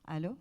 Allô?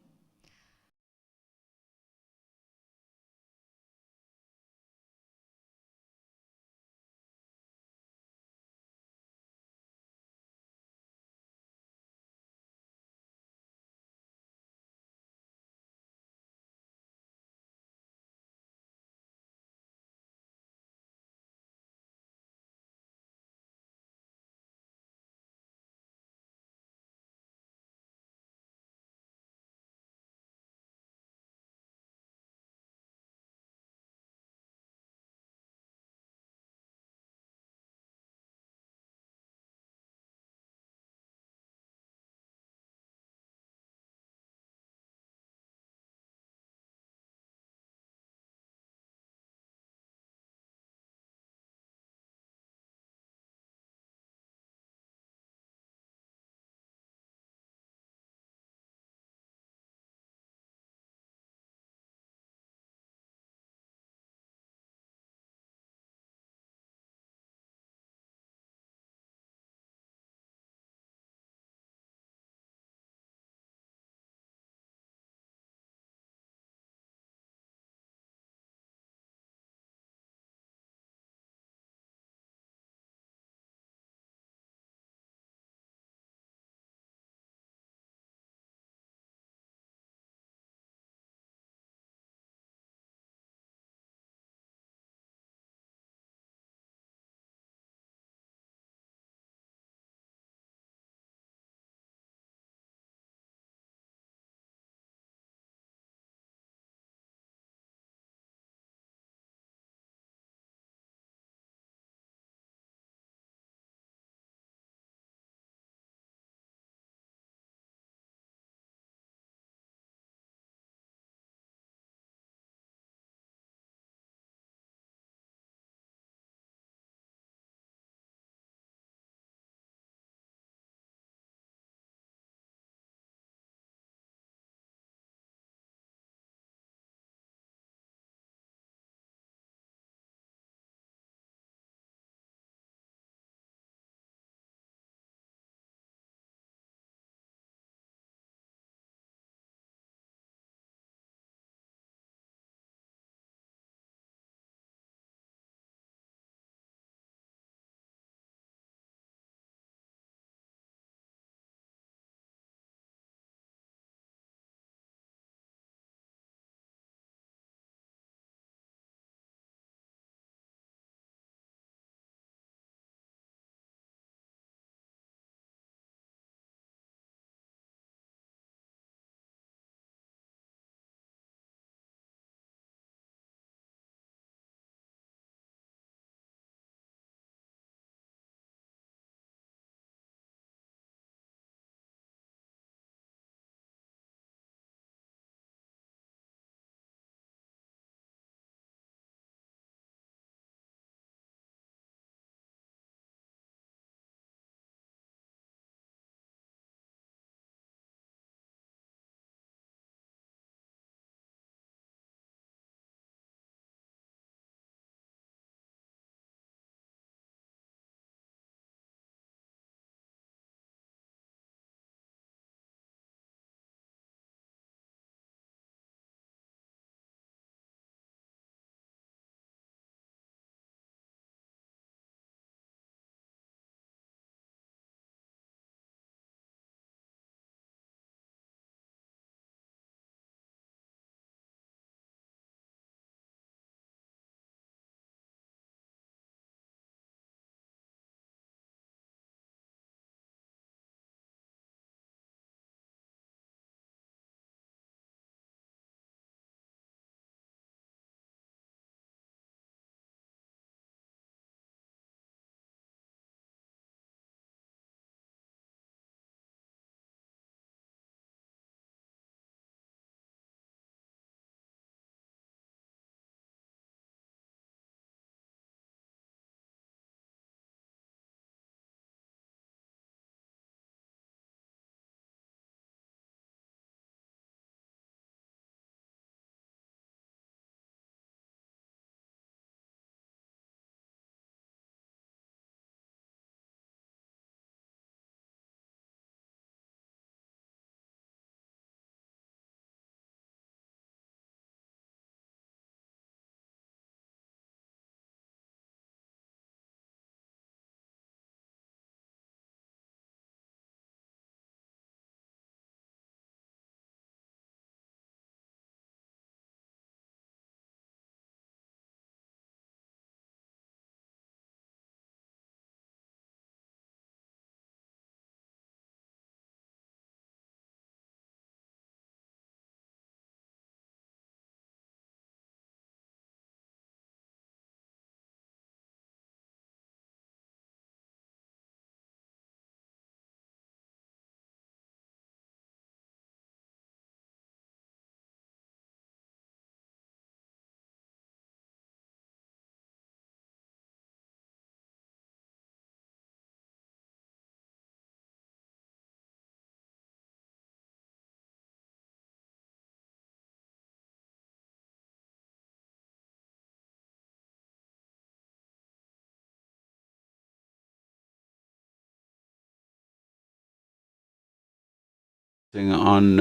on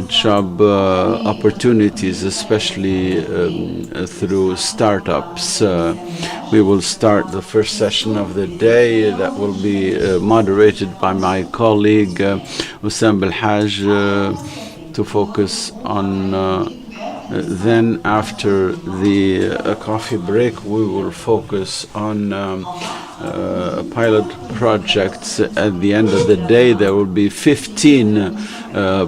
job opportunities, especially through startups. We will start the first session of the day that will be moderated by my colleague Hussam Belhaj to focus on then after the coffee break we will focus on pilot projects. At the end of the day there will be 15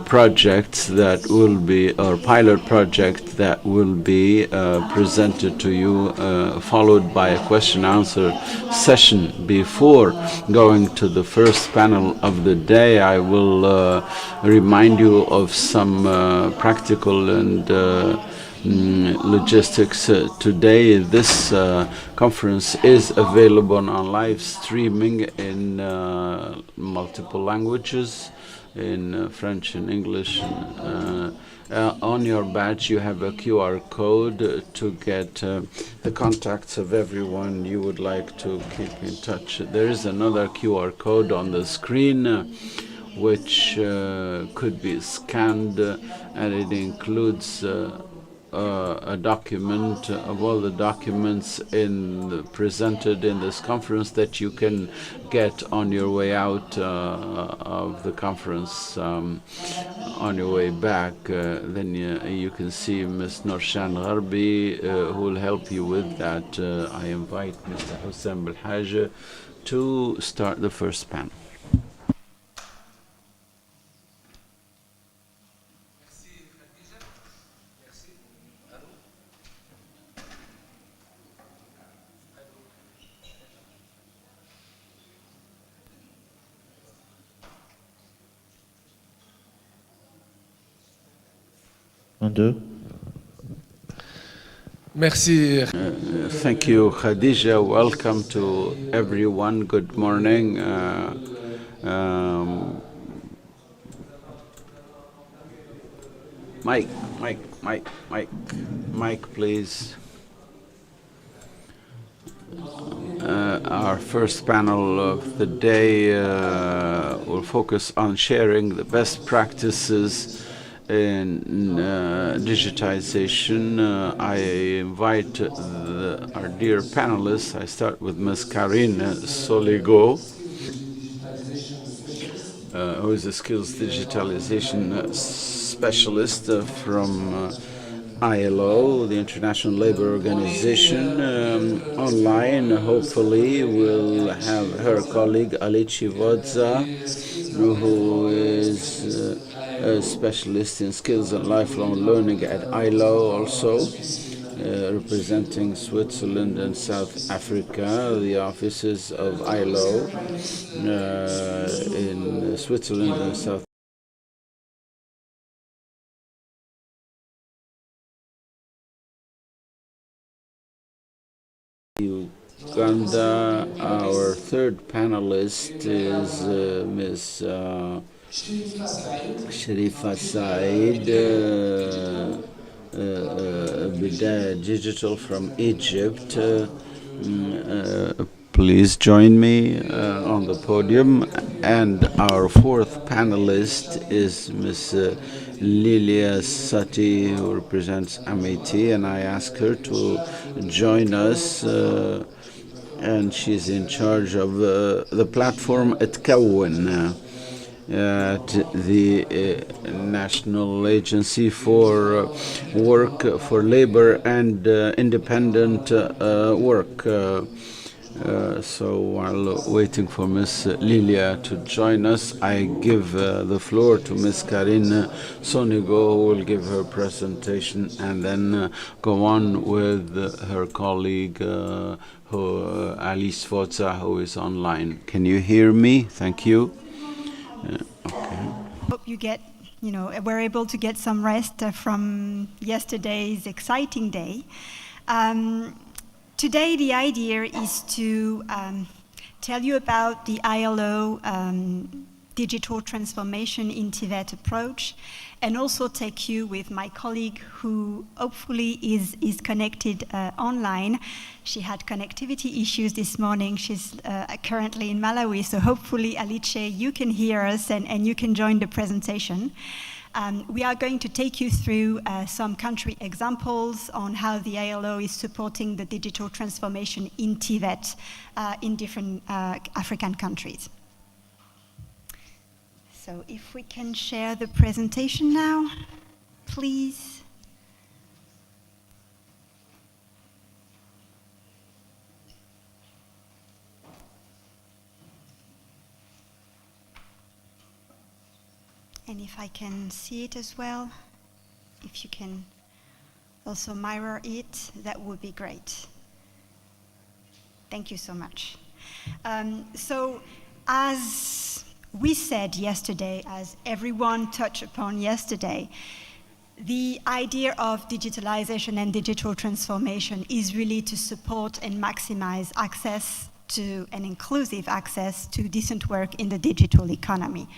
projects that will be, or pilot projects that will be presented to you, followed by a question answer session. Before going to the first panel of the day, I will remind you of some practical and logistics. Today this conference is available on live streaming in multiple languages, in French and English. On your badge you have a QR code to get the contacts of everyone you would like to keep in touch. There is another QR code on the screen which could be scanned, and it includes a document of all the documents presented in this conference that you can get on your way out of the conference. On your way back, then you can see Ms. Norshan Gharbi who will help you with that. I invite Mr. Hussam Belhaj to start the first panel. Merci. Thank you, Khadija. Welcome to everyone. Good morning. Mike, please. Our first panel of the day will focus on sharing the best practices in digitization. I invite our dear panelists. I start with Ms. Karine Soligo, who is a skills digitalization specialist from ILO, the International Labour Organization. Online, hopefully, we'll have her colleague Alici Vodza, who is a specialist in skills and lifelong learning at ILO, also representing Switzerland and South Africa, the offices of ILO in Switzerland and South Uganda. Our third panelist is Ms. Sharifa Said, Bidaya Digital from Egypt. Please join me on the podium. And our fourth panelist is Ms. Lilia Sati, who represents MIT, and I ask her to join us. And she's in charge of the platform at Kawin, at the National Agency for Work for Labor and Independent Work. So while waiting for Ms. Lilia to join us, I give the floor to Ms. Karine Soligo, who will give her presentation and then go on with her colleague Alice Vodza, who is online. Can you hear me? Thank you. Okay. Hope you were able to get some rest from yesterday's exciting day. Today the idea is to tell you about the ILO digital transformation in TVET approach, and also take you with my colleague who hopefully is connected online. She had connectivity issues this morning. She's currently in Malawi, so hopefully, Alice, you can hear us and you can join the presentation. We are going to take you through some country examples on how the ILO is supporting the digital transformation in TVET in different African countries. So if we can share the presentation now, please. And if I can see it as well, if you can also mirror it, that would be great. Thank you so much. So as we said yesterday, as everyone touched upon yesterday, the idea of digitalization and digital transformation is really to support and maximize access to and inclusive access to decent work in the digital economy,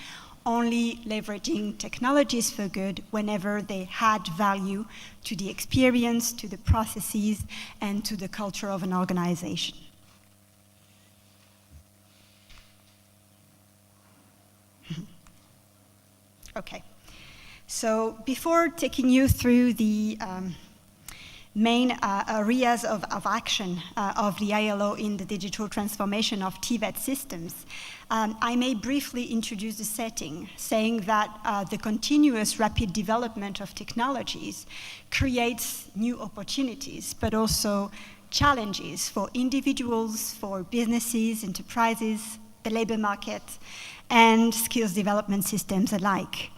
only leveraging technologies for good whenever they add value to the experience, to the processes, and to the culture of an organization. Okay, so before taking you through the main areas of action of the ILO in the digital transformation of TVET systems, I may briefly introduce the setting, saying that the continuous rapid development of technologies creates new opportunities, but also challenges for individuals, for businesses, enterprises, the labor market, and skills development systems alike.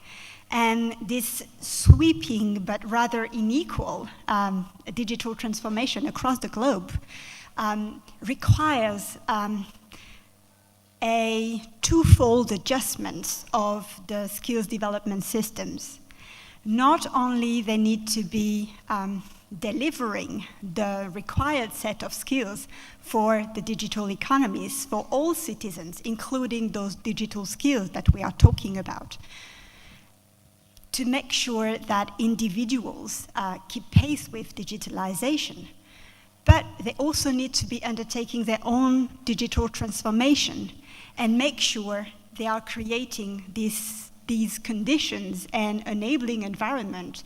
And this sweeping but rather unequal digital transformation across the globe requires a twofold adjustment of the skills development systems. Not only they need to be delivering the required set of skills for the digital economies for all citizens, including those digital skills that we are talking about, to make sure that individuals keep pace with digitalization, but they also need to be undertaking their own digital transformation and make sure they are creating these conditions and enabling environment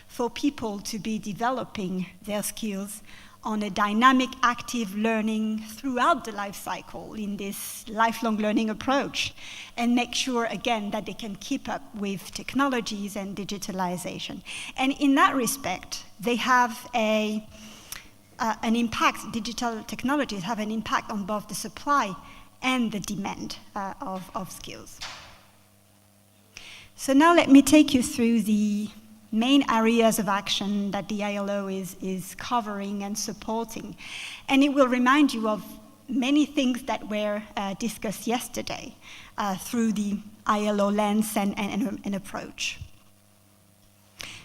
for people to be developing their skills on a dynamic, active learning throughout the life cycle in this lifelong learning approach, and make sure, again, that they can keep up with technologies and digitalization. And in that respect, they have an impact, digital technologies have an impact on both the supply and the demand of skills. So now let me take you through the main areas of action that the ILO is covering and supporting. And it will remind you of many things that were discussed yesterday through the ILO lens and approach.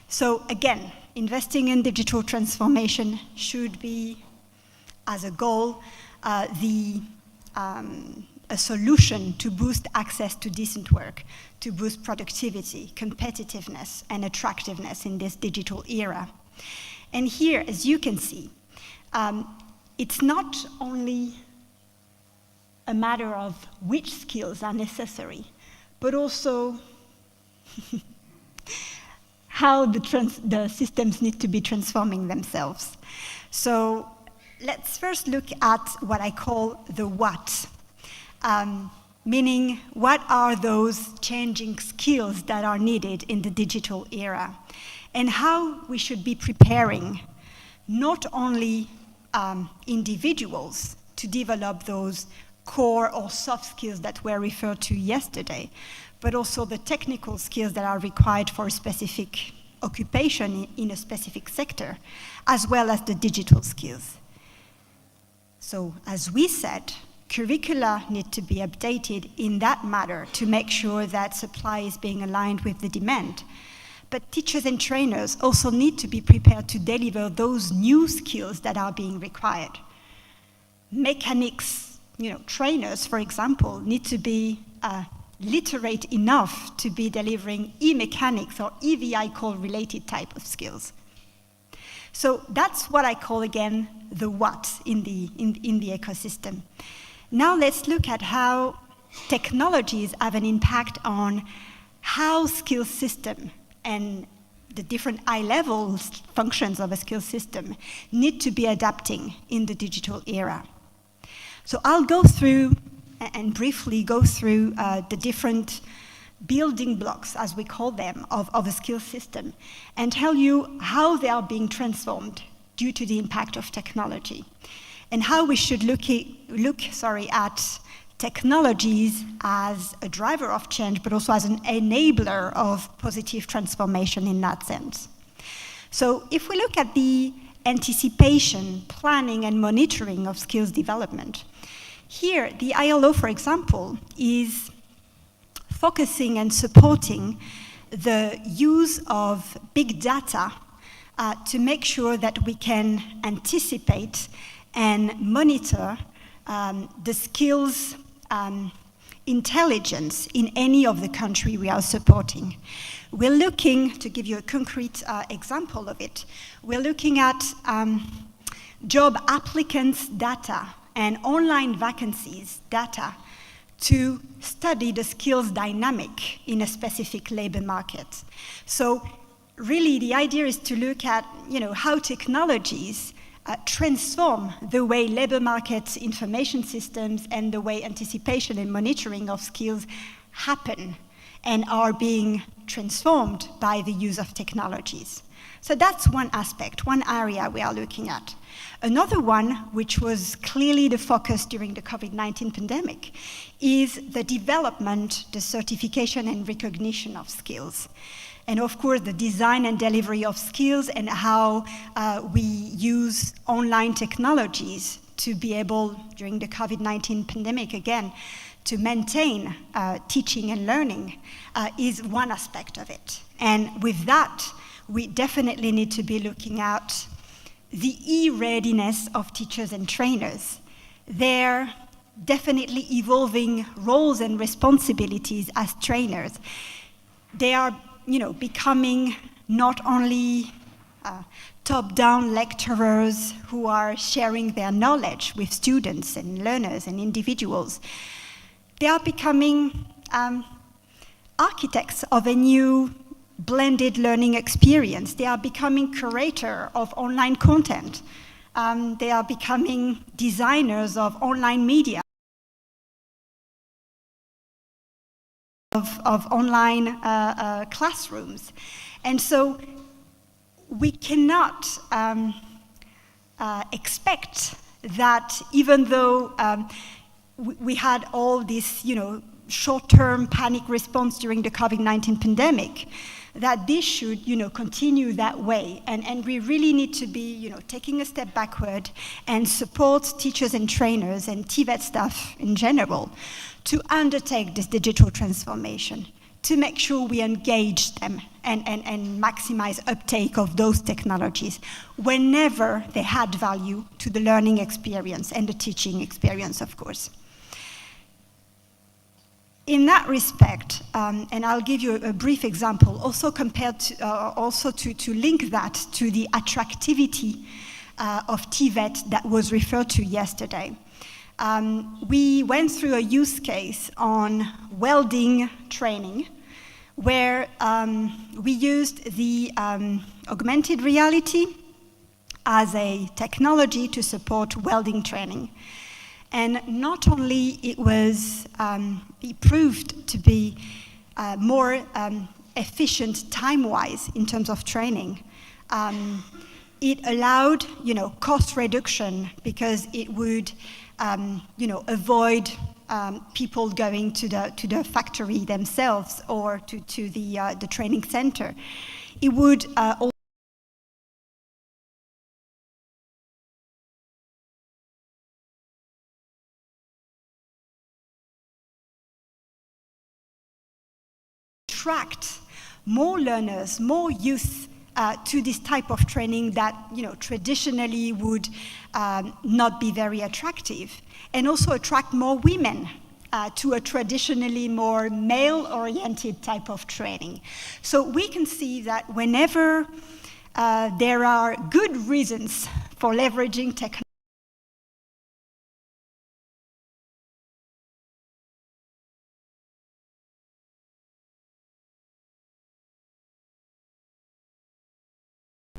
So again, investing in digital transformation should be, as a goal, a solution to boost access to decent work, to boost productivity, competitiveness, and attractiveness in this digital era. And here, as you can see, it's not only a matter of which skills are necessary, but also how the systems need to be transforming themselves. So let's first look at what I call the what. Meaning, what are those changing skills that are needed in the digital era, and how we should be preparing not only individuals to develop those core or soft skills that were referred to yesterday, but also the technical skills that are required for a specific occupation in a specific sector, as well as the digital skills. So, as we said, curricula need to be updated in that matter to make sure that supply is being aligned with the demand. But teachers and trainers also need to be prepared to deliver those new skills that are being required. Mechanics, trainers, for example, need to be literate enough to be delivering e-mechanics or e-vehicle related type of skills. So that's what I call, again, the what in the ecosystem. Now let's look at how technologies have an impact on how skill system and the different eye-level functions of a skill system need to be adapting in the digital era. So I'll go through and briefly go through the different building blocks, as we call them, of a skill system, and tell you how they are being transformed due to the impact of technology, and how we should look at technologies as a driver of change, but also as an enabler of positive transformation in that sense. So if we look at the anticipation, planning, and monitoring of skills development, here the ILO, for example, is focusing and supporting the use of big data to make sure that we can anticipate and monitor the skills intelligence in any of the country we are supporting. We're looking, to give you a concrete example of it, we're looking at job applicants data and online vacancies data to study the skills dynamic in a specific labor market. So really the idea is to look at how technologies transform the way labor market information systems and the way anticipation and monitoring of skills happen and are being transformed by the use of technologies. So that's one aspect, one area we are looking at. Another one, which was clearly the focus during the COVID-19 pandemic, is the development, the certification and recognition of skills. And of course, the design and delivery of skills and how we use online technologies to be able, during the COVID-19 pandemic again, to maintain teaching and learning is one aspect of it. And with that, we definitely need to be looking at the e-readiness of teachers and trainers. Their definitely evolving roles and responsibilities as trainers. They are becoming not only top-down lecturers who are sharing their knowledge with students and learners and individuals. They are becoming architects of a new blended learning experience. They are becoming curator of online content. They are becoming designers of online media, of online classrooms. And so we cannot expect that even though we had all this, short-term panic response during the COVID-19 pandemic, that this should, continue that way. And we really need to be, taking a step backward and support teachers and trainers and TVET staff in general to undertake this digital transformation, to make sure we engage them and maximize uptake of those technologies whenever they add value to the learning experience and the teaching experience, of course. In that respect, and I'll give you a brief example, also compared to, to link that to the attractivity of TVET that was referred to yesterday. We went through a use case on welding training, where we used the augmented reality as a technology to support welding training. And not only it proved to be more efficient time-wise in terms of training, it allowed, cost reduction because it would, avoid people going to the factory themselves or to the training center. It would also attract more learners, more youth to this type of training that traditionally would not be very attractive, and also attract more women to a traditionally more male-oriented type of training. So we can see that whenever there are good reasons for leveraging technology,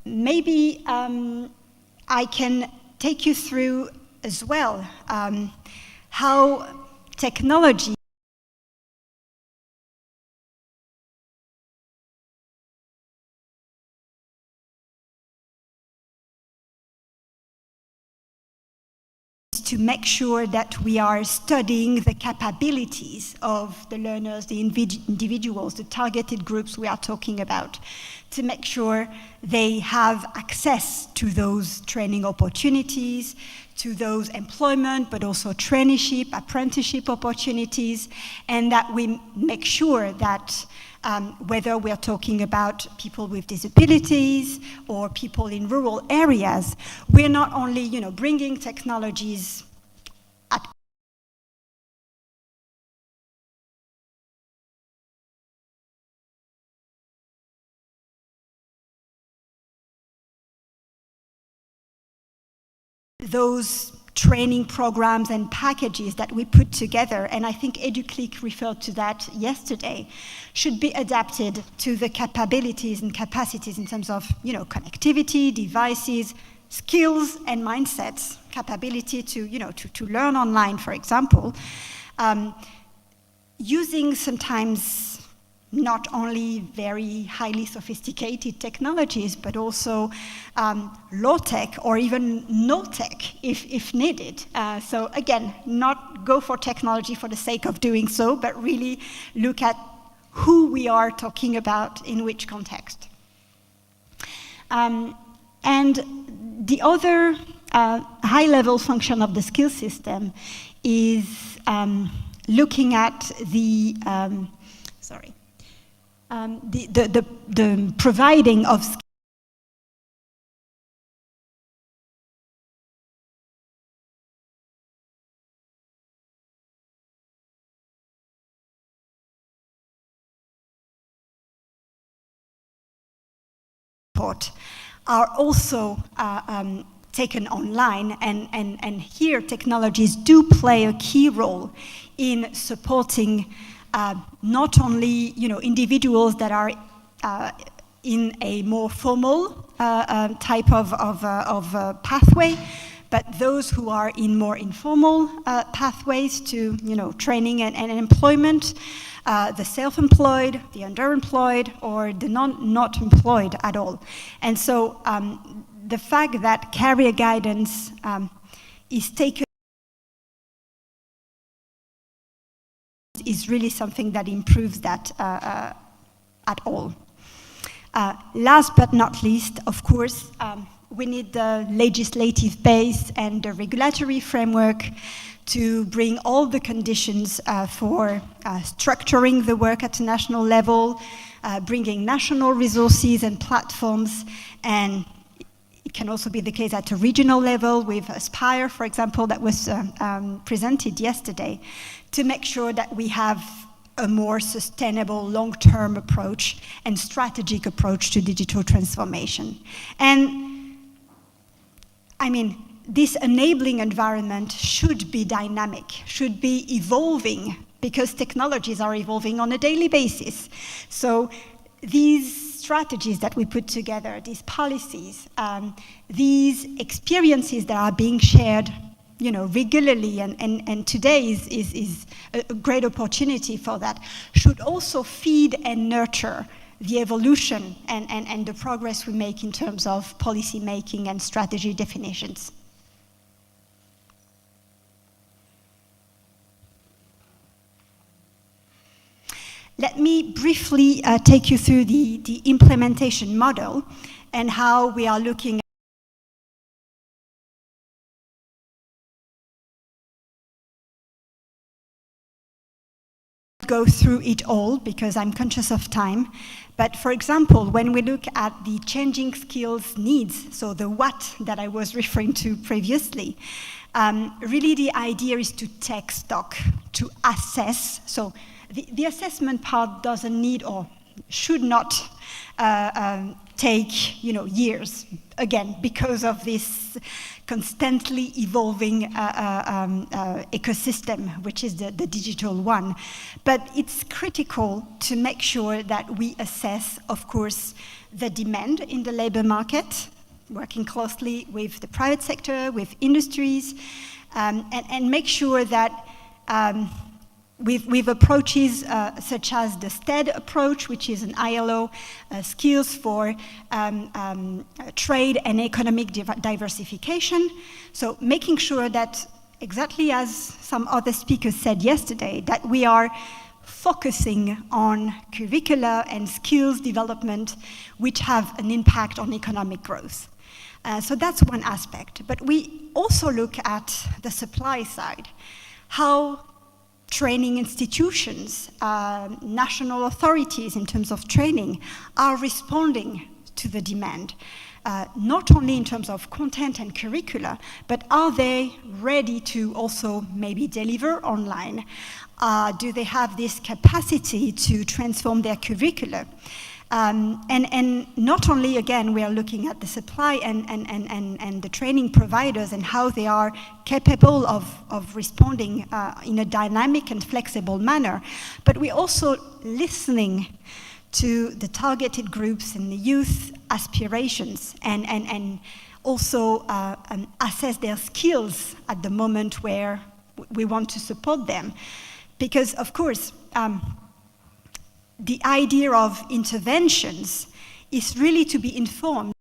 maybe I can take you through as well how technology to make sure that we are studying the capabilities of the learners, the individuals, the targeted groups we are talking about, to make sure they have access to those training opportunities, to those employment, but also traineeship, apprenticeship opportunities, and that we make sure that whether we're talking about people with disabilities or people in rural areas, we're not only, bringing technologies at those training programs and packages that we put together, and I think EduClick referred to that yesterday, should be adapted to the capabilities and capacities in terms of, connectivity, devices, skills and mindsets, capability to, to learn online, for example, using sometimes not only very highly sophisticated technologies, but also low-tech or even no-tech if needed. So again, not go for technology for the sake of doing so, but really look at who we are talking about in which context. And the other high-level function of the skill system is looking at the providing of support are also taken online, and here technologies do play a key role in supporting not only individuals that are in a more formal type of pathway, but those who are in more informal pathways to training and employment, the self-employed, the underemployed, or the not employed at all. And so the fact that career guidance is taken is really something that improves that at all. Last but not least, of course, we need the legislative base and the regulatory framework to bring all the conditions for structuring the work at a national level, bringing national resources and platforms, and it can also be the case at a regional level with Aspire, for example, that was presented yesterday, to make sure that we have a more sustainable long-term approach and strategic approach to digital transformation. And I mean, this enabling environment should be dynamic, should be evolving, because technologies are evolving on a daily basis. So these strategies that we put together, these policies, these experiences that are being shared regularly, and today is a great opportunity for that, should also feed and nurture the evolution and the progress we make in terms of policy making and strategy definitions. Let me briefly take you through the implementation model and how we are looking go through it all because I'm conscious of time. But for example, when we look at the changing skills needs, so the what that I was referring to previously, Really the idea is to take stock, to assess. So the assessment part doesn't need or should not take years, again, because of this constantly evolving ecosystem, which is the digital one. But it's critical to make sure that we assess, of course, the demand in the labor market, working closely with the private sector, with industries, and make sure that with approaches such as the STED approach, which is an ILO skills for trade and economic diversification. So making sure that, exactly as some other speakers said yesterday, that we are focusing on curricula and skills development which have an impact on economic growth. So that's one aspect. But we also look at the supply side, how training institutions, national authorities in terms of training are responding to the demand, not only in terms of content and curricula, but are they ready to also maybe deliver online? Do they have this capacity to transform their curricula? And not only, again, we are looking at the supply and the training providers and how they are capable of responding in a dynamic and flexible manner, but we're also listening to the targeted groups and the youth aspirations and also assess their skills at the moment where we want to support them. Because, of course, the idea of interventions is really to be informed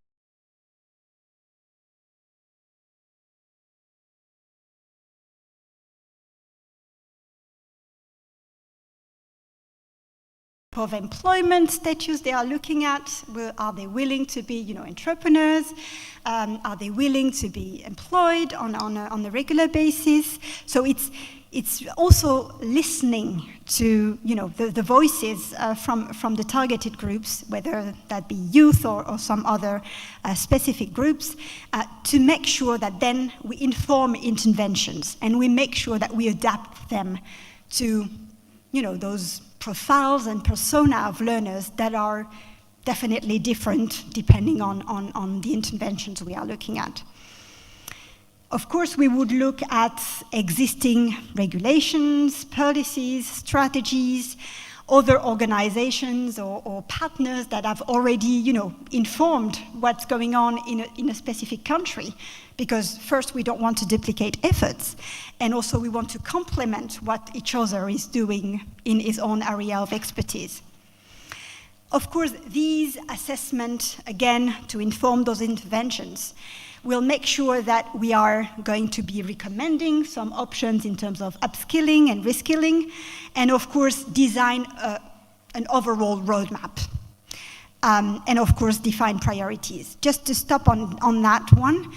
of employment status they are looking at. Are they willing to be, entrepreneurs? Are they willing to be employed on a regular basis? So it's also listening to the voices from the targeted groups, whether that be youth or some other specific groups, to make sure that then we inform interventions and we make sure that we adapt them to those profiles and persona of learners that are definitely different depending on the interventions we are looking at. Of course, we would look at existing regulations, policies, strategies, other organizations or partners that have already, informed what's going on in a specific country. Because first, we don't want to duplicate efforts, and also we want to complement what each other is doing in its own area of expertise. Of course, these assessments, again, to inform those interventions, will make sure that we are going to be recommending some options in terms of upskilling and reskilling, and of course, design an overall roadmap. And of course, define priorities. Just to stop on that one,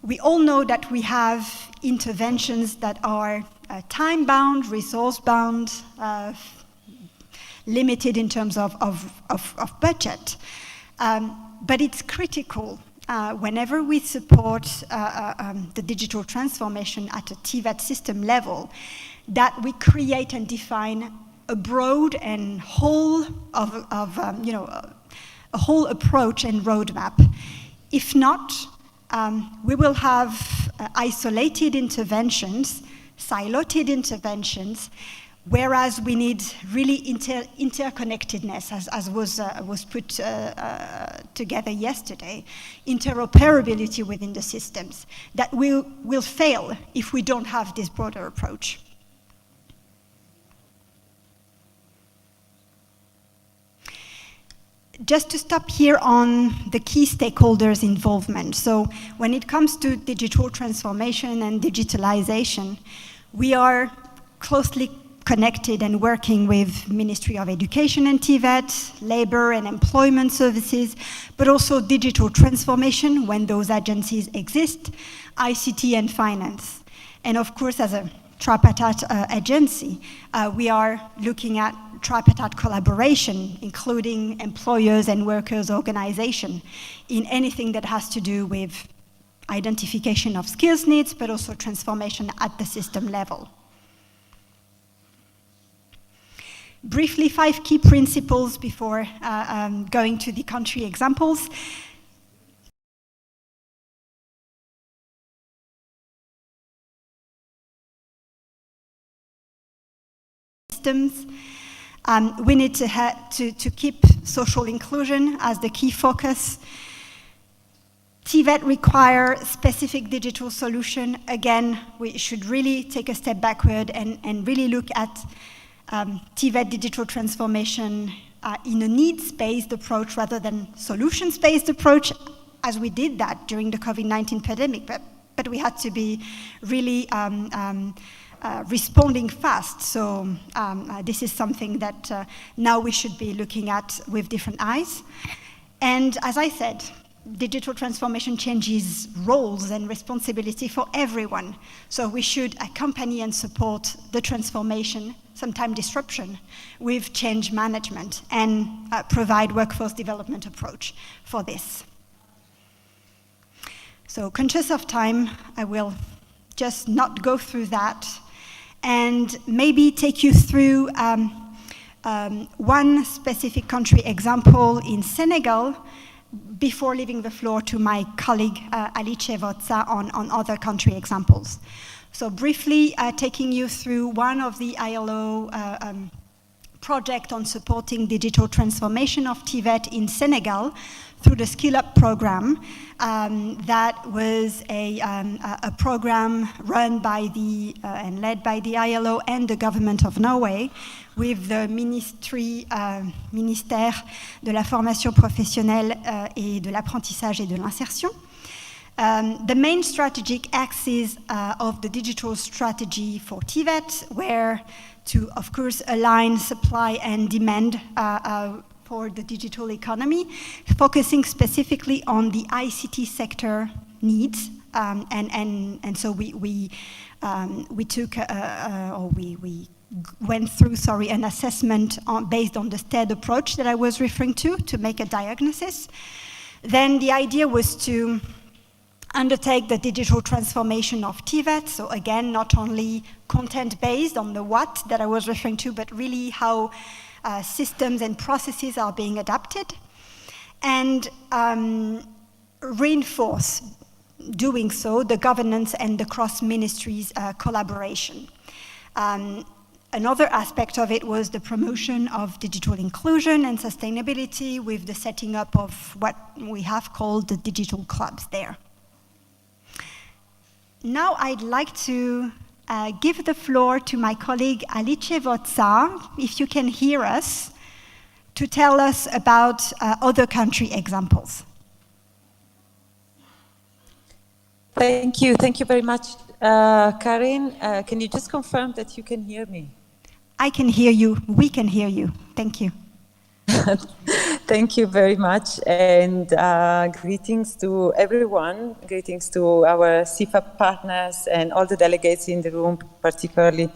we all know that we have interventions that are time-bound, resource-bound, limited in terms of budget. But it's critical whenever we support the digital transformation at a TVET system level, that we create and define a broad and whole a whole approach and roadmap. If not, we will have isolated interventions, siloed interventions, whereas we need really interconnectedness, as was put together yesterday, interoperability within the systems, that will fail if we don't have this broader approach. Just to stop here on the key stakeholders' involvement. So when it comes to digital transformation and digitalization, we are closely connected and working with Ministry of Education and TVET, Labor and Employment Services, but also digital transformation when those agencies exist, ICT and finance. And of course, as a tripartite agency, we are looking at tripartite collaboration, including employers and workers' organization, in anything that has to do with identification of skills needs, but also transformation at the system level. Briefly, 5 key principles before going to the country examples. We need to keep social inclusion as the key focus. TVET require specific digital solution. Again, we should really take a step backward and really look at TVET digital transformation in a needs-based approach rather than solutions-based approach, as we did that during the COVID-19 pandemic. But we had to be really responding fast. So this is something that now we should be looking at with different eyes. And as I said, digital transformation changes roles and responsibility for everyone. So we should accompany and support the transformation, sometimes disruption, with change management and provide workforce development approach for this. So conscious of time, I will just not go through that and maybe take you through one specific country example in Senegal before leaving the floor to my colleague Alice Votsa on other country examples. So briefly taking you through one of the ILO project on supporting digital transformation of TVET in Senegal through the Skill Up program. That was a program run by the and led by the ILO and the government of Norway, with the ministère de la formation professionnelle et de l'apprentissage et de l'insertion. The main strategic axes of the digital strategy for TVET were to, of course, align supply and demand for the digital economy, focusing specifically on the ICT sector needs, and so we went through an assessment based on the STED approach that I was referring to make a diagnosis. Then the idea was to undertake the digital transformation of TVET, so again, not only content-based on the what that I was referring to, but really how systems and processes are being adapted, and reinforce, doing so, the governance and the cross-ministries collaboration. Another aspect of it was the promotion of digital inclusion and sustainability with the setting up of what we have called the digital clubs there. Now I'd like to give the floor to my colleague Alice Votsa, if you can hear us, to tell us about other country examples. Thank you very much, Karin. Can you just confirm that you can hear me? I can hear you, we can hear you, thank you. Thank you very much, and greetings to everyone, greetings to our CIFA partners and all the delegates in the room, particularly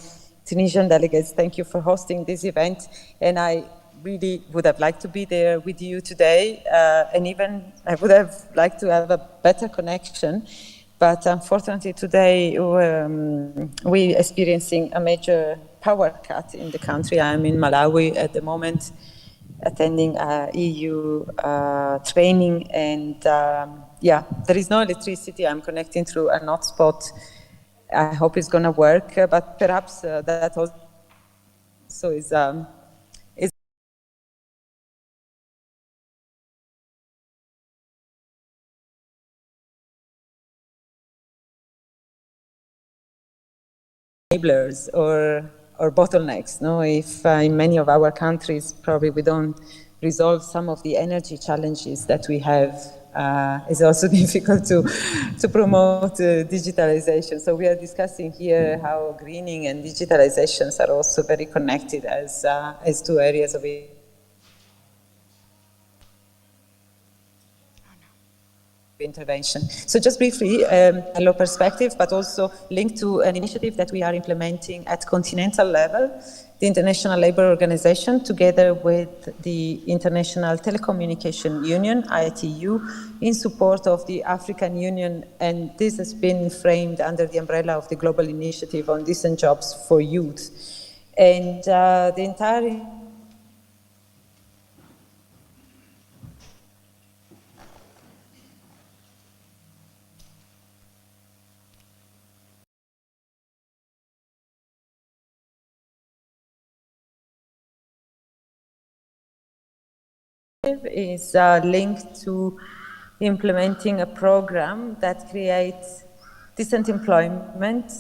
Tunisian delegates. Thank you for hosting this event, and I really would have liked to be there with you today, and even I would have liked to have a better connection, but unfortunately today we're experiencing a major power cut in the country. I'm in Malawi at the moment, attending EU training, and yeah, there is no electricity. I'm connecting through a hotspot. I hope it's going to work, but perhaps that also is enablers or bottlenecks. No, if in many of our countries probably we don't resolve some of the energy challenges that we have, it's also difficult to promote digitalization. So we are discussing here how greening and digitalizations are also very connected as two areas of intervention. So just briefly, a low perspective, but also linked to an initiative that we are implementing at continental level, the International Labour Organization, together with the International Telecommunication Union, ITU, in support of the African Union, and this has been framed under the umbrella of the Global Initiative on Decent Jobs for Youth. And the entire is linked to implementing a program that creates decent employment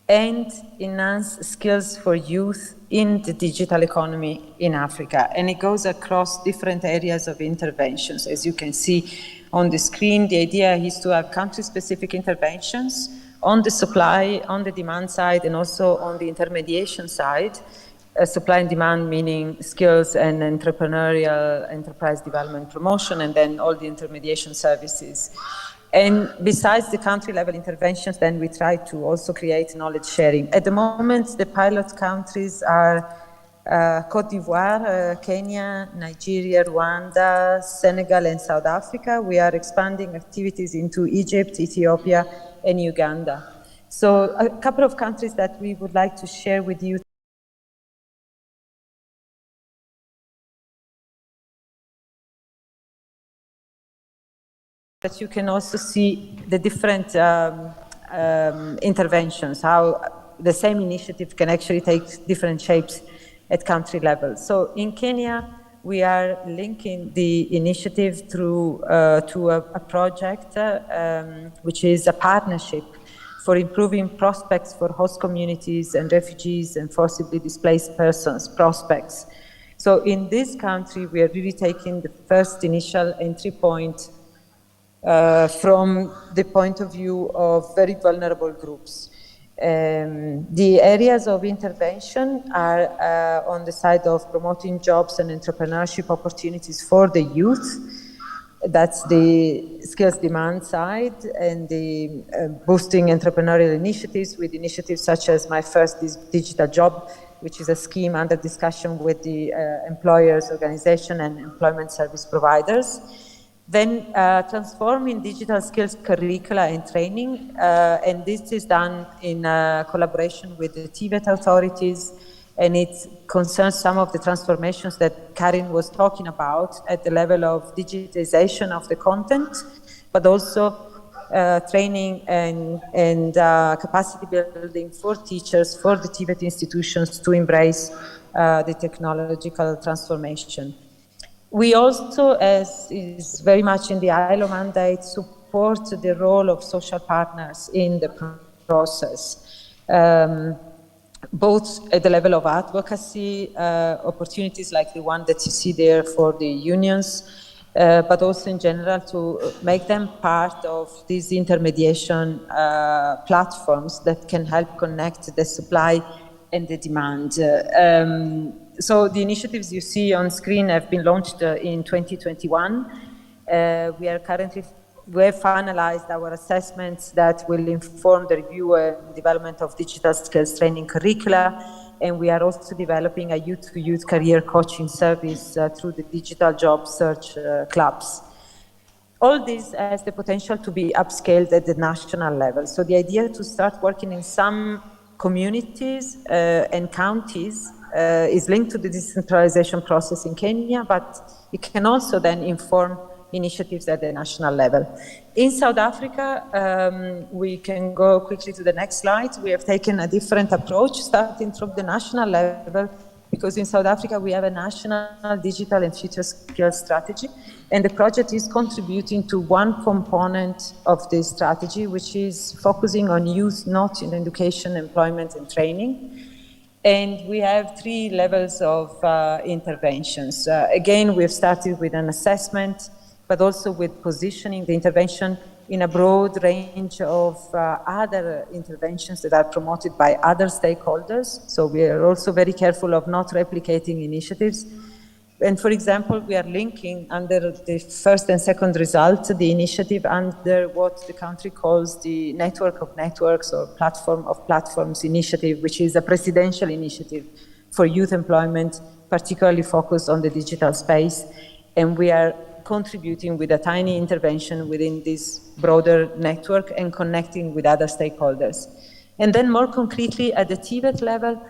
and enhance skills for youth in the digital economy in Africa. And it goes across different areas of interventions. As you can see on the screen, the idea is to have country-specific interventions on the supply, on the demand side, and also on the intermediation side. Supply and demand, meaning skills and entrepreneurial enterprise development promotion, and then all the intermediation services. And besides the country-level interventions, then we try to also create knowledge sharing. At the moment, the pilot countries are Côte d'Ivoire, Kenya, Nigeria, Rwanda, Senegal, and South Africa. We are expanding activities into Egypt, Ethiopia, and Uganda. So a couple of countries that we would like to share with you. But you can also see the different interventions, how the same initiative can actually take different shapes at country level. So in Kenya, we are linking the initiative through to a project which is a partnership for improving prospects for host communities and refugees and forcibly displaced persons, prospects. So in this country, we are really taking the first initial entry point from the point of view of very vulnerable groups. The areas of intervention are on the side of promoting jobs and entrepreneurship opportunities for the youth. That's the skills demand side, and the boosting entrepreneurial initiatives with initiatives such as My First Digital Job, which is a scheme under discussion with the employers organization and employment service providers. Then transforming digital skills curricula and training, and this is done in collaboration with the TVET authorities, and it concerns some of the transformations that Karin was talking about at the level of digitization of the content, but also training and capacity building for teachers, for the TVET institutions to embrace the technological transformation. We also, as is very much in the ILO mandate, support the role of social partners in the process, both at the level of advocacy, opportunities like the one that you see there for the unions, but also in general to make them part of these intermediation platforms that can help connect the supply and the demand. So the initiatives you see on screen have been launched in 2021. We have finalized our assessments that will inform the review and development of digital skills training curricula, and we are also developing a youth-to-youth career coaching service through the digital job search clubs. All this has the potential to be upscaled at the national level. So the idea to start working in some communities and counties is linked to the decentralization process in Kenya, but it can also then inform initiatives at the national level. In South Africa, we can go quickly to the next slide. We have taken a different approach, starting from the national level, because in South Africa we have a national digital and future skills strategy, and the project is contributing to one component of this strategy, which is focusing on youth not in education, employment, and training. And we have 3 levels of interventions. Again, we've started with an assessment, but also with positioning the intervention in a broad range of other interventions that are promoted by other stakeholders. So we are also very careful of not replicating initiatives. And for example, we are linking under the first and second result, the initiative under what the country calls the Network of Networks or Platform of Platforms initiative, which is a presidential initiative for youth employment, particularly focused on the digital space. And we are contributing with a tiny intervention within this broader network and connecting with other stakeholders. And then more concretely, at the TVET level,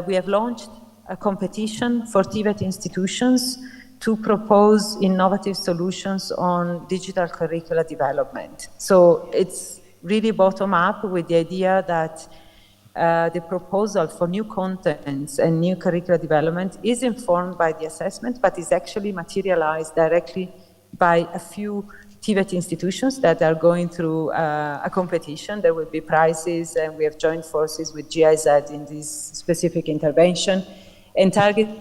we have launched a competition for TVET institutions to propose innovative solutions on digital curricula development. So it's really bottom up with the idea that the proposal for new contents and new curricular development is informed by the assessment, but is actually materialized directly by a few TVET institutions that are going through a competition. There will be prizes, and we have joined forces with GIZ in this specific intervention, and targeting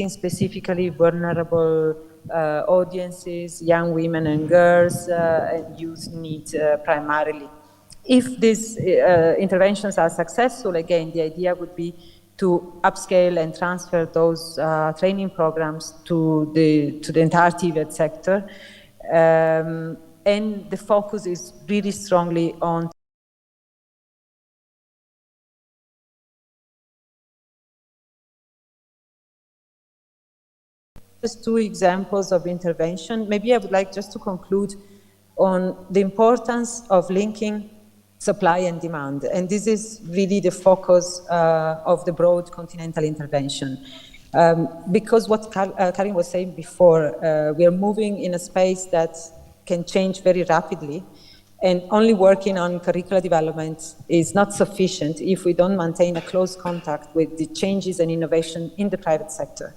specifically vulnerable audiences, young women and girls, and youth needs primarily. If these interventions are successful, again, the idea would be to upscale and transfer those training programs to the entire TVET sector. And the focus is really strongly on just two examples of intervention. Maybe I would like just to conclude on the importance of linking supply and demand. And this is really the focus of the broad continental intervention. Because what Karin was saying before, we are moving in a space that can change very rapidly, and only working on curricular development is not sufficient if we don't maintain a close contact with the changes and innovation in the private sector.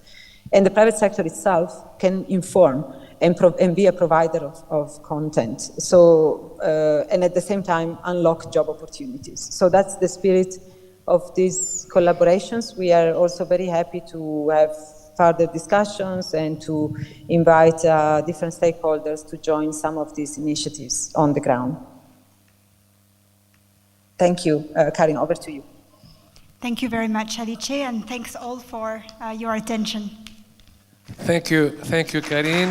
And the private sector itself can inform and be a provider of content. So, and at the same time, unlock job opportunities. So that's the spirit of these collaborations. We are also very happy to have further discussions and to invite different stakeholders to join some of these initiatives on the ground. Thank you. Karin, over to you. Thank you very much, Alice, and thanks all for your attention. Thank you, Karin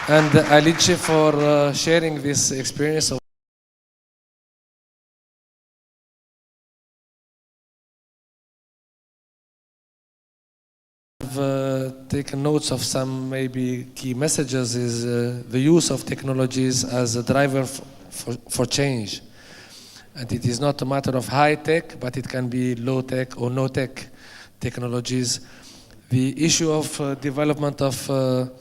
and Alice for sharing this experience of taken notes of some maybe key messages is the use of technologies as a driver for change. And it is not a matter of high tech, but it can be low tech or no tech technologies. The issue of development of the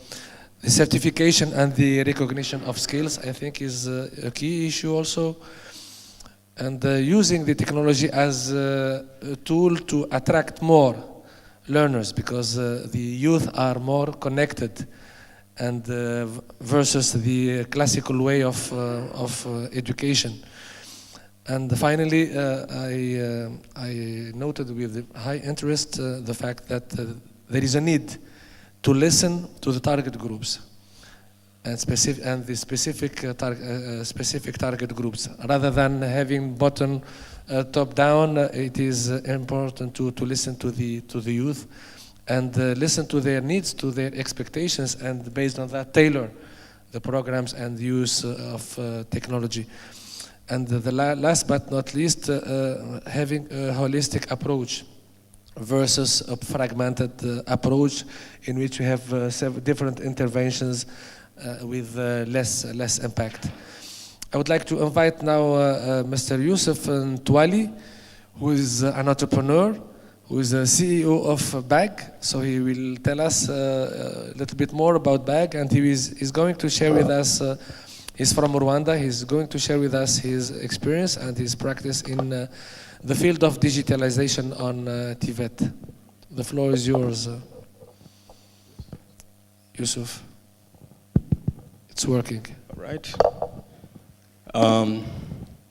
certification and the recognition of skills, I think, is a key issue also. And using the technology as a tool to attract more learners, because the youth are more connected and versus the classical way of education. And finally, I noted with high interest the fact that there is a need to listen to the target groups and the specific target groups, rather than having bottom top down. It is important to listen to the youth and listen to their needs, to their expectations, and based on that tailor the programs and the use of technology. And the last but not least, having a holistic approach versus a fragmented approach in which we have several different interventions with less impact. I would like to invite now Mr. Yusuf Ntwali, who is an entrepreneur, who is the CEO of BAG. So he will tell us a little bit more about BAG, and he is going to share with us, he's from Rwanda, he's going to share with us his experience and his practice in the field of digitalization on TVET. The floor is yours, Yusuf. It's working. All right.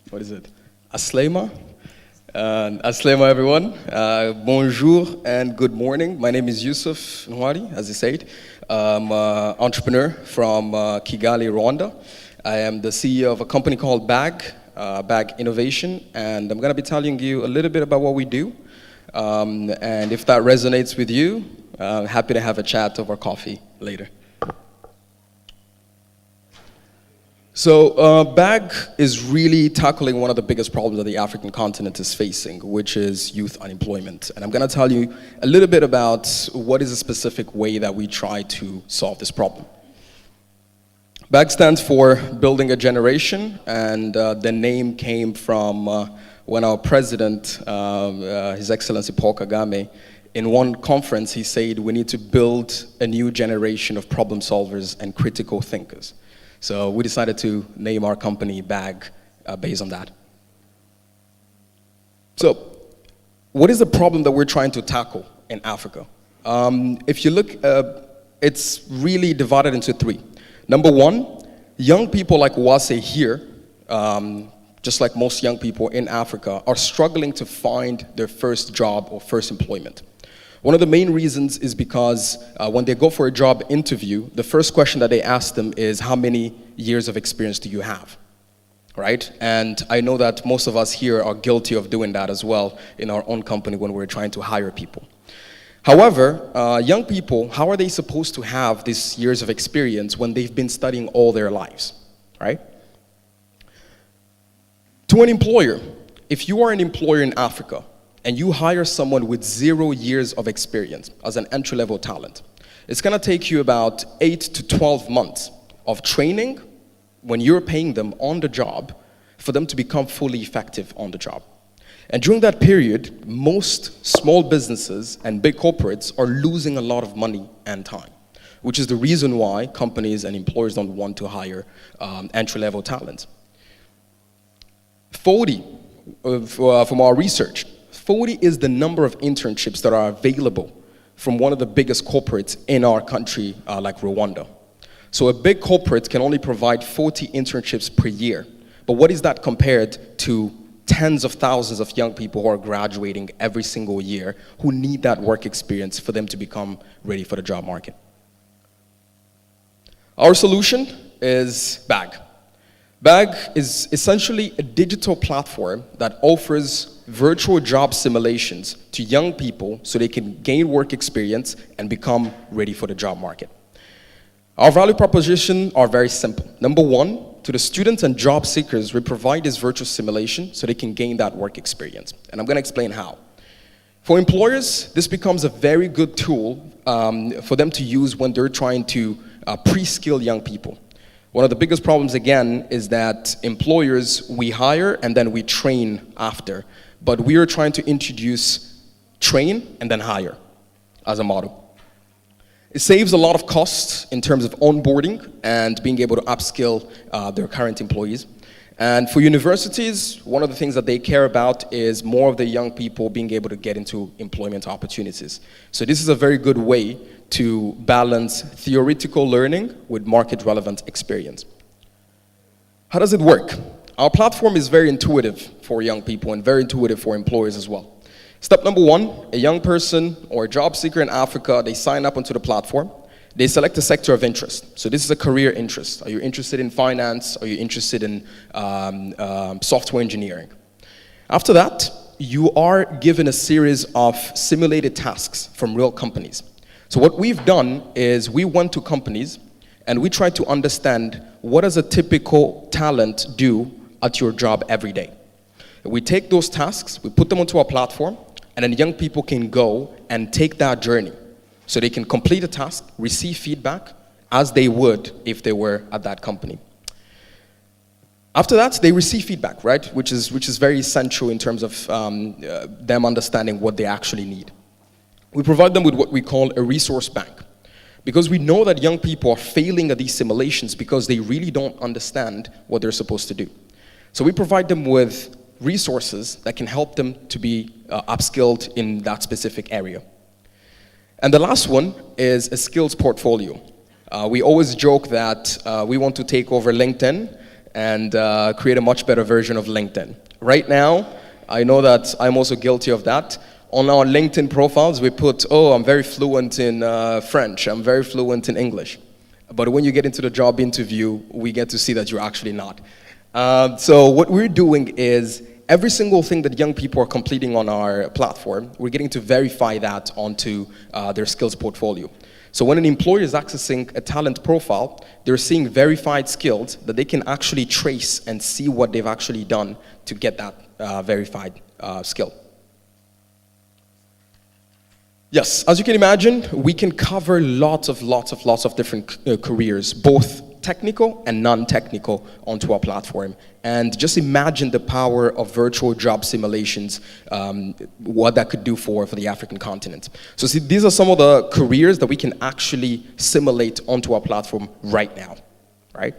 What is it? Aslema. Aslema, everyone. Bonjour and good morning. My name is Yusuf Ntwali, as you said. I'm an entrepreneur from Kigali, Rwanda. I am the CEO of a company called BAG, BAG Innovation, and I'm going to be telling you a little bit about what we do. And if that resonates with you, Happy to have a chat over coffee later. So BAG is really tackling one of the biggest problems that the African continent is facing, which is youth unemployment. And I'm going to tell you a little bit about what is a specific way that we try to solve this problem. BAG stands for Building a Generation, and the name came from when our president, His Excellency Paul Kagame, in one conference he said we need to build a new generation of problem solvers and critical thinkers. So we decided to name our company BAG based on that. So what is the problem that we're trying to tackle in Africa? If you look, it's really divided into three. Number one, young people like Wase here, just like most young people in Africa, are struggling to find their first job or first employment. One of the main reasons is because when they go for a job interview, the first question that they ask them is, how many years of experience do you have? Right? And I know that most of us here are guilty of doing that as well in our own company when we're trying to hire people. However, young people, how are they supposed to have these years of experience when they've been studying all their lives? Right? To an employer, if you are an employer in Africa, and you hire someone with 0 years of experience as an entry-level talent, it's going to take you about 8 to 12 months of training when you're paying them on the job for them to become fully effective on the job. And during that period, most small businesses and big corporates are losing a lot of money and time, which is the reason why companies and employers don't want to hire entry-level talent. 40, from our research, 40 is the number of internships that are available from one of the biggest corporates in our country, like Rwanda. So a big corporate can only provide 40 internships per year. But what is that compared to tens of thousands of young people who are graduating every single year who need that work experience for them to become ready for the job market? Our solution is BAG. BAG is essentially a digital platform that offers virtual job simulations to young people so they can gain work experience and become ready for the job market. Our value proposition are very simple. Number one, to the students and job seekers, we provide this virtual simulation so they can gain that work experience. And I'm going to explain how. For employers, this becomes a very good tool for them to use when they're trying to pre-skill young people. One of the biggest problems, again, is that employers, we hire and then we train after. But we are trying to introduce train and then hire as a model. It saves a lot of costs in terms of onboarding and being able to upskill their current employees. And for universities, one of the things that they care about is more of the young people being able to get into employment opportunities. So this is a very good way to balance theoretical learning with market-relevant experience. How does it work? Our platform is very intuitive for young people and very intuitive for employers as well. Step number one, a young person or a job seeker in Africa, they sign up onto the platform. They select a sector of interest. So this is a career interest. Are you interested in finance? Are you interested in software engineering? After that, you are given a series of simulated tasks from real companies. So what we've done is we went to companies and we tried to understand what does a typical talent do at your job every day. We take those tasks, we put them onto our platform, and then young people can go and take that journey. So they can complete a task, receive feedback, as they would if they were at that company. After that, they receive feedback, right? Which is very essential in terms of them understanding what they actually need. We provide them with what we call a resource bank. Because we know that young people are failing at these simulations because they really don't understand what they're supposed to do. So we provide them with resources that can help them to be upskilled in that specific area. And the last one is a skills portfolio. We always joke that we want to take over LinkedIn and create a much better version of LinkedIn. Right now, I know that I'm also guilty of that. On our LinkedIn profiles, we put, oh, I'm very fluent in French, I'm very fluent in English. But when you get into the job interview, we get to see that you're actually not. So what we're doing is every single thing that young people are completing on our platform, we're getting to verify that onto their skills portfolio. So when an employer is accessing a talent profile, they're seeing verified skills that they can actually trace and see what they've actually done to get that verified skill. Yes, as you can imagine, we can cover lots of different careers, both technical and non-technical, onto our platform. And just imagine the power of virtual job simulations, what that could do for the African continent. So see, these are some of the careers that we can actually simulate onto our platform right now, right?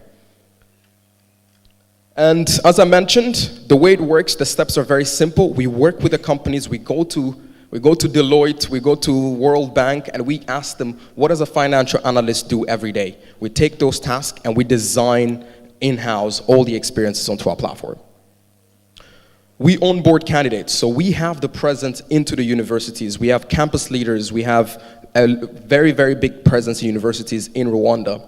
And as I mentioned, the way it works, the steps are very simple. We work with the companies, we go to Deloitte, we go to World Bank, and we ask them, what does a financial analyst do every day? We take those tasks and we design in-house all the experiences onto our platform. We onboard candidates, so we have the presence into the universities. We have campus leaders, we have a very, very big presence in universities in Rwanda.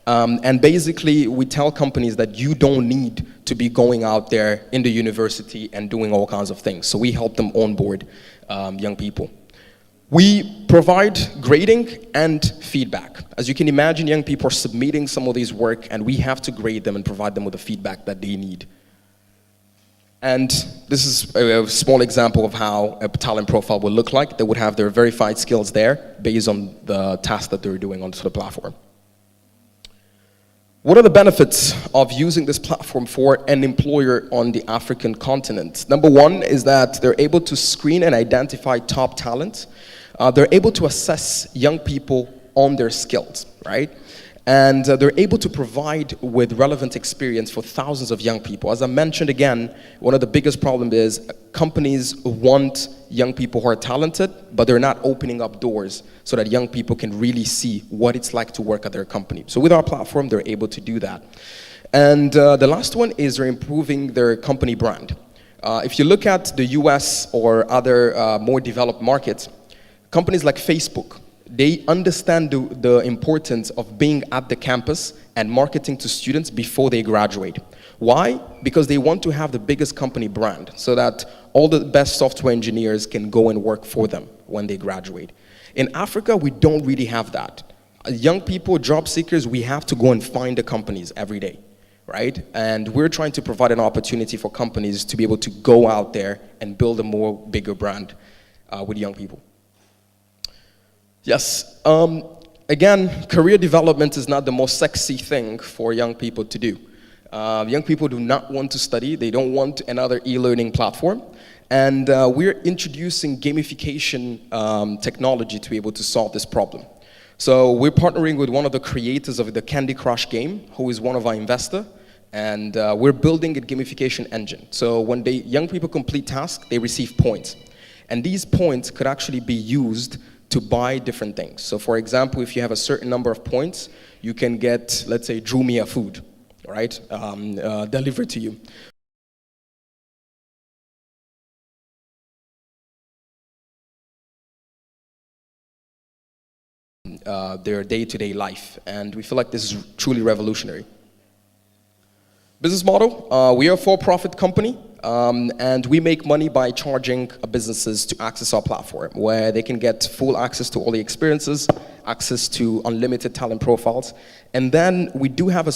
And basically, we tell companies that you don't need to be going out there in the university and doing all kinds of things. So we help them onboard young people. We provide grading and feedback. As you can imagine, young people are submitting some of these work, and we have to grade them and provide them with the feedback that they need. And this is a small example of how a talent profile would look like. They would have their verified skills there based on the tasks that they're doing onto the platform. What are the benefits of using this platform for an employer on the African continent? Number one is that they're able to screen and identify top talent. They're able to assess young people on their skills, right? And they're able to provide with relevant experience for thousands of young people. As I mentioned again, one of the biggest problems is companies want young people who are talented, but they're not opening up doors so that young people can really see what it's like to work at their company. So with our platform, they're able to do that. And the last one is they're improving their company brand. If you look at the US or other more developed markets, companies like Facebook, they understand the importance of being at the campus and marketing to students before they graduate. Why? Because they want to have the biggest company brand so that all the best software engineers can go and work for them when they graduate. In Africa, we don't really have that. Young people, job seekers, we have to go and find the companies every day, right? And we're trying to provide an opportunity for companies to be able to go out there and build a more bigger brand with young people. Yes, again, career development is not the most sexy thing for young people to do. Young people do not want to study, they don't want another e-learning platform, and we're introducing gamification technology to be able to solve this problem. So we're partnering with one of the creators of the Candy Crush game, who is one of our investors, and we're building a gamification engine. So when young people complete tasks, they receive points. And these points could actually be used to buy different things. So for example, if you have a certain number of points, you can get, let's say, Jumia food, right, delivered to you. Their day-to-day life, and we feel like this is truly revolutionary. Business model, we are a for-profit company, and we make money by charging businesses to access our platform, where they can get full access to all the experiences, access to unlimited talent profiles, and then we do have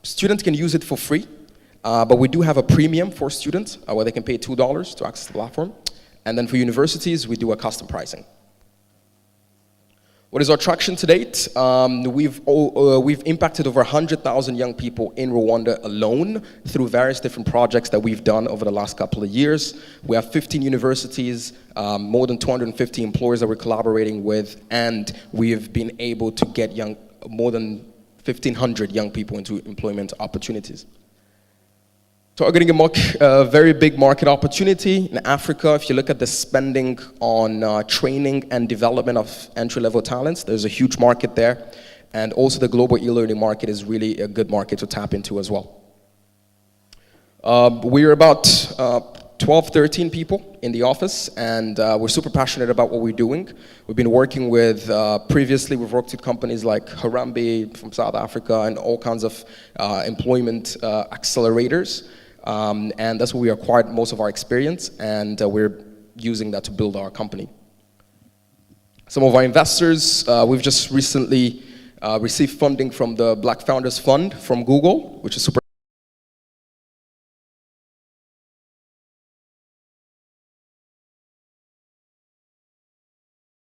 students can use it for free, but we do have a premium for students, where they can pay $2 to access the platform, and then for universities, we do a custom pricing. What is our traction to date? We've impacted over 100,000 young people in Rwanda alone through various different projects that we've done over the last couple of years. We have 15 universities, more than 250 employers that we're collaborating with, and we've been able to get more than 1,500 young people into employment opportunities. Targeting a very big market opportunity in Africa. If you look at the spending on training and development of entry-level talents, there's a huge market there. And also the global e-learning market is really a good market to tap into as well. We're about 12, 13 people in the office, and we're super passionate about what we're doing. We've been working with, previously we've worked with companies like Harambee from South Africa and all kinds of employment accelerators. And that's where we acquired most of our experience, and we're using that to build our company. Some of our investors, we've just recently received funding from the Black Founders Fund from Google, which is super.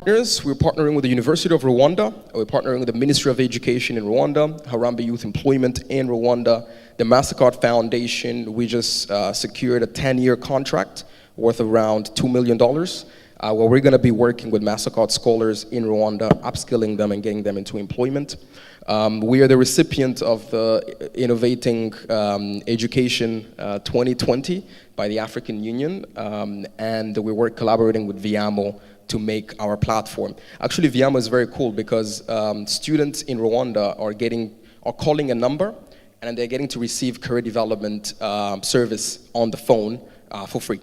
We're partnering with the University of Rwanda, we're partnering with the Ministry of Education in Rwanda, Harambe Youth Employment in Rwanda, the MasterCard Foundation. We just secured a 10-year contract worth around $2 million, where we're going to be working with MasterCard scholars in Rwanda, upskilling them and getting them into employment. We are the recipient of the Innovating Education 2020 by the African Union, and we're collaborating with Viamo to make our platform. Actually, Viamo is very cool because students in Rwanda are calling a number, and they're getting to receive career development service on the phone for free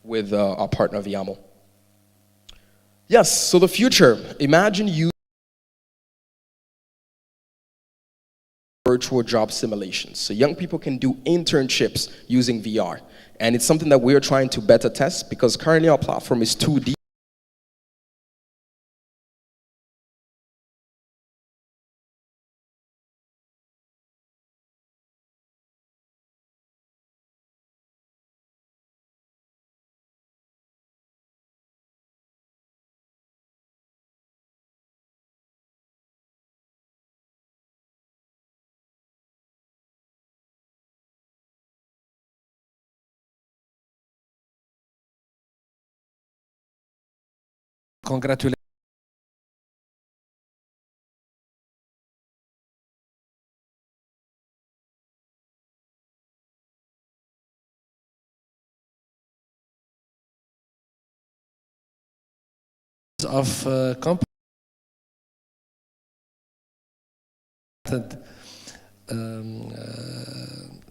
with our partner Viamo. Yes, so the future. Imagine you virtual job simulations. So young people can do internships using VR. And it's something that we're trying to beta test because currently our platform is 2D. Congratulations. Of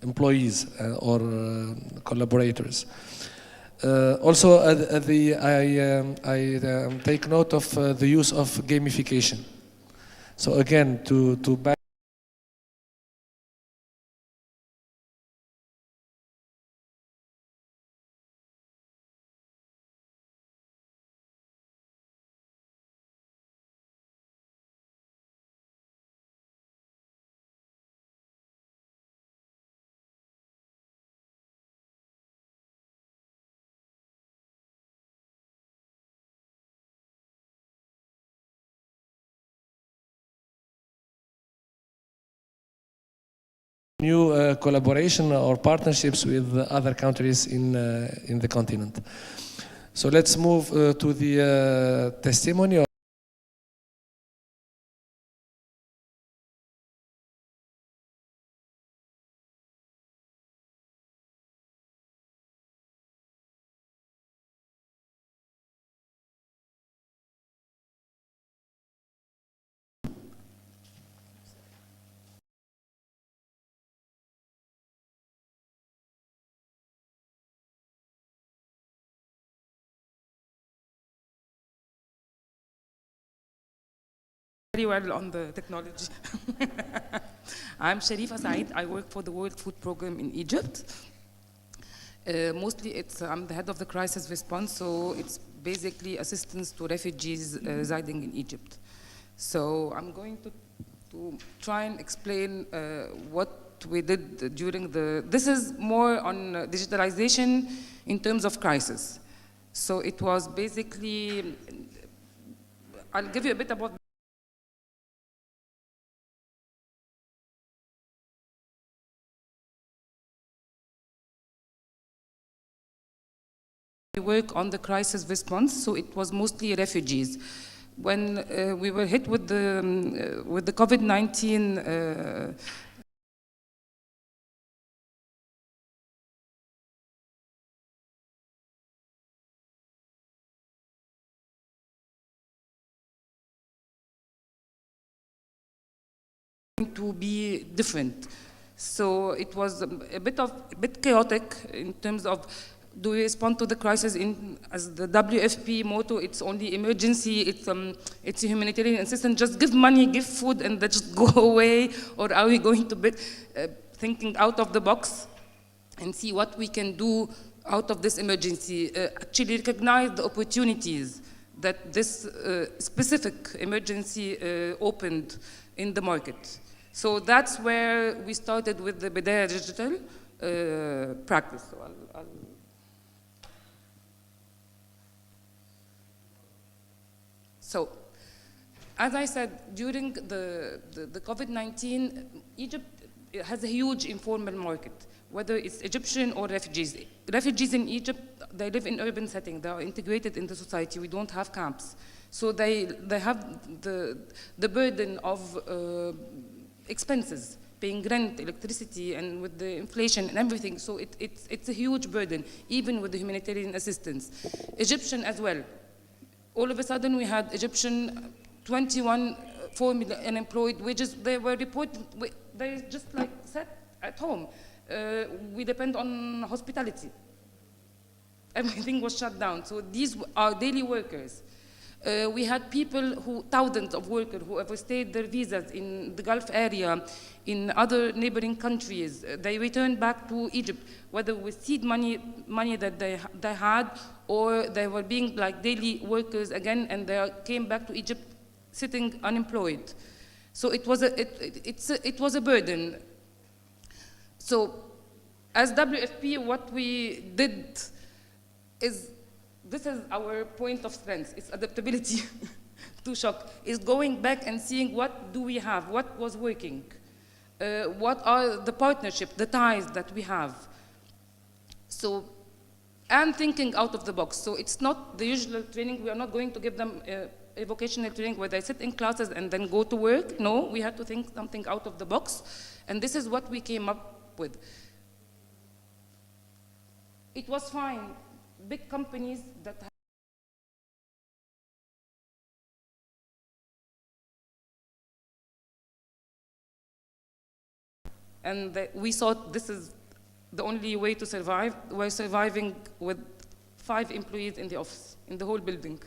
employees or collaborators. Also, I take note of the use of gamification. So again, to back new collaboration or partnerships with other countries in the continent. So let's move to the testimony. Very well on the technology. I'm Sharifa Said. I work for the World Food Program in Egypt. Mostly I'm the head of the crisis response, so it's basically assistance to refugees residing in Egypt. So I'm going to try and explain what we did during this is more on digitalization in terms of crisis. So it was basically, I'll give you a bit about we work on the crisis response, so it was mostly refugees. When we were hit with the COVID-19 to be different. So it was a bit chaotic in terms of do we respond to the crisis as the WFP motto, it's only emergency, it's a humanitarian assistance, just give money, give food, and then just go away, or are we going to be thinking out of the box? and see what we can do out of this emergency, actually recognize the opportunities that this specific emergency opened in the market. So that's where we started with the Bidaya Digital practice. So So, as I said, during the COVID-19, Egypt has a huge informal market, whether it's Egyptian or refugees. Refugees in Egypt, they live in urban setting. They are integrated into society. We don't have camps. So they have the burden of expenses, paying rent, electricity, and with the inflation and everything. So it's a huge burden, even with the humanitarian assistance. Egyptian as well. All of a sudden, we had Egyptian 21 4 million unemployed, wages. They were reported, they just like sat at home. We depend on hospitality. Everything was shut down. So these are daily workers. We had people thousands of workers who overstayed their visas in the Gulf area, in other neighboring countries. They returned back to Egypt, whether with seed money that they had, or they were being like daily workers again, and they came back to Egypt sitting unemployed. So it was a burden. So as WFP, what we did is, this is our point of strength. It's adaptability to shock. It's going back and seeing what do we have, what was working, what are the partnerships, the ties that we have. So, and thinking out of the box. So it's not the usual training. We are not going to give them a vocational training where they sit in classes and then go to work. No, we had to think something out of the box. And this is what we came up with. It was fine. Big companies that and we thought this is the only way to survive. We're surviving with 5 employees in the office, in the whole building.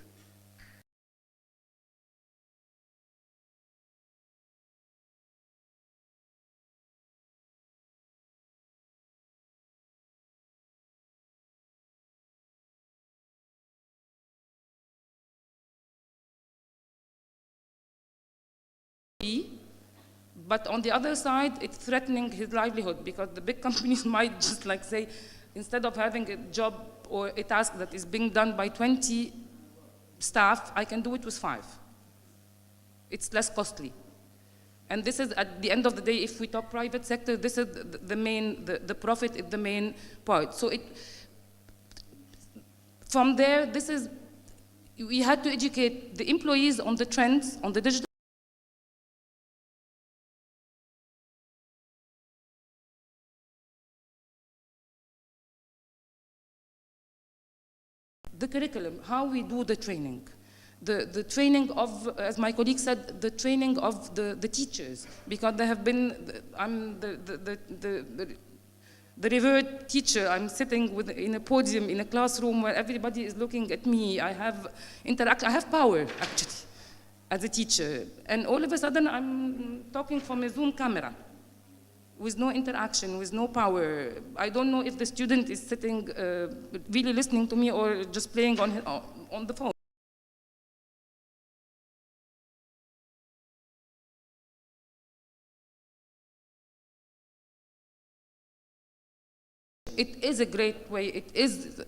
But on the other side, it's threatening his livelihood, because the big companies might just like say, instead of having a job or a task that is being done by 20 staff, I can do it with 5. It's less costly. And this is, at the end of the day, if we talk private sector, this is the profit is the main part. So from there, we had to educate the employees on the trends, on the digital. The curriculum, how we do the training. The training of, as my colleague said, the training of the teachers, because they have been, I'm the revered teacher. I'm sitting in a podium, in a classroom where everybody is looking at me. I have power, actually, as a teacher. And all of a sudden, I'm talking from a Zoom camera, with no interaction, with no power. I don't know if the student is sitting, really listening to me, or just playing on the phone. It is a great way. It is,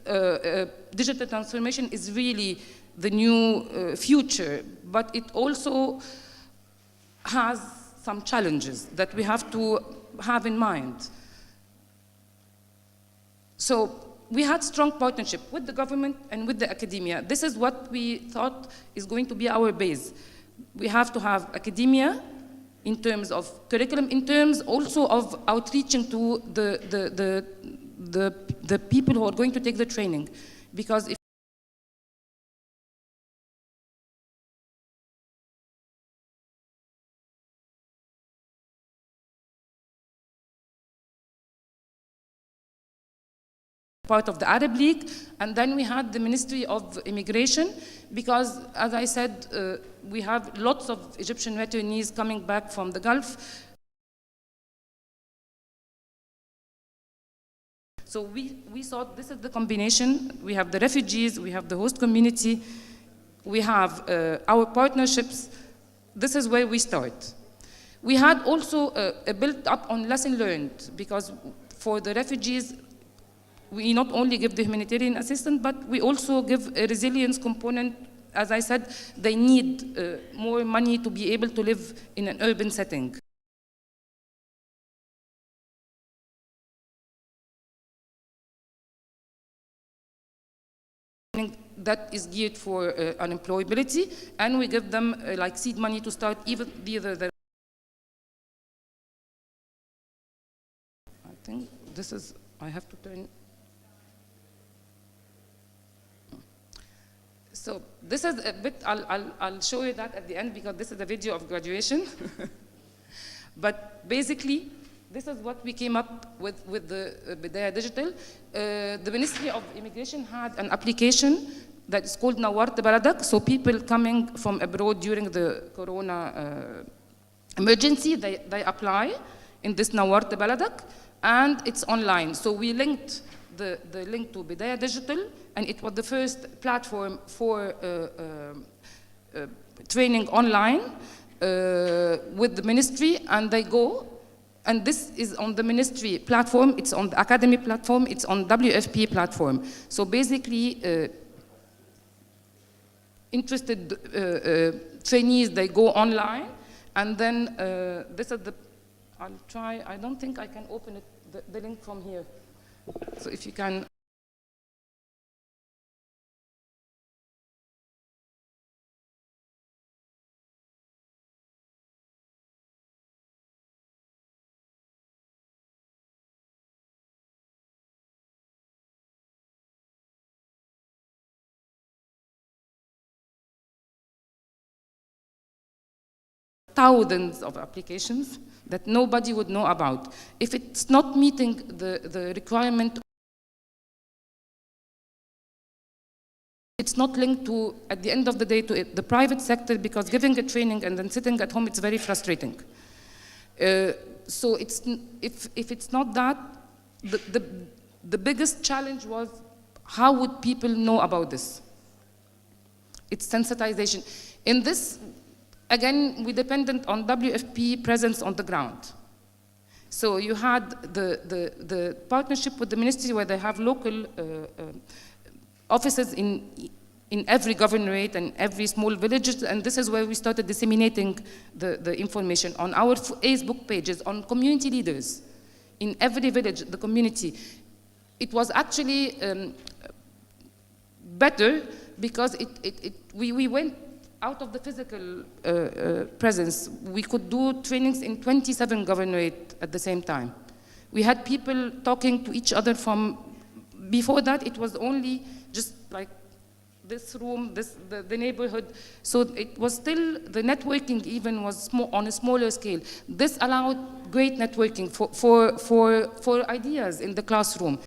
digital transformation is really the new future, but it also has some challenges that we have to have in mind. So we had strong partnership with the government and with the academia. This is what we thought is going to be our base. We have to have academia in terms of curriculum, in terms also of outreaching to the people who are going to take the training. Because if part of the Arab League, and then we had the Ministry of Immigration, because, as I said, we have lots of Egyptian returnees coming back from the Gulf. So we thought this is the combination. We have the refugees, we have the host community, we have our partnerships. This is where we start. We had also built up on lesson learned, because for the refugees, we not only give the humanitarian assistance, but we also give a resilience component. As I said, they need more money to be able to live in an urban setting. That is geared for unemployability, and we give them like seed money to start either the I think this is, I have to turn. So this is a bit, I'll show you that at the end, because this is a video of graduation. But basically, this is what we came up with the Bidaya Digital. The Ministry of Immigration had an application that is called Nawart Baladak. So people coming from abroad during the Corona emergency, they apply in this Nawart Baladak, and it's online. So we linked the link to Bidaya Digital, and it was the first platform for training online with the ministry, and they go. And this is on the ministry platform, it's on the academy platform, it's on WFP platform. So basically, interested trainees, they go online, and then this is the, I'll try, I don't think I can open it, the link from here. So if you can. Thousands of applications that nobody would know about. If it's not meeting the requirement, it's not linked to, at the end of the day, to the private sector, because giving a training and then sitting at home, it's very frustrating. So it's, if it's not that, the biggest challenge was, how would people know about this? It's sensitization. In this, again, we depended on WFP presence on the ground. So you had the partnership with the ministry, where they have local offices in every governorate and every small village, and this is where we started disseminating the information on our Facebook pages, on community leaders, in every village, the community. It was actually better, because we went out of the physical presence. We could do trainings in 27 governorate at the same time. We had people talking to each other from, before that it was only just like this room, the neighborhood. So it was still, the networking even was on a smaller scale. This allowed great networking for ideas in the classroom.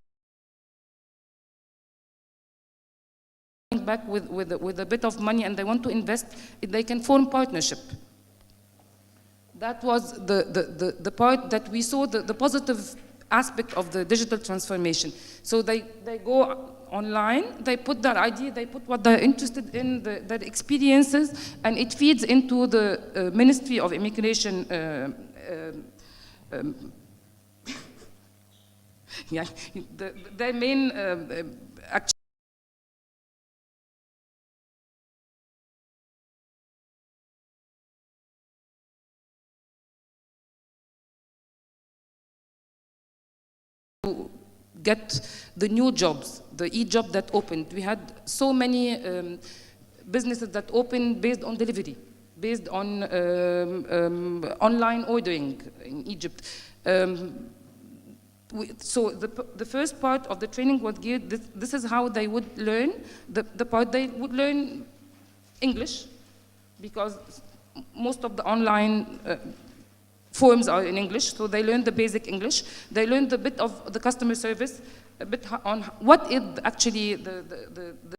Back with a bit of money, and they want to invest, they can form partnership. That was the part that we saw, the positive aspect of the digital transformation. So they go online, they put their idea, they put what they're interested in, their experiences, and it feeds into the Ministry of Immigration yeah, their main to get the new jobs, the e-job that opened. We had so many businesses that opened based on delivery, based on online ordering in Egypt. So the first part of the training was geared, this is how they would learn. The part they would learn English, because most of the online forms are in English, so they learn the basic English. They learn a bit of the customer service, a bit on what is actually the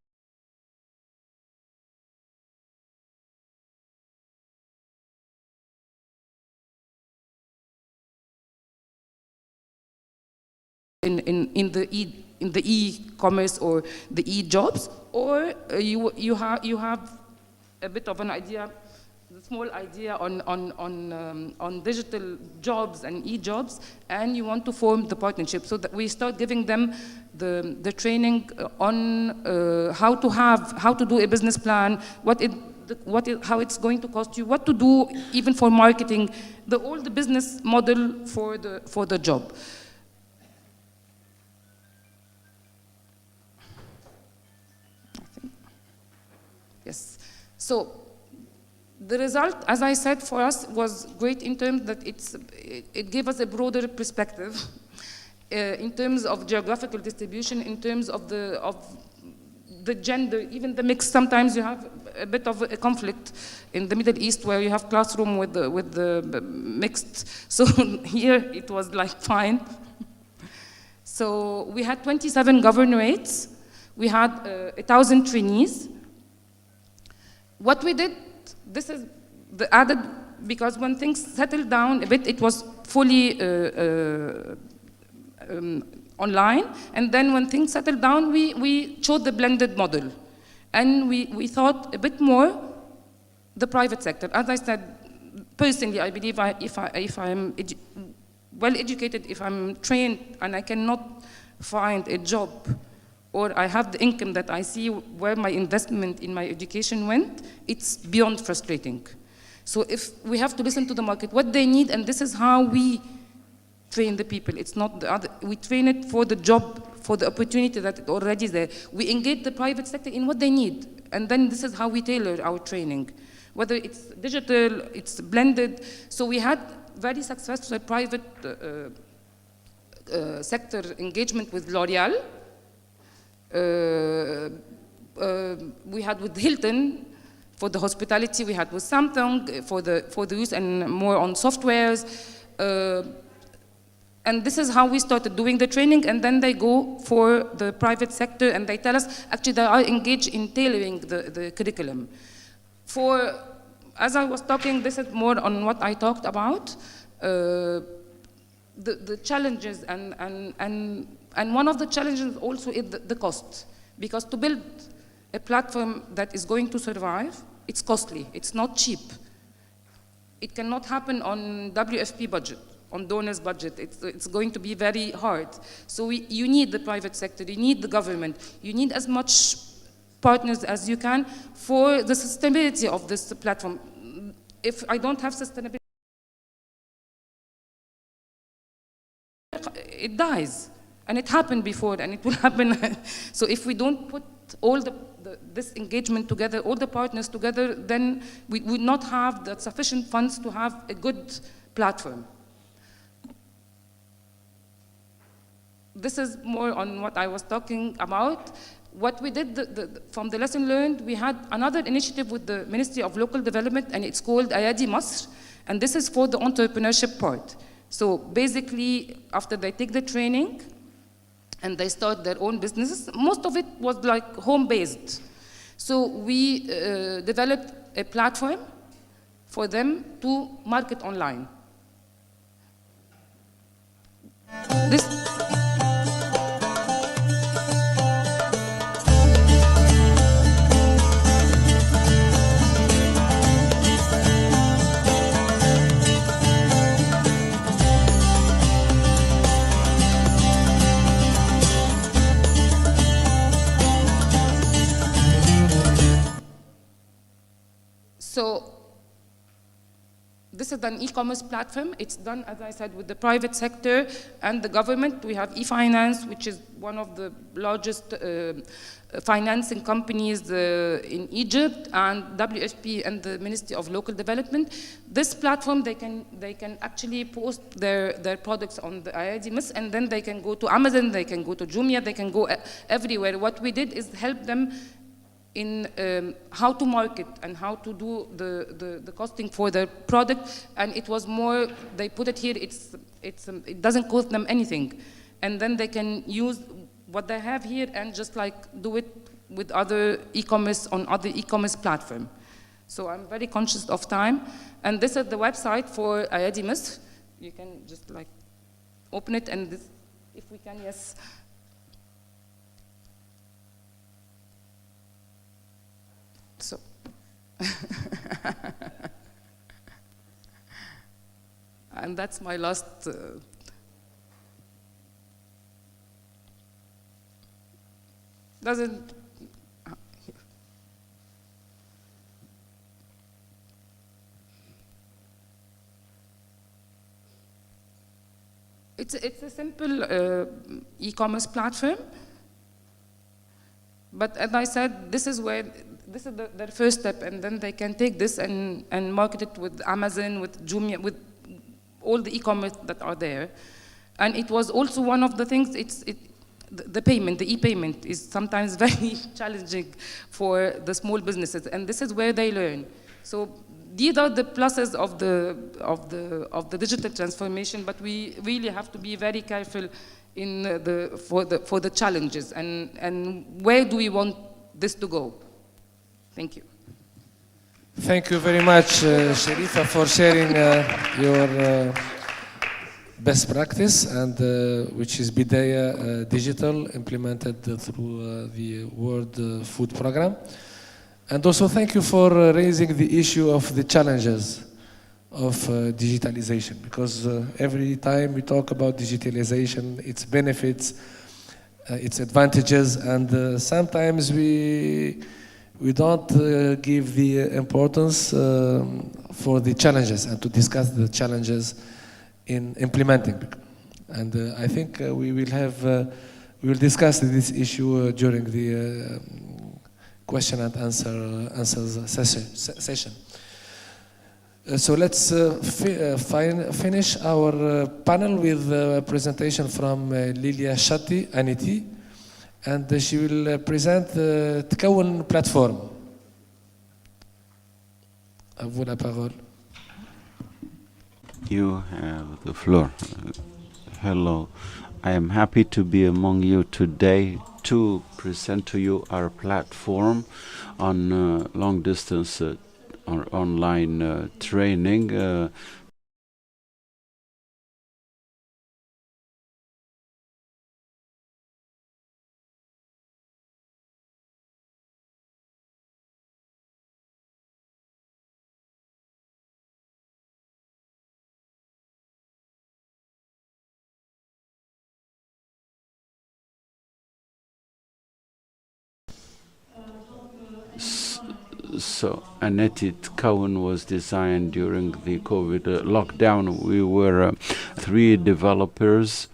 in the e-commerce or the e-jobs, or you have a bit of an idea, a small idea on digital jobs and e-jobs, and you want to form the partnership, so that we start giving them the training on how to do a business plan, how it's going to cost you, what to do even for marketing, all the business model for the job. Yes. So the result, as I said, for us was great in terms that it gave us a broader perspective in terms of geographical distribution, in terms of the gender, even the mix. Sometimes you have a bit of a conflict in the Middle East where you have classroom with the mixed. So here it was like fine. So we had 27 governorates. We had 1,000 trainees. What we did, this is the added, because when things settled down a bit, it was fully online, and then when things settled down, we chose the blended model. And we thought a bit more the private sector. As I said, personally, I believe if I'm well educated, if I'm trained and I cannot find a job, or I have the income that I see where my investment in my education went, it's beyond frustrating. So if we have to listen to the market, what they need, and this is how we train the people. It's not the other, we train it for the job, for the opportunity that is already there. We engage the private sector in what they need, and then this is how we tailor our training. Whether it's digital, it's blended. So we had very successful private sector engagement with L'Oreal. We had with Hilton for the hospitality, we had with Samsung for the use and more on softwares. And this is how we started doing the training, and then they go for the private sector and they tell us, actually they are engaged in tailoring the curriculum. As I was talking, this is more on what I talked about, the challenges, and one of the challenges also is the cost. Because to build a platform that is going to survive, it's costly, it's not cheap. It cannot happen on WFP budget, on donors' budget. It's going to be very hard. So you need the private sector, you need the government, you need as much partners as you can for the sustainability of this platform. If I don't have sustainability, it dies. And it happened before, and it will happen. So if we don't put all this engagement together, all the partners together, then we would not have the sufficient funds to have a good platform. This is more on what I was talking about. What we did, from the lesson learned, we had another initiative with the Ministry of Local Development, and it's called Ayadi Masr, and this is for the entrepreneurship part. So basically, after they take the training, and they start their own businesses. Most of it was like home-based. So we developed a platform for them to market online. So this is an e-commerce platform. It's done, as I said, with the private sector and the government. We have e-finance, which is one of the largest financing companies in Egypt, and WFP and the Ministry of Local Development. This platform, they can actually post their products on the Ayadi Masr, and then they can go to Amazon, they can go to Jumia, they can go everywhere. What we did is help them in how to market and how to do the costing for their product, and it was more, they put it here, it doesn't cost them anything, and then they can use what they have here and just like do it with other e-commerce on other e-commerce platform. So I'm very conscious of time, and this is the website for Ayadi Masr. You can just like open it, and If we can, yes. So. And that's my last. Doesn't. It's a simple e-commerce platform, but as I said, this is their first step, and then they can take this and market it with Amazon, with Jumia, with all the e-commerce that are there. And it was also one of the things. The payment, the e-payment, is sometimes very challenging for the small businesses, and this is where they learn. So these are the pluses of the digital transformation, but we really have to be very careful for the challenges and where do we want this to go. Thank you. Thank you very much, Sharifa, for sharing your best practice, and which is Bidaya Digital, implemented through the World Food Programme. And also thank you for raising the issue of the challenges of digitalization, because every time we talk about digitalization, its benefits, its advantages, and sometimes we don't give the importance for the challenges and to discuss the challenges in implementing. And I think we will discuss this issue during the question and answers session. So let's finish our panel with a presentation from Lilia Shatti Aniti, and she will present the تكون platform. À vous la parole. You have the floor. Hello. I am happy to be among you today to present to you our platform on long distance or online training. So Aneti Tkaun was designed during the COVID lockdown. We were 3 developers,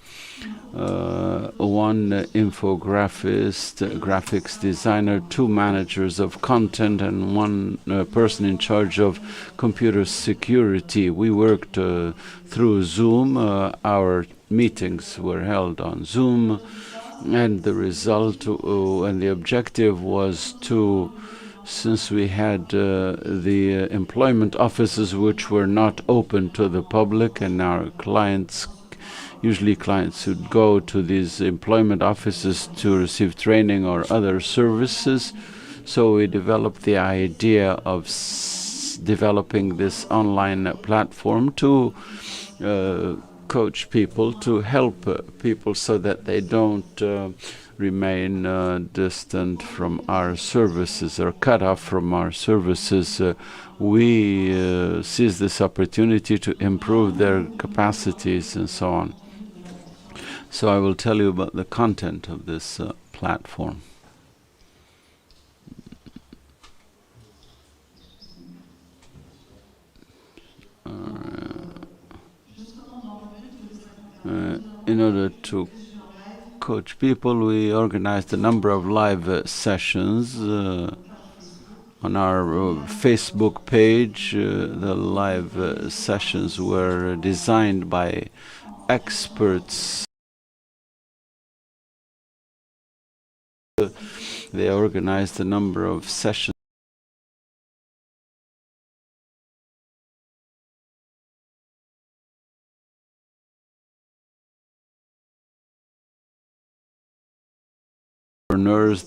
one infographist, graphics designer, 2 managers of content, and 1 person in charge of computer security. We worked through Zoom. Our meetings were held on Zoom, and the result and the objective was to, since we had the employment offices which were not open to the public, and our clients, usually clients would go to these employment offices to receive training or other services. So we developed the idea of developing this online platform to coach people, to help people so that they don't remain distant from our services or cut off from our services. We seize this opportunity to improve their capacities and so on. So I will tell you about the content of this platform. In order to coach people, we organized a number of live sessions on our Facebook page. The live sessions were designed by experts. They organized a number of sessions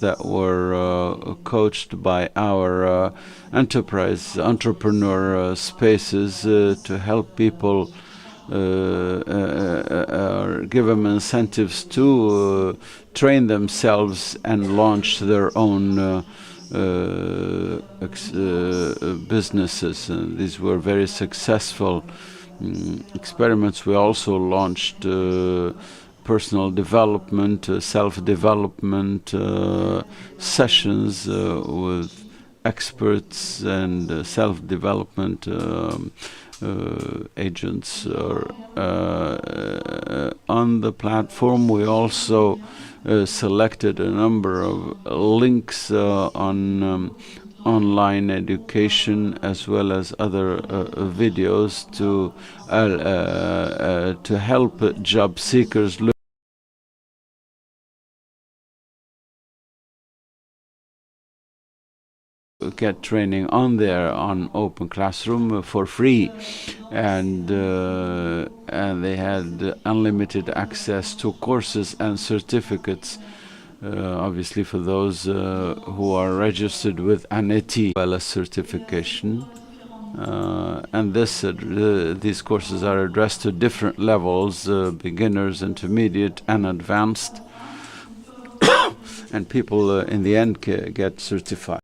that were coached by our enterprise entrepreneur spaces to help people or give them incentives to train themselves and launch their own businesses. These were very successful experiments. We also launched personal development, self-development sessions with experts and self-development agents. On the platform, we also selected a number of links on online education as well as other videos to help job seekers get training on Open Classroom for free, and they had unlimited access to courses and certificates. Obviously, for those who are registered with ANETI, well as certification. And these courses are addressed to different levels, beginners, intermediate, and advanced. And people in the end get certified.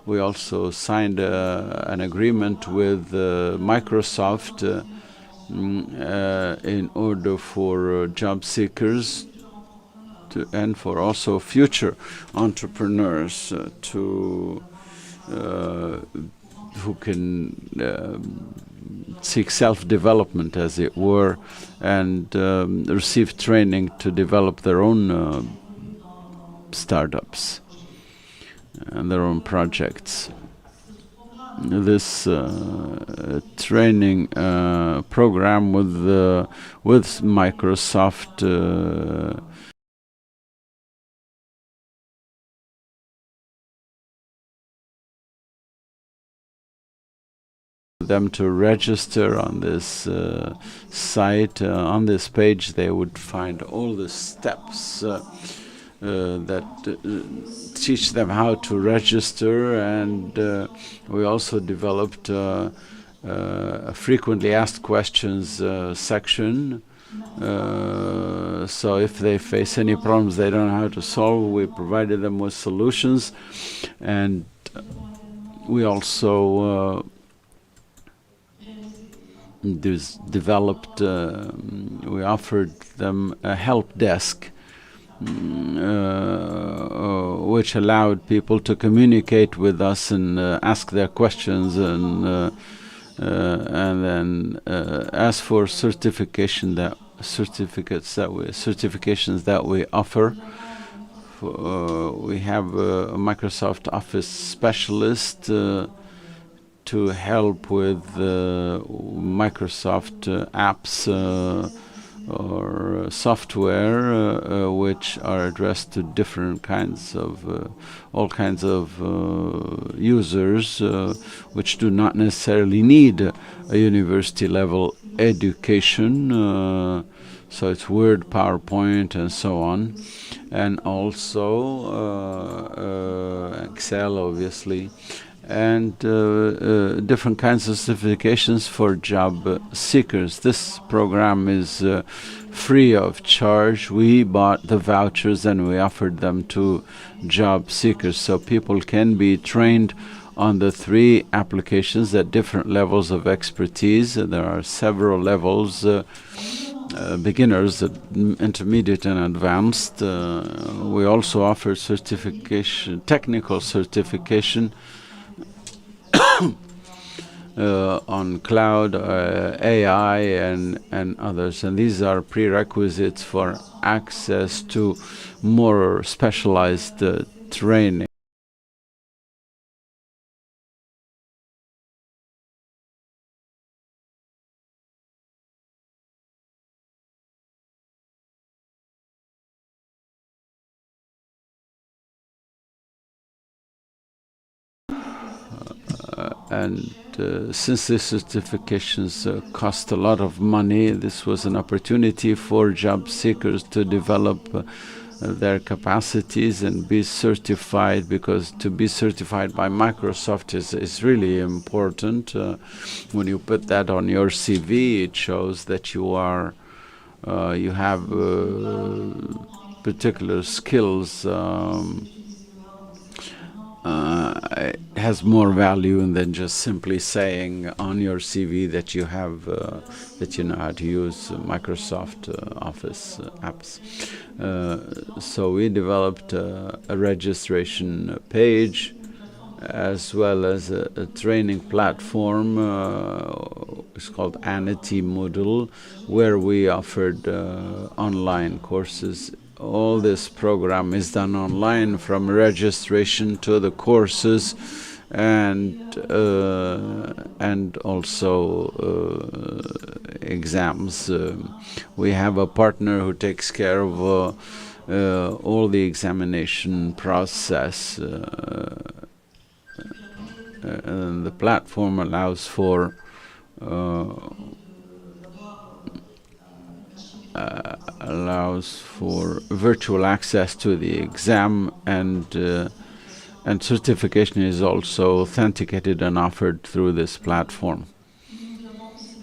We also signed an agreement with Microsoft in order for job seekers and for also future entrepreneurs who can seek self-development, as it were, and receive training to develop their own startups and their own projects. This training program with Microsoft them to register on this site. On this page, they would find all the steps that teach them how to register, and we also developed a frequently asked questions section. So if they face any problems they don't know how to solve, we provided them with solutions. And we also we offered them a help desk, which allowed people to communicate with us and ask their questions, and then as for certifications that we offer. We have a Microsoft Office specialist to help with Microsoft apps or software which are addressed to different kinds of all kinds of users which do not necessarily need a university level education, so it's Word, PowerPoint, and so on, and also Excel, obviously, and different kinds of certifications for job seekers. This program is free of charge. We bought the vouchers and we offered them to job seekers, so people can be trained on the 3 applications at different levels of expertise. There are several levels, beginners, intermediate, and advanced. We also offer certification, technical certification on cloud, AI, and others. And these are prerequisites for access to more specialized training. since these certifications cost a lot of money, this was an opportunity for job seekers to develop their capacities and be certified, because to be certified by Microsoft is really important. When you put that on your CV, it shows that you have particular skills. It has more value than just simply saying on your CV that you have that you know how to use Microsoft Office apps. So we developed a registration page as well as a training platform. It's called Anity Moodle, where we offered online courses. All this program is done online, from registration to the courses, and also exams. We have a partner who takes care of all the examination process. The platform allows for virtual access to the exam, and certification is also authenticated and offered through this platform.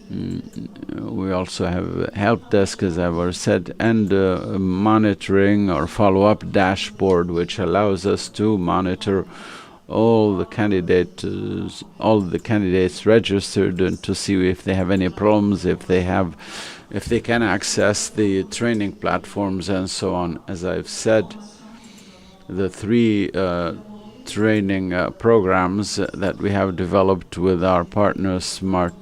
We also have help desk, as I've already said, and monitoring or follow-up dashboard, which allows us to monitor all the candidates registered, and to see if they have any problems, if they can access the training platforms, and so on. As I've said, the three training programs that we have developed with our partner Smart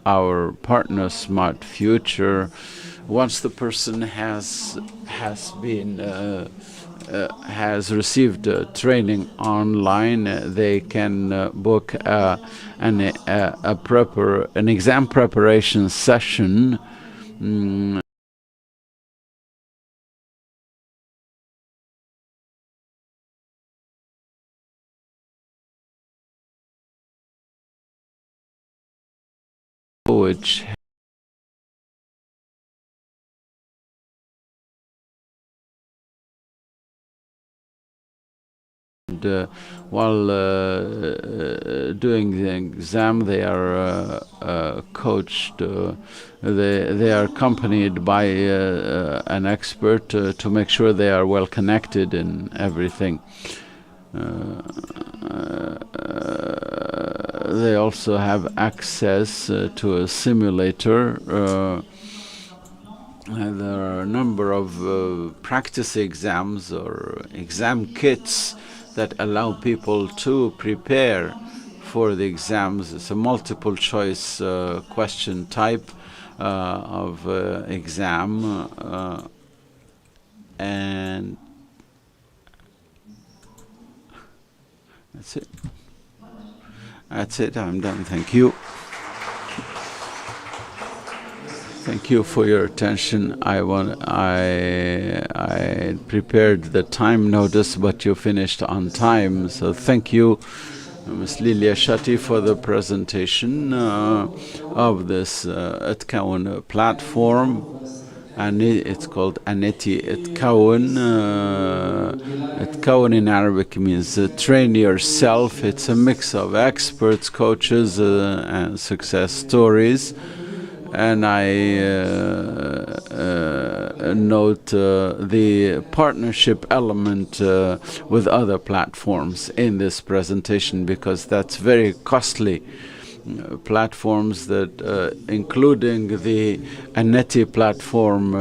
our partner Smart Future. Once the person has received training online, they can book an exam preparation session. Which while doing the exam, they are coached. They are accompanied by an expert to make sure they are well connected in everything. They also have access to a simulator. There are a number of practice exams or exam kits that allow people to prepare for the exams. It's a multiple choice question type of exam, and that's it. That's it. I'm done. Thank you. Thank you for your attention. I prepared the time notice, but you finished on time. So thank you, Ms. Lilia Shati, for the presentation of this Atkawan platform. And it's called Anity Atkawan. Atkawan in Arabic means train yourself. It's a mix of experts, coaches, and success stories. And I note the partnership element with other platforms in this presentation, because that's very costly. Platforms that, including the Aneti platform,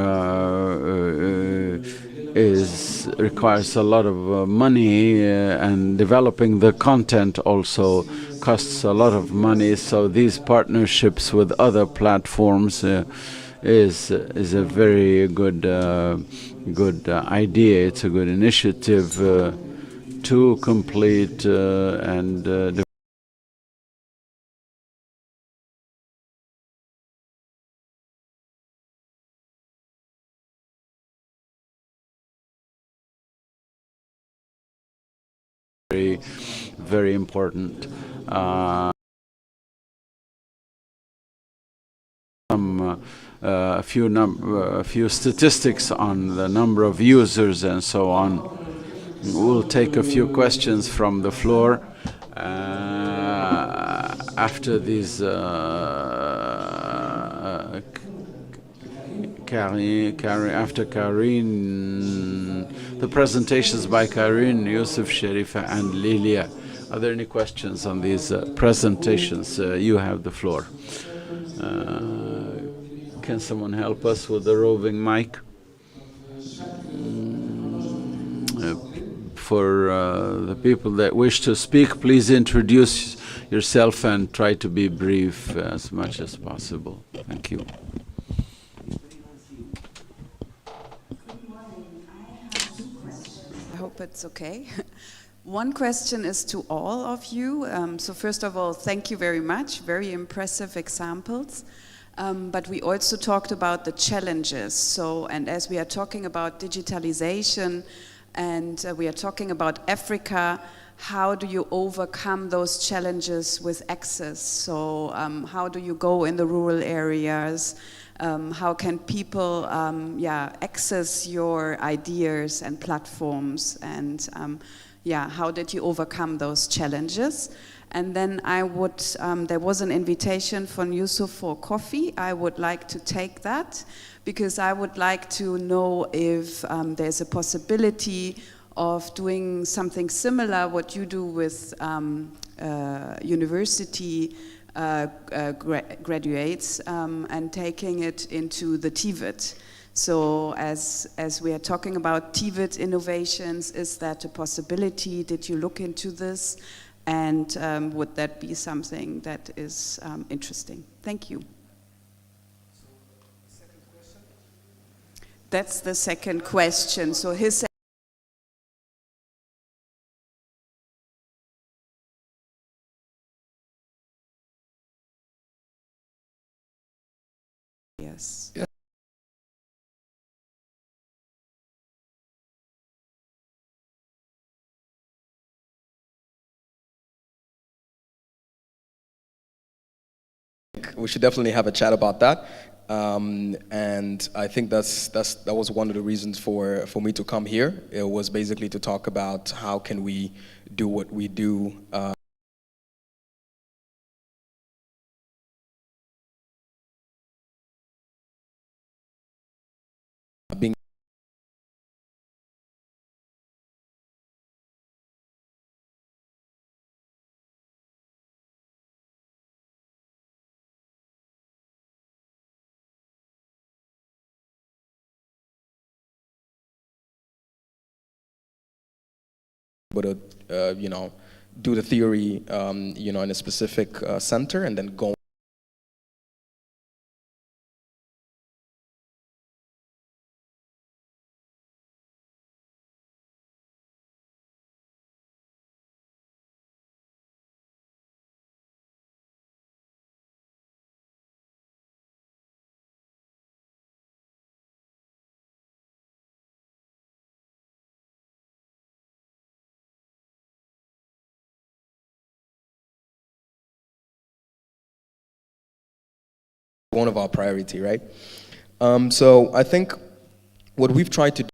requires a lot of money, and developing the content also costs a lot of money. So these partnerships with other platforms is a very good idea. It's a good initiative to complete and very important. A few statistics on the number of users and so on. We'll take a few questions from the floor after these. After Karine, the presentations by Karine, Yusuf, Sharifa, and Lilia. Are there any questions on these presentations? You have the floor. Can someone help us with the roving mic? For the people that wish to speak, please introduce yourself and try to be brief as much as possible. Thank you. I hope it's okay. One question is to all of you. So first of all, thank you very much. Very impressive examples. But we also talked about the challenges. So, and as we are talking about digitalization and we are talking about Africa, how do you overcome those challenges with access? So how do you go in the rural areas? How can people access your ideas and platforms? And how did you overcome those challenges? And then I would, there was an invitation from Yusuf for coffee. I would like to take that because I would like to know if there's a possibility of doing something similar what you do with university graduates and taking it into the TVET. So as we are talking about TVET innovations, is that a possibility? Did you look into this? And would that be something that is interesting? Thank you. That's the second question. So his yes. Yeah. We should definitely have a chat about that. And I think that was one of the reasons for me to come here. It was basically to talk about how can we do what we do being able to, do the theory, in a specific center and then go. One of our priority, right? So I think what we've tried to do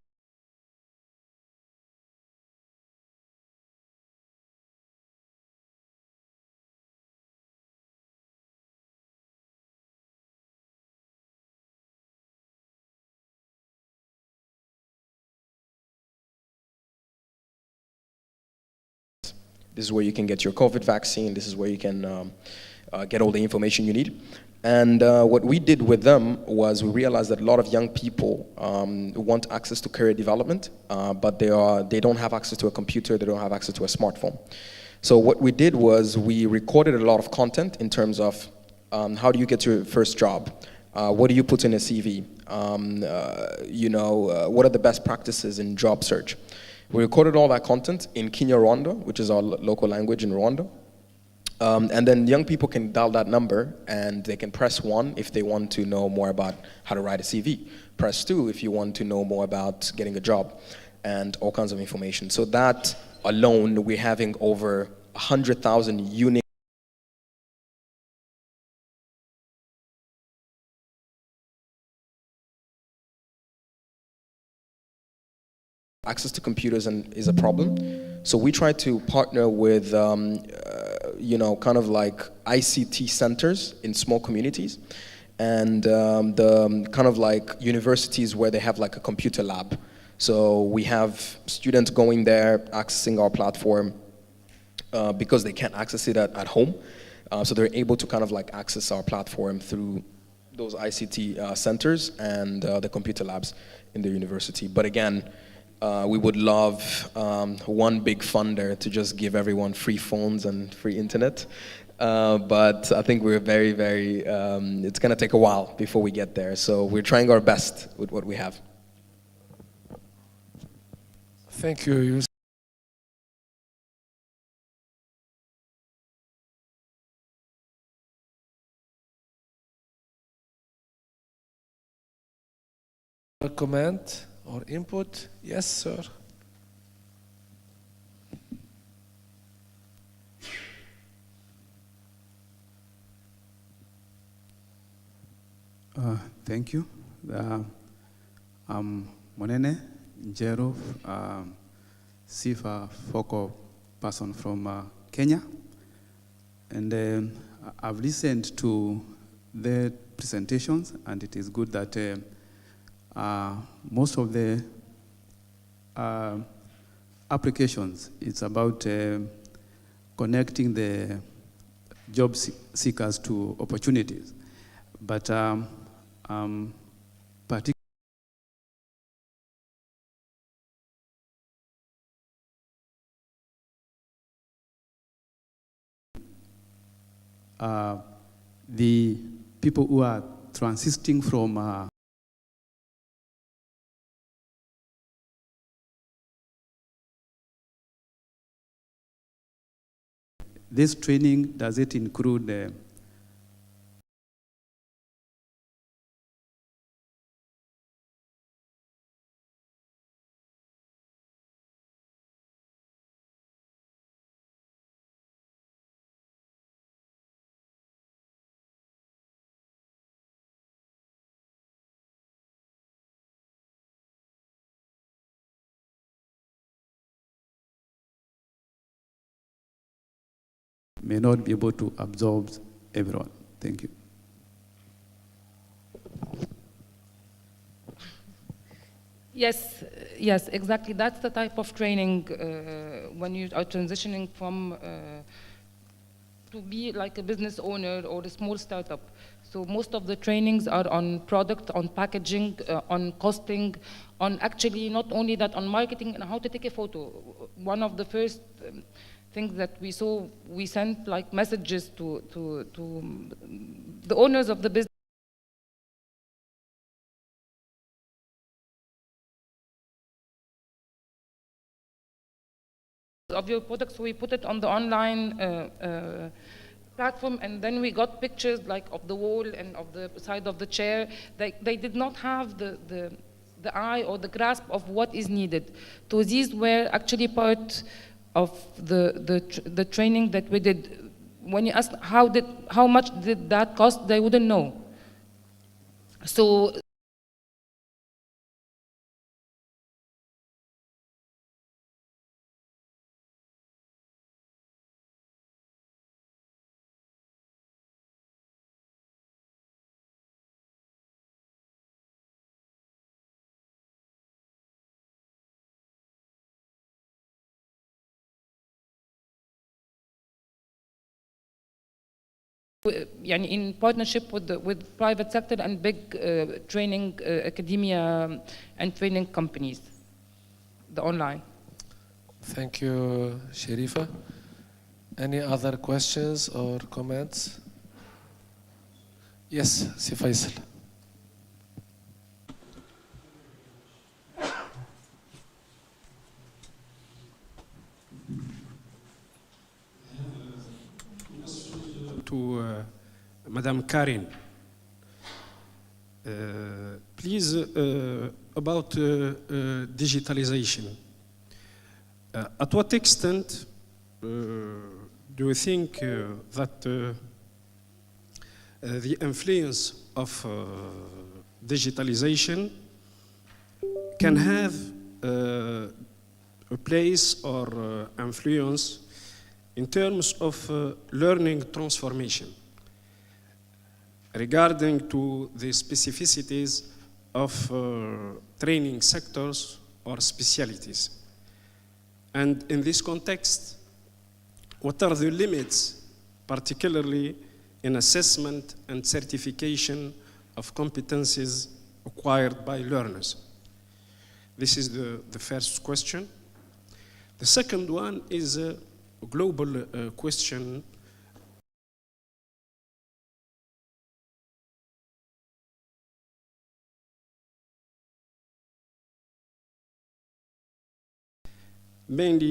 this is where you can get your COVID vaccine. This is where you can get all the information you need. And what we did with them was we realized that a lot of young people want access to career development, but they don't have access to a computer, they don't have access to a smartphone. So what we did was we recorded a lot of content in terms of how do you get your first job? What do you put in a CV? What are the best practices in job search? We recorded all that content in Kinyarwanda, which is our local language in Rwanda. And then young people can dial that number and they can press 1 if they want to know more about how to write a CV. Press 2 if you want to know more about getting a job and all kinds of information. So that alone, we're having over 100,000 unique access to computers is a problem. So we try to partner with, you know, kind of like ICT centers in small communities, and the kind of like universities where they have like a computer lab. So we have students going there, accessing our platform because they can't access it at home. So they're able to kind of like access our platform through those ICT centers and the computer labs in the university. But again, we would love one big funder to just give everyone free phones and free internet. But I think we're very, very, it's going to take a while before we get there. So we're trying our best with what we have. Thank you, Yusuf. A comment or input? Yes, sir. Thank you. I'm Monene Njero, CIFA focal person from Kenya. And I've listened to their presentations, and it is good that most of the applications, it's about connecting the job seekers to opportunities. But particularly the people who are transiting from this training, does it include may not be able to absorb everyone? Thank you. Yes, yes, exactly. That's the type of training when you are transitioning from to be like a business owner or a small startup. So most of the trainings are on product, on packaging, on costing, on actually not only that, on marketing and how to take a photo. One of the first things that we saw, we sent like messages to the owners of the business of your products. So we put it on the online platform, and then we got pictures like of the wall and of the side of the chair. They did not have the eye or the grasp of what is needed. So these were actually part of the training that we did. When you ask how much did that cost, they wouldn't know. So in partnership with private sector and big training academia and training companies, the online. Thank you, Sharifa. Any other questions or comments? Yes, Si Faisal. To Madame Karin. Please, about digitalization. At what extent do you think that the influence of digitalization can have a place or influence in terms of learning transformation regarding to the specificities of training sectors or specialities? And in this context, what are the limits, particularly in assessment and certification of competencies acquired by learners? This is the first question. The second one is a global question. Mainly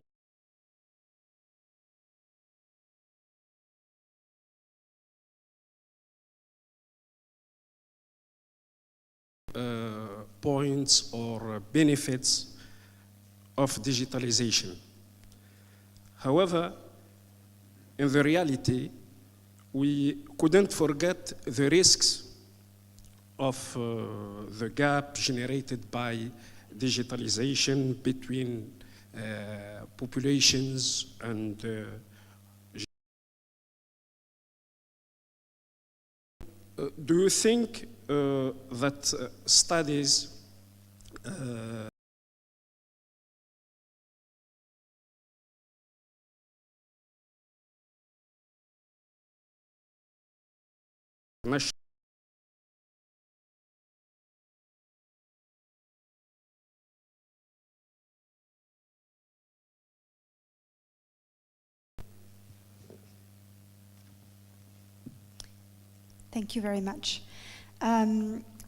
points or benefits of digitalization. However, in the reality, we couldn't forget the risks of the gap generated by digitalization between populations and do you think that studies Thank you very much.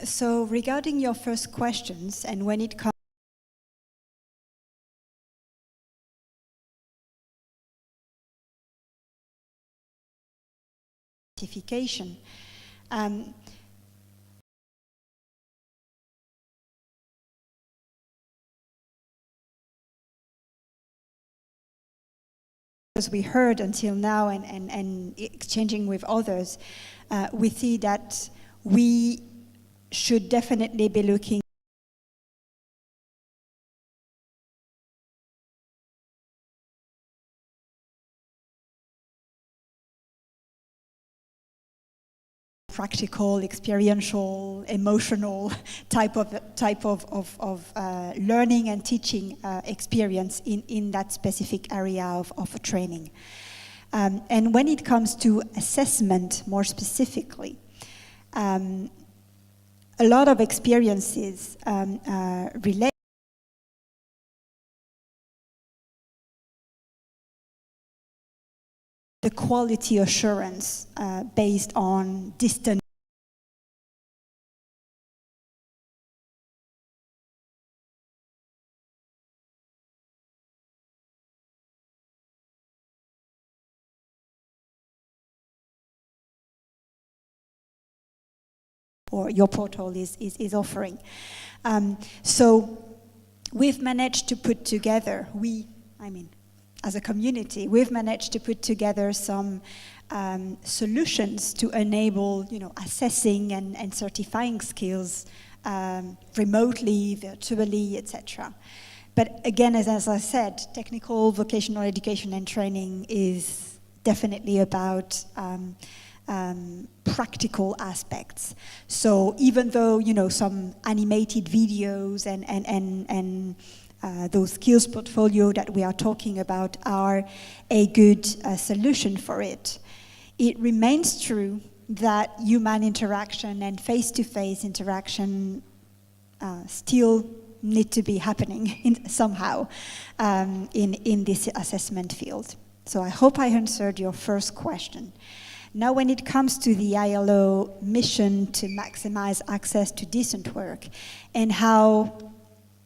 So regarding your first questions, and when it comes to certification, as we heard until now and exchanging with others, we see that we should definitely be looking practical, experiential, emotional type of learning and teaching experience in that specific area of training. And when it comes to assessment more specifically, a lot of experiences relate the quality assurance based on distance or your portal is offering. So we've managed to put together, as a community, we've managed to put together some solutions to enable, assessing and certifying skills remotely, virtually, etc. But again, as I said, technical vocational education and training is definitely about practical aspects. So even though some animated videos and those skills portfolio that we are talking about are a good solution for it, it remains true that human interaction and face-to-face interaction still need to be happening somehow in this assessment field. So I hope I answered your first question. Now, when it comes to the ILO mission to maximize access to decent work and how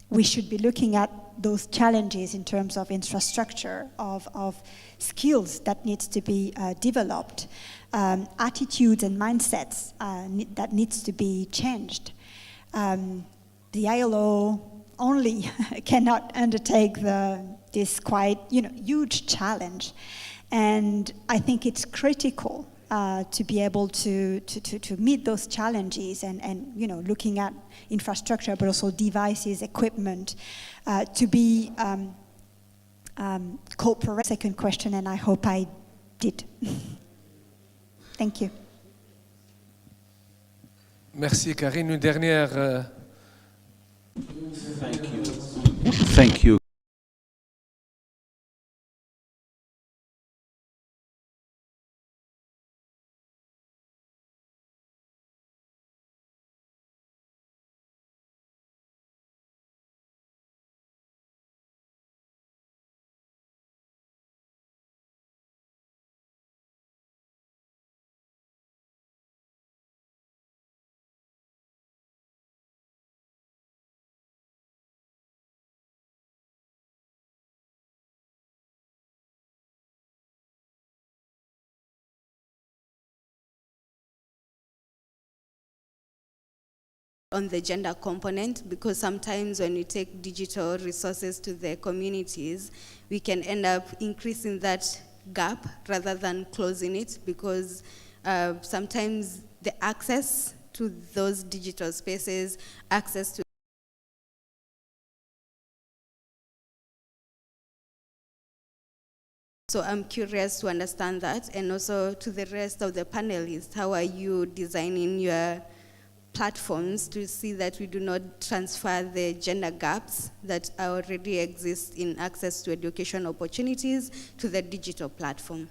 we should be looking at those challenges in terms of infrastructure, of skills that needs to be developed, attitudes and mindsets that needs to be changed. The ILO only cannot undertake the this quite, huge challenge. And I think it's critical to be able to meet those challenges and looking at infrastructure, but also devices, equipment, to be cooperate. Second question, and I hope I did. Thank you. Merci Karine. Une dernière. Thank you. Thank you. On the gender component, because sometimes when we take digital resources to the communities, we can end up increasing that gap rather than closing it, because sometimes the access to those digital spaces, access to So I'm curious to understand that, and also to the rest of the panelists, how are you designing your platforms to see that we do not transfer the gender gaps that already exist in access to education opportunities to the digital platform?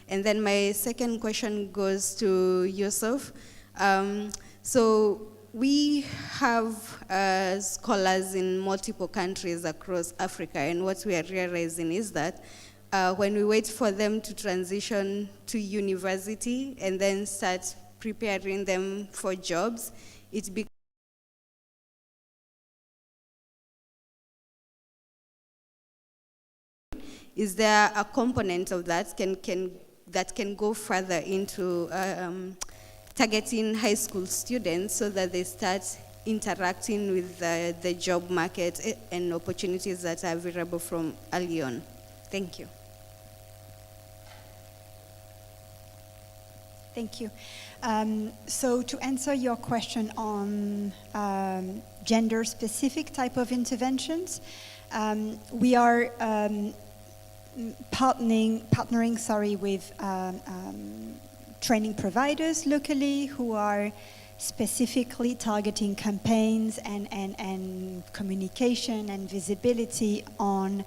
And then my second question goes to Yusuf. So we have scholars in multiple countries across Africa, and what we are realizing is that when we wait for them to transition to university and then start preparing them for jobs, it becomes is there a component of that that can go further into targeting high school students so that they start interacting with the job market and opportunities that are available from early on? Thank you. Thank you. So to answer your question on gender-specific type of interventions, we are partnering with training providers locally who are specifically targeting campaigns and communication and visibility on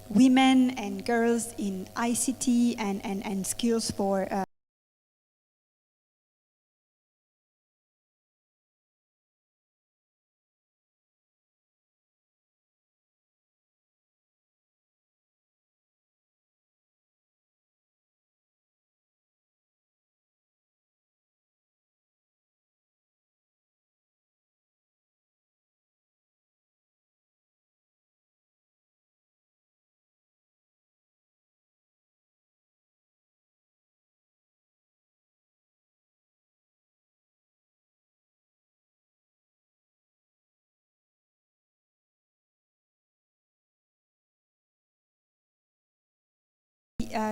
women and girls in ICT and skills for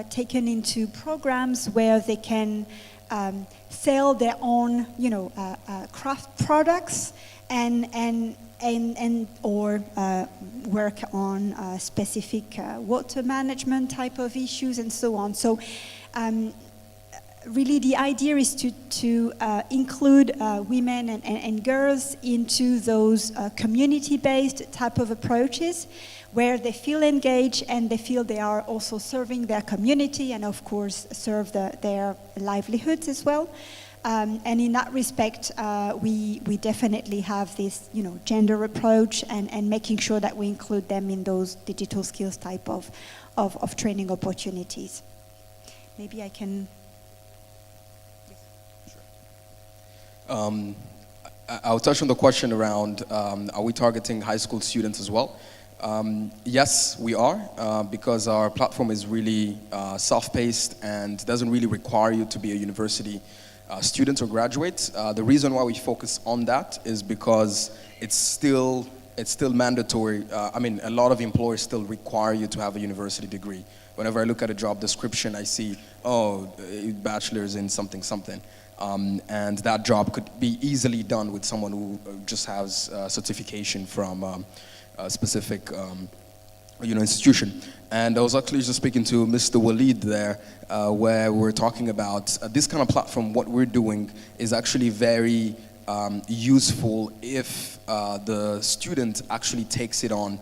taken into programs where they can sell their own, craft products and or work on specific water management type of issues and so on. So really the idea is to include women and girls into those community-based type of approaches where they feel engaged and they feel they are also serving their community and of course serve their livelihoods as well. And in that respect, we definitely have this gender approach and making sure that we include them in those digital skills type of training opportunities. Maybe I can... I'll touch on the question around are we targeting high school students as well? Yes, we are, because our platform is really self-paced and doesn't really require you to be a university student or graduate. The reason why we focus on that is because it's still it's still mandatory. I mean, a lot of employers still require you to have a university degree. Whenever I look at a job description, I see, bachelor's in something, something. And that job could be easily done with someone who just has certification from a specific institution. And I was actually just speaking to Mr. Walid there, where we're talking about this kind of platform. What we're doing is actually very useful if the student actually takes it on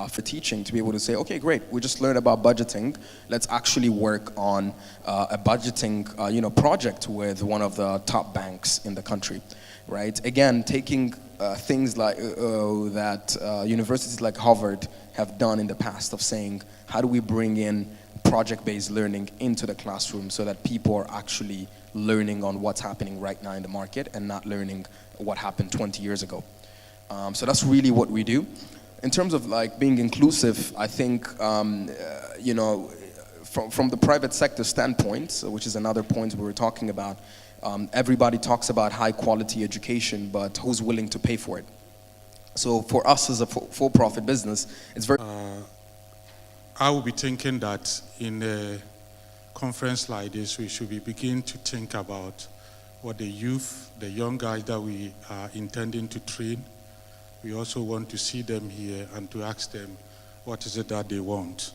for teaching, to be able to say, okay, great, we just learned about budgeting. Let's actually work on a budgeting project with one of the top banks in the country, right? Again, taking things like that universities like Harvard have done in the past, of saying, how do we bring in project-based learning into the classroom so that people are actually learning on what's happening right now in the market and not learning what happened 20 years ago. So that's really what we do. In terms of like being inclusive, I think, from the private sector standpoint, which is another point we were talking about, everybody talks about high quality education, but who's willing to pay for it? So for us as a for-profit business, it's very... I will be thinking that in a conference like this, we should be beginning to think about what the youth, the young guys that we are intending to train, we also want to see them here and to ask them what is it that they want.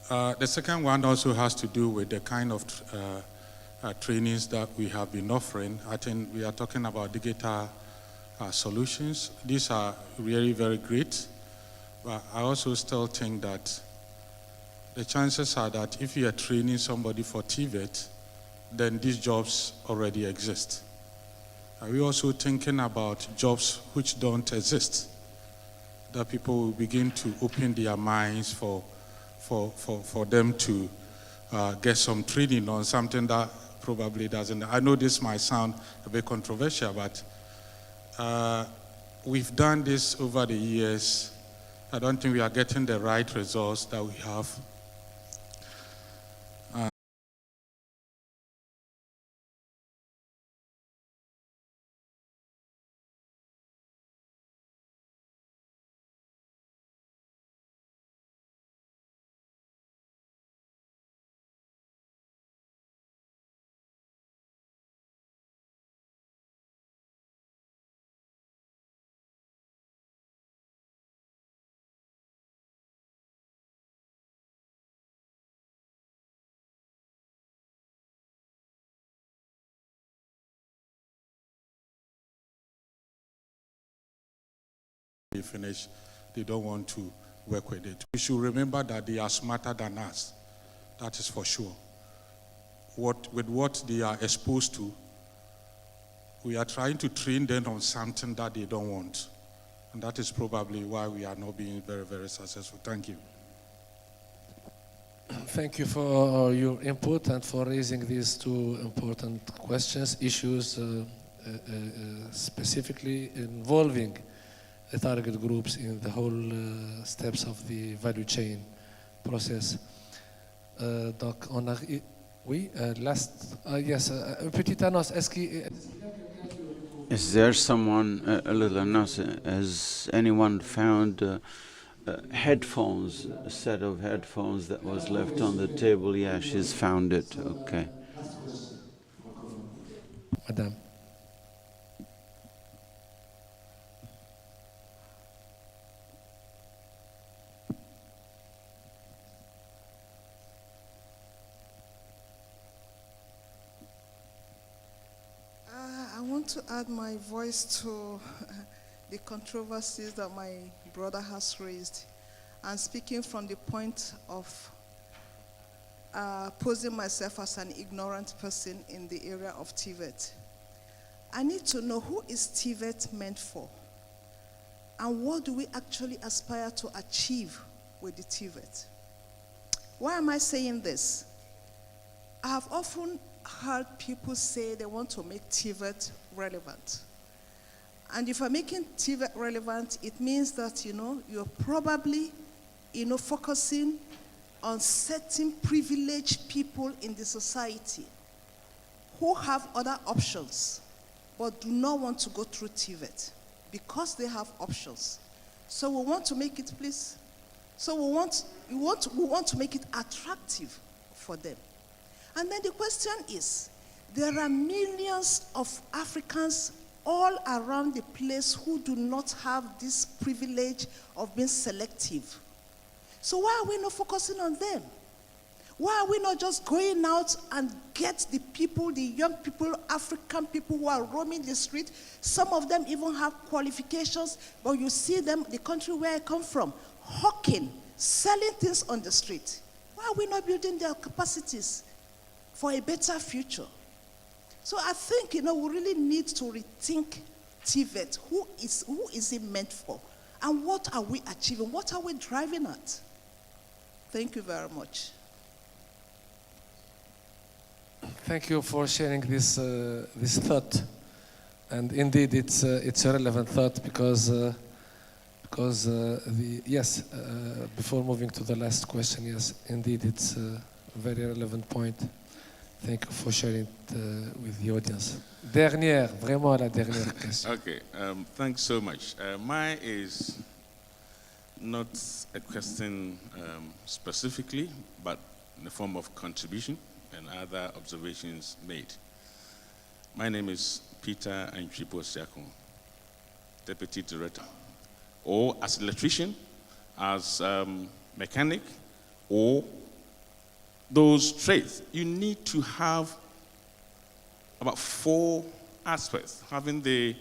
The second one also has to do with the kind of trainings that we have been offering. I think we are talking about digital solutions. These are really very great, but I also still think that the chances are that if you are training somebody for TVET, then these jobs already exist. Are we also thinking about jobs which don't exist, that people will begin to open their minds for them to get some training on something that probably doesn't? I know this might sound a bit controversial, but we've done this over the years. I don't think we are getting the right results that we have. Finish, they don't want to work with it. We should remember that they are smarter than us. That is for sure. With what they are exposed to, we are trying to train them on something that they don't want. And that is probably why we are not being very, very successful. Thank you. Thank you for your input and for raising these two important questions, issues specifically involving the target groups in the whole steps of the value chain process. Donc, on a, oui, last, yes, petite annonce. Is there someone, a little announcement, has anyone found headphones, a set of headphones that was left on the table? Yeah, she's found it, okay. Madame. I want to add my voice to the controversies that my brother has raised, and speaking from the point of posing myself as an ignorant person in the area of TVET. I need to know, who is TVET meant for? And what do we actually aspire to achieve with the TVET? Why am I saying this? I have often heard people say they want to make TVET relevant. And if I'm making TVET relevant, it means that, you're probably, focusing on certain privileged people in the society who have other options but do not want to go through TVET. because they have options. So we want to make it, please. So we want to make it attractive for them. And then the question is, there are millions of Africans all around the place who do not have this privilege of being selective. So why are we not focusing on them? Why are we not just going out and get the people, the young people, African people who are roaming the street? Some of them even have qualifications, but you see them, the country where I come from, hawking, selling things on the street. Why are we not building their capacities for a better future? So I think, we really need to rethink TVET. Who is it meant for? And what are we achieving? What are we driving at? Thank you very much. Thank you for sharing this thought, and indeed it's a relevant thought because before moving to the last question, yes, indeed it's a very relevant point. Thank you for sharing it with the audience. Vraiment la dernière question. Okay, thanks so much. Mine is not a question specifically, but in the form of contribution and other observations made. My name is Peter Anchipo Siakon, Deputy Director, or as electrician, as mechanic, or those trades. You need to have about 4 aspects: having the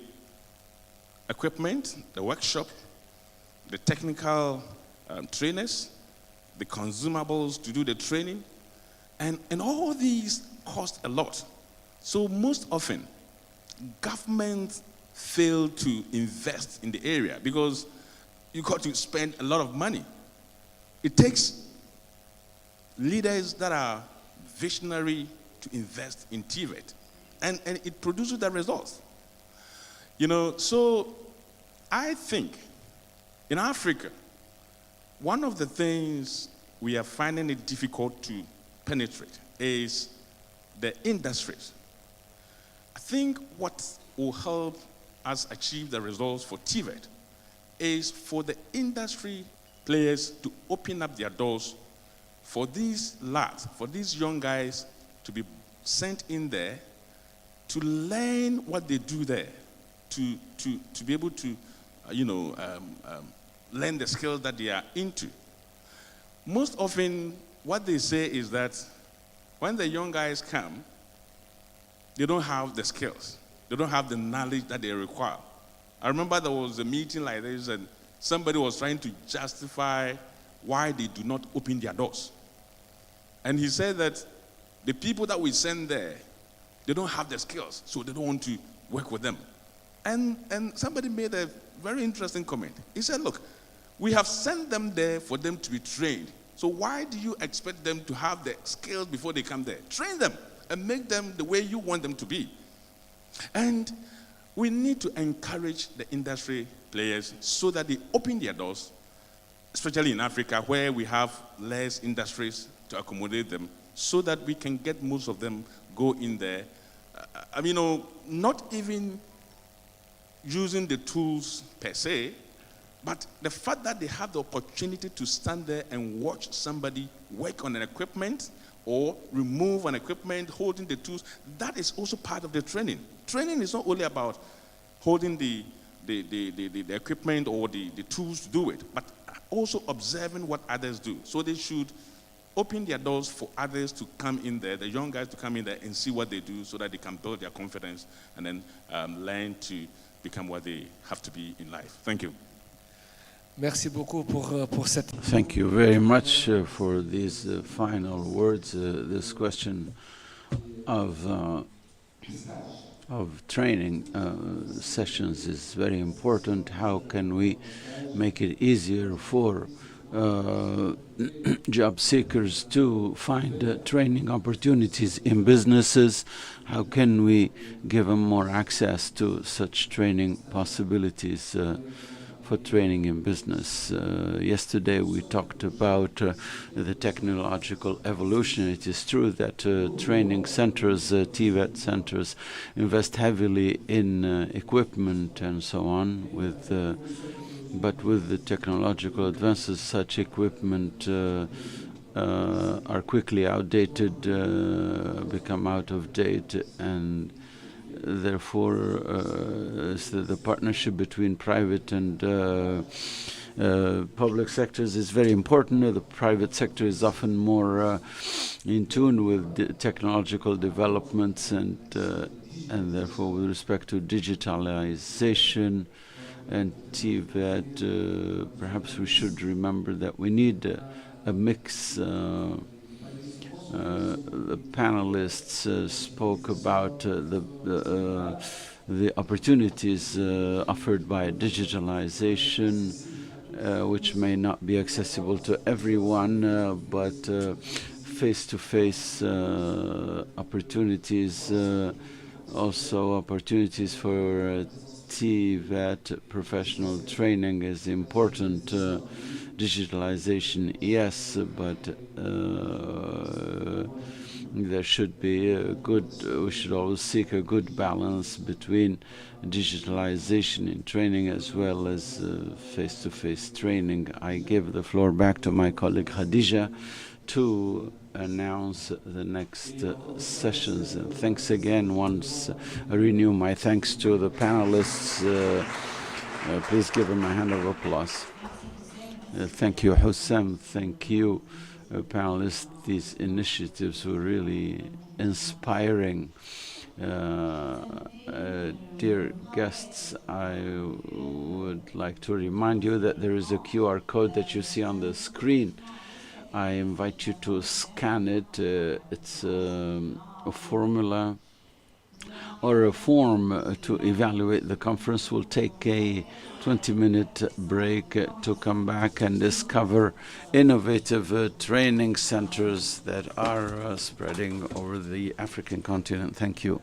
equipment, the workshop, the technical trainers, the consumables to do the training, and all these cost a lot. So most often, governments fail to invest in the area because you got to spend a lot of money. It takes leaders that are visionary to invest in TVET, and it produces the results. So I think in Africa, one of the things we are finding it difficult to penetrate is the industries. I think what will help us achieve the results for TVET is for the industry players to open up their doors for these lads, for these young guys to be sent in there to learn what they do there, to be able to, learn the skills that they are into. Most often, what they say is that when the young guys come, they don't have the skills. They don't have the knowledge that they require. I remember there was a meeting like this, and somebody was trying to justify why they do not open their doors. And he said that the people that we send there, they don't have the skills, so they don't want to work with them. And somebody made a very interesting comment. He said, look, we have sent them there for them to be trained. So why do you expect them to have the skills before they come there? Train them and make them the way you want them to be. And we need to encourage the industry players so that they open their doors, especially in Africa where we have less industries to accommodate them, so that we can get most of them go in there. Not even using the tools per se, but the fact that they have the opportunity to stand there and watch somebody work on an equipment or remove an equipment, holding the tools, that is also part of the training. Training is not only about holding the equipment or the tools to do it, but also observing what others do. So they should open their doors for others to come in there, the young guys to come in there and see what they do so that they can build their confidence and then learn to become what they have to be in life. Thank you. Merci beaucoup pour cette. Thank you very much for these final words. This question of training sessions is very important. How can we make it easier for job seekers to find training opportunities in businesses? How can we give them more access to such training possibilities for training in business. Yesterday we talked about the technological evolution. It is true that training centers, TVET centers, invest heavily in equipment and so on, but with the technological advances, such equipment are quickly outdated, become out of date, and therefore so the partnership between private and public sectors is very important. The private sector is often more in tune with technological developments, and therefore with respect to digitalization and TVET, perhaps we should remember that we need a mix. The panelists spoke about the opportunities offered by digitalization, which may not be accessible to everyone, but face-to-face opportunities, also opportunities for TVET professional training is important. Digitalization, yes, but there should be a good, we should always seek a good balance between digitalization in training as well as face-to-face training. I give the floor back to my colleague Khadija to announce the next sessions. And thanks again. Once I renew my thanks to the panelists. Please give them a hand of applause. Thank you, Hussam. Thank you, panelists. These initiatives were really inspiring. Dear guests, I would like to remind you that there is a QR code that you see on the screen. I invite you to scan it. It's a formula or a form to evaluate the conference. We'll take a 20-minute break to come back and discover innovative training centers that are spreading over the African continent. Thank you.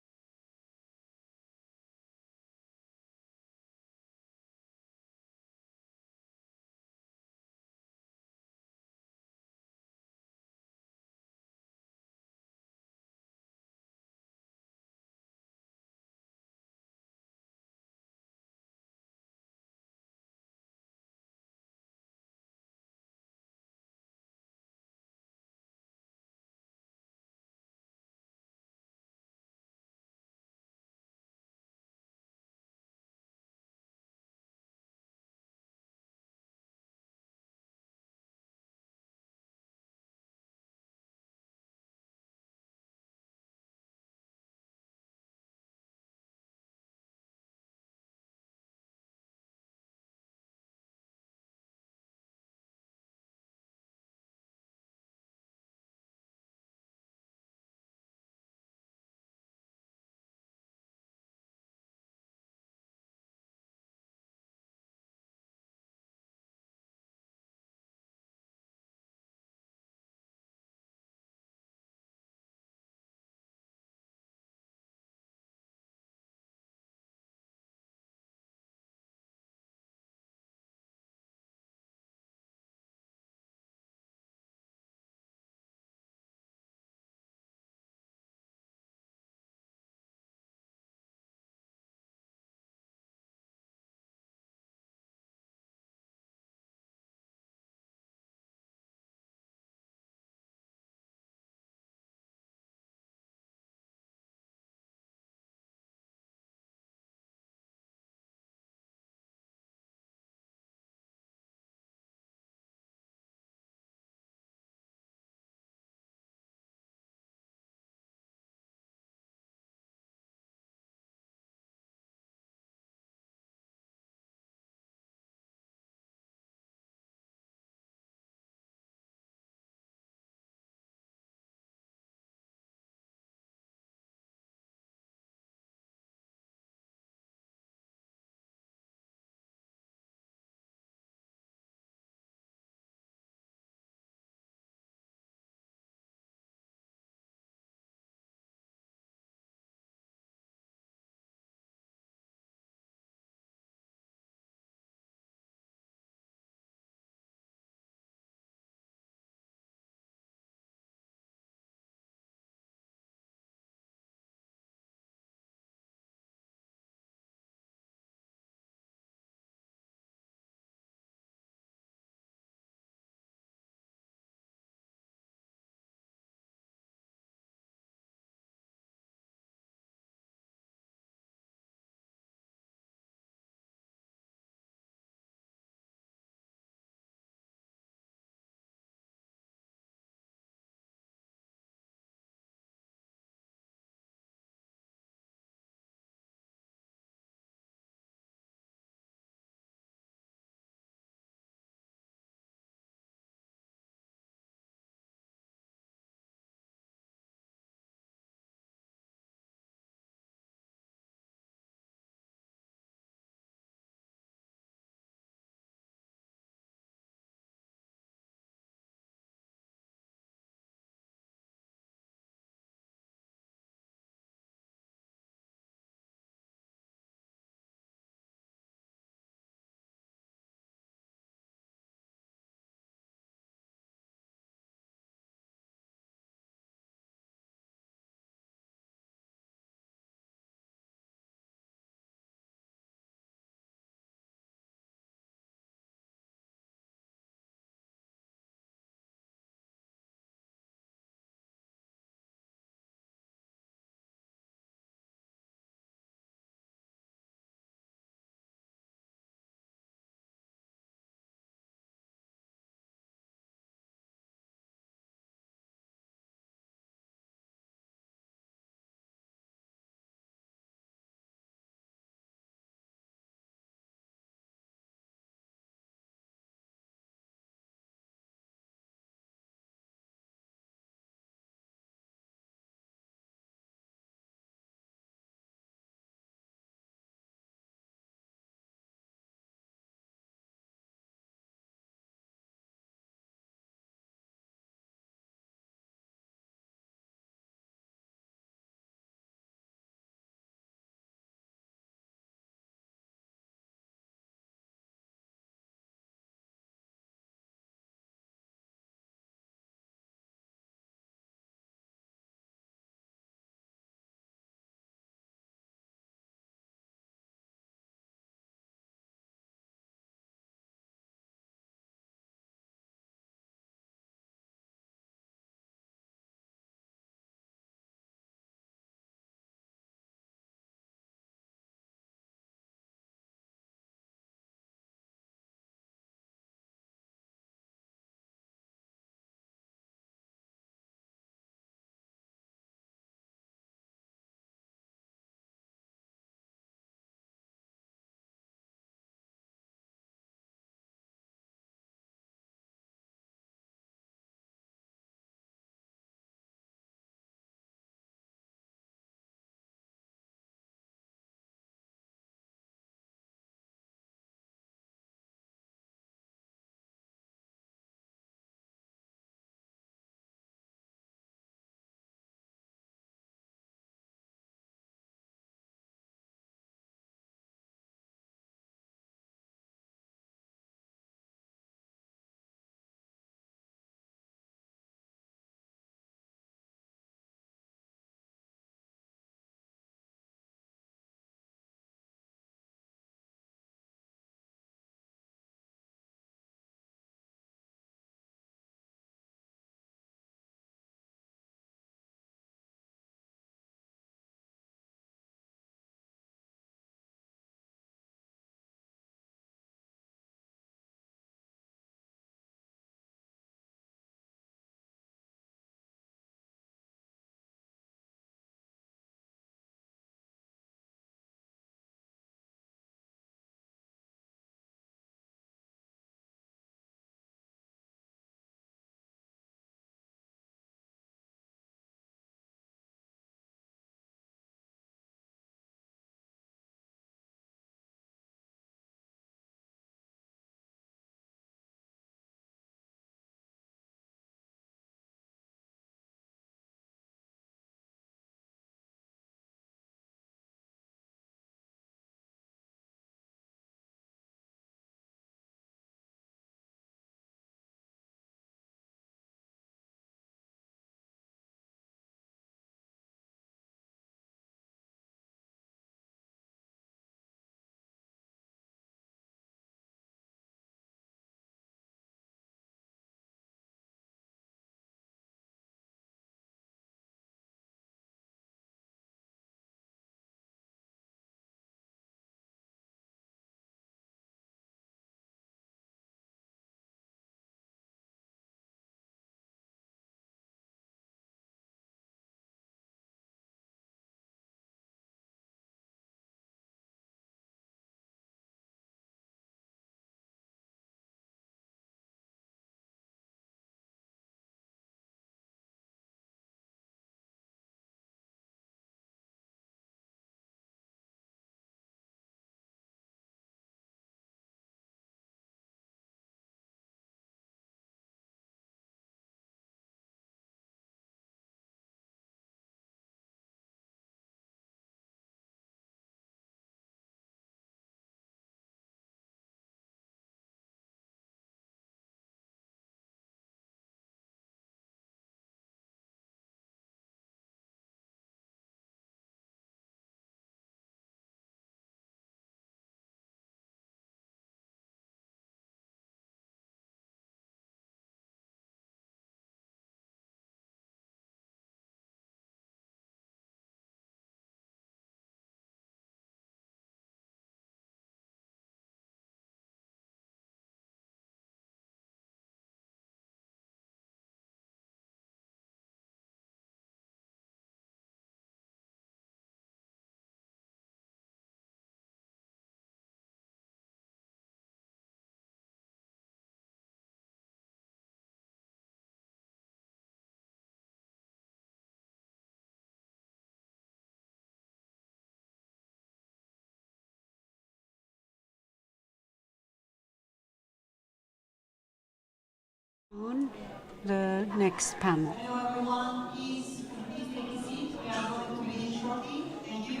The next panel. Hello everyone, please take a seat. We are going to begin shortly. Thank you.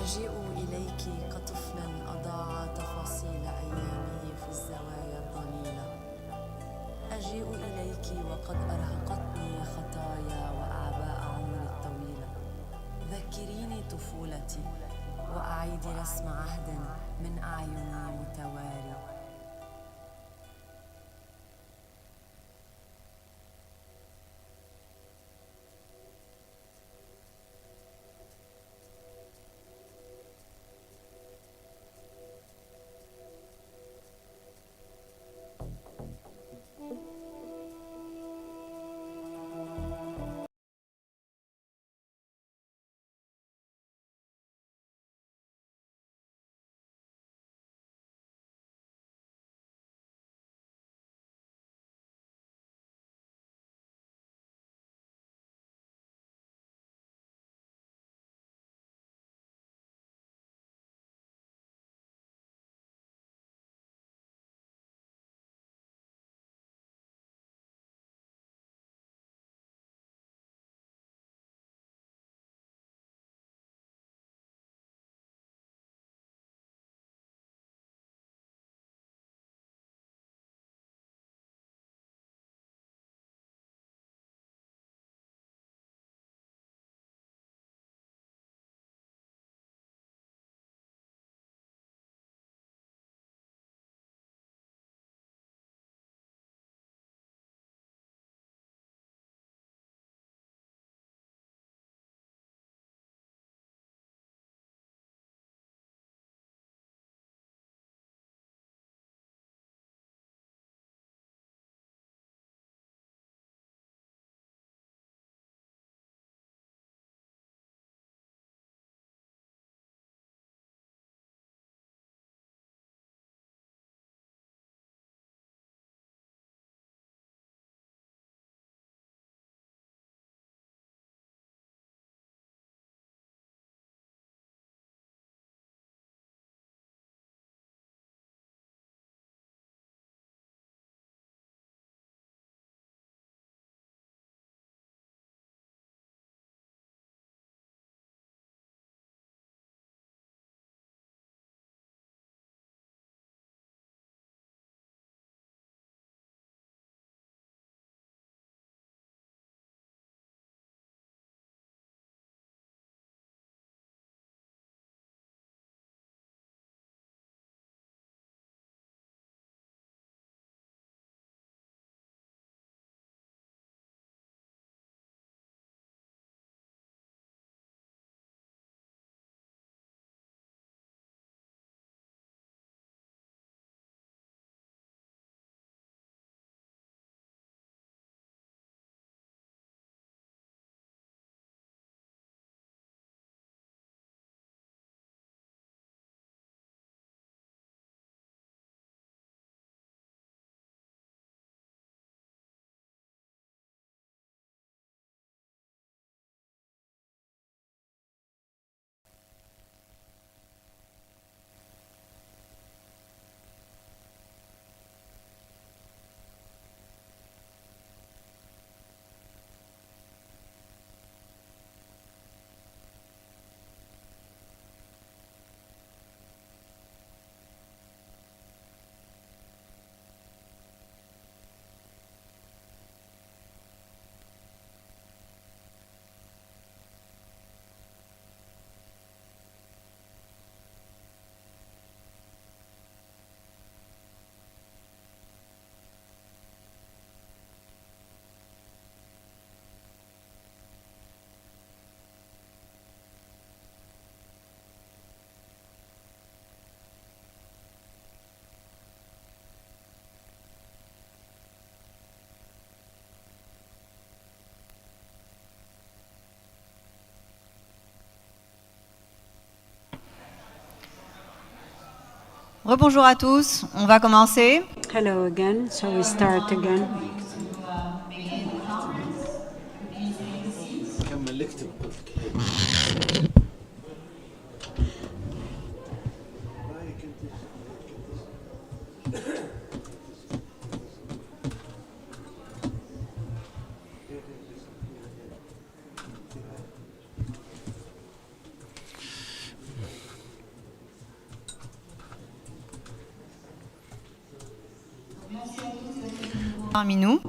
أجيء إليك كطفل أضاع تفاصيل أيامه في الزوايا الضليلة. أجيء إليك وقد أرهقتني خطايا وأعباء عمري الطويلة. ذكريني طفولتي وأعيدي رسم عهد من أعيني متواري. Rebonjour à tous, on va commencer. Hello again, so we start again.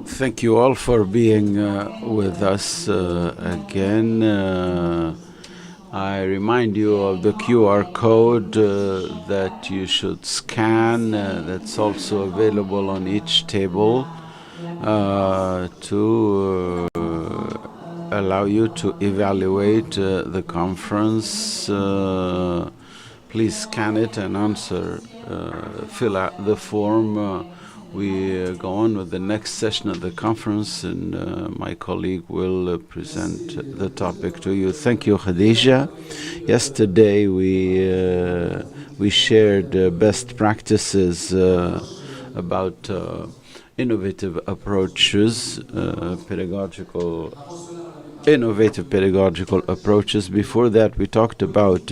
Thank you all for being with us again. I remind you of the QR code that you should scan. That's also available on each table to allow you to evaluate the conference. Please scan it and answer, fill out the form. We go on with the next session of the conference, and my colleague will present the topic to you. Thank you, Khadija. Yesterday we shared best practices about innovative approaches, innovative pedagogical approaches. Before that, we talked about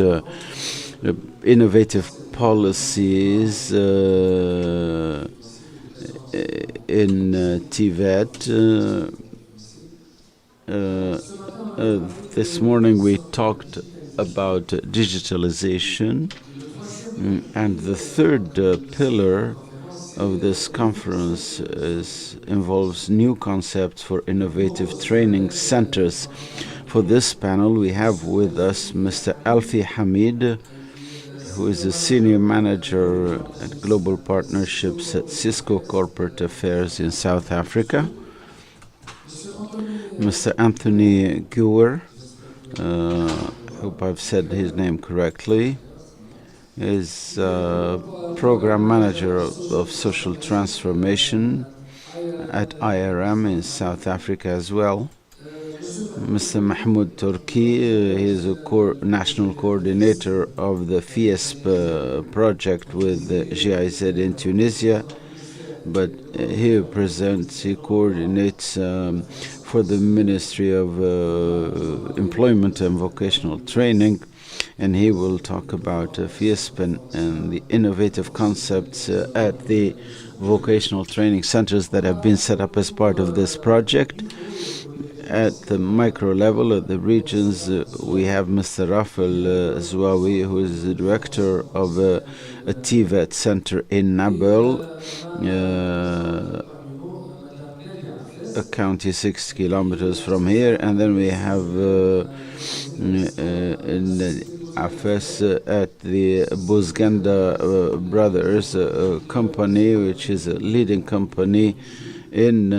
innovative policies in TVET. This morning we talked about digitalization, and the third pillar of this conference involves new concepts for innovative training centers. For this panel, we have with us Mr. Alfie Hamid, who is a senior manager at global partnerships at Cisco Corporate Affairs in South Africa. Mr. Anthony Gewer, hope I've said his name correctly, is program manager of social transformation at IRM in South Africa as well. Mr. Mahmoud Turki, he is a national coordinator of the FIESP project with the GIZ in Tunisia, but he coordinates for the Ministry of Employment and Vocational Training, and he will talk about FIESP and the innovative concepts at the vocational training centers that have been set up as part of this project. At the micro level, at the regions, we have Mr. Rafael Zouawi, who is the director of a TVET center in Nabil, a county 6 kilometers from here. And then we have Afes at the Buzganda Brothers company, which is a leading company in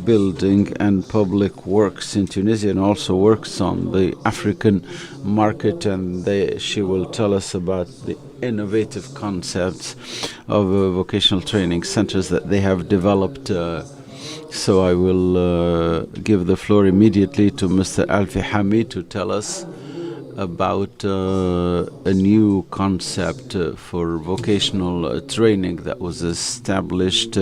building and public works in Tunisia, and also works on the African market, and she will tell us about the innovative concepts of vocational training centers that they have developed. So I will give the floor immediately to Mr. Alfie Hamid to tell us about a new concept for vocational training that was established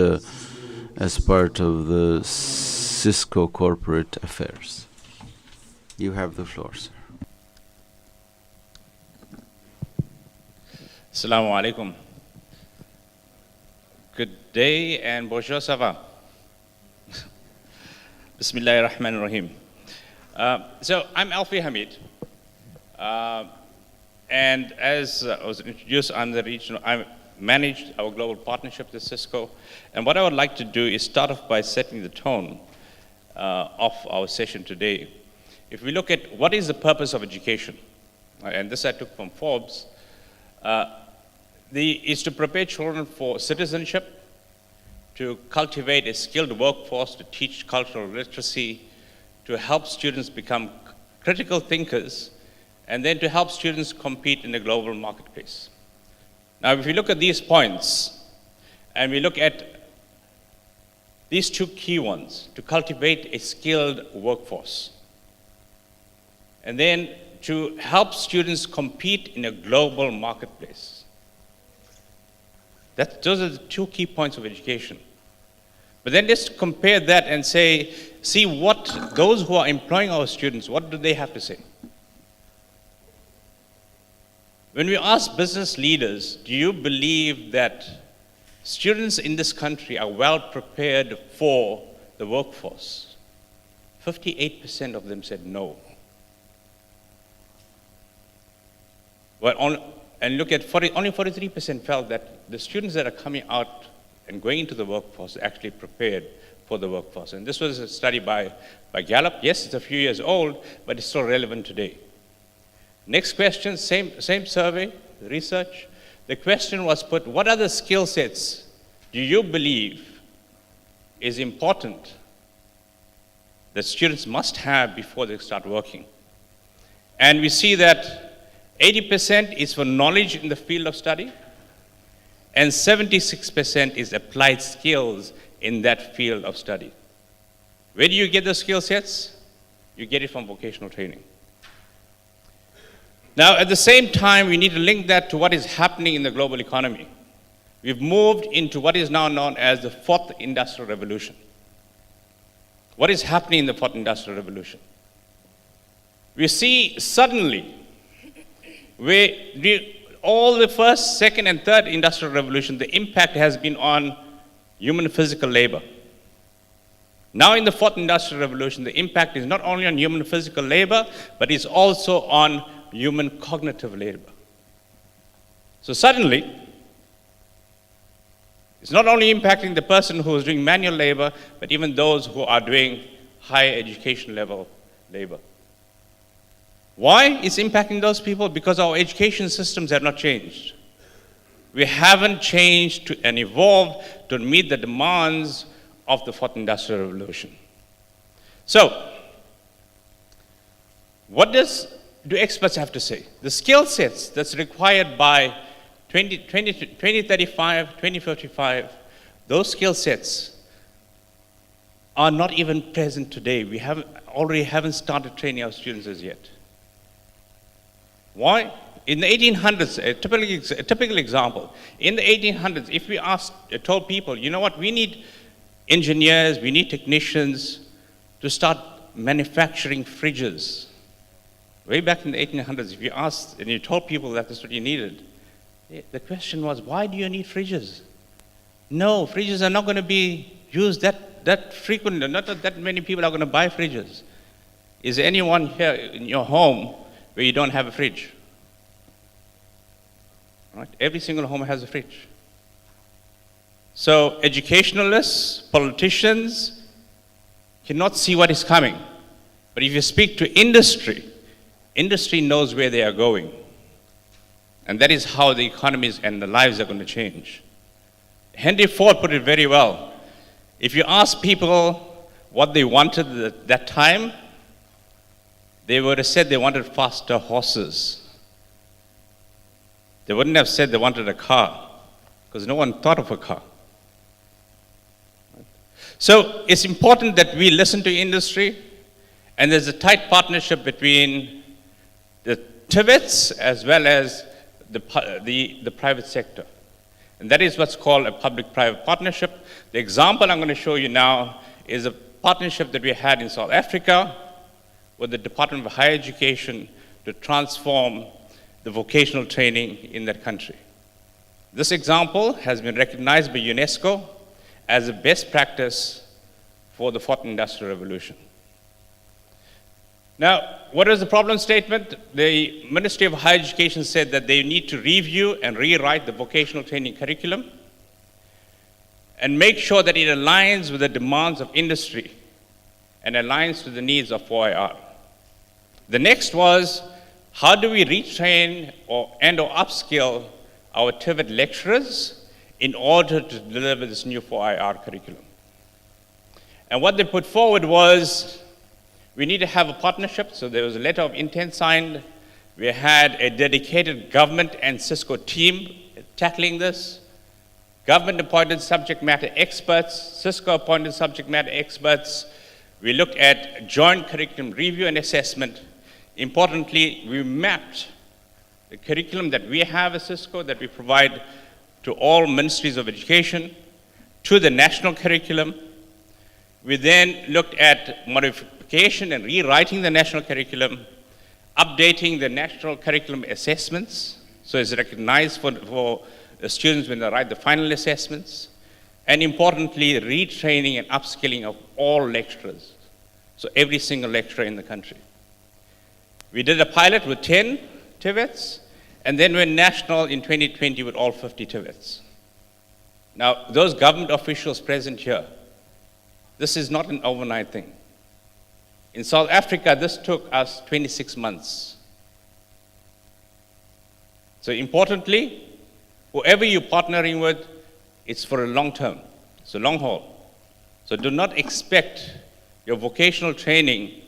as part of the Cisco Corporate Affairs. You have the floor, sir. Assalamu alaikum. Good day and bonjour, ça va? Bismillahir Rahmanir Rahim. So I'm Alfie Hamid. And as I was introduced, I managed our global partnership with Cisco. And what I would like to do is start off by setting the tone of our session today. If we look at what is the purpose of education, and this I took from Forbes, is to prepare children for citizenship, to cultivate a skilled workforce, to teach cultural literacy, to help students become critical thinkers, and then to help students compete in the global marketplace. Now, if we look at these points, and we look at these two key ones, to cultivate a skilled workforce, and then to help students compete in a global marketplace, Those are the two key points of education. But then let's compare that and say, see what those who are employing our students, what do they have to say? When we ask business leaders, do you believe that students in this country are well prepared for the workforce? 58% of them said no. And look at only 43% felt that the students that are coming out and going into the workforce are actually prepared for the workforce. And this was a study by Gallup. Yes, it's a few years old, but it's still relevant today. Next question, same survey, research. The question was put, what other skill sets do you believe is important that students must have before they start working? And we see that 80% is for knowledge in the field of study, and 76% is applied skills in that field of study. Where do you get the skill sets? You get it from vocational training. Now, at the same time, we need to link that to what is happening in the global economy. We've moved into what is now known as the fourth industrial revolution. What is happening in the fourth industrial revolution? We see suddenly where all the first, second, and third industrial revolution, the impact has been on human physical labor. Now in the fourth industrial revolution, the impact is not only on human physical labor, but it's also on human cognitive labor. So suddenly, it's not only impacting the person who is doing manual labor, but even those who are doing higher education level labor. Why it's impacting those people? Because our education systems have not changed. We haven't changed and evolved to meet the demands of the fourth industrial revolution. So, what do experts have to say? The skill sets that's required by 2035, 2055, those skill sets are not even present today. We already haven't started training our students as yet. Why? In the 1800s, a typical example, in the 1800s, if we told people, you know what, we need engineers, we need technicians to start manufacturing fridges. Way back in the 1800s, if you asked and you told people that that's what you needed, the question was, why do you need fridges? No, fridges are not going to be used that frequently. Not that many people are going to buy fridges. Is there anyone here in your home where you don't have a fridge? Right? Every single home has a fridge. So educationalists, politicians cannot see what is coming. But if you speak to industry, industry knows where they are going. And that is how the economies and the lives are going to change. Henry Ford put it very well. If you ask people what they wanted at that time, they would have said they wanted faster horses. They wouldn't have said they wanted a car, because no one thought of a car. So it's important that we listen to industry, and there's a tight partnership between the TVETs as well as the private sector. And that is what's called a public-private partnership. The example I'm going to show you now is a partnership that we had in South Africa with the Department of Higher Education to transform the vocational training in that country. This example has been recognized by UNESCO as a best practice for the fourth industrial revolution. Now, what is the problem statement? The Ministry of Higher Education said that they need to review and rewrite the vocational training curriculum and make sure that it aligns with the demands of industry and aligns to the needs of 4IR. The next was, how do we retrain or upskill our TVET lecturers in order to deliver this new 4IR curriculum? And what they put forward was, we need to have a partnership. So there was a letter of intent signed. We had a dedicated government and Cisco team tackling this. Government appointed subject matter experts, Cisco appointed subject matter experts. We looked at joint curriculum review and assessment. Importantly, we mapped the curriculum that we have at Cisco, that we provide to all ministries of education, to the national curriculum. We then looked at modification and rewriting the national curriculum, updating the national curriculum assessments, so it's recognized for the students when they write the final assessments, and importantly, retraining and upskilling of all lecturers, so every single lecturer in the country. We did a pilot with 10 TVETs, and then went national in 2020 with all 50 TVETs. Now, those government officials present here, this is not an overnight thing. In South Africa, this took us 26 months. So importantly, whoever you're partnering with, it's for a long term, it's a long haul. So do not expect your vocational training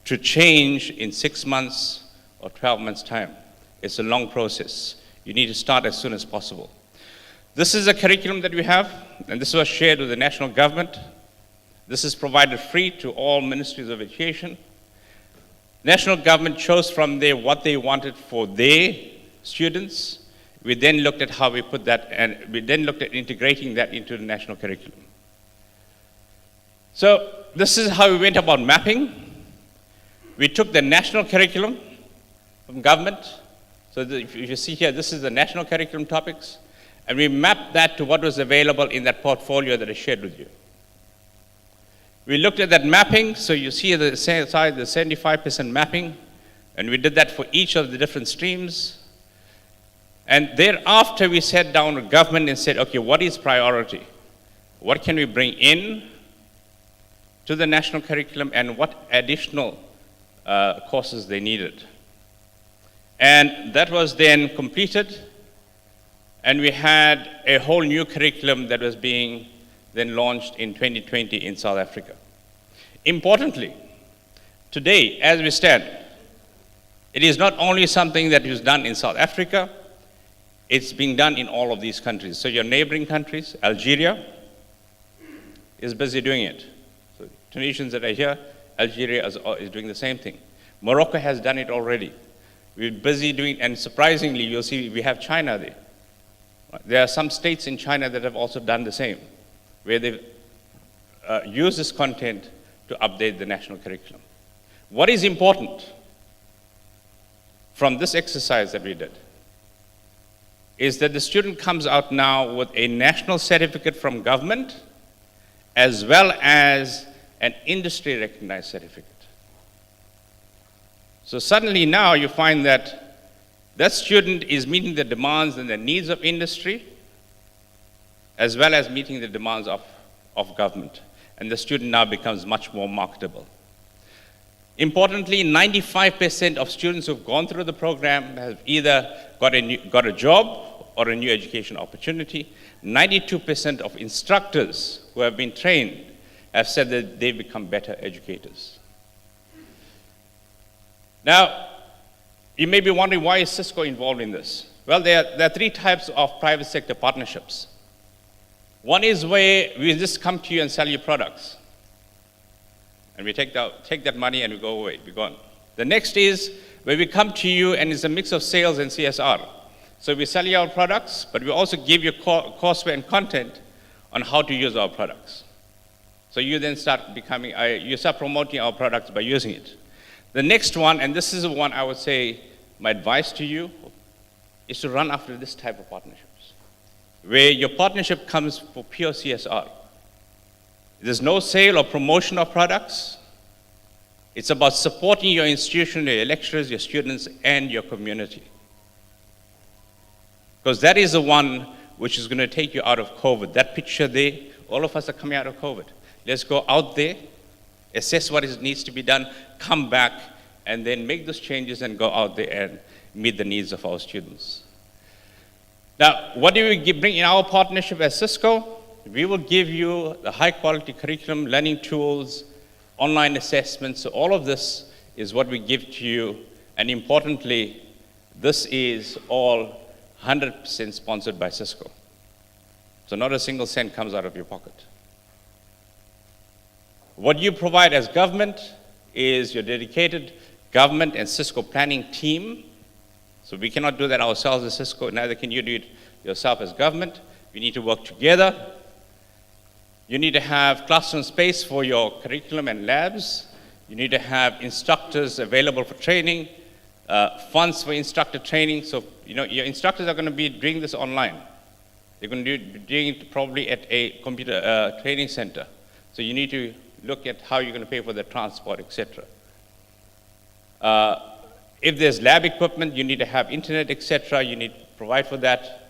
to change in 6 months or 12 months' time. It's a long process. You need to start as soon as possible. This is a curriculum that we have, and this was shared with the national government. This is provided free to all ministries of education. National government chose from there what they wanted for their students. We then looked at how we put that, and we then looked at integrating that into the national curriculum. So this is how we went about mapping. We took the national curriculum from government. So if you see here, this is the national curriculum topics, and we mapped that to what was available in that portfolio that I shared with you. We looked at that mapping, so you see the side, the 75% mapping, and we did that for each of the different streams. And thereafter, we sat down with government and said, okay, what is priority? What can we bring in to the national curriculum, and what additional courses they needed? And that was then completed, and we had a whole new curriculum that was being then launched in 2020 in South Africa. Importantly, today, as we stand, it is not only something that is done in South Africa, it's being done in all of these countries. So your neighboring countries, Algeria is busy doing it. So Tunisians that are here, Algeria is doing the same thing. Morocco has done it already. We're busy doing, and surprisingly, you'll see we have China there. There are some states in China that have also done the same, where they've used this content to update the national curriculum. What is important from this exercise that we did is that the student comes out now with a national certificate from government as well as an industry recognized certificate. So suddenly now you find that that student is meeting the demands and the needs of industry as well as meeting the demands of government. And the student now becomes much more marketable. Importantly, 95% of students who've gone through the program have either got a job or a new education opportunity. 92% of instructors who have been trained have said that they've become better educators. Now, you may be wondering, why is Cisco involved in this? Well, there are three types of private sector partnerships. One is where we just come to you and sell you products. And we take that money and we go away, we're gone. The next is where we come to you and it's a mix of sales and CSR. So we sell you our products, but we also give you courseware and content on how to use our products. So you then start you start promoting our products by using it. The next one, and this is the one I would say, my advice to you, is to run after this type of partnerships, where your partnership comes for pure CSR. There's no sale or promotion of products. It's about supporting your institution, your lecturers, your students, and your community. Because that is the one which is going to take you out of COVID. That picture there, all of us are coming out of COVID. Let's go out there, assess what needs to be done, come back, and then make those changes and go out there and meet the needs of our students. Now, what do we bring in our partnership as Cisco? We will give you the high quality curriculum, learning tools, online assessments. So all of this is what we give to you. And importantly, this is all 100% sponsored by Cisco. So not a single cent comes out of your pocket. What you provide as government is your dedicated government and Cisco planning team. So we cannot do that ourselves as Cisco, neither can you do it yourself as government. We need to work together. You need to have classroom space for your curriculum and labs. You need to have instructors available for training, funds for instructor training. So, your instructors are going to be doing this online. They're going to be doing it probably at a computer training center. So you need to look at how you're going to pay for the transport, etc. If there's lab equipment, you need to have internet, etc. You need to provide for that.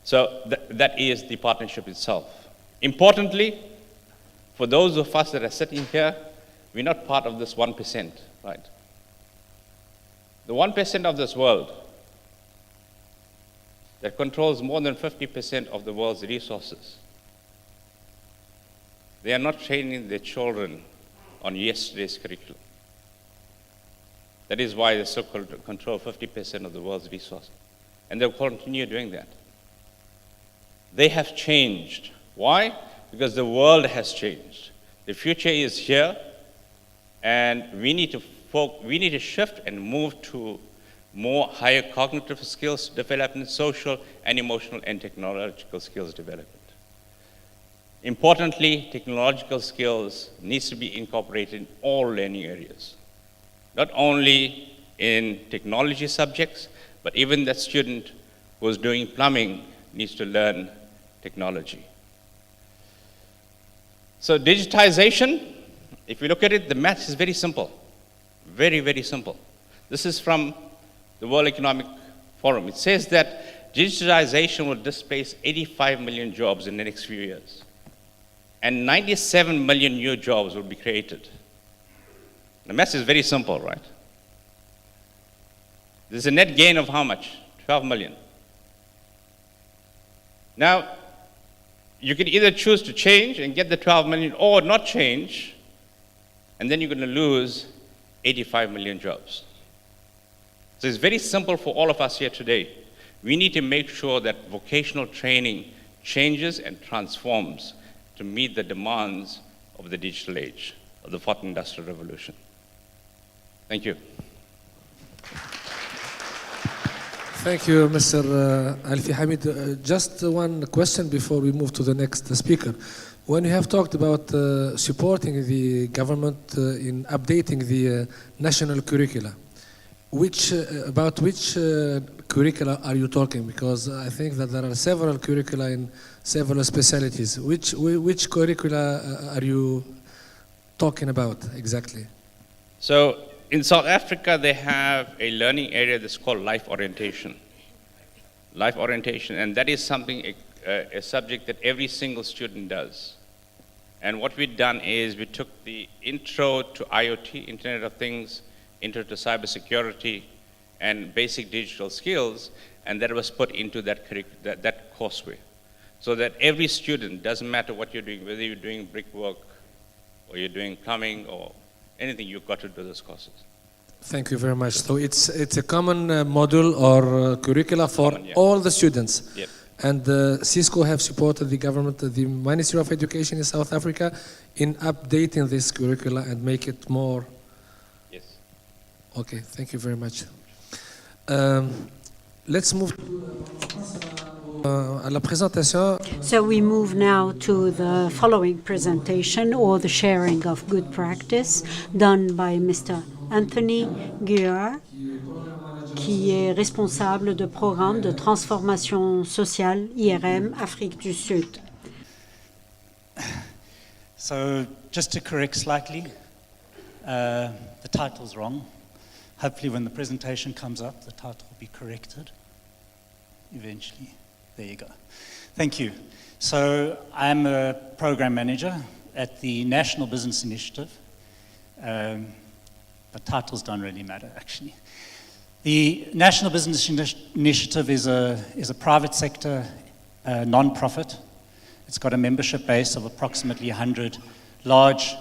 So that is the partnership itself. Importantly, for those of us that are sitting here, we're not part of this 1%, right? The 1% of this world that controls more than 50% of the world's resources, they are not training their children on yesterday's curriculum. That is why they still control 50% of the world's resources. And they'll continue doing that. They have changed. Why? Because the world has changed. The future is here, and we need to shift and move to more higher cognitive skills development, social and emotional and technological skills development. Importantly, technological skills needs to be incorporated in all learning areas. Not only in technology subjects, but even that student who is doing plumbing needs to learn technology. So digitization, if you look at it, the math is very simple. Very, very simple. This is from the World Economic Forum. It says that digitization will displace 85 million jobs in the next few years. And 97 million new jobs will be created. The math is very simple, right? There's a net gain of how much? 12 million. Now, you can either choose to change and get the 12 million or not change, and then you're going to lose 85 million jobs. So it's very simple for all of us here today. We need to make sure that vocational training changes and transforms to meet the demands of the digital age, of the fourth industrial revolution. Thank you. Thank you, Mr. Alfi Hamid. Just one question before we move to the next speaker. When you have talked about supporting the government in updating the national curricula, about which curricula are you talking? Because I think that there are several curricula in several specialties. Which curricula are you talking about exactly? So in South Africa, they have a learning area that's called life orientation. Life orientation, and that is something, a subject that every single student does. And what we've done is we took the intro to IoT, Internet of Things, intro to cybersecurity, and basic digital skills, and that was put into that courseware. So that every student, doesn't matter what you're doing, whether you're doing brickwork, or you're doing plumbing, or anything, you've got to do those courses. Thank you very much. So it's a common module or curricula for all the students. Yep. And Cisco have supported the government, the Ministry of Education in South Africa, in updating this curricula and make it more. Yes. Okay, thank you very much. Let's move à la présentation. So we move now to the following presentation, or the sharing of good practice, done by Mr. Anthony Guer, qui est responsable de programme de transformation sociale IRM Afrique du Sud. So just to correct slightly, the title's wrong. Hopefully when the presentation comes up, the title will be corrected eventually. There you go. Thank you. So I'm a program manager at the National Business Initiative. But titles don't really matter, actually. The National Business Initiative is a private sector non-profit. It's got a membership base of approximately 100 large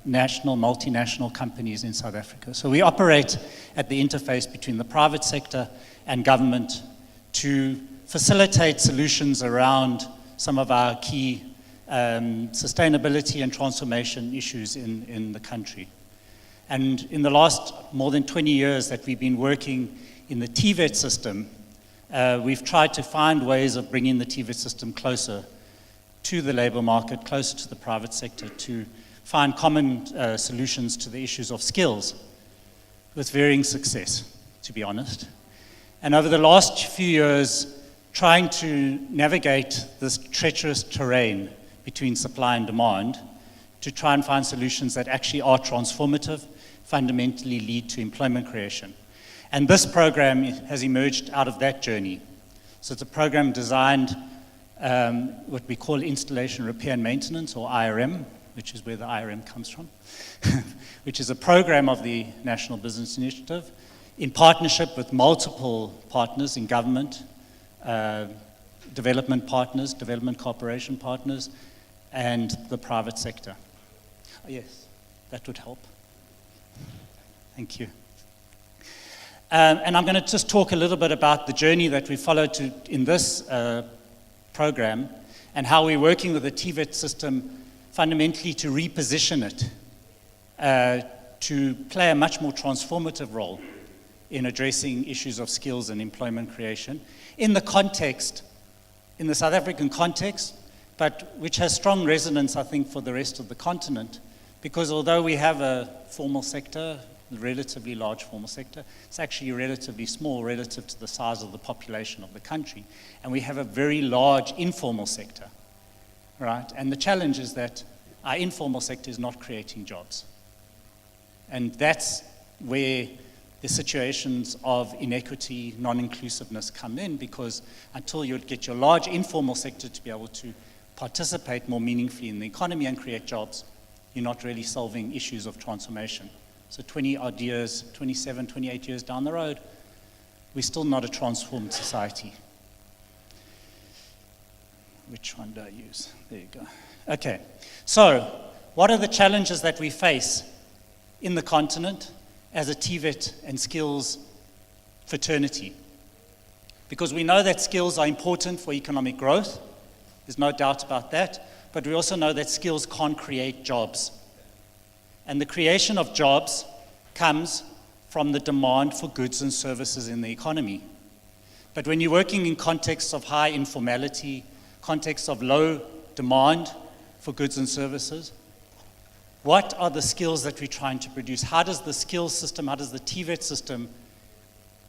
national, multinational companies in South Africa. So we operate at the interface between the private sector and government to facilitate solutions around some of our key sustainability and transformation issues in the country. And in the last more than 20 years that we've been working in the TVET system, we've tried to find ways of bringing the TVET system closer to the labor market, closer to the private sector, to find common solutions to the issues of skills, with varying success, to be honest. And over the last few years, trying to navigate this treacherous terrain between supply and demand to try and find solutions that actually are transformative, fundamentally lead to employment creation. And this program has emerged out of that journey. So it's a program designed what we call installation, repair and maintenance, or IRM, which is where the IRM comes from, which is a program of the National Business Initiative in partnership with multiple partners in government, development partners, development cooperation partners, and the private sector. Oh, yes, that would help. Thank you. And I'm going to just talk a little bit about the journey that we followed in this program and how we're working with the TVET system fundamentally to reposition it to play a much more transformative role in addressing issues of skills and employment creation in the context, in the South African context, but which has strong resonance, I think, for the rest of the continent, because although we have a formal sector, a relatively large formal sector, it's actually relatively small relative to the size of the population of the country, and we have a very large informal sector, right? And the challenge is that our informal sector is not creating jobs. And that's where the situations of inequity, non-inclusiveness come in, because until you get your large informal sector to be able to participate more meaningfully in the economy and create jobs, you're not really solving issues of transformation. So 20 odd years, 27, 28 years down the road, we're still not a transformed society. Which one do I use? There you go. Okay, so what are the challenges that we face in the continent as a TVET and skills fraternity? Because we know that skills are important for economic growth, there's no doubt about that, but we also know that skills can't create jobs. And the creation of jobs comes from the demand for goods and services in the economy. But when you're working in contexts of high informality, contexts of low demand for goods and services, what are the skills that we're trying to produce? How does the skills system, how does the TVET system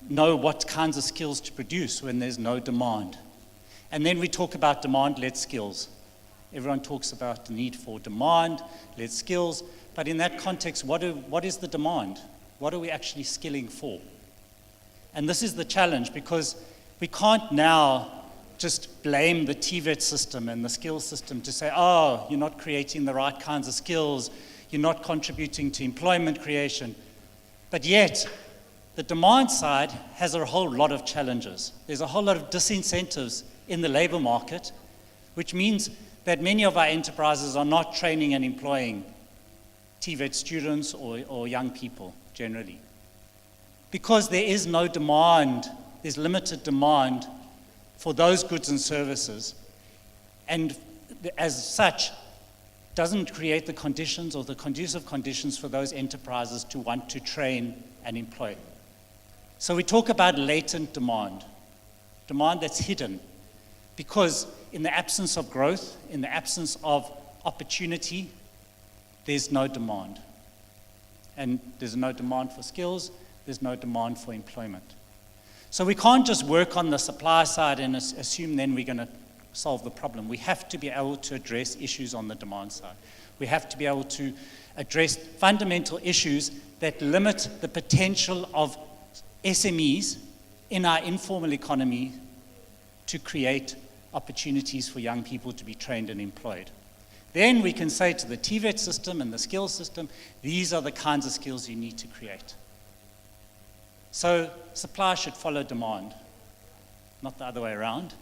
know what kinds of skills to produce when there's no demand? And then we talk about demand-led skills. Everyone talks about the need for demand-led skills, but in that context, what is the demand? What are we actually skilling for? And this is the challenge, because we can't now just blame the TVET system and the skills system to say, oh, you're not creating the right kinds of skills, you're not contributing to employment creation. But yet, the demand side has a whole lot of challenges. There's a whole lot of disincentives in the labor market, which means that many of our enterprises are not training and employing TVET students or young people generally. Because there is no demand, there's limited demand for those goods and services, and as such, doesn't create the conditions or the conducive conditions for those enterprises to want to train and employ. So we talk about latent demand that's hidden, because in the absence of growth, in the absence of opportunity, there's no demand. And there's no demand for skills, there's no demand for employment. So we can't just work on the supply side and assume then we're going to solve the problem. We have to be able to address issues on the demand side. We have to be able to address fundamental issues that limit the potential of SMEs in our informal economy to create opportunities for young people to be trained and employed. Then we can say to the TVET system and the skills system, these are the kinds of skills you need to create. So supply should follow demand, not the other way around.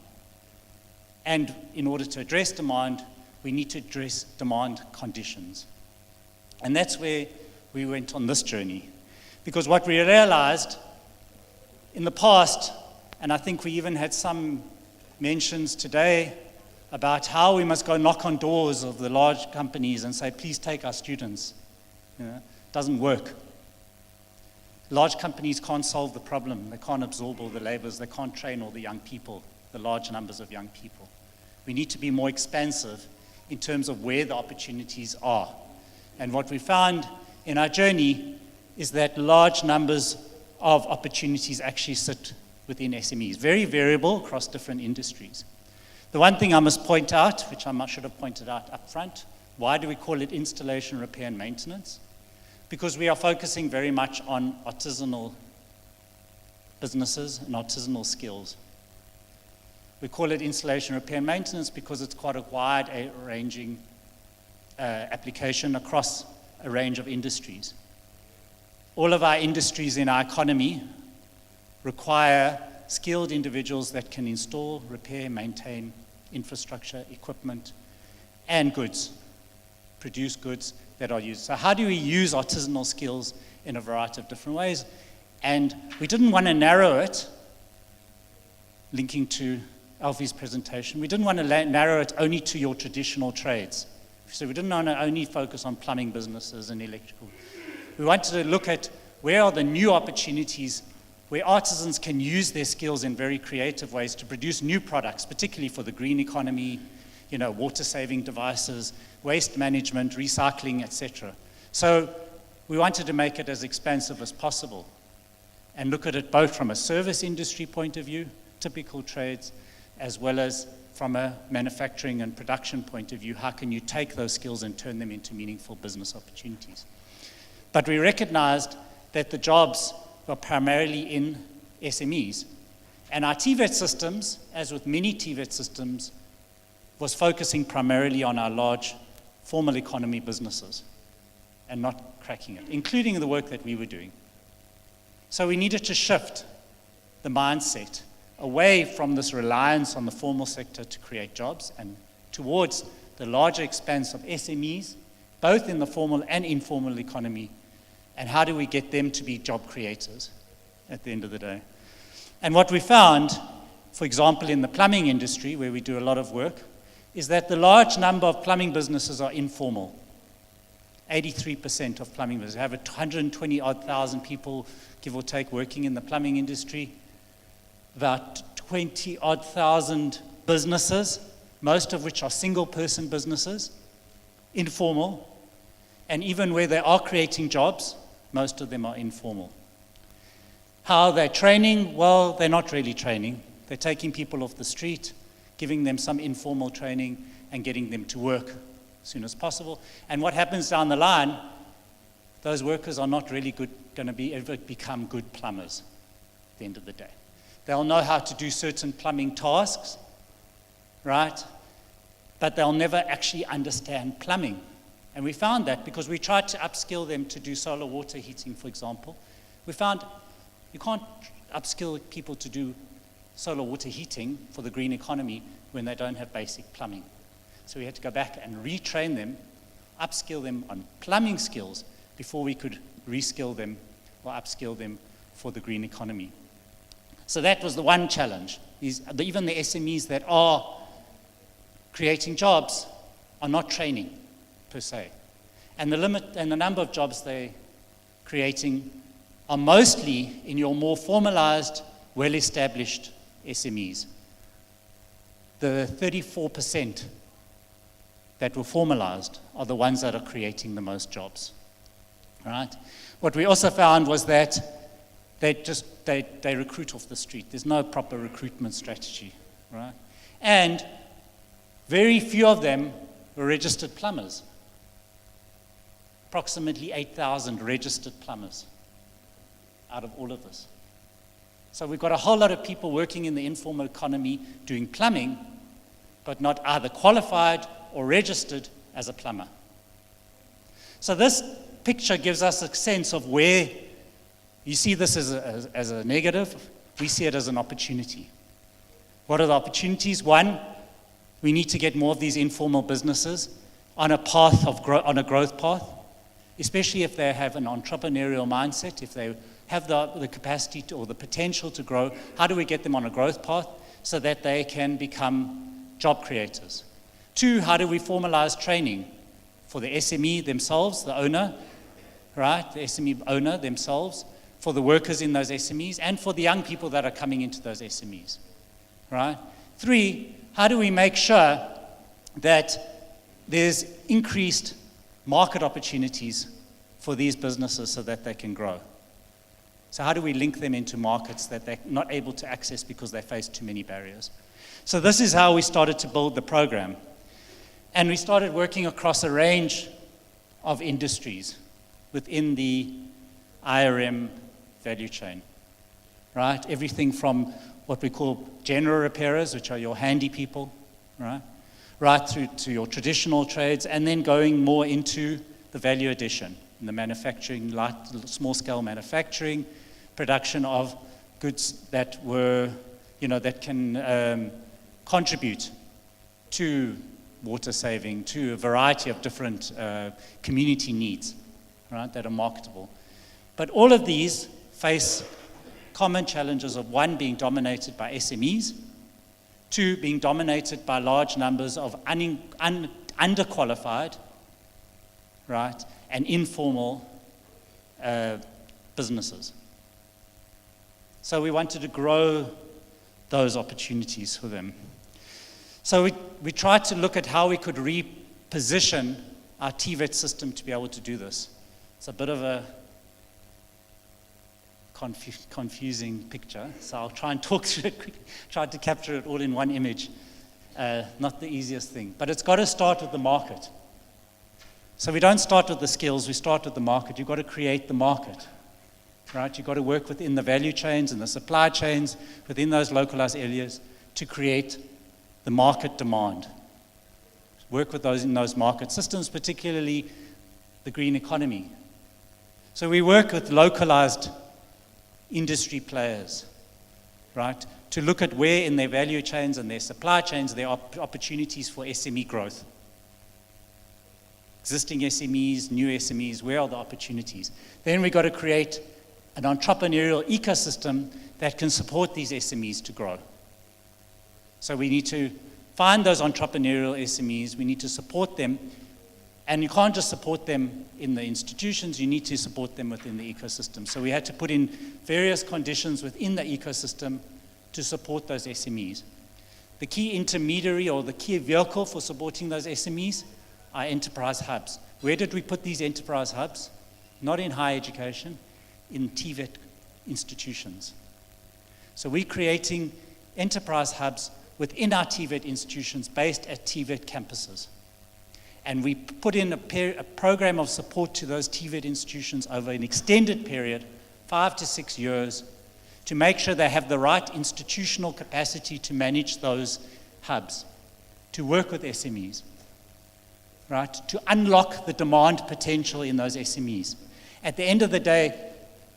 And in order to address demand, we need to address demand conditions. And that's where we went on this journey. Because what we realized in the past, and I think we even had some mentions today about how we must go knock on doors of the large companies and say, please take our students. You know, it doesn't work. Large companies can't solve the problem. They can't absorb all the laborers. They can't train all the young people, the large numbers of young people. We need to be more expansive in terms of where the opportunities are. And what we found in our journey is that large numbers of opportunities actually sit within SMEs, very variable across different industries. The one thing I must point out, which I should have pointed out up front, why do we call it installation, repair, and maintenance? Because we are focusing very much on artisanal businesses and artisanal skills. We call it installation, repair, and maintenance because it's quite a wide-ranging application across a range of industries. All of our industries in our economy require skilled individuals that can install, repair, maintain infrastructure, equipment, and goods, produce goods that are used. So how do we use artisanal skills in a variety of different ways? And we didn't want to narrow it, linking to Alfie's presentation, we didn't want to narrow it only to your traditional trades. So we didn't want to only focus on plumbing businesses and electrical. We wanted to look at where are the new opportunities where artisans can use their skills in very creative ways to produce new products, particularly for the green economy, water-saving devices, waste management, recycling, etc. So we wanted to make it as expansive as possible and look at it both from a service industry point of view, typical trades, as well as from a manufacturing and production point of view. How can you take those skills and turn them into meaningful business opportunities? But we recognized that the jobs were primarily in SMEs. And our TVET systems, as with many TVET systems, was focusing primarily on our large formal economy businesses and not cracking it, including the work that we were doing. So we needed to shift the mindset away from this reliance on the formal sector to create jobs and towards the larger expanse of SMEs, both in the formal and informal economy, and how do we get them to be job creators at the end of the day. And what we found, for example, in the plumbing industry, where we do a lot of work, is that the large number of plumbing businesses are informal. 83% of plumbing businesses have 120,000 people, give or take, working in the plumbing industry. About 20,000 businesses, most of which are single-person businesses, informal, and even where they are creating jobs, most of them are informal. How are they training? Well, they're not really training. They're taking people off the street, giving them some informal training, and getting them to work as soon as possible. And what happens down the line, those workers are not really going to ever become good plumbers at the end of the day. They'll know how to do certain plumbing tasks, right? But they'll never actually understand plumbing. And we found that because we tried to upskill them to do solar water heating, for example. We found you can't upskill people to do solar water heating for the green economy when they don't have basic plumbing. So we had to go back and retrain them, upskill them on plumbing skills before we could reskill them or upskill them for the green economy. So that was the one challenge. Even the SMEs that are creating jobs are not training per se. And the limit and the number of jobs they're creating are mostly in your more formalized, well-established SMEs. The 34% that were formalized are the ones that are creating the most jobs. Right? What we also found was that they recruit off the street. There's no proper recruitment strategy. Right? And very few of them were registered plumbers. Approximately 8,000 registered plumbers out of all of this. So we've got a whole lot of people working in the informal economy doing plumbing, but not either qualified or registered as a plumber. So this picture gives us a sense of where you see this as a negative, we see it as an opportunity. What are the opportunities? One, we need to get more of these informal businesses on a path of on a growth path, especially if they have an entrepreneurial mindset, if they have the capacity to, or the potential to grow. How do we get them on a growth path so that they can become job creators? Two, how do we formalize training for the SME themselves, the owner, right? The SME owner themselves, for the workers in those SMEs and for the young people that are coming into those SMEs, right? 3, how do we make sure that there's increased market opportunities for these businesses so that they can grow? So how do we link them into markets that they're not able to access because they face too many barriers? So this is how we started to build the program. And we started working across a range of industries within the IRM value chain, right? Everything from what we call general repairers, which are your handy people, right through to your traditional trades, and then going more into the value addition, in the manufacturing, light, small-scale manufacturing, production of goods that were, that can contribute to water saving, to a variety of different community needs, right, that are marketable. But all of these face common challenges of 1, being dominated by SMEs, 2, being dominated by large numbers of underqualified, right, and informal businesses. So we wanted to grow those opportunities for them. So we tried to look at how we could reposition our TVET system to be able to do this. It's a bit of a confusing picture, so I'll try and talk through it quickly. Tried to capture it all in one image. Not the easiest thing, but it's got to start with the market. So we don't start with the skills, we start with the market. You've got to create the market, right? You've got to work within the value chains and the supply chains within those localized areas to create the market demand. Work with those in those market systems, particularly the green economy. So we work with localized industry players, right, to look at where in their value chains and their supply chains there are opportunities for SME growth. Existing SMEs, new SMEs, where are the opportunities? Then we've got to create an entrepreneurial ecosystem that can support these SMEs to grow. So we need to find those entrepreneurial SMEs, we need to support them, and you can't just support them in the institutions, you need to support them within the ecosystem. So we had to put in various conditions within the ecosystem to support those SMEs. The key intermediary or the key vehicle for supporting those SMEs are enterprise hubs. Where did we put these enterprise hubs? Not in higher education, in TVET institutions. So we're creating enterprise hubs within our TVET institutions based at TVET campuses. And we put in a program of support to those TVET institutions over an extended period, 5 to 6 years, to make sure they have the right institutional capacity to manage those hubs, to work with SMEs, right, to unlock the demand potential in those SMEs. At the end of the day,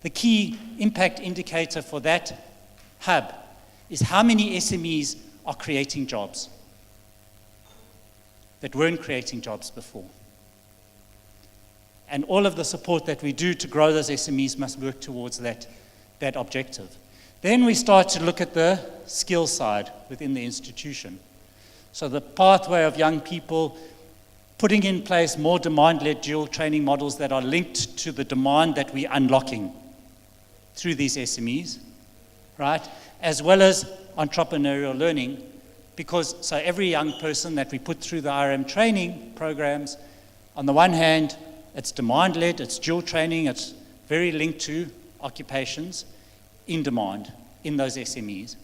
the key impact indicator for that hub is how many SMEs are creating jobs that weren't creating jobs before. And all of the support that we do to grow those SMEs must work towards that objective. Then we start to look at the skill side within the institution. So the pathway of young people, putting in place more demand-led dual training models that are linked to the demand that we're unlocking through these SMEs, right? As well as entrepreneurial learning, because so every young person that we put through the IRM training programs, on the one hand, it's demand-led, it's dual training, it's very linked to occupations in demand in those SMEs.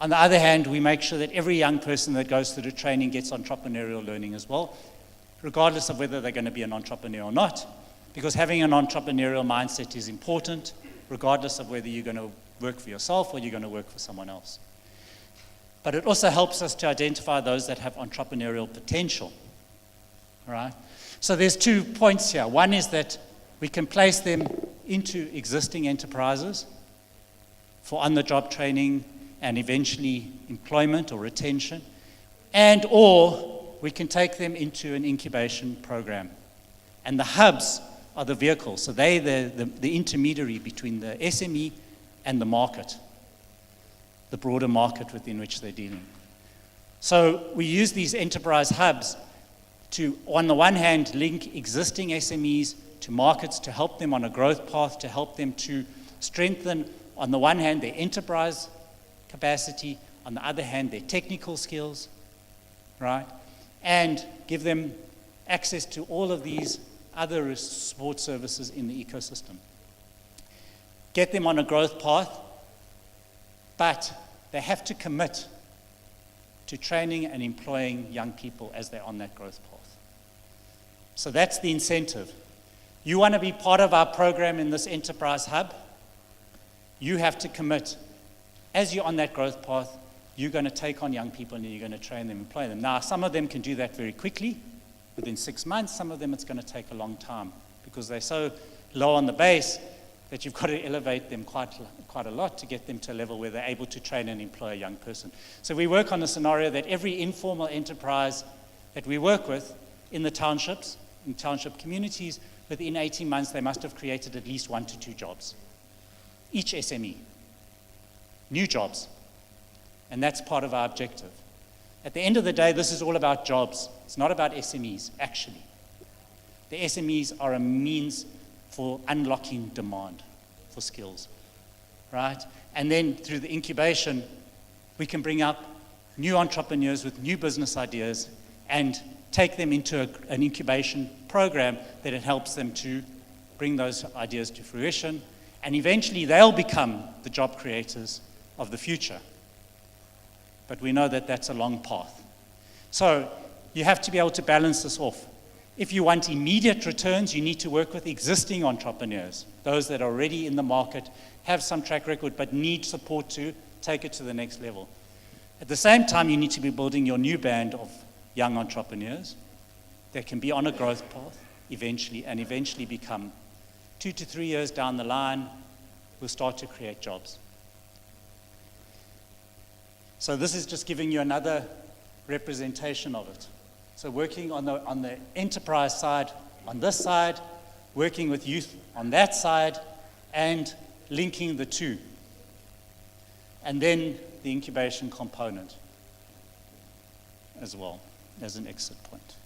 On the other hand, we make sure that every young person that goes through the training gets entrepreneurial learning as well, regardless of whether they're going to be an entrepreneur or not, because having an entrepreneurial mindset is important, regardless of whether you're going to work for yourself or you're going to work for someone else. But it also helps us to identify those that have entrepreneurial potential, right? So there's 2 points here. One is that we can place them into existing enterprises for on-the-job training and eventually employment or retention, and or we can take them into an incubation program. And the hubs are the vehicles, so they're the intermediary between the SME and the market, the broader market within which they're dealing. So we use these enterprise hubs to, on the one hand, link existing SMEs to markets to help them on a growth path, to help them to strengthen, on the one hand, their enterprise capacity, on the other hand, their technical skills, right? And give them access to all of these other support services in the ecosystem. Get them on a growth path, but they have to commit to training and employing young people as they're on that growth path. So that's the incentive. You want to be part of our program in this enterprise hub, you have to commit. As you're on that growth path, you're going to take on young people and you're going to train them, employ them. Now, some of them can do that very quickly, within 6 months. Some of them it's going to take a long time because they're so low on the base that you've got to elevate them quite a lot to get them to a level where they're able to train and employ a young person. So we work on a scenario that every informal enterprise that we work with in the townships, in township communities, within 18 months they must have created at least 1 to 2 jobs. Each SME. New jobs. And that's part of our objective. At the end of the day, this is all about jobs. It's not about SMEs, actually. The SMEs are a means for unlocking demand for skills, right? And then through the incubation, we can bring up new entrepreneurs with new business ideas and take them into an incubation program that it helps them to bring those ideas to fruition. And eventually, they'll become the job creators of the future. But we know that that's a long path. So you have to be able to balance this off. If you want immediate returns, you need to work with existing entrepreneurs, those that are already in the market, have some track record, but need support to take it to the next level. At the same time, you need to be building your new band of young entrepreneurs that can be on a growth path eventually become 2 to 3 years down the line, will start to create jobs. So this is just giving you another representation of it. So working on the enterprise side, on this side, working with youth on that side, and linking the two. And then the incubation component as well as an exit point.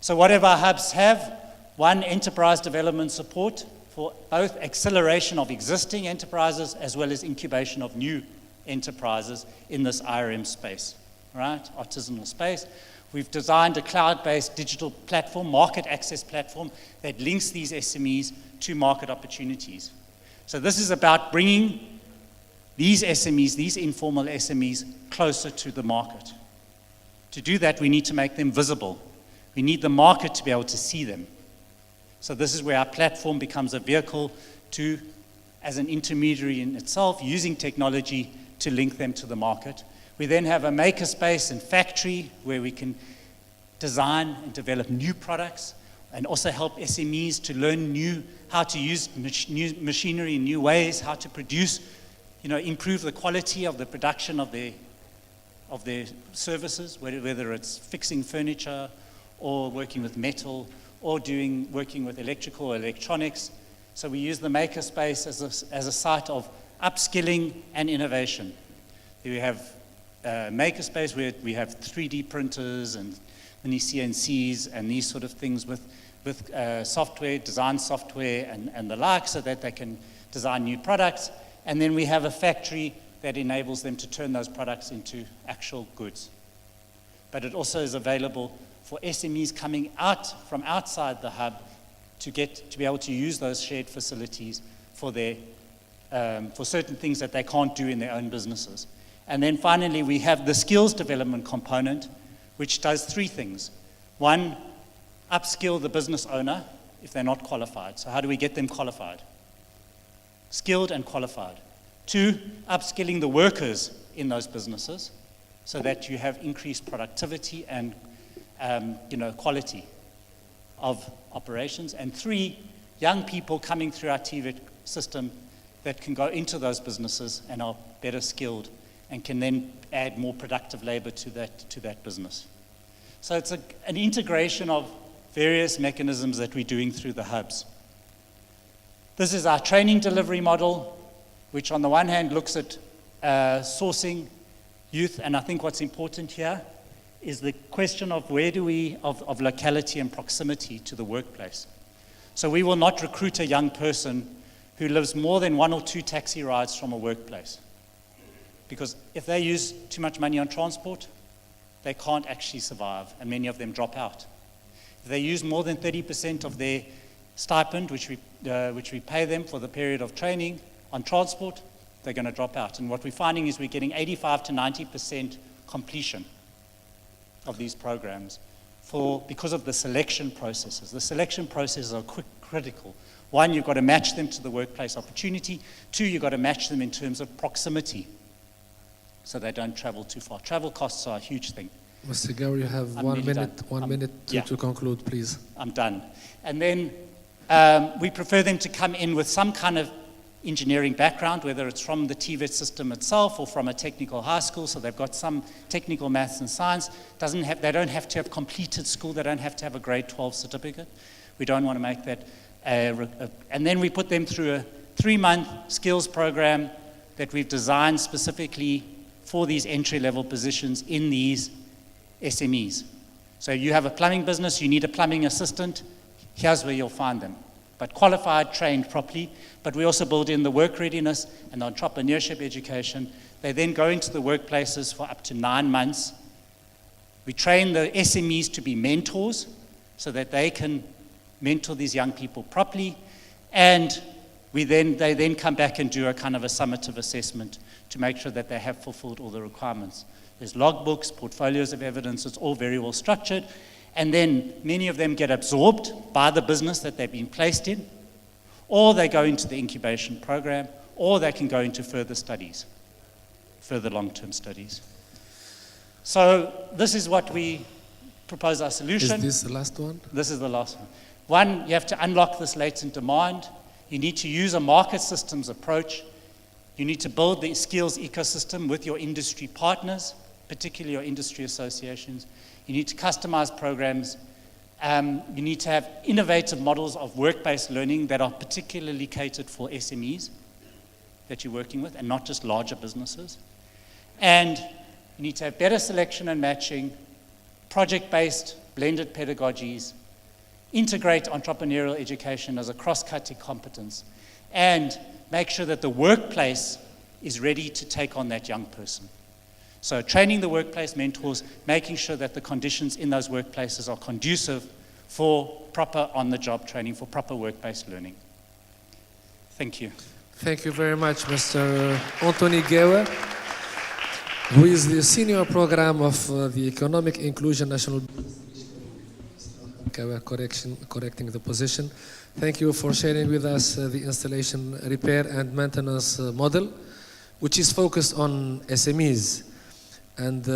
So whatever our hubs have, one, enterprise development support for both acceleration of existing enterprises as well as incubation of new enterprises in this IRM space, right? Artisanal space. We've designed a cloud-based digital platform, market access platform, that links these SMEs to market opportunities. So this is about bringing these SMEs, these informal SMEs, closer to the market. To do that, we need to make them visible. We need the market to be able to see them. So this is where our platform becomes a vehicle to, as an intermediary in itself, using technology to link them to the market. We then have a makerspace and factory where we can design and develop new products and also help SMEs to learn how to use new machinery in new ways, how to produce, improve the quality of the production of their services, whether it's fixing furniture or working with metal or working with electrical or electronics. So we use the makerspace as a site of upskilling and innovation. We have makerspace where we have 3D printers and mini CNCs and these sort of things with software, design software and the like, so that they can design new products. And then we have a factory that enables them to turn those products into actual goods. But it also is available for SMEs coming out from outside the hub to be able to use those shared facilities for certain things that they can't do in their own businesses. And then finally, we have the skills development component, which does 3 things. 1, upskill the business owner if they're not qualified. So how do we get them qualified? Skilled and qualified. 2, upskilling the workers in those businesses so that you have increased productivity and quality of operations. And 3, young people coming through our TVET system that can go into those businesses and are better skilled and can then add more productive labor to that business. So it's an integration of various mechanisms that we're doing through the hubs. This is our training delivery model, which on the one hand looks at sourcing youth, and I think what's important here is the question of of locality and proximity to the workplace. So we will not recruit a young person who lives more than 1 or 2 taxi rides from a workplace. Because if they use too much money on transport, they can't actually survive, and many of them drop out. If they use more than 30% of their stipend, which we pay them for the period of training on transport, they're going to drop out. And what we're finding is we're getting 85 to 90% completion of these programs because of the selection processes. The selection processes are critical. 1, you've got to match them to the workplace opportunity. 2, you've got to match them in terms of proximity, so they don't travel too far. Travel costs are a huge thing. Mr. Gower, you have one minute to conclude, please. I'm done. And then we prefer them to come in with some kind of engineering background, whether it's from the TVET system itself or from a technical high school, so they've got some technical maths and science. They don't have to have completed school. They don't have to have a grade 12 certificate. We don't want to make that. And then we put them through a 3-month skills program that we've designed specifically for these entry-level positions in these SMEs. So you have a plumbing business, you need a plumbing assistant, here's where you'll find them. But qualified, trained properly, but we also build in the work readiness and the entrepreneurship education. They then go into the workplaces for up to 9 months. We train the SMEs to be mentors so that they can mentor these young people properly, and they then come back and do a kind of a summative assessment to make sure that they have fulfilled all the requirements. There's logbooks, portfolios of evidence, it's all very well structured, and then many of them get absorbed by the business that they've been placed in, or they go into the incubation program, or they can go into further studies, further long-term studies. So this is what we propose our solution. Is this the last one? This is the last one. 1, you have to unlock this latent demand. You need to use a market systems approach. You need to build the skills ecosystem with your industry partners, particularly your industry associations. You need to customize programs. You need to have innovative models of work-based learning that are particularly catered for SMEs that you're working with, and not just larger businesses. And you need to have better selection and matching, project-based blended pedagogies, integrate entrepreneurial education as a cross-cutting competence, and make sure that the workplace is ready to take on that young person. So training the workplace mentors, making sure that the conditions in those workplaces are conducive for proper on-the-job training, for proper work-based learning. Thank you. Thank you very much, Mr. Anthony Gewer, who is the senior program of the Economic Inclusion National. We're correcting the position. Thank you for sharing with us the installation, repair, and maintenance model, which is focused on SMEs and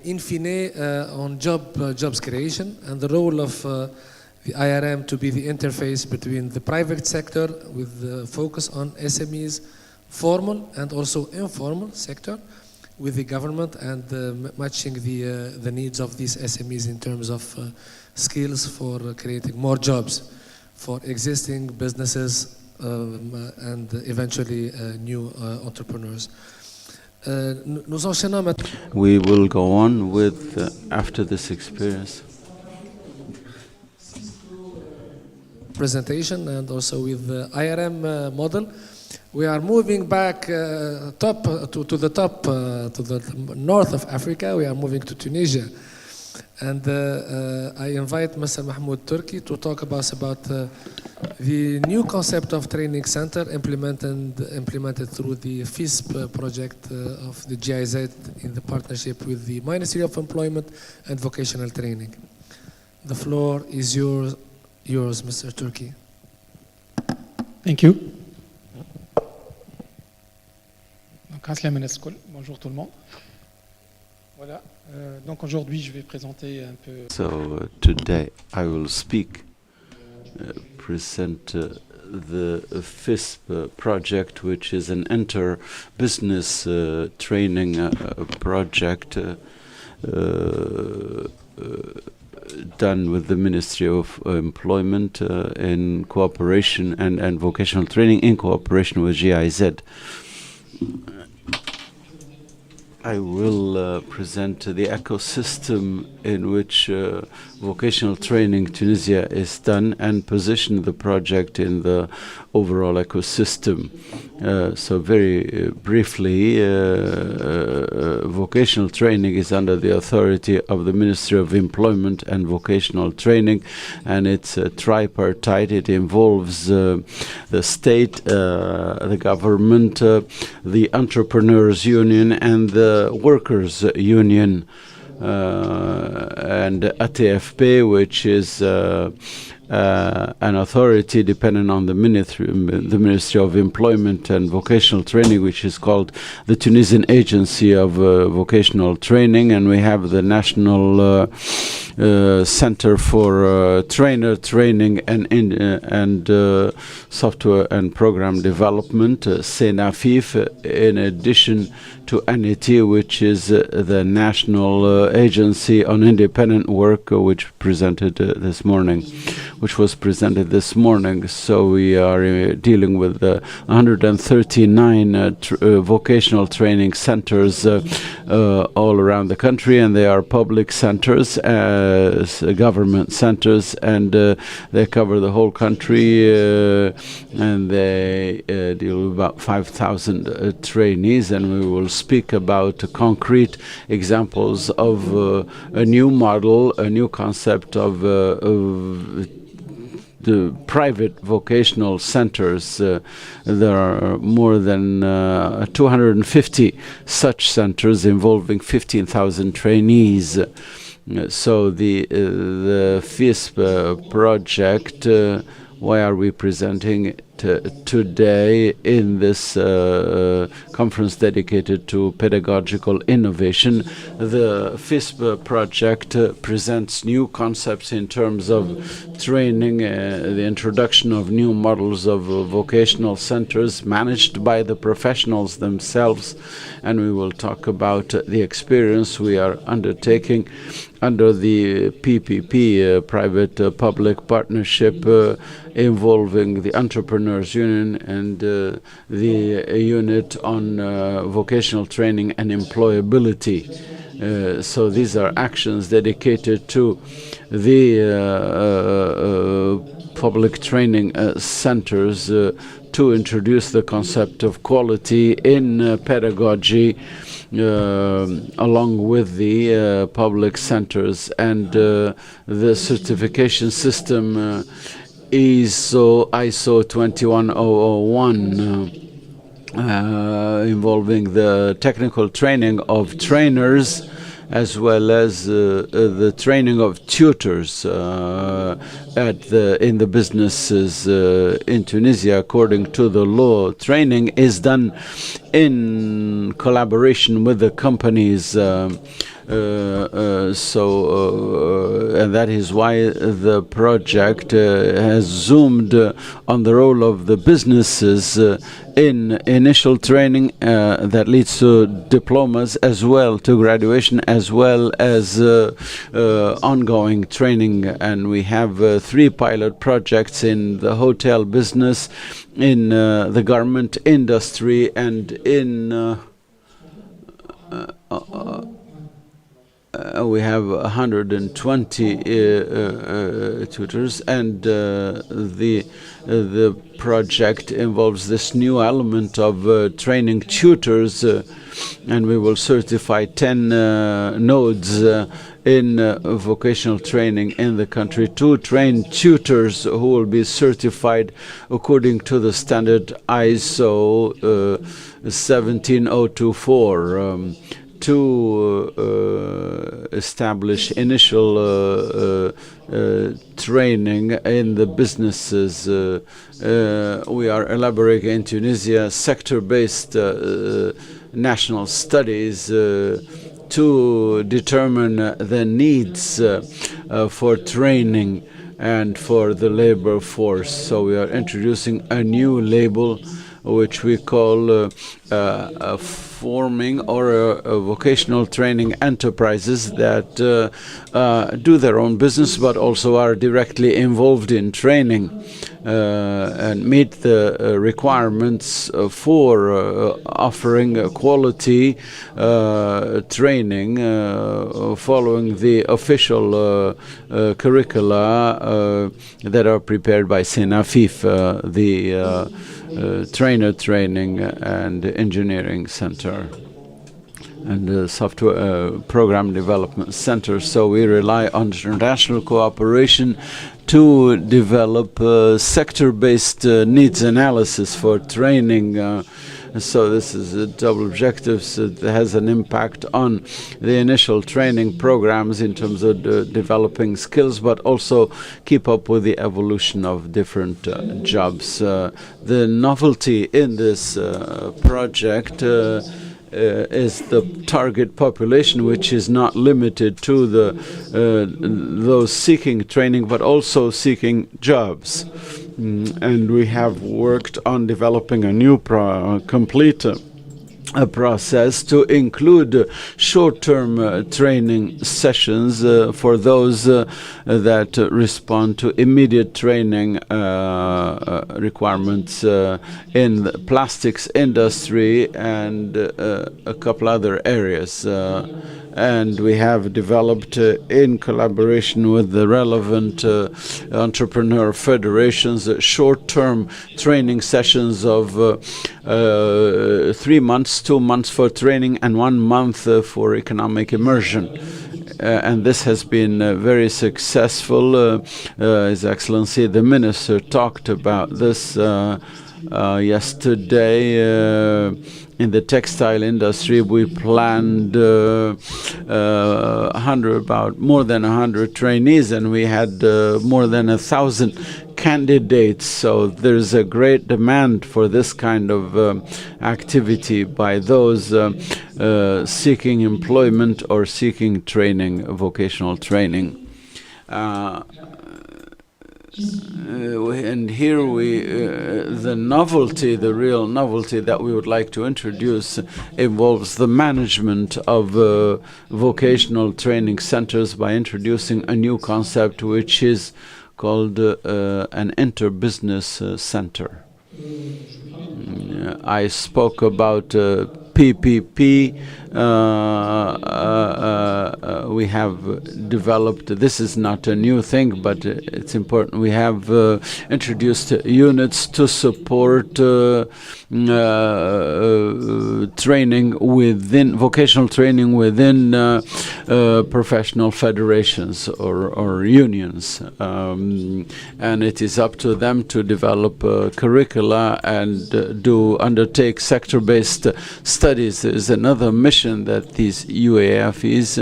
in fine on jobs creation and the role of the IRM to be the interface between the private sector with the focus on SMEs, formal and also informal sector, with the government and matching the needs of these SMEs in terms of skills for creating more jobs for existing businesses and eventually new entrepreneurs. We will go on with after this experience. Presentation and also with the IRM model. We are moving back to the north of Africa. We are moving to Tunisia. And I invite Mr. Mahmoud Turki to talk about the new concept of training center implemented through the FISP project of the GIZ in the partnership with the Ministry of Employment and Vocational Training. The floor is yours, Mr. Turki. Thank you. Bonjour tout le monde. Voilà. Donc aujourd'hui, je vais présenter un peu. So today I will present the FISP project, which is an inter-business training project done with the Ministry of Employment in cooperation and vocational training in cooperation with GIZ. I will present the ecosystem in which vocational training Tunisia is done and position the project in the overall ecosystem. So very briefly, vocational training is under the authority of the Ministry of Employment and Vocational Training, and it's tripartite. It involves the state, the government, the entrepreneurs union, and the workers union. And ATFP, which is an authority dependent on the Ministry of Employment and Vocational Training, which is called the Tunisian Agency of Vocational Training, and we have the National Center for Trainer Training and Software and Program Development, CENAFIF, in addition to NET, which is the National Agency on Independent Work, which was presented this morning. So we are dealing with 139 vocational training centers all around the country, and they are public centers, government centers, and they cover the whole country, and they deal with about 5,000 trainees, and we will speak about concrete examples of a new model, a new concept of the private vocational centers. There are more than 250 such centers involving 15,000 trainees. So the FISP project, why are we presenting it today in this conference dedicated to pedagogical innovation? The FISP project presents new concepts in terms of training, the introduction of new models of vocational centers managed by the professionals themselves, and we will talk about the experience we are undertaking under the PPP, private-public partnership, involving the Entrepreneurs Union and the unit on vocational training and employability. So these are actions dedicated to the public training centers to introduce the concept of quality in pedagogy, along with the public centers, and the certification system ISO 21001, involving the technical training of trainers as well as the training of tutors in the businesses in Tunisia. According to the law, training is done in collaboration with the companies. And that is why the project has zoomed on the role of the businesses in initial training that leads to diplomas, as well to graduation, as well as ongoing training. And we have 3 pilot projects in the hotel business, in the garment industry, and in we have 120 tutors, and the project involves this new element of training tutors, and we will certify 10 nodes in vocational training in the country to train tutors who will be certified according to the standard ISO 17024. To establish initial training in the businesses. We are elaborating in Tunisia sector-based national studies to determine the needs for training and for the labor force. So we are introducing a new label which we call forming or vocational training enterprises that do their own business but also are directly involved in training and meet the requirements for offering quality training following the official curricula that are prepared by SENAFIF, the Trainer Training and Engineering Center and the Software Program Development Center. So we rely on international cooperation to develop sector-based needs analysis for training. So this is a double objective. So it has an impact on the initial training programs in terms of developing skills, but also keep up with the evolution of different jobs. The novelty in this project is the target population, which is not limited to those seeking training, but also seeking jobs. And we have worked on developing a new complete process to include short-term training sessions for those that respond to immediate training requirements in the plastics industry and a couple other areas. And we have developed, in collaboration with the relevant entrepreneur federations, short-term training sessions of 3 months, 2 months for training, and 1 month for economic immersion. And this has been very successful. His Excellency the Minister talked about this yesterday. In the textile industry, we planned more than 100 trainees, and we had more than 1,000 candidates. So there's a great demand for this kind of activity by those seeking employment or seeking training, vocational training. And here the novelty, the real novelty that we would like to introduce involves the management of vocational training centers by introducing a new concept which is called an inter-business center. I spoke about PPP. We have developed, this is not a new thing, but it's important. We have introduced units to support training within, vocational training within professional federations or unions. And it is up to them to develop curricula and undertake sector-based studies. There is another mission that these UAFs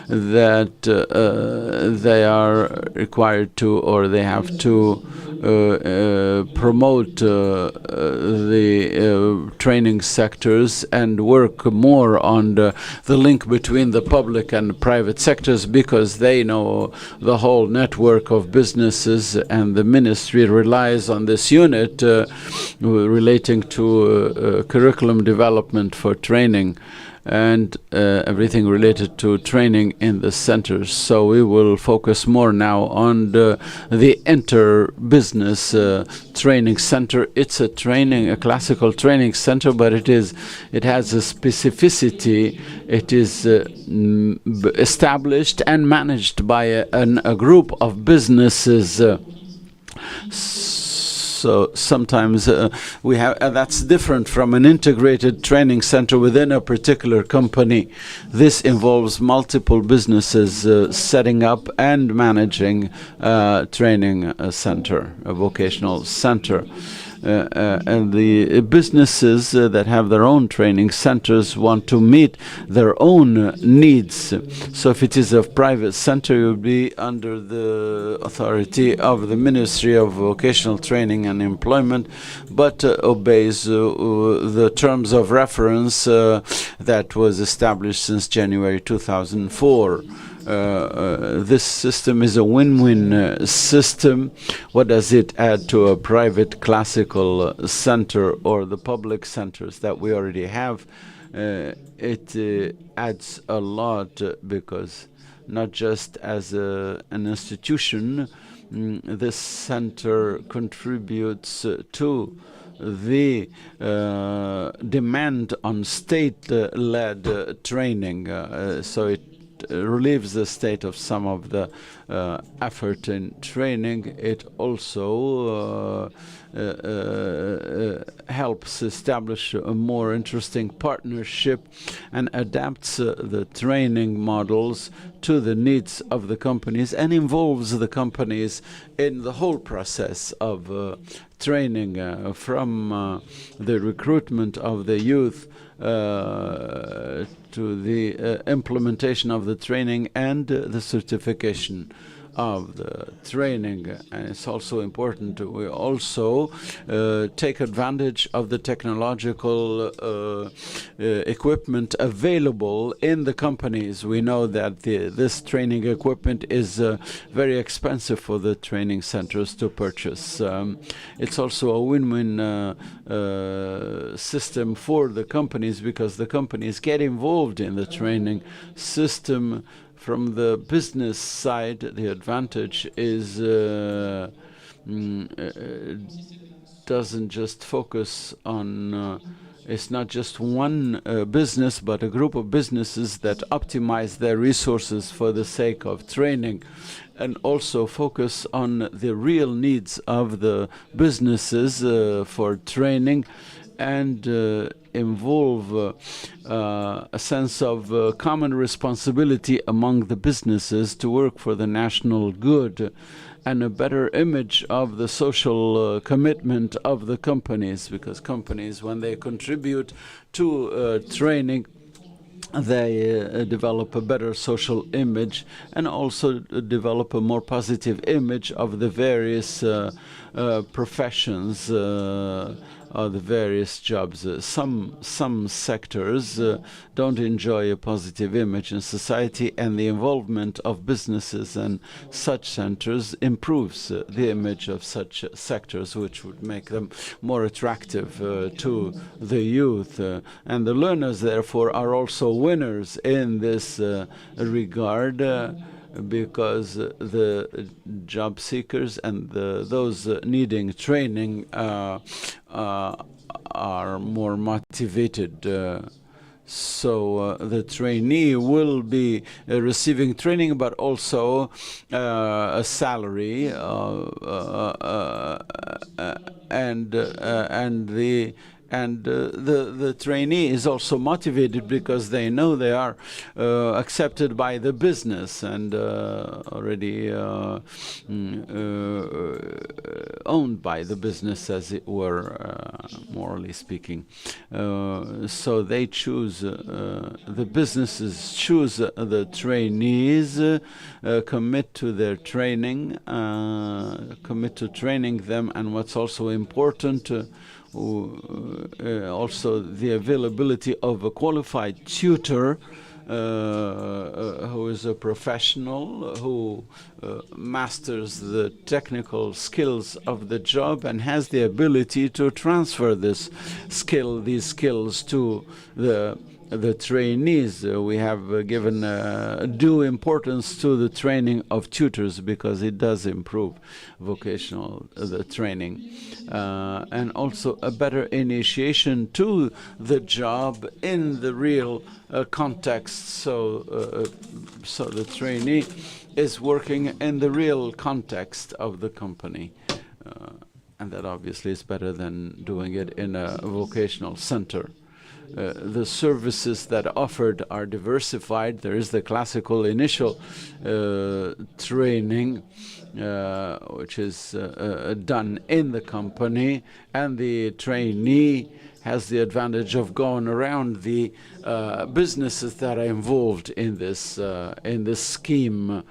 that they are required to, or they have to promote the training sectors and work more on the link between the public and private sectors, because they know the whole network of businesses, and the ministry relies on this unit relating to curriculum development for training and everything related to training in the centers. So we will focus more now on the inter-business training center. It's a classical training center, but it has a specificity. It is established and managed by a group of businesses. So sometimes we have that's different from an integrated training center within a particular company. This involves multiple businesses setting up and managing a training center, a vocational center. And the businesses that have their own training centers want to meet their own needs. So if it is a private center, it would be under the authority of the Ministry of Vocational Training and Employment, but obeys the terms of reference that was established since January 2004. This system is a win-win system. What does it add to a private classical center or the public centers that we already have? it adds a lot because not just as an institution, this center contributes to the demand on state-led training, so it relieves the state of some of the effort in training. It also helps establish a more interesting partnership and adapts the training models to the needs of the companies and involves the companies in the whole process of training, from the recruitment of the youth to the implementation of the training and the certification of the training. And it's also important we also take advantage of the technological equipment available in the companies. We know that this training equipment is very expensive for the training centers to purchase. It's also a win-win system for the companies because the companies get involved in the training system. From the business side, the advantage is doesn't just focus on, it's not just one business, but a group of businesses that optimize their resources for the sake of training and also focus on the real needs of the businesses for training and involve a sense of common responsibility among the businesses to work for the national good and a better image of the social commitment of the companies, because companies, when they contribute to training, they develop a better social image and also develop a more positive image of the various professions or the various jobs. Some sectors don't enjoy a positive image in society, and the involvement of businesses and such centers improves the image of such sectors, which would make them more attractive to the youth. And the learners, therefore, are also winners in this regard. Because the job seekers and those needing training are more motivated. So the trainee will be receiving training, but also a salary, and the trainee is also motivated because they know they are accepted by the business and already owned by the business, as it were, morally speaking. So they choose, the businesses choose the trainees, commit to their training, commit to training them, and what's also important, also the availability of a qualified tutor who is a professional, who masters the technical skills of the job and has the ability to transfer these skills to the trainees. We have given due importance to the training of tutors because it does improve vocational training, and also a better initiation to the job in the real context. So the trainee is working in the real context of the company. And that obviously is better than doing it in a vocational center. The services that are offered are diversified. There is the classical initial training, which is done in the company, and the trainee has the advantage of going around the businesses that are involved in this scheme.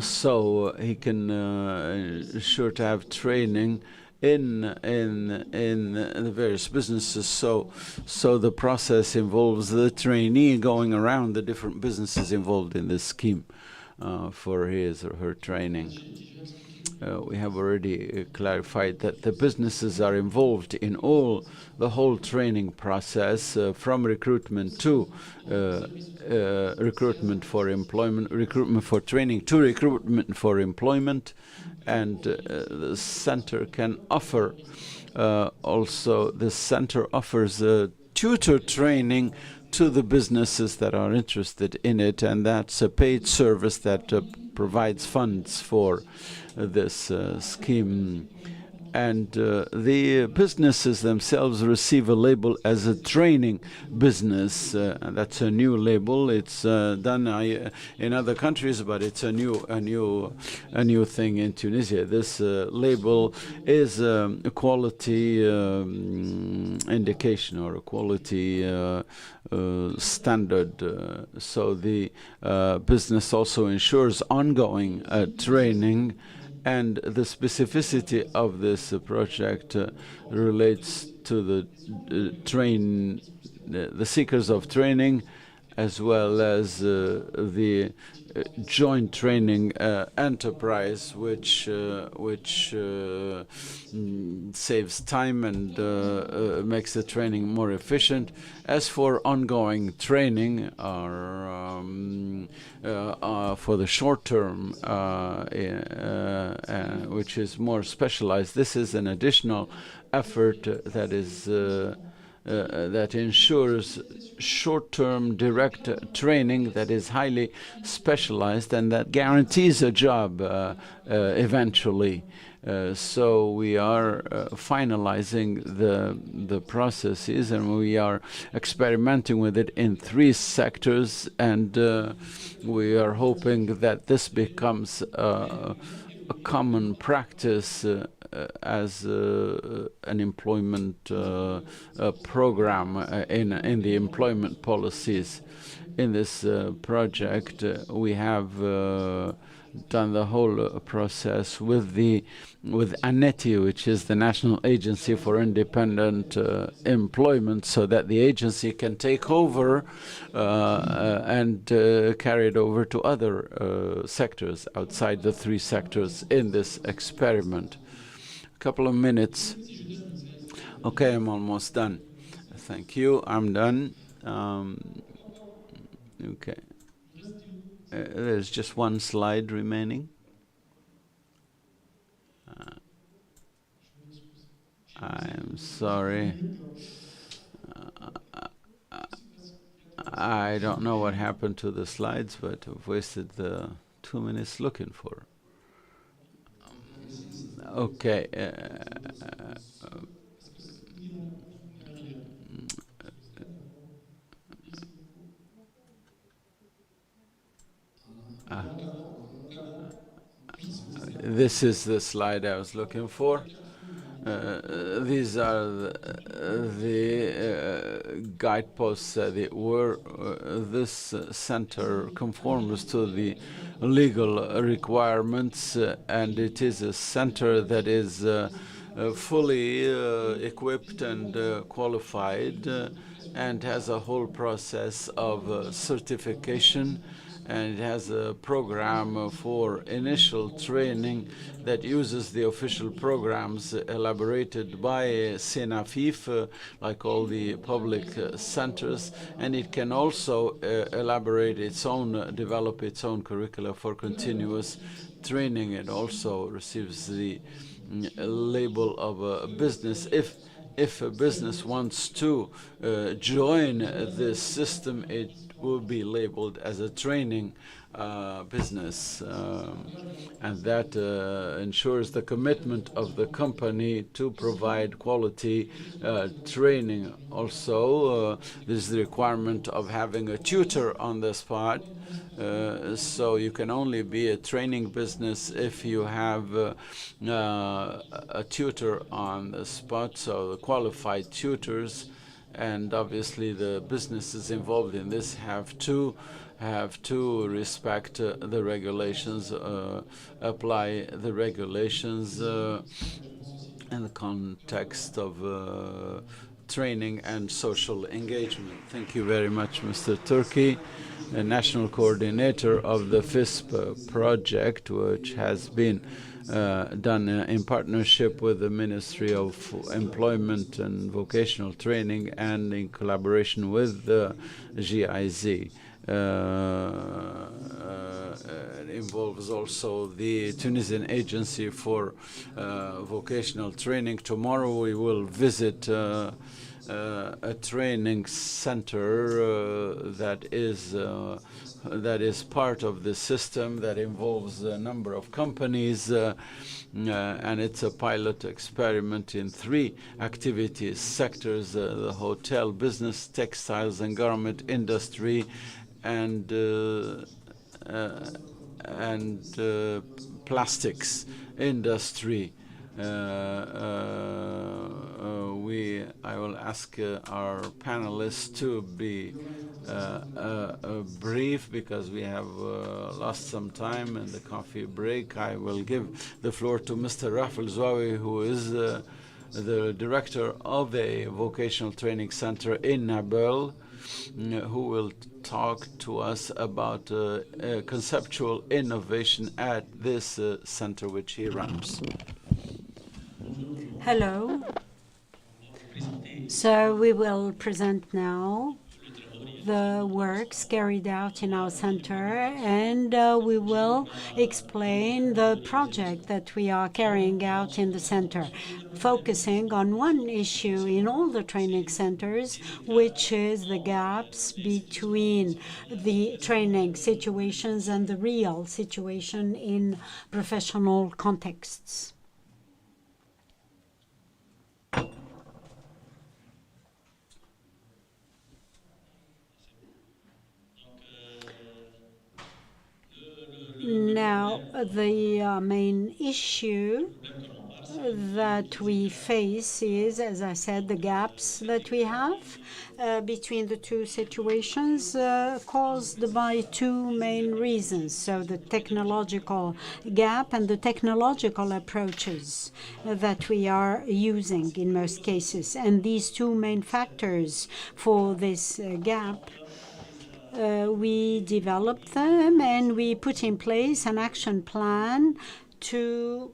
So he can sure to have training in the various businesses. So the process involves the trainee going around the different businesses involved in this scheme for his or her training. we have already clarified that the businesses are involved in the whole training process, from recruitment to recruitment for employment, recruitment for training to recruitment for employment, and the center can offer also the center offers tutor training to the businesses that are interested in it, and that's a paid service that provides funds for this scheme. And the businesses themselves receive a label as a training business. And that's a new label. It's done in other countries, but it's a new thing in Tunisia. This label is a quality indication or a quality standard. So the business also ensures ongoing training. And the specificity of this project relates to the seekers of training, as well as the joint training enterprise, which saves time and makes the training more efficient. As for ongoing training, for the short term, which is more specialized, this is an additional effort that is that ensures short-term direct training that is highly specialized and that guarantees a job eventually. So we are finalizing the processes, and we are experimenting with it in 3 sectors, and we are hoping that this becomes a common practice as an employment program in the employment policies. In this project, we have done the whole process with ANETI, which is the National Agency for Independent Employment, so that the agency can take over and carry it over to other sectors outside the 3 sectors in this experiment. A couple of minutes. Okay, I'm almost done. Thank you. I'm done. Okay. There's just one slide remaining. I'm sorry. I don't know what happened to the slides, but I've wasted the 2 minutes looking for. Okay. This is the slide I was looking for. These are the guideposts that were. This center conforms to the legal requirements, and it is a center that is fully equipped and qualified, and has a whole process of certification. And it has a program for initial training that uses the official programs elaborated by SENAFIF, like all the public centers, and it can also develop its own curricula for continuous training. It also receives the label of a business. If a business wants to join this system, it will be labeled as a training business, and that ensures the commitment of the company to provide quality training. Also, there's the requirement of having a tutor on the spot, so you can only be a training business if you have a tutor on the spot, so the qualified tutors. And obviously the businesses involved in this have to respect the regulations, apply the regulations in the context of training and social engagement. Thank you very much, Mr. Turkey, a national coordinator of the FISP project, which has been done in partnership with the Ministry of Employment and Vocational Training and in collaboration with the GIZ. It involves also the Tunisian Agency for Vocational Training. Tomorrow we will visit a training center that is part of the system that involves a number of companies, and it's a pilot experiment in 3 activity sectors: the hotel business, textiles and garment industry, and plastics industry. I will ask our panelists to be brief because we have lost some time in the coffee break. I will give the floor to Mr. Rafal Zouawi, who is the director of a vocational training center in Nabil, who will talk to us about conceptual innovation at this center which he runs. Hello. So we will present now the works carried out in our center, and we will explain the project that we are carrying out in the center, focusing on one issue in all the training centers, which is the gaps between the training situations and the real situation in professional contexts. Now, the main issue that we face is, as I said, the gaps that we have between the 2 situations caused by 2 main reasons. So the technological gap and the technological approaches that we are using in most cases. And these 2 main factors for this gap, we developed them and we put in place an action plan to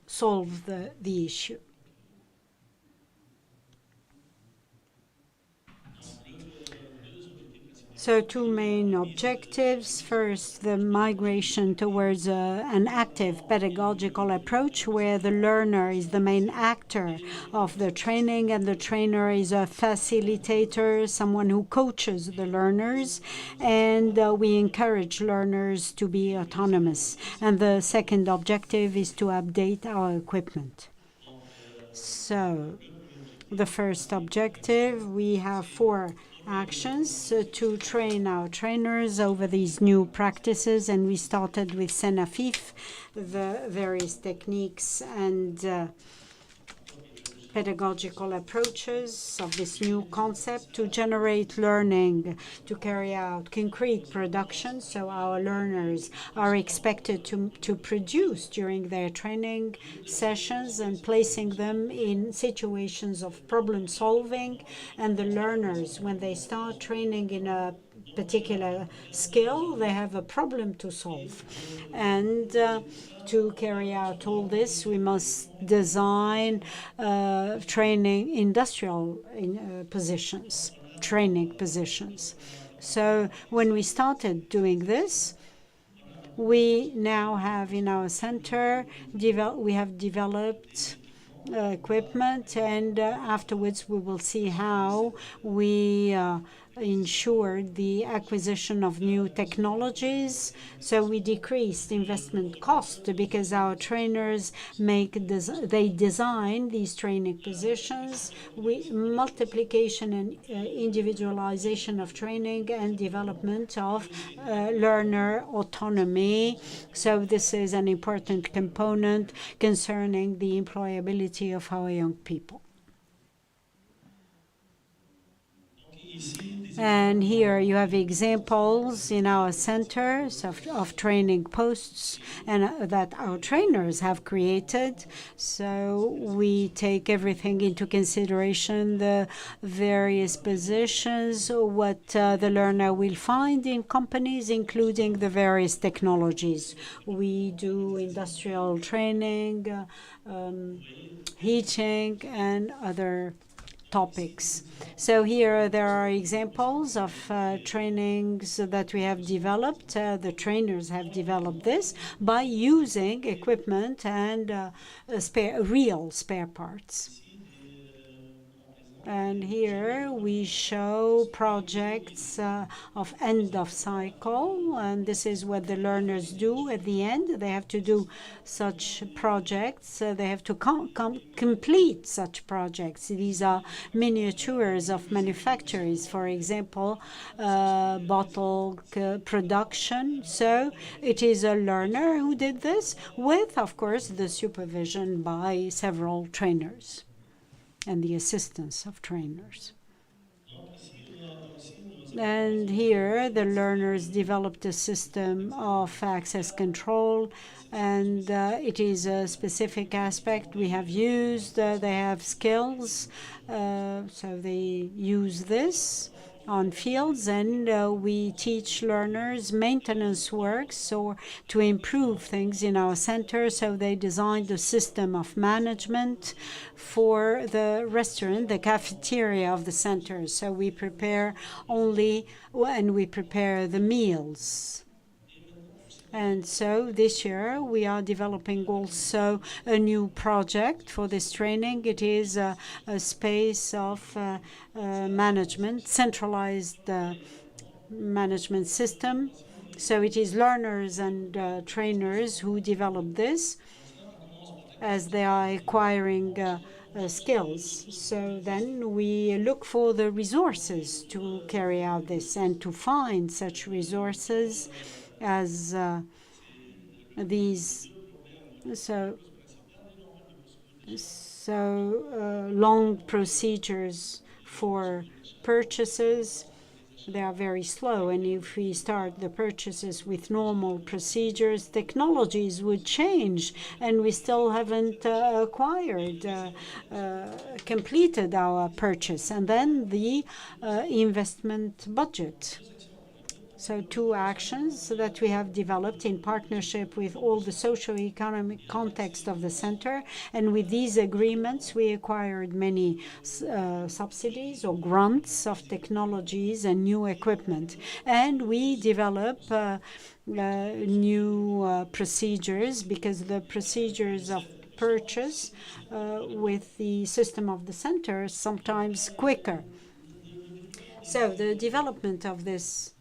solve the issue. So 2 main objectives. First, the migration towards an active pedagogical approach where the learner is the main actor of the training and the trainer is a facilitator, someone who coaches the learners, and we encourage learners to be autonomous. And the second objective is to update our equipment. So the first objective, we have 4 actions to train our trainers over these new practices, and we started with Senafif, the various techniques and pedagogical approaches of this new concept to generate learning, to carry out concrete production. So our learners are expected to produce during their training sessions and placing them in situations of problem solving. And the learners, when they start training in a particular skill, they have a problem to solve. And to carry out all this, we must design training industrial positions, training positions. So when we started doing this, we now have in our center, we have developed equipment, and afterwards we will see how we ensured the acquisition of new technologies. So we decreased investment cost because our trainers they design these training positions with multiplication and individualization of training and development of learner autonomy. So this is an important component concerning the employability of our young people. And here you have examples in our centers of training posts and that our trainers have created. So we take everything into consideration, the various positions, what the learner will find in companies, including the various technologies. We do industrial training, heating, and other topics. So here there are examples of trainings that we have developed. The trainers have developed this by using equipment and real spare parts. And here we show projects of end of cycle, and this is what the learners do at the end. They have to do such projects. They have to complete such projects. These are miniatures of manufacturers, for example, bottle production. So it is a learner who did this with, of course, the supervision by several trainers and the assistance of trainers. And here the learners developed a system of access control, and it is a specific aspect we have used. They have skills, so they use this on fields, and we teach learners maintenance works so to improve things in our center. So they designed a system of management for the restaurant, the cafeteria of the center. So we prepare and we prepare the meals. And so this year we are developing also a new project for this training. It is a space of management, centralized management system. So it is learners and trainers who develop this as they are acquiring skills. So then we look for the resources to carry out this and to find such resources as these long procedures for purchases. They are very slow, and if we start the purchases with normal procedures, technologies would change, and we still haven't completed our purchase. And then the investment budget. So two actions that we have developed in partnership with all the socio-economic context of the center. And with these agreements, we acquired many subsidies or grants of technologies and new equipment. And we develop new procedures, because the procedures of purchase with the system of the center is sometimes quicker. So the development of this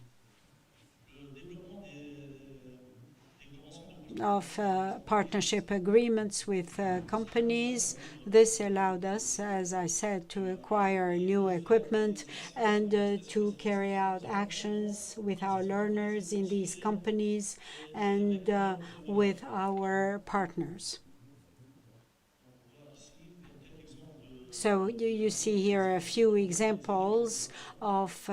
partnership agreements with companies. This allowed us, as I said, to acquire new equipment and to carry out actions with our learners in these companies and with our partners. So you see here a few examples of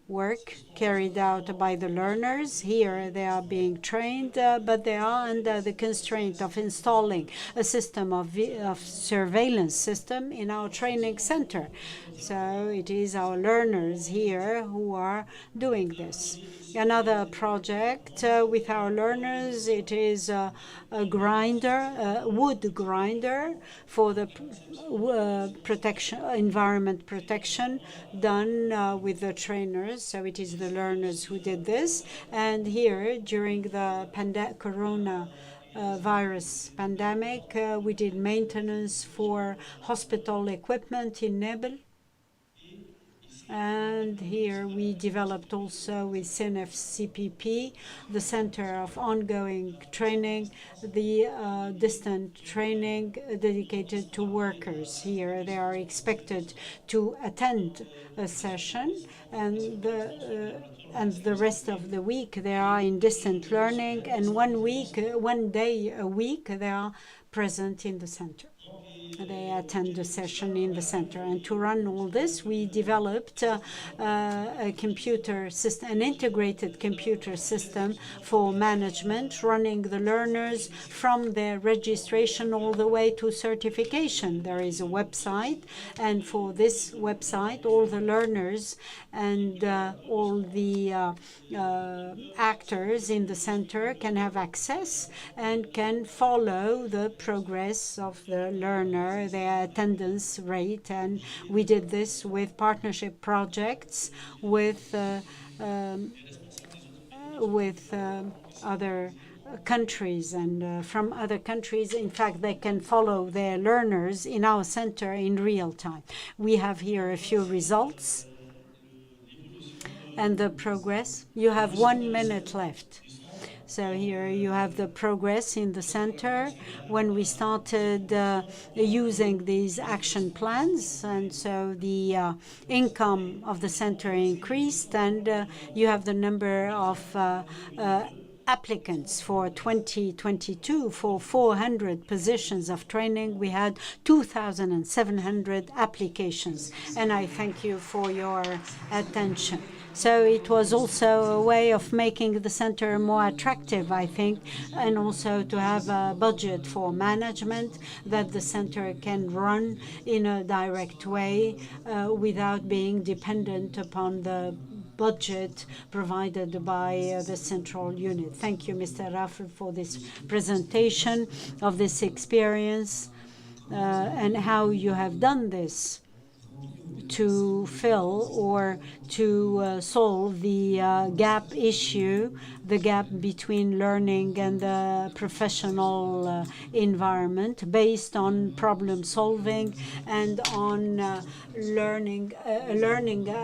work carried out by the learners. Here they are being trained, but they are under the constraint of installing a system of surveillance system in our training center. So it is our learners here who are doing this. Another project with our learners, it is a wood grinder for the environment protection done with the trainers. So it is the learners who did this. And here, during the corona virus pandemic, we did maintenance for hospital equipment in Nebel. And here we developed also with CNF-CPP, the Center of Ongoing Training, the distant training dedicated to workers. Here they are expected to attend a session, and the rest of the week they are in distant learning, and one day a week they are present in the center. they attend a session in the center. And to run all this, we developed a computer system, an integrated computer system for management, running the learners from their registration all the way to certification. There is a website, and for this website, all the learners and all the actors in the center can have access and can follow the progress of the learner, their attendance rate. And we did this with partnership projects with other countries and from other countries. In fact, they can follow their learners in our center in real time. We have here a few results and the progress. You have 1 minute left. So here you have the progress in the center when we started using these action plans. And so the income of the center increased, and you have the number of applicants for 2022 for 400 positions of training. We had 2,700 applications, and I thank you for your attention. So it was also a way of making the center more attractive, I think, and also to have a budget for management that the center can run in a direct way without being dependent upon the budget provided by the central unit. Thank you, Mr. Raffel, for this presentation of this experience and how you have done this to fill or to solve the gap issue, the gap between learning and the professional environment, based on problem solving and on learning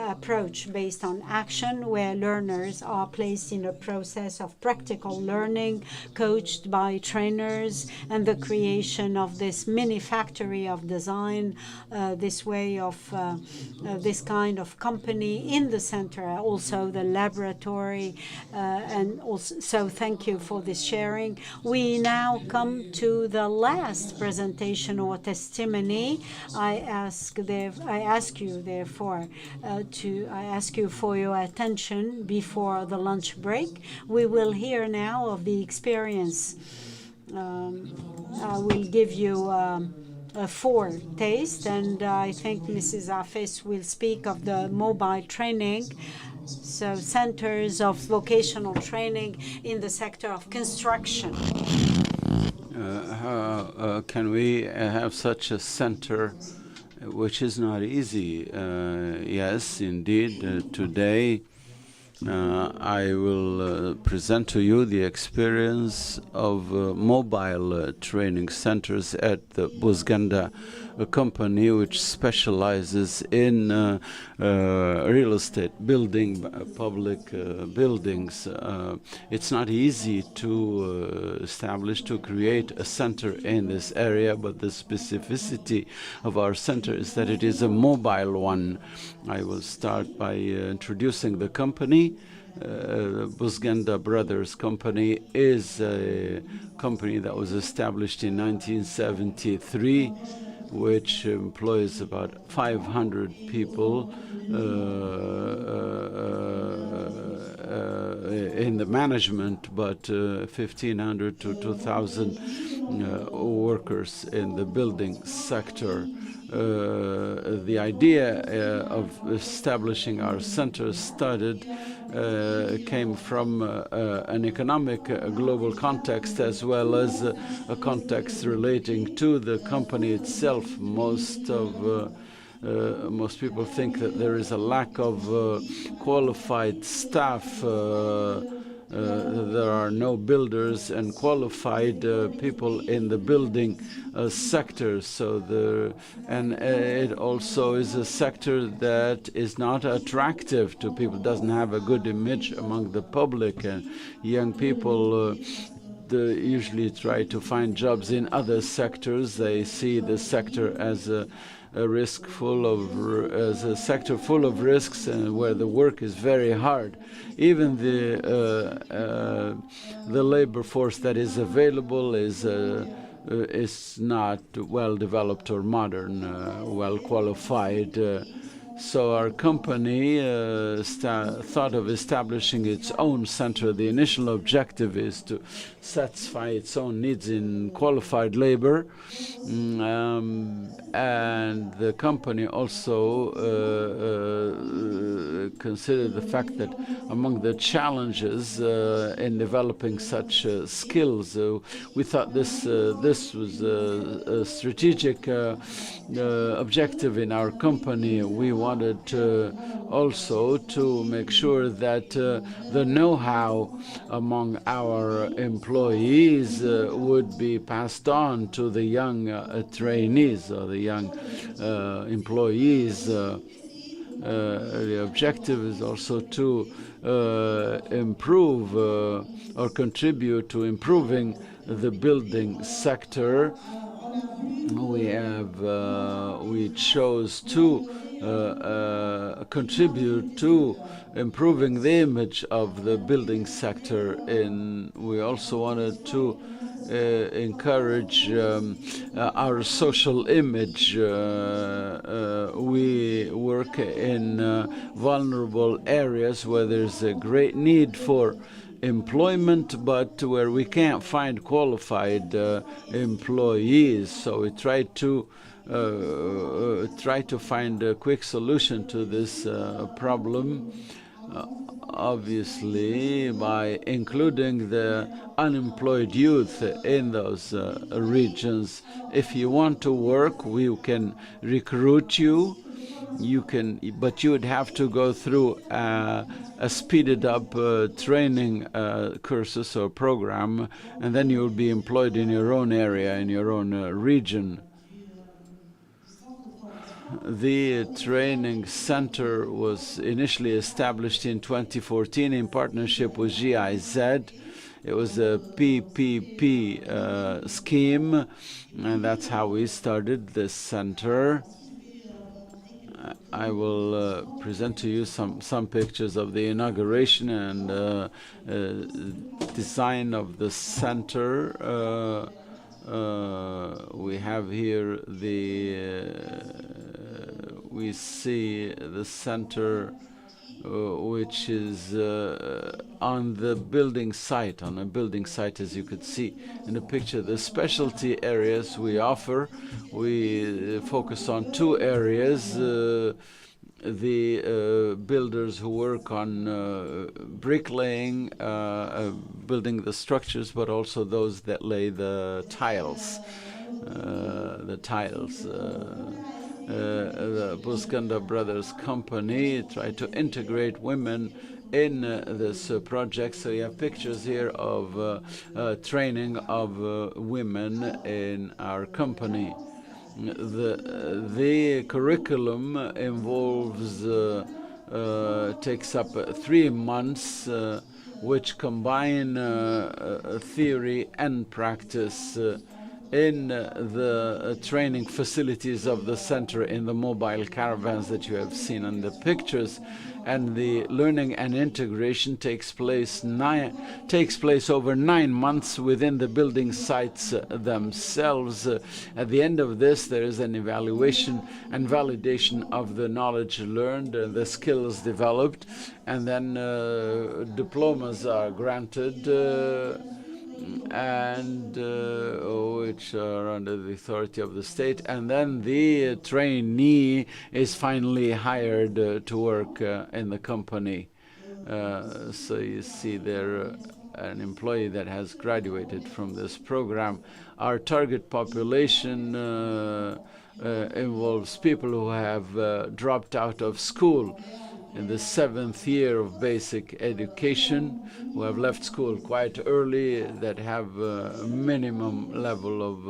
approach based on action, where learners are placed in a process of practical learning, coached by trainers, and the creation of this mini factory of design, this way of this kind of company in the center, also the laboratory, and also, so thank you for this sharing. We now come to the last presentation or testimony. I ask you therefore I ask you for your attention before the lunch break. We will hear now of the experience. I will give you a foretaste, and I think Mrs. Afes will speak of the mobile training, so centers of vocational training in the sector of construction. How can we have such a center, which is not easy? Yes, indeed. Today I will present to you the experience of mobile training centers at the Buzganda, a company which specializes in real estate, building public buildings. It's not easy to create a center in this area, but the specificity of our center is that it is a mobile one. I will start by introducing the company. Buzganda Brothers Company is a company that was established in 1973, which employs about 500 people in the management, but 1,500 to 2,000 workers in the building sector. The idea of establishing our center came from an economic global context, as well as a context relating to the company itself. Most people think that there is a lack of qualified staff. There are no builders and qualified people in the building sector. And it also is a sector that is not attractive to people, doesn't have a good image among the public, and young people usually try to find jobs in other sectors. They see the sector as a sector full of risks, and where the work is very hard. Even the labor force that is available is is not well developed or modern, well qualified. So our company thought of establishing its own center. The initial objective is to satisfy its own needs in qualified labor. And the company also considered the fact that among the challenges in developing such skills, we thought this was a strategic objective in our company. We wanted also to make sure that the know-how among our employees would be passed on to the young trainees or the young employees. The objective is also to improve or contribute to improving the building sector. We chose to contribute to improving the image of the building sector. We also wanted to encourage our social image. We work in vulnerable areas where there's a great need for employment, but where we can't find qualified employees. So we try to find a quick solution to this problem. Obviously, by including the unemployed youth in those regions. If you want to work, we can recruit you. But you would have to go through a speeded up training cursus or program, and then you will be employed in your own area, in your own region. The training center was initially established in 2014 in partnership with GIZ. It was a PPP scheme, and that's how we started this center. I will present to you some pictures of the inauguration and design of the center. We have here we see the center which is on the building site, as you could see in the picture. The specialty areas we offer, we focus on two areas. The builders who work on bricklaying, building the structures, but also those that lay the tiles. The Buskanda Brothers company tried to integrate women in this project. So you have pictures here of training of women in our company. The curriculum involves takes up 3 months, which combine theory and practice in the training facilities of the center, in the mobile caravans that you have seen in the pictures. And the learning and integration takes place over 9 months within the building sites themselves. At the end of this, there is an evaluation and validation of the knowledge learned, the skills developed, and then diplomas are granted, and which are under the authority of the state, and then the trainee is finally hired to work in the company. So you see there an employee that has graduated from this program. Our target population involves people who have dropped out of school in the 7th year of basic education, who have left school quite early, that have a minimum level of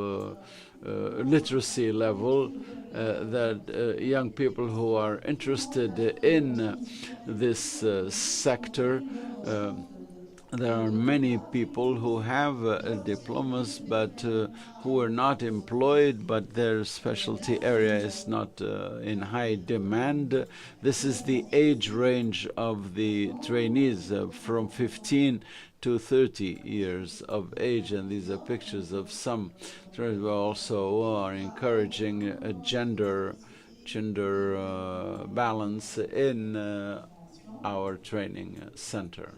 literacy level, that young people who are interested in this sector. There are many people who have diplomas but who are not employed, but their specialty area is not in high demand. This is the age range of the trainees from 15 to 30 years of age, and these are pictures of some. We also are encouraging a gender balance in our training center.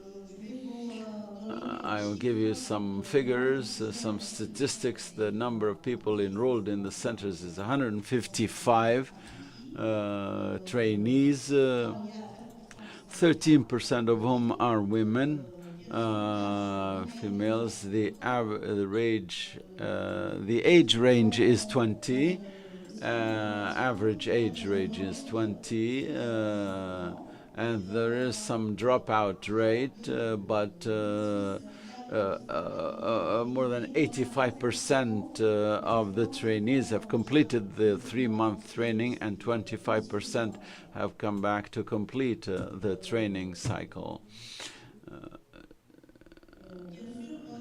I will give you some figures, some statistics. The number of people enrolled in the centers is 155 trainees, 13% of whom are women, females. The age range is 20. Average age range is 20. And there is some dropout rate, but more than 85% of the trainees have completed the 3-month training, and 25% have come back to complete the training cycle.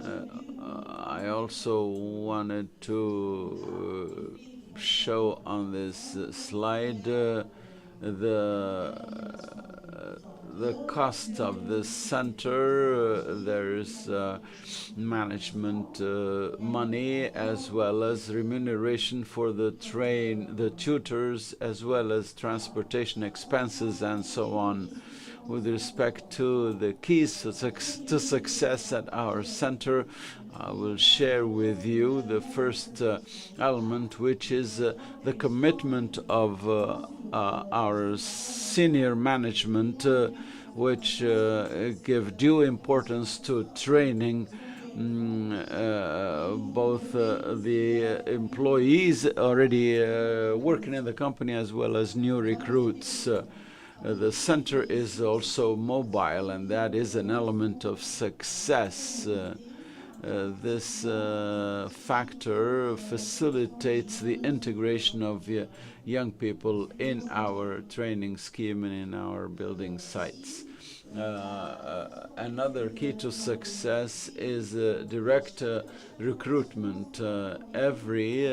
I also wanted to show on this slide the cost of the center. There's management money, as well as remuneration for the tutors, as well as transportation expenses and so on. With respect to the keys to success at our center, I will share with you the first element, which is the commitment of our senior management, which give due importance to training both the employees already working in the company, as well as new recruits. The center is also mobile, and that is an element of success. This factor facilitates the integration of young people in our training scheme and in our building sites. Another key to success is direct recruitment. Every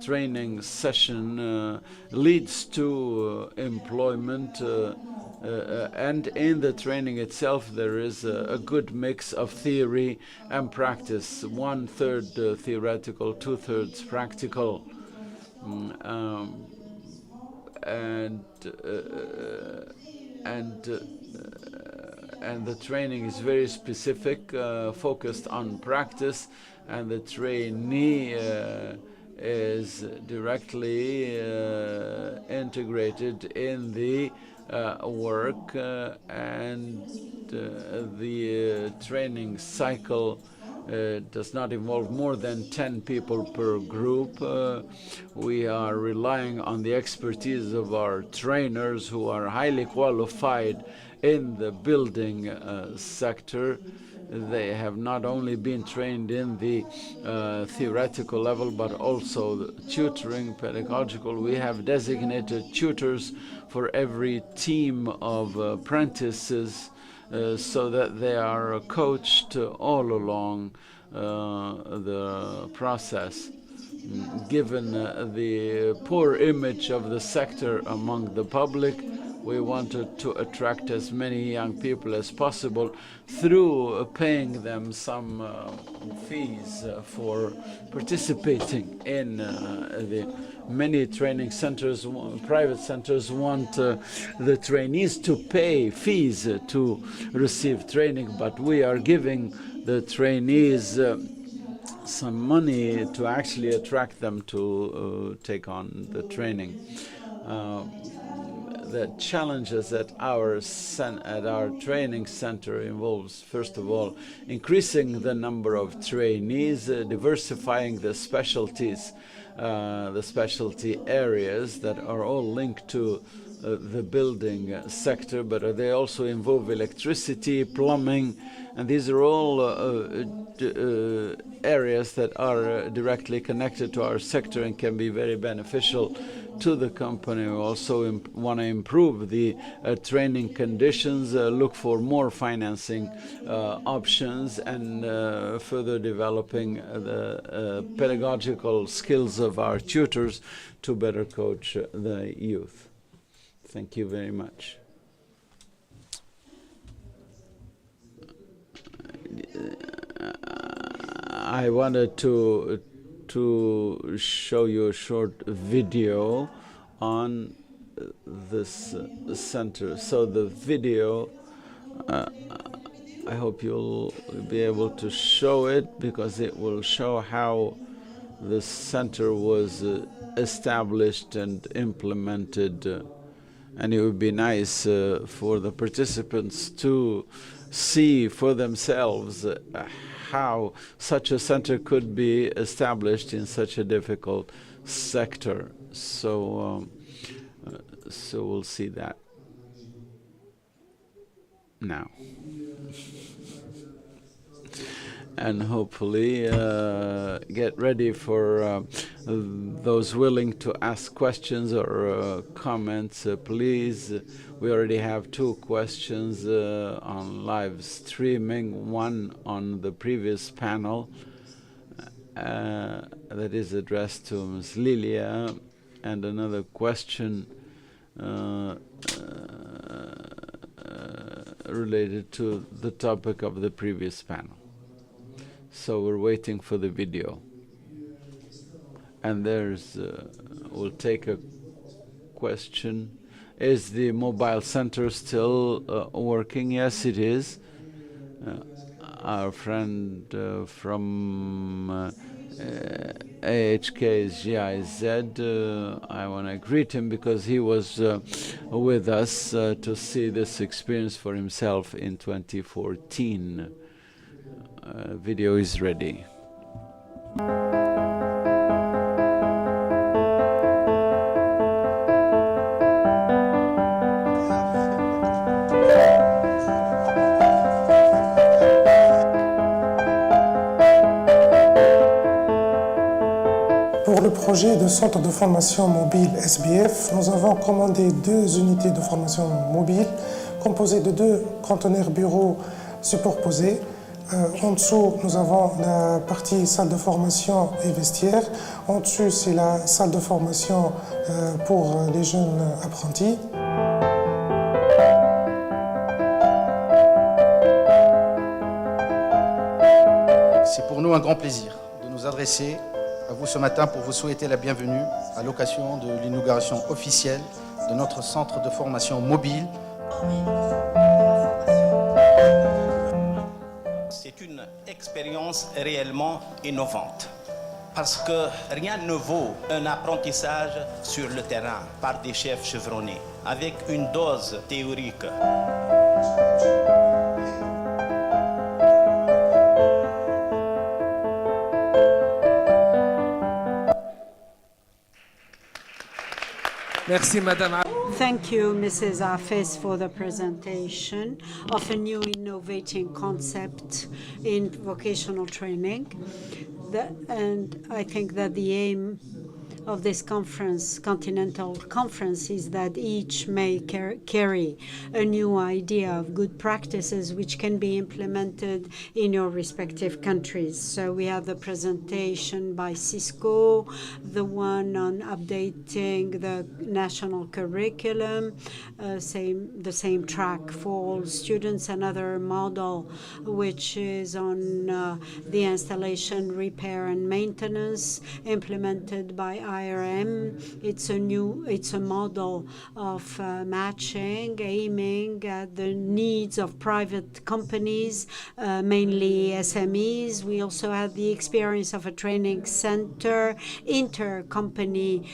training session leads to employment, and in the training itself there is a good mix of theory and practice, 1/3 theoretical, 2/3 practical. And the training is very specific, focused on practice, and the trainee is directly integrated in the work, and the training cycle does not involve more than 10 people per group. We are relying on the expertise of our trainers, who are highly qualified in the building sector. They have not only been trained in the theoretical level, but also the tutoring, pedagogical. We have designated tutors for every team of apprentices, so that they are coached all along the process. Given the poor image of the sector among the public, we wanted to attract as many young people as possible through paying them some fees for participating in the many training centers. Private centers want the trainees to pay fees to receive training, but we are giving the trainees some money to actually attract them to take on the training. The challenges at our training center involves, first of all, increasing the number of trainees, diversifying the specialties, the specialty areas that are all linked to the building sector, but they also involve electricity, plumbing, and these are all areas that are directly connected to our sector and can be very beneficial to the company. We also want to improve the training conditions, look for more financing options, and further developing the pedagogical skills of our tutors to better coach the youth. Thank you very much. I wanted to show you a short video on this center. So the video, I hope you'll be able to show it, because it will show how the center was established and implemented. And it would be nice for the participants to see for themselves how such a center could be established in such a difficult sector. So we'll see that now. And hopefully get ready for those willing to ask questions or comments. Please, we already have 2 questions on live streaming, one on the previous panel that is addressed to Ms. Lilia, and another question related to the topic of the previous panel. So we're waiting for the video. And we'll take a question. Is the mobile center still working? Yes, it is. Our friend from AHK is GIZ. I want to greet him because he was with us to see this experience for himself in 2014. Video is ready. Pour le projet de centre de formation mobile SBF, nous avons commandé 2 unités de formation mobile composées de 2 conteneurs bureaux superposés. En dessous, nous avons la partie salle de formation et vestiaire. En dessus, c'est la salle de formation pour les jeunes apprentis. C'est pour nous un grand plaisir de nous adresser à vous ce matin pour vous souhaiter la bienvenue à l'occasion de l'inauguration officielle de notre centre de formation mobile. C'est une expérience réellement innovante parce que rien ne vaut un apprentissage sur le terrain par des chefs chevronnés avec une dose théorique. Merci, Madame. Thank you, Mrs. Afes, for the presentation of a new innovating concept in vocational training. And I think that the aim of this conference, Continental Conference, is that each may carry a new idea of good practices which can be implemented in your respective countries. So we have the presentation by Cisco, the one on updating the national curriculum, the same track for all students, another model which is on the installation, repair and maintenance implemented by IRM. It's a model of matching, aiming at the needs of private companies, mainly SMEs. We also had the experience of a training center, intercompany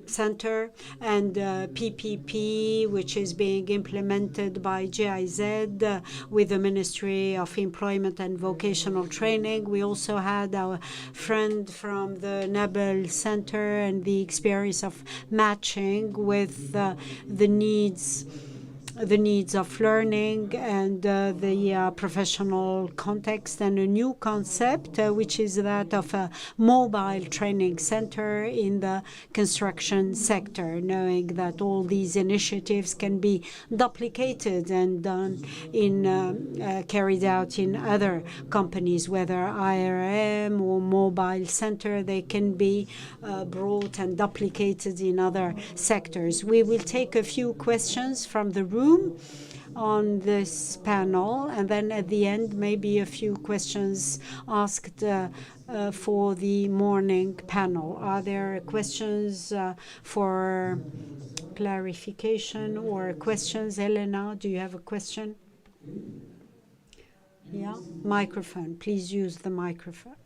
center, and PPP, which is being implemented by GIZ with the Ministry of Employment and Vocational Training. We also had our friend from the Nobel Center and the experience of matching with the needs of learning and the professional context, and a new concept, which is that of a mobile training center in the construction sector, knowing that all these initiatives can be duplicated and done carried out in other companies, whether IRM or mobile center, they can be brought and duplicated in other sectors. We will take a few questions from the room on this panel, and then at the end, maybe a few questions asked for the morning panel. Are there questions for clarification or questions? Elena, do you have a question? Yeah, microphone. Please use the microphone.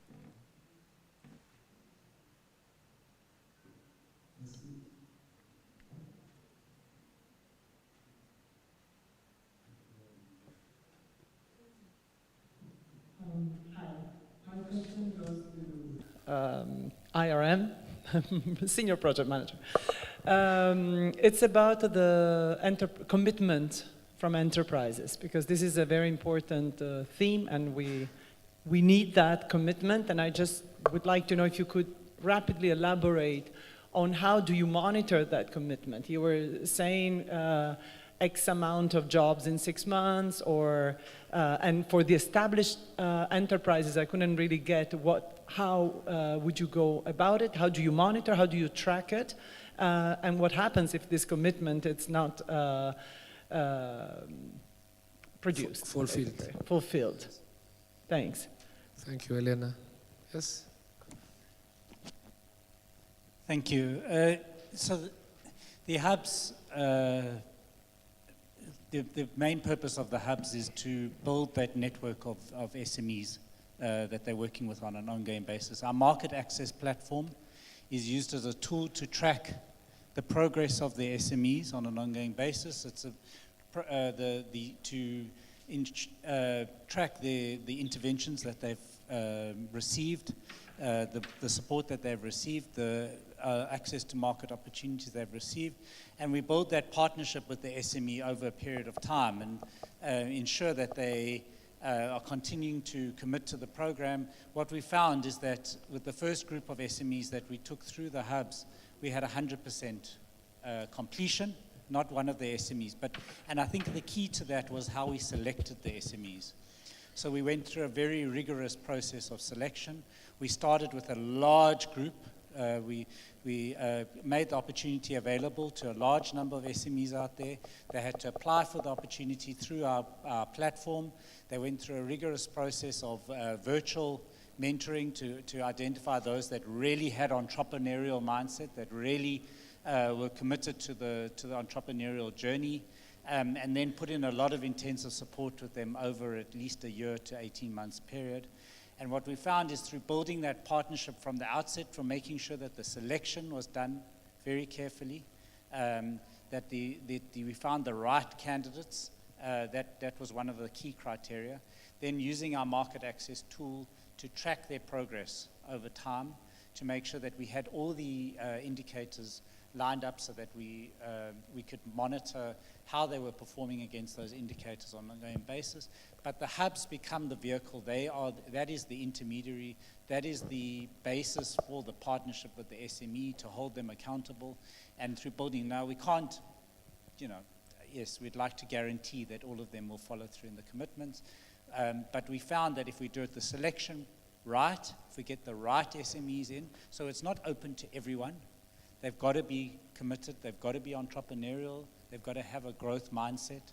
Hi. My question goes to IRM, Senior Project Manager. It's about the commitment from enterprises, because this is a very important theme, and we need that commitment. And I just would like to know if you could rapidly elaborate on how do you monitor that commitment. You were saying X amount of jobs in 6 months, or and for the established enterprises, I couldn't really get how would you go about it? How do you monitor? How do you track it? And what happens if this commitment it's not produced? Fulfilled. Thanks. Thank you, Elena. Yes? Thank you. So the hubs, the main purpose of the hubs is to build that network of SMEs that they're working with on an ongoing basis. Our market access platform is used as a tool to track the progress of the SMEs on an ongoing basis. It's track the interventions that they've received, the support that they've received, the access to market opportunities they've received, and we build that partnership with the SME over a period of time and ensure that they are continuing to commit to the program. What we found is that with the first group of SMEs that we took through the hubs, we had 100% completion, not one of the SMEs. And I think the key to that was how we selected the SMEs. So we went through a very rigorous process of selection. We started with a large group. We made the opportunity available to a large number of SMEs out there. They had to apply for the opportunity through our platform. They went through a rigorous process of virtual mentoring to identify those that really had entrepreneurial mindset, that really were committed to the entrepreneurial journey, and then put in a lot of intensive support with them over at least a year to 18 months period. And what we found is through building that partnership from the outset, from making sure that the selection was done very carefully, that we found the right candidates, that was one of the key criteria. Then using our market access tool to track their progress over time, to make sure that we had all the indicators lined up so that we could monitor how they were performing against those indicators on an ongoing basis. But the hubs become the vehicle. That is the intermediary. That is the basis for the partnership with the SME to hold them accountable. And through building now, we can't, yes, we'd like to guarantee that all of them will follow through in the commitments. But we found that if we do it the selection right, if we get the right SMEs in, so it's not open to everyone. They've got to be committed, they've got to be entrepreneurial, they've got to have a growth mindset,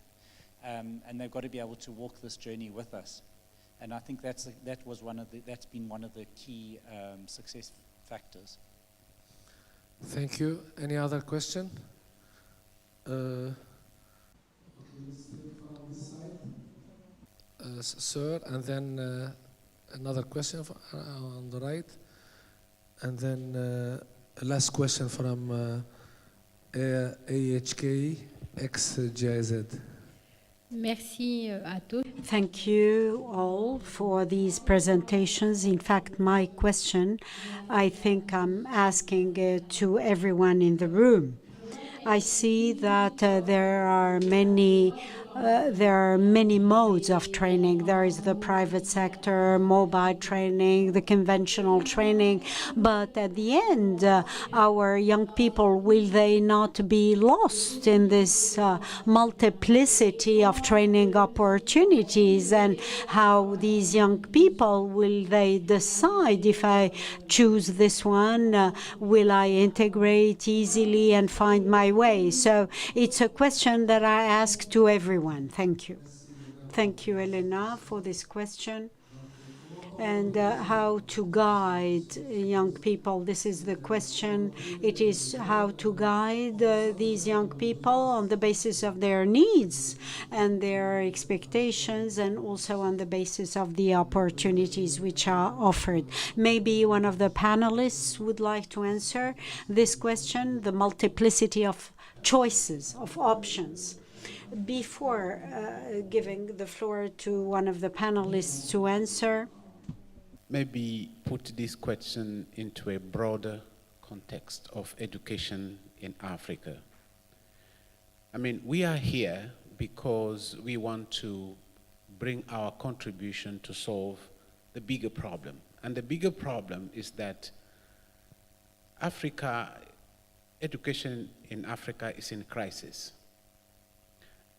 and they've got to be able to walk this journey with us. And I think that's been one of the key success factors. Thank you. Any other question? Sir, and then another question on the right, and then last question from AHK XGIZ. Merci à tous. Thank you all for these presentations. In fact, my question, I think I'm asking to everyone in the room. I see that there are many modes of training. There is the private sector, mobile training, the conventional training. But at the end, our young people, will they not be lost in this multiplicity of training opportunities? And how these young people, will they decide, if I choose this one, will I integrate easily and find my way? So it's a question that I ask to everyone. one. Thank you. Thank you, Elena, for this question. And how to guide young people. This is the question. It is how to guide these young people on the basis of their needs and their expectations, and also on the basis of the opportunities which are offered. Maybe one of the panelists would like to answer this question, the multiplicity of choices, of options. Before giving the floor to one of the panelists to answer, maybe put this question into a broader context of education in Africa. I mean, we are here because we want to bring our contribution to solve the bigger problem. And the bigger problem is that education in Africa is in crisis.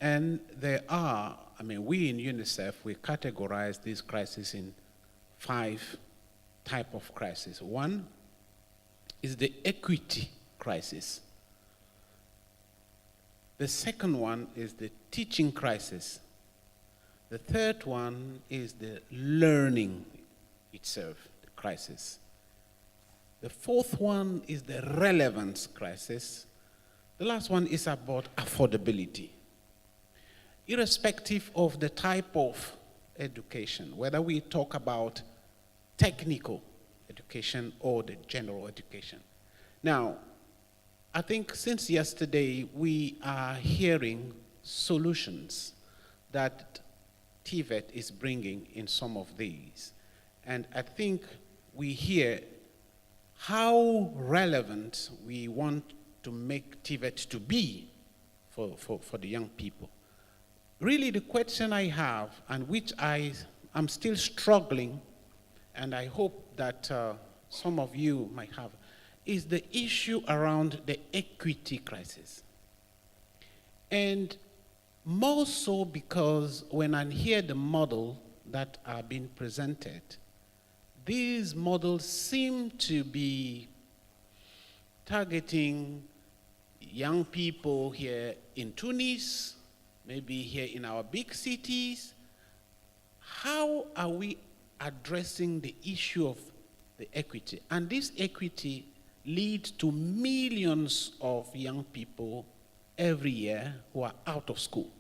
And there are, I mean, we in UNICEF, we categorize this crisis in 5 types of crisis. One is the equity crisis. The second one is the teaching crisis. The third one is the learning itself, the crisis. The fourth one is the relevance crisis. The last one is about affordability. Irrespective of the type of education, whether we talk about technical education or the general education. Now, I think since yesterday we are hearing solutions that TVET is bringing in some of these. And I think we hear how relevant we want to make TVET to be for the young people. Really, the question I have, and which I'm still struggling, and I hope that some of you might have, is the issue around the equity crisis. And more so because when I hear the model that are being presented, these models seem to be targeting young people here in Tunis, maybe here in our big cities. How are we addressing the issue of the equity? And this equity leads to millions of young people every year who are out of school.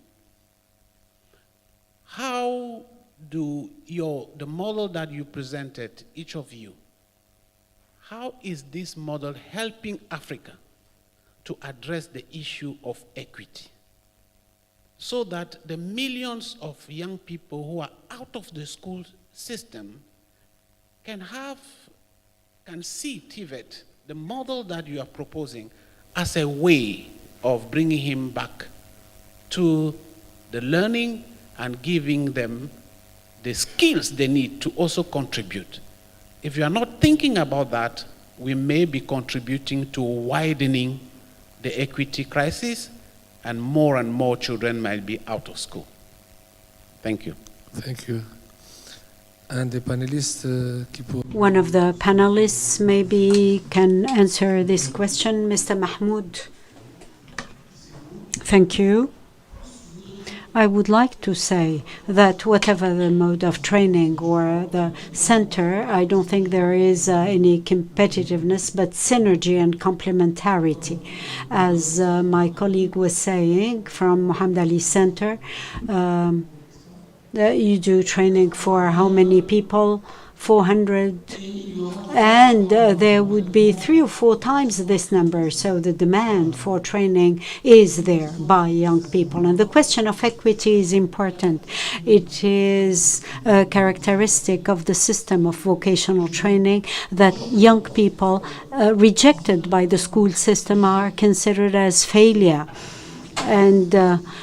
How do the model that you presented, each of you, how is this model helping Africa to address the issue of equity, so that the millions of young people who are out of the school system can see TVET, the model that you are proposing, as a way of bringing him back to the learning and giving them the skills they need to also contribute. If you are not thinking about that, we may be contributing to widening the equity crisis, and more children might be out of school. Thank you. Thank you. And the panelist, one of the panelists maybe can answer this question, Mr. Mahmoud. Thank you. I would like to say that whatever the mode of training or the center, I don't think there is any competitiveness, but synergy and complementarity. As my colleague was saying from Mohamed Ali Center, you do training for how many people? 400, and there would be 3 or 4 times this number. So the demand for training is there by young people. And the question of equity is important. It is a characteristic of the system of vocational training that young people rejected by the school system are considered as failure. And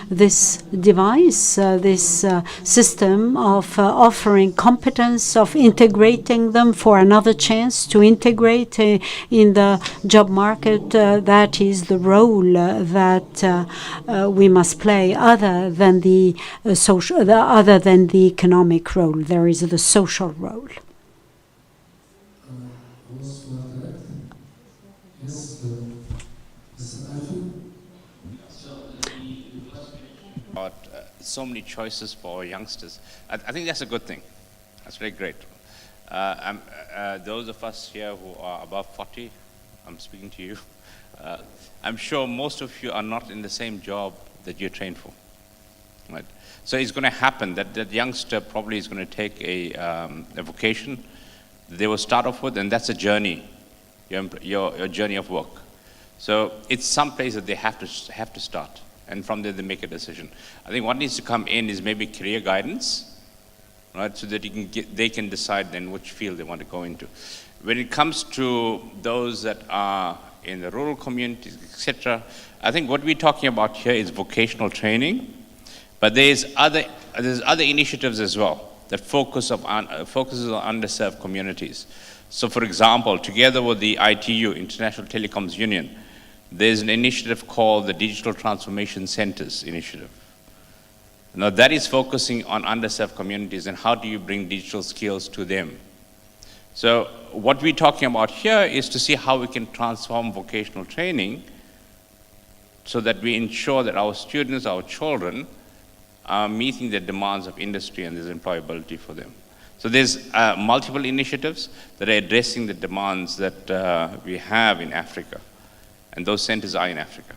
this device, this system of offering competence, of integrating them for another chance to integrate in the job market, that is the role that we must play, other than the other than the economic role. There is the social role. About so many choices for youngsters. I think that's a good thing. That's very great. Those of us here who are above 40, I'm speaking to you. I'm sure most of you are not in the same job that you're trained for. Right? So it's going to happen that that youngster probably is going to take a vocation that they will start off with, and that's a journey, your journey of work. So it's some place that they have to start, and from there they make a decision. I think what needs to come in is maybe career guidance, right? So that they can decide then which field they want to go into. When it comes to those that are in the rural communities, etc., I think what we're talking about here is vocational training, but there's other initiatives as well that focuses on underserved communities. So, for example, together with the ITU, International Telecoms Union, there's an initiative called the Digital Transformation Centers Initiative. Now, that is focusing on underserved communities and how do you bring digital skills to them. So what we're talking about here is to see how we can transform vocational training so that we ensure that our students, our children, are meeting the demands of industry and there's employability for them. So there's multiple initiatives that are addressing the demands that we have in Africa. And those centers are in Africa.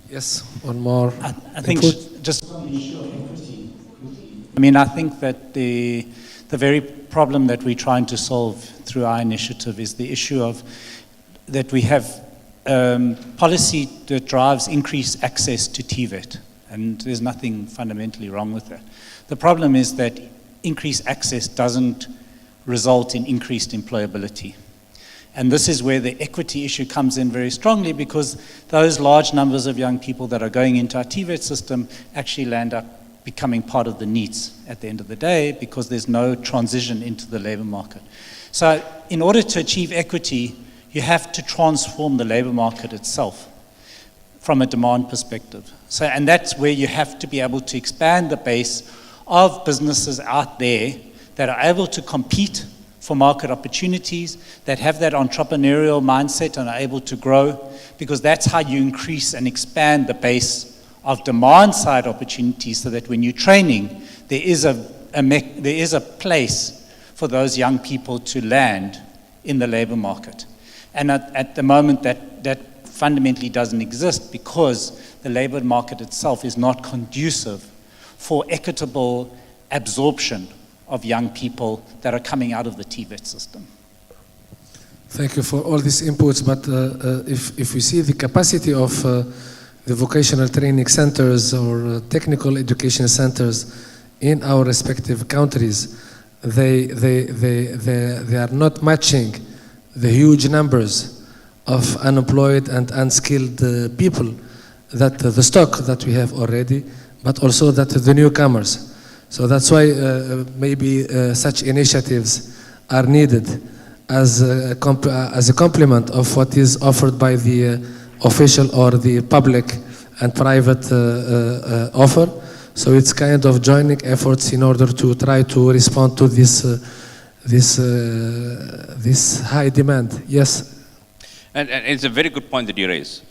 Yes, one more. I think just on the issue of equity, I mean, I think that the very problem that we're trying to solve through our initiative is the issue of that we have policy that drives increased access to TVET, and there's nothing fundamentally wrong with that. The problem is that increased access doesn't result in increased employability. And this is where the equity issue comes in very strongly, because those large numbers of young people that are going into our TVET system actually land up becoming part of the needs at the end of the day, because there's no transition into the labor market. So in order to achieve equity, you have to transform the labor market itself from a demand perspective. So, and that's where you have to be able to expand the base of businesses out there that are able to compete for market opportunities, that have that entrepreneurial mindset and are able to grow, because that's how you increase and expand the base of demand side opportunities, so that when you're training, there is a place for those young people to land in the labor market. And at the moment that fundamentally doesn't exist, because the labor market itself is not conducive for equitable absorption of young people that are coming out of the TVET system. Thank you for all these inputs, but if we see the capacity of the vocational training centers or technical education centers in our respective countries, they are not matching the huge numbers of unemployed and unskilled people, that the stock that we have already, but also that the newcomers. So that's why maybe such initiatives are needed as a complement of what is offered by the official or the public and private offer. So it's kind of joining efforts in order to try to respond to this high demand. Yes. And it's a very good point that you raise.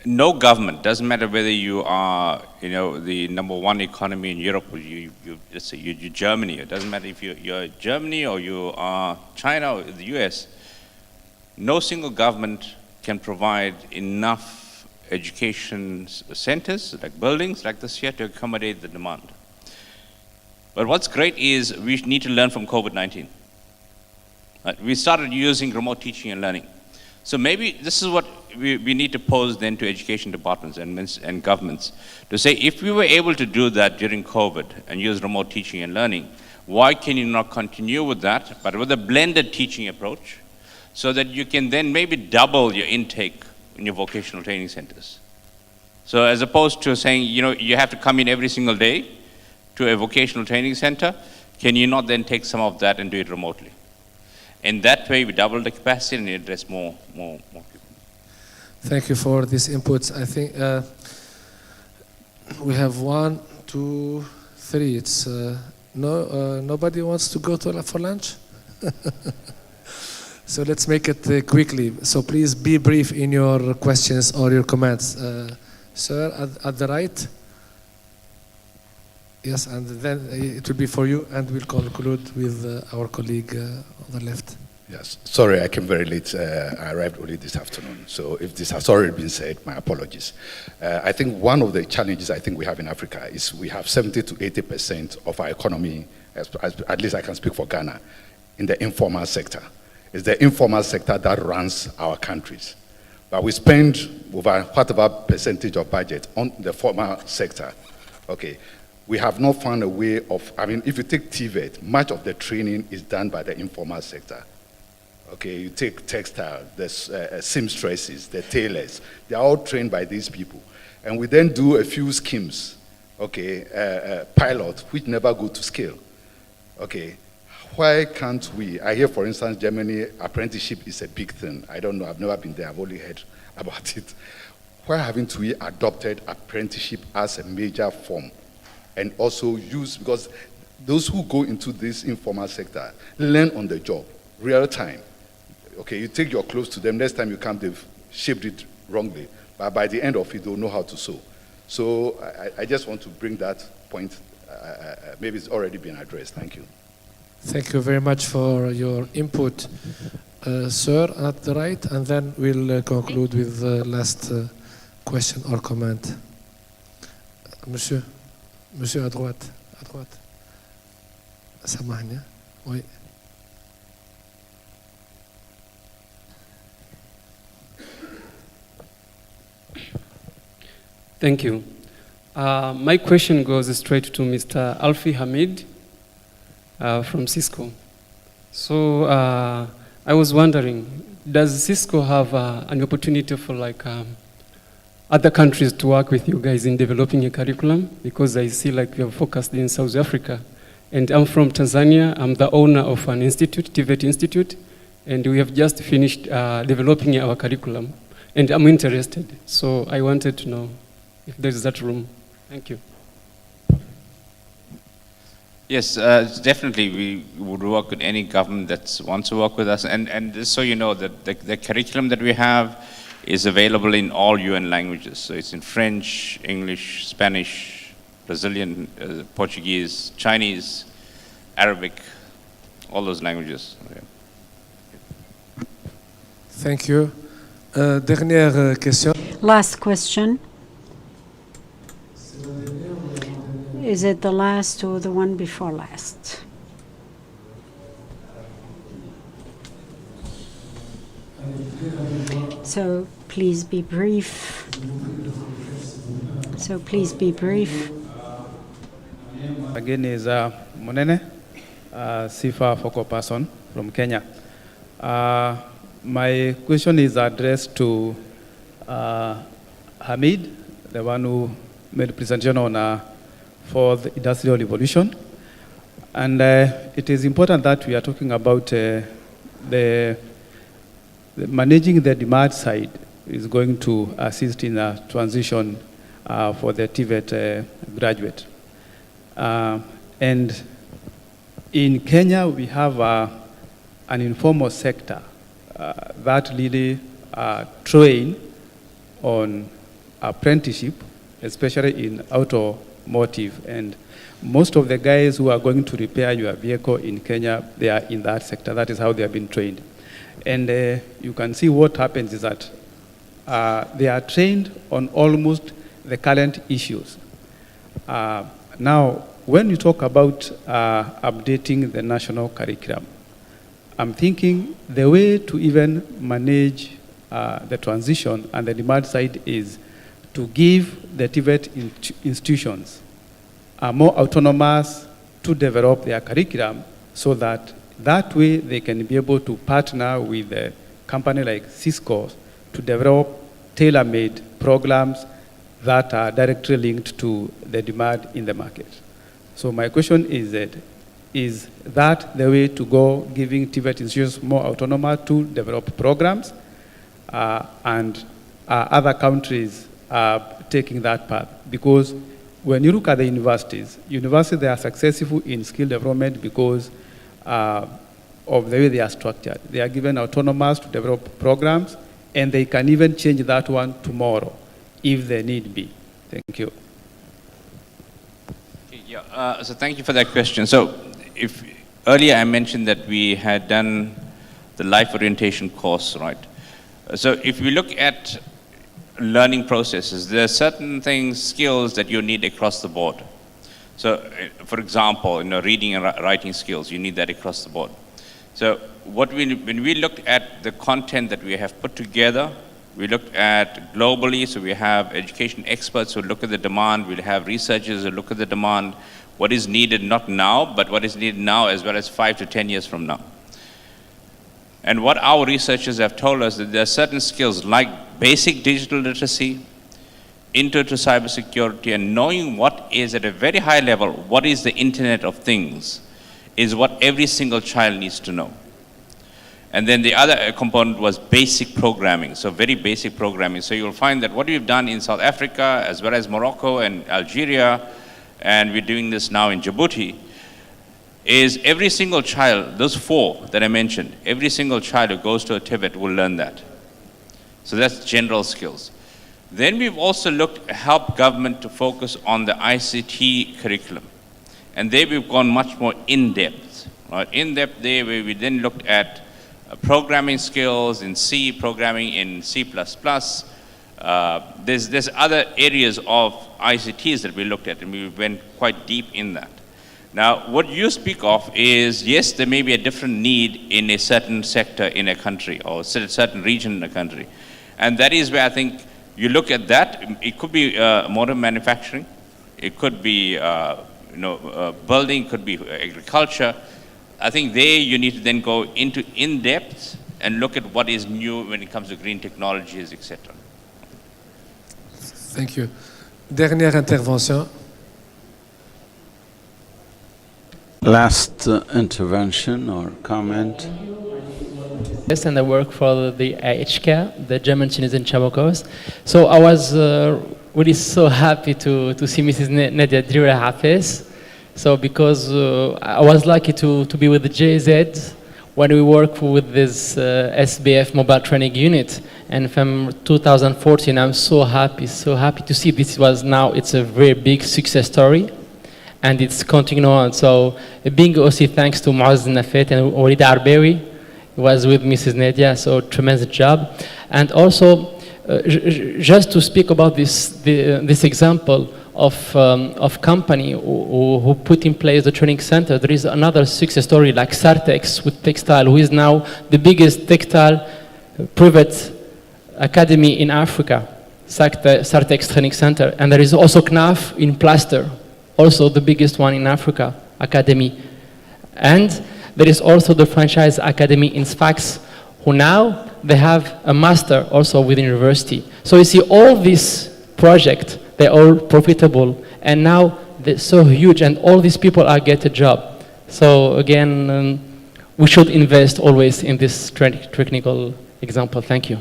No government, doesn't matter whether you are, the #1 economy in Europe, or let's say you're Germany. It doesn't matter if you're Germany or you are China or the US. No single government can provide enough education centers, like buildings like this here, to accommodate the demand. But what's great is we need to learn from COVID-19. We started using remote teaching and learning. So maybe this is what we need to pose then to education departments and governments, to say, if we were able to do that during COVID and use remote teaching and learning, why can you not continue with that, but with a blended teaching approach, so that you can then maybe double your intake in your vocational training centers? So as opposed to saying, you have to come in every single day to a vocational training center, can you not then take some of that and do it remotely? In that way, we double the capacity and address more people. Thank you for these inputs. I think we have 1, 2, 3. It's nobody wants to go for lunch. So let's make it quickly. So please be brief in your questions or your comments. Sir, at the right. Yes, and then it will be for you, and we'll conclude with our colleague on the left. Yes, sorry, I came very late. I arrived only this afternoon. So if this has already been said, my apologies. I think one of the challenges I think we have in Africa is we have 70 to 80% of our economy, at least I can speak for Ghana, in the informal sector. It's the informal sector that runs our countries. But we spend over whatever percentage of budget on the formal sector. Okay, we have not found a way of, I mean, if you take TVET, much of the training is done by the informal sector. Okay, you take textile, the seamstresses, the tailors, they're all trained by these people. And we then do a few schemes, okay, pilot, which never go to scale. Okay, why can't we, I hear for instance, Germany, apprenticeship is a big thing. I don't know, I've never been there, I've only heard about it. Why haven't we adopted apprenticeship as a major form? And also use, because those who go into this informal sector learn on the job, real time. Okay, you take your clothes to them, next time you come, they've shaped it wrongly. But by the end of it, they'll know how to sew. So I just want to bring that point. Maybe it's already been addressed. Thank you. Thank you very much for your input, sir, at the right, and then we'll conclude with the last question or comment. Monsieur à droite, à droite. Samahnia, oui. Thank you. My question goes straight to Mr. Alfie Hamid from Cisco. So I was wondering, does Cisco have an opportunity for like other countries to work with you guys in developing a curriculum? Because I see like you have focused in South Africa. And I'm from Tanzania. I'm the owner of an institute, TVET Institute, and we have just finished developing our curriculum. And I'm interested, so I wanted to know if there's that room. Thank you. Yes, definitely we would work with any government that wants to work with us. And just so you know, that the curriculum that we have is available in all UN languages. So it's in French, English, Spanish, Brazilian, Portuguese, Chinese, Arabic, all those languages. Okay. Thank you. Dernière question. Last question. Is it the last or the one before last? So please be brief. So please be brief. Again is Monene, Sifa focal person from Kenya. My question is addressed to Hamid, the one who made a presentation on fourth industrial revolution. And it is important that we are talking about the managing the demand side is going to assist in a transition for the TVET graduate. And in Kenya, we have an informal sector that really train on apprenticeship, especially in automotive. And most of the guys who are going to repair your vehicle in Kenya, they are in that sector. That is how they have been trained. And you can see what happens is that they are trained on almost the current issues. Now, when you talk about updating the national curriculum, I'm thinking the way to even manage the transition and the demand side is to give the TVET institutions more autonomous to develop their curriculum so that way they can be able to partner with a company like Cisco to develop tailor-made programs that are directly linked to the demand in the market. So my question is that the way to go, giving TVET institutions more autonomy to develop programs, and other countries are taking that path? Because when you look at the universities, they are successful in skill development because of the way they are structured. They are given autonomous to develop programs, and they can even change that one tomorrow if they need be. Thank you. Yeah, so thank you for that question. So if earlier I mentioned that we had done the life orientation course, right? So if we look at learning processes, there are certain things, skills that you need across the board. So for example, reading and writing skills, you need that across the board. So when we looked at the content that we have put together, we looked at globally, so we have education experts who look at the demand, we'll have researchers who look at the demand, what is needed not now, but what is needed now as well as 5 to 10 years from now. And what our researchers have told us that there are certain skills like basic digital literacy, intro to cybersecurity, and knowing what is at a very high level, what is the Internet of Things, is what every single child needs to know. And then the other component was basic programming, so very basic programming. So you'll find that what we've done in South Africa, as well as Morocco and Algeria, and we're doing this now in Djibouti, is every single child, those 4 that I mentioned, every single child who goes to a TVET will learn that. So that's general skills. Then we've also helped government to focus on the ICT curriculum. And there we've gone much more in-depth, right? In-depth there where we then looked at programming skills in C, programming in C++. There's other areas of ICTs that we looked at, and we went quite deep in that. Now, what you speak of is, yes, there may be a different need in a certain sector in a country or a certain region in a country. And that is where I think you look at that. It could be motor manufacturing. It could be building, could be agriculture. I think there you need to then go into in-depth and look at what is new when it comes to green technologies, etc. Thank you. Dernière intervention. Last intervention or comment. Yes, and I work for the EHK, the German Tunisian Chabakos. So I was really so happy to see Mrs. Nadia Drira Hafez. So because I was lucky to be with the JZ when we work with this SBF mobile training unit. And from 2014, I'm so happy to see this it's a very big success story. And it's continuing on. So being also thanks to Muaz Nafet and Walid Arbewi, was with Mrs. Nadia, so tremendous job. And also, just to speak about this example of company who put in place the training center, there is another success story like Sartex with textile, who is now the biggest textile private academy in Africa, Sartex Training Center. And there is also KNAF in plaster, also the biggest one in Africa, academy. And there is also the franchise academy in Sfax, who now they have a master also with university. So you see all these projects, they're all profitable, and now they're so huge, and all these people are get a job. So again, we should invest always in this technical example. Thank you.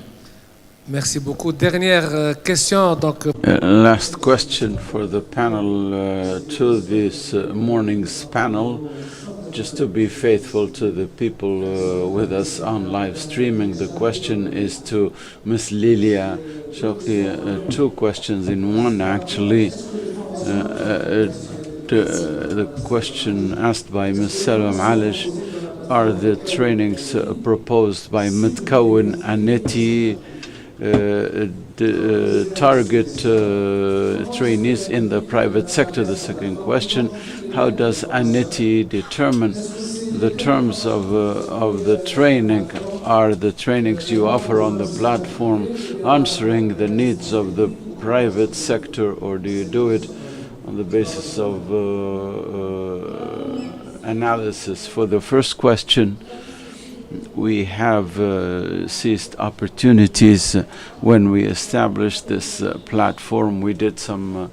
Merci beaucoup. Dernière question. Donc. Last question for the panel, to this morning's panel. Just to be faithful to the people with us on live streaming, the question is to Ms. Lilia Shouki. 2 questions in one, actually. The question asked by Ms. Salwa Malish, are the trainings proposed by Mitkawin and Neti target trainees in the private sector? The second question, how does ANETI determine the terms of the training? Are the trainings you offer on the platform answering the needs of the private sector, or do you do it on the basis of analysis? For the first question, we have seized opportunities when we established this platform. We did some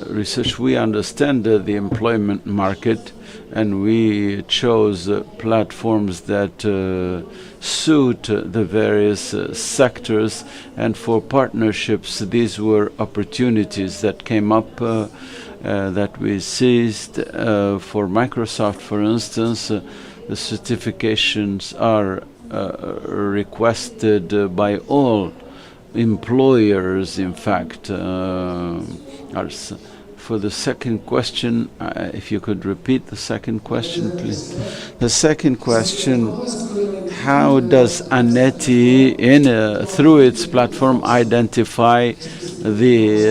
research. We understand the employment market, and we chose platforms that suit the various sectors. And for partnerships, these were opportunities that came up that we seized. For Microsoft, for instance, The certifications are requested by all employers, in fact. For the second question, if you could repeat the second question, please. The second question, how does ANETI, through its platform, identify the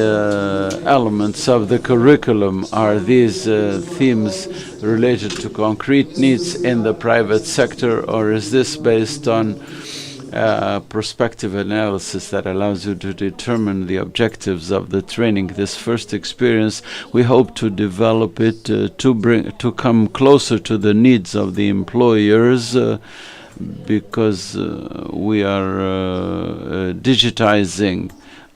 elements of the curriculum? Are these themes related to concrete needs in the private sector, or is this based on prospective analysis that allows you to determine the objectives of the training? This first experience, we hope to develop it to come closer to the needs of the employers, because we are digitizing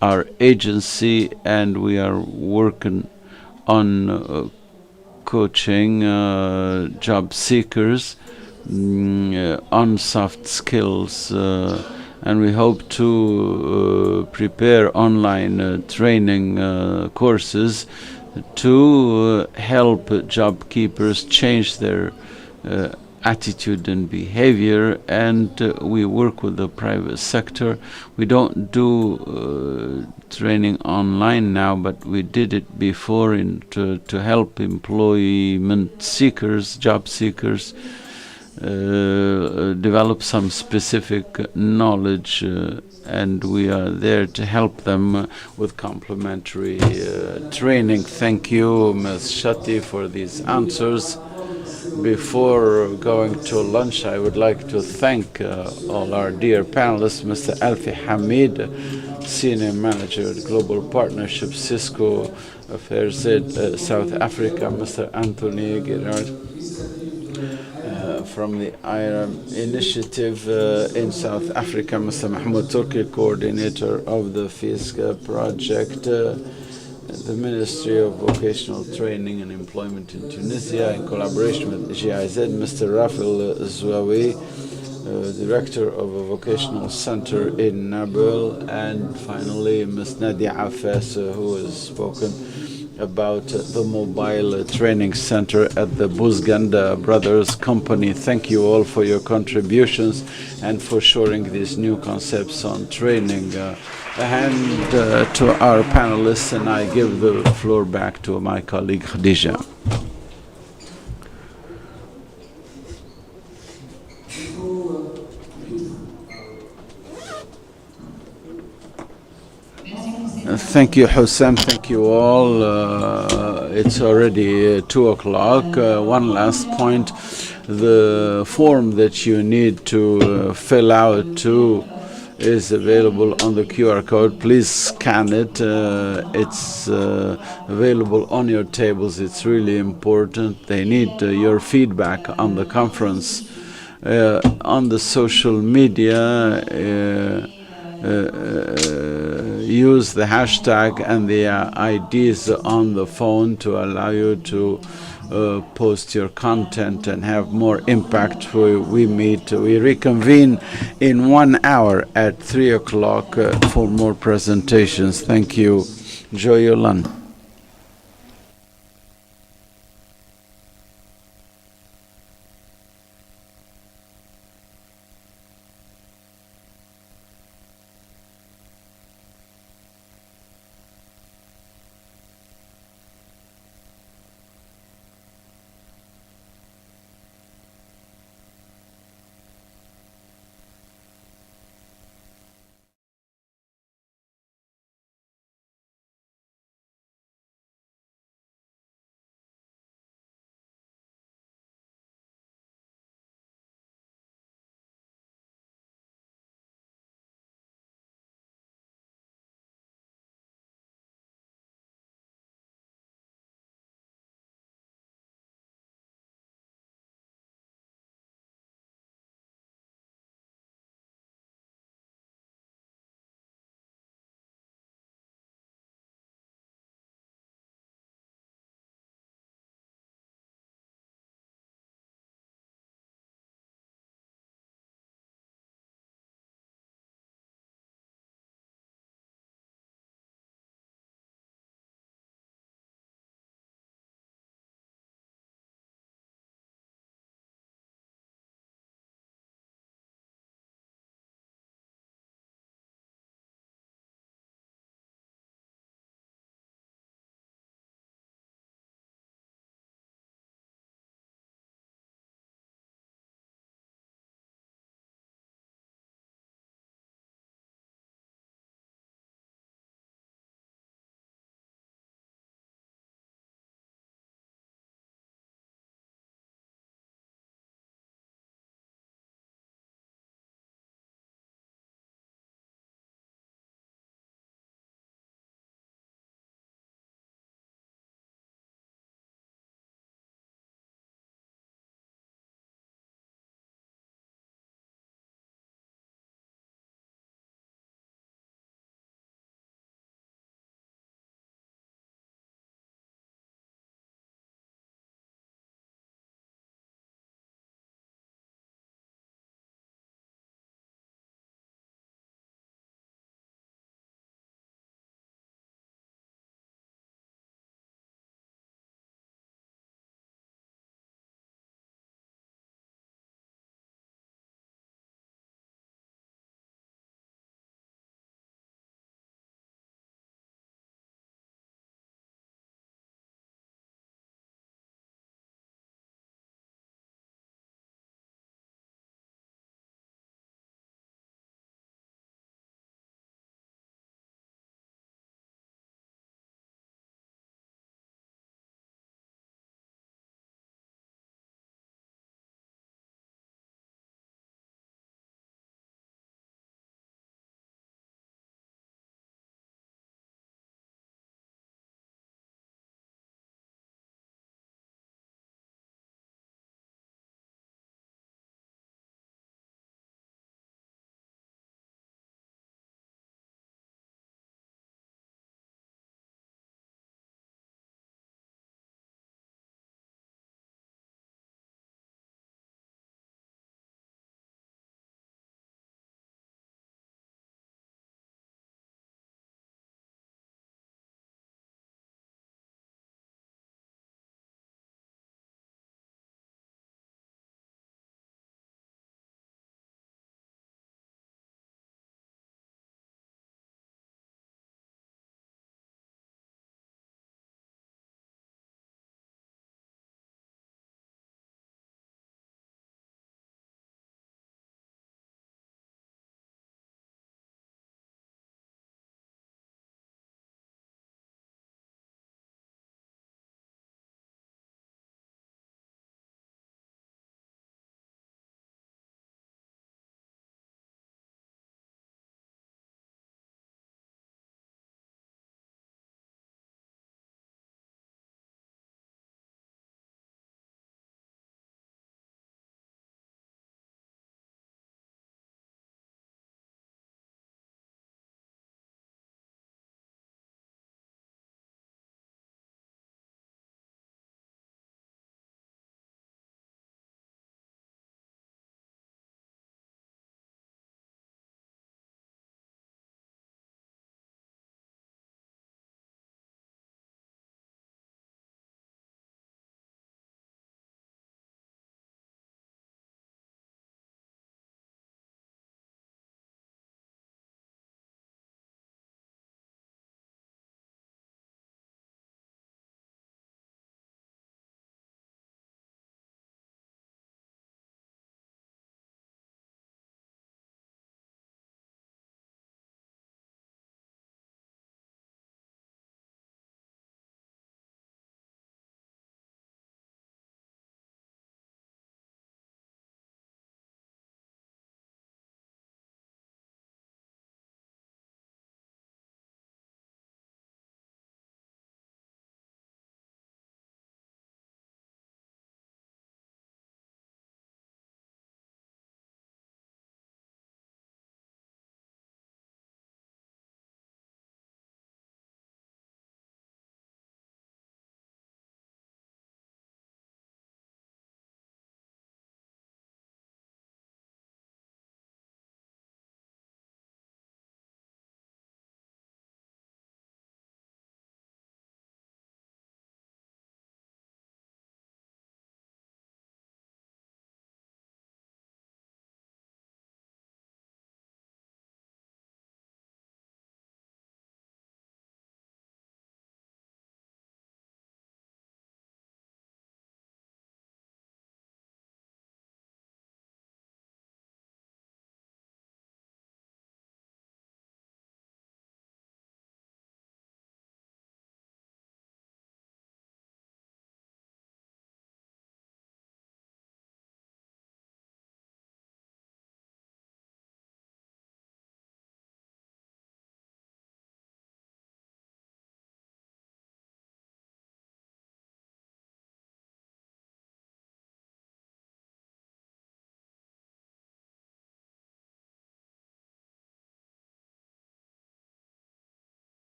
our agency, and we are working on coaching job seekers on soft skills, and we hope to prepare online training courses to help job keepers change their attitude and behavior. And we work with the private sector. We don't do training online now, but we did it before to help employment seekers, job seekers, develop some specific knowledge, and we are there to help them with complementary training. Thank you, Ms. Shati, for these answers. Before going to lunch, I would like to thank all our dear panelists, Mr. Alfi Hamid, Senior Manager at Global Partnership, Cisco Affairs at South Africa, Mr. Anthony Gerard, from the IRM initiative in South Africa, Mr. Mahmoud Turki, coordinator of the FISCA project, the Ministry of Vocational Training and Employment in Tunisia, in collaboration with GIZ, Mr. Rafael Zouawi, Director of a Vocational Center in Nabil, and finally Ms. Nadia Afes, who has spoken about the mobile training center at the Buzganda Brothers Company. Thank you all for your contributions and for sharing these new concepts on training. A hand to our panelists, and I give the floor back to my colleague Khadija. Thank you, Hussam. Thank you all. It's already 2 o'clock. One last point. The form that you need to fill out is available on the QR code. Please scan it. It's available on your tables. It's really important. They need your feedback on the conference. On the social media, use the hashtag and the IDs on the phone to allow you to post your content and have more impact. We reconvene in 1 hour at 3 o'clock for more presentations. Thank you. Enjoy your lunch.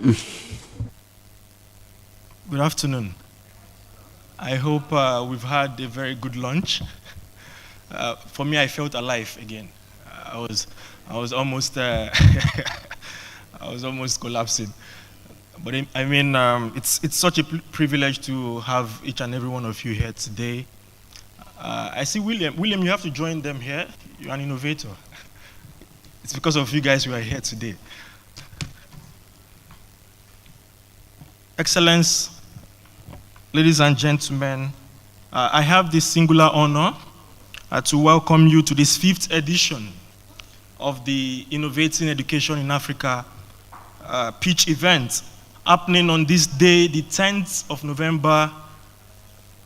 Good afternoon. I hope we've had a very good lunch. For me, I felt alive again. I was almost I was almost collapsing. But I mean, it's such a privilege to have each and every one of you here today. I see William. William, you have to join them here. You're an innovator. It's because of you guys we are here today. Excellence, ladies and gentlemen, I have this singular honor to welcome you to this 5th edition of the Innovating Education in Africa pitch event, happening on this day, the 10th of November,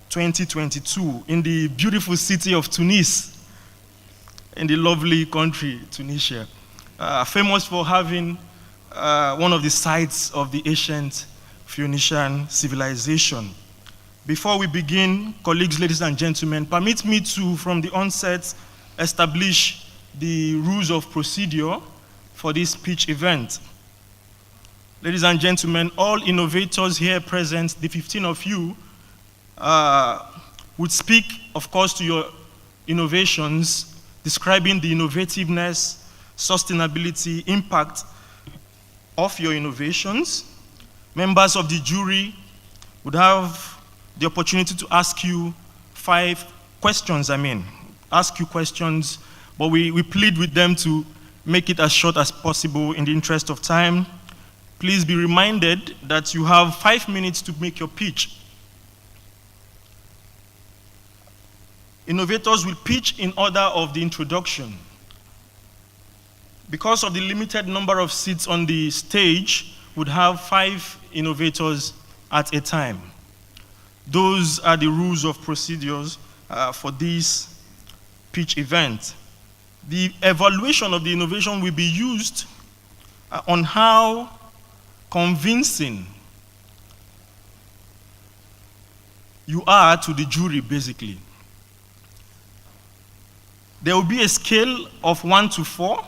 2022, in the beautiful city of Tunis, in the lovely country, Tunisia, famous for having one of the sites of the ancient Phoenician civilization. Before we begin, colleagues, ladies and gentlemen, permit me to, from the onset, establish the rules of procedure for this pitch event. Ladies and gentlemen, all innovators here present, the 15 of you, would speak, of course, to your innovations, describing the innovativeness, sustainability, impact of your innovations. Members of the jury would have the opportunity to ask you 5 questions, ask you questions, but we plead with them to make it as short as possible in the interest of time. Please be reminded that you have 5 minutes to make your pitch. Innovators will pitch in order of the introduction. Because of the limited number of seats on the stage, would have 5 innovators at a time. Those are the rules of procedures for this pitch event. The evaluation of the innovation will be used on how convincing you are to the jury, basically. There will be a scale of 1 to 4.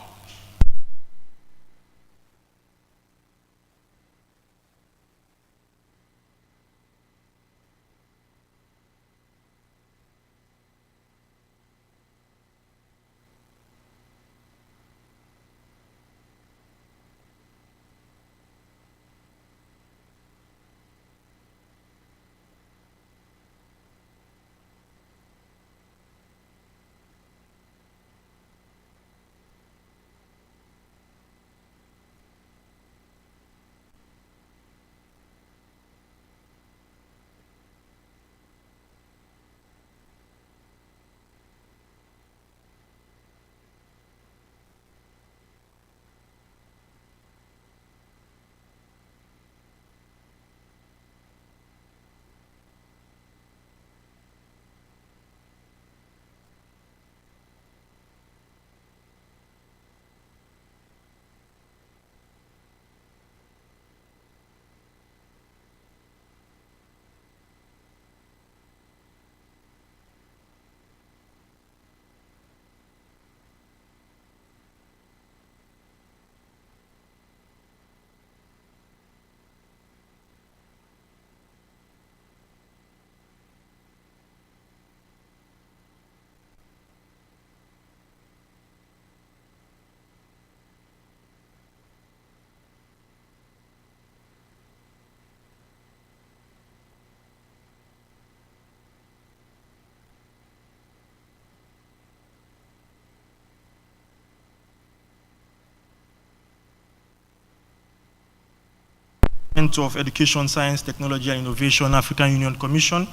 Of Education, Science, Technology and Innovation, African Union Commission,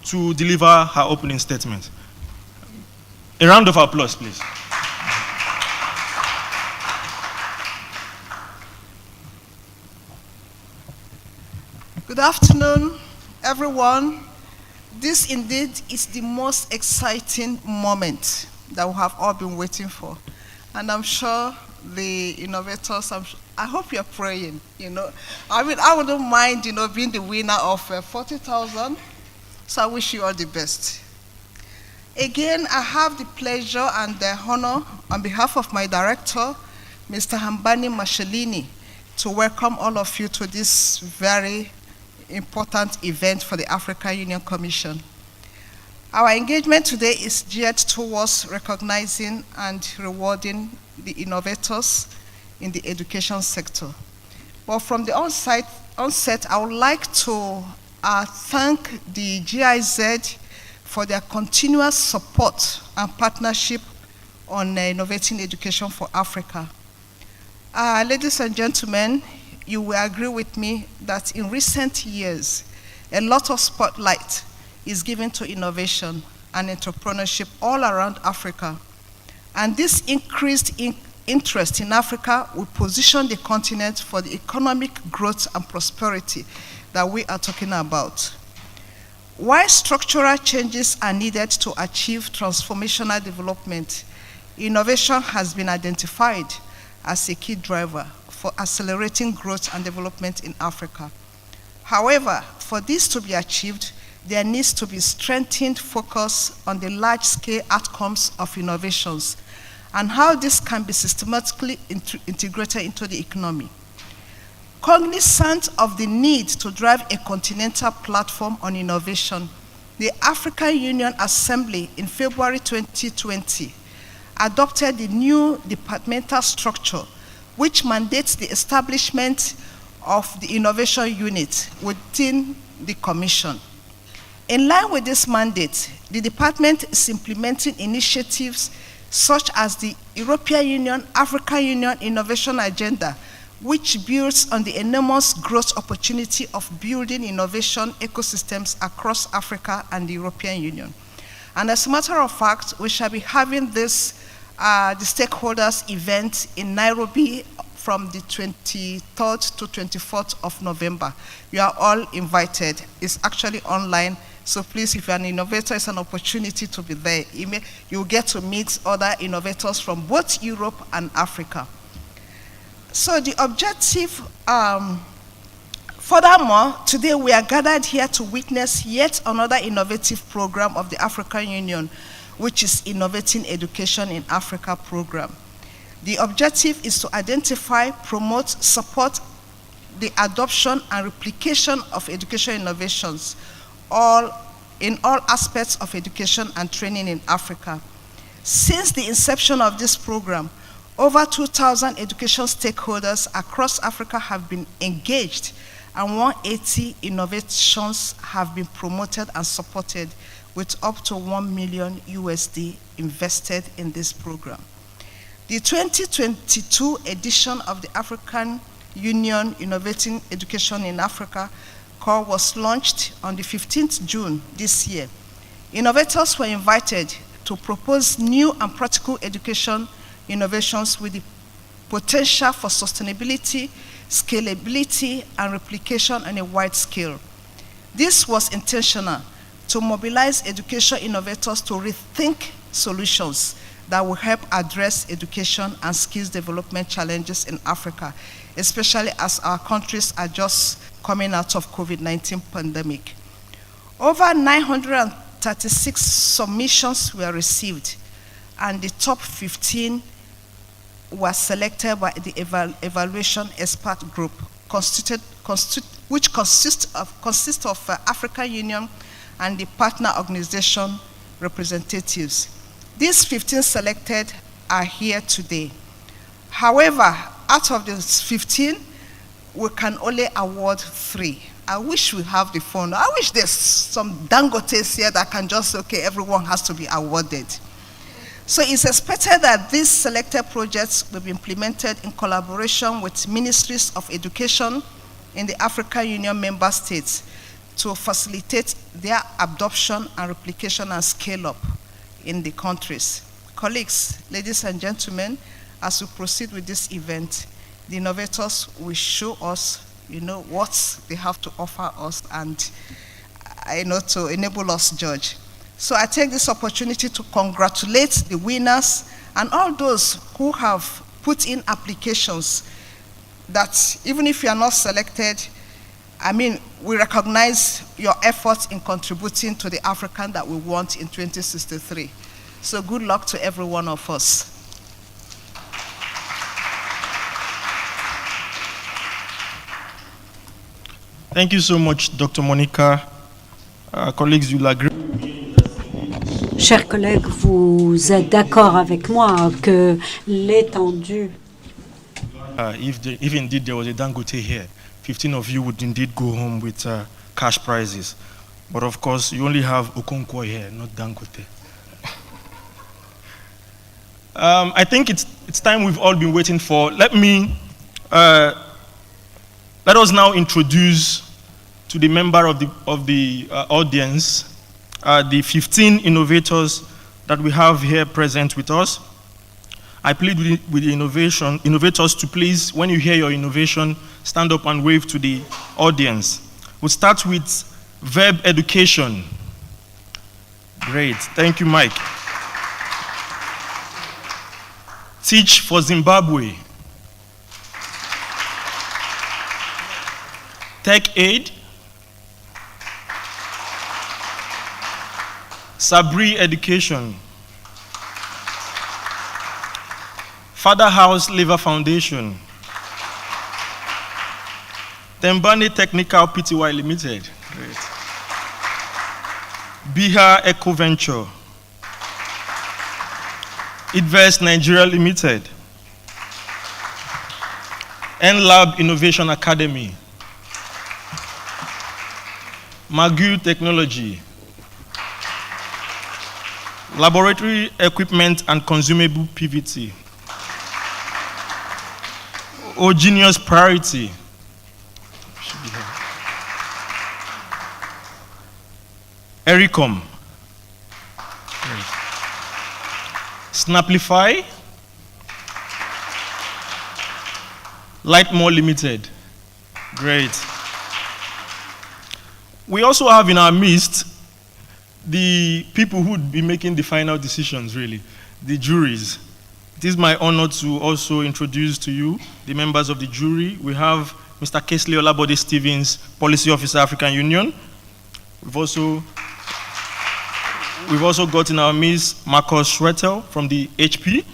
to deliver her opening statement. A round of applause, please. Good afternoon, everyone. This indeed is the most exciting moment that we have all been waiting for. And I'm sure the innovators, I hope you're praying, I wouldn't mind, being the winner of 40,000. So I wish you all the best. Again, I have the pleasure and the honor on behalf of my director, Mr. Hambani Mashalini, to welcome all of you to this very important event for the African Union Commission. Our engagement today is geared towards recognizing and rewarding the innovators in the education sector. But from the onset, I would like to thank the GIZ for their continuous support and partnership on innovating education for Africa. Ladies and gentlemen, you will agree with me that in recent years, a lot of spotlight is given to innovation and entrepreneurship all around Africa. And this increased interest in Africa will position the continent for the economic growth and prosperity that we are talking about. While structural changes are needed to achieve transformational development, innovation has been identified as a key driver for accelerating growth and development in Africa. However, for this to be achieved, there needs to be strengthened focus on the large-scale outcomes of innovations and how this can be systematically integrated into the economy. Cognizant of the need to drive a continental platform on innovation, the African Union Assembly in February 2020 adopted the new departmental structure which mandates the establishment of the innovation unit within the Commission. In line with this mandate, the department is implementing initiatives such as the European Union, African Union Innovation Agenda, which builds on the enormous growth opportunity of building innovation ecosystems across Africa and the European Union. And as a matter of fact, we shall be having this, the stakeholders event in Nairobi from the 23rd to 24th of November. You are all invited. It's actually online. So please, if you're an innovator, it's an opportunity to be there. You'll get to meet other innovators from both Europe and Africa. So the objective, furthermore, today we are gathered here to witness yet another innovative program of the African Union, which is Innovating Education in Africa program. The objective is to identify, promote, support the adoption and replication of education innovations in all aspects of education and training in Africa. Since the inception of this program, over 2,000 education stakeholders across Africa have been engaged and 180 innovations have been promoted and supported with up to $1 million USD invested in this program. The 2022 edition of the African Union Innovating Education in Africa call was launched on the 15th June this year. Innovators were invited to propose new and practical education innovations with the potential for sustainability, scalability, and replication on a wide scale. This was intentional to mobilize education innovators to rethink solutions that will help address education and skills development challenges in Africa, especially as our countries are just coming out of COVID-19 pandemic. Over 936 submissions were received, and the top 15 were selected by the evaluation expert group, which consists of African Union and the partner organization representatives. These 15 selected are here today. However, out of these 15, we can only award 3. I wish we have the phone. I wish there's some Dangotes here that can just say, okay, everyone has to be awarded. So it's expected that these selected projects will be implemented in collaboration with ministries of education in the African Union member states to facilitate their adoption and replication and scale up in the countries. Colleagues, ladies and gentlemen, as we proceed with this event, the innovators will show us, what they have to offer us and, to enable us judge. So I take this opportunity to congratulate the winners and all those who have put in applications that even if you are not selected, we recognize your efforts in contributing to the African that we want in 2063. So good luck to every one of us. Thank you so much, Dr. Monica. Colleagues, you'll agree. Chers collègues, vous êtes d'accord avec moi que l'étendue If indeed there was a Dangote here, 15 of you would indeed go home with cash prizes. But of course, you only have Okonkwo here, not Dangote. I think it's time we've all been waiting for. Let us now introduce to the member of the audience the 15 innovators that we have here present with us. I plead with the innovators to please, when you hear your innovation, stand up and wave to the audience. We'll start with verb education. Great, thank you, Mike. Teach for Zimbabwe. Tech Aid. Sabri Education. Father House Liver Foundation. Tembani Technical Pty Limited. Great. Biha Eco Venture. Idvest Nigeria Limited. NLab Innovation Academy. Magu Technology. Laboratory Equipment and Consumable PVT. O Genius Priority. Ericom. Snaplify. Lightmore Limited. Great. We also have in our midst the people who would be making the final decisions, really, the juries. It is my honor to also introduce to you the members of the jury. We have Mr. Kesley Olabode Stevens, Policy Officer, African Union. We've also got in our midst Marcus Schrettel from the HP.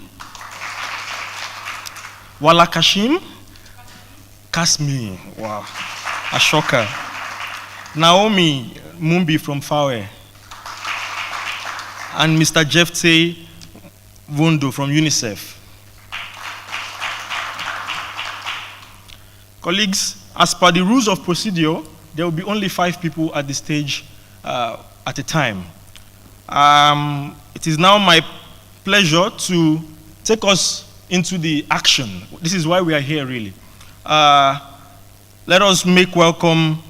Wala Kashim, Kasmi, wow, a shocker. Naomi Mumbi from Fawe. And Mr. Jefte Vundo from UNICEF. Colleagues, as per the rules of procedure, there will be only 5 people at the stage at a time. It is now my pleasure to take us into the action. This is why we are here, really. Let us make welcome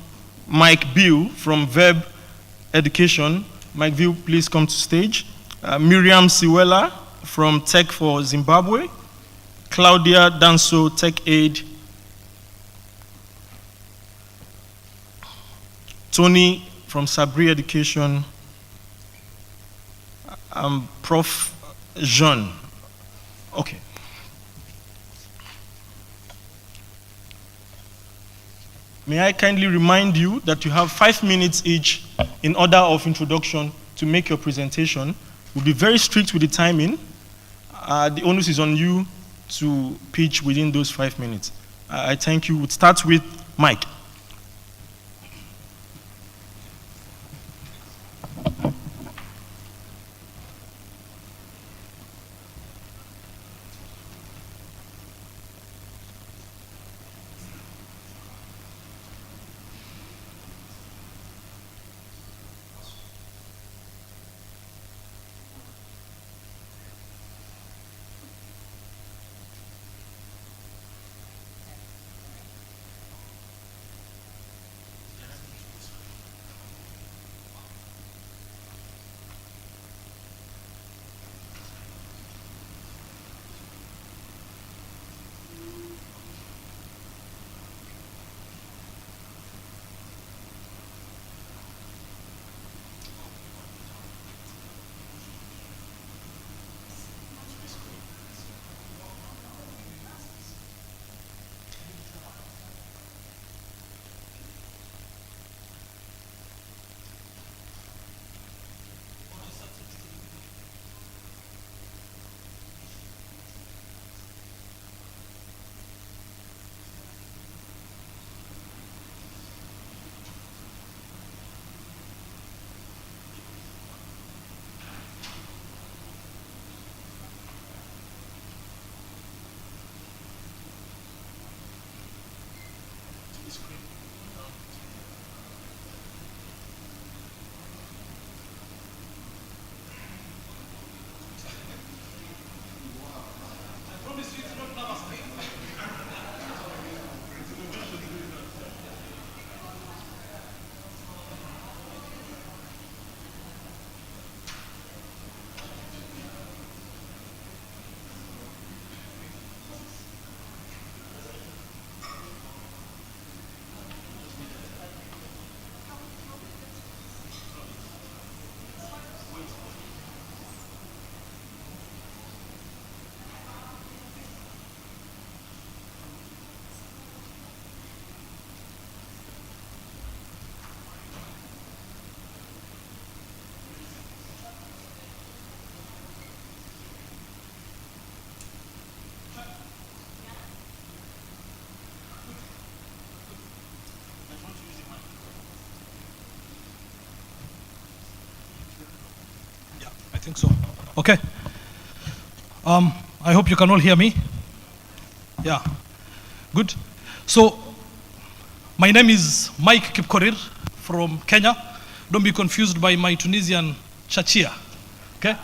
Mike Bill from Verb Education. Mike Bill, please come to stage. Miriam Siwela from Tech for Zimbabwe. Claudia Danso, Tech Aid. Tony from Sabri Education. Prof. Jean. Okay. May I kindly remind you that you have 5 minutes each in order of introduction to make your presentation. We'll be very strict with the timing. The onus is on you to pitch within those 5 minutes. I thank you. We'll start with Mike. think so. Okay. I hope you can all hear me. Yeah. Good. So, my name is Mike Kipkorir from Kenya. Don't be confused by my Tunisian Chachia. Okay?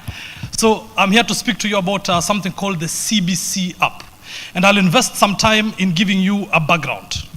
So, I'm here to speak to you about something called the CBC app. And I'll invest some time in giving you a background.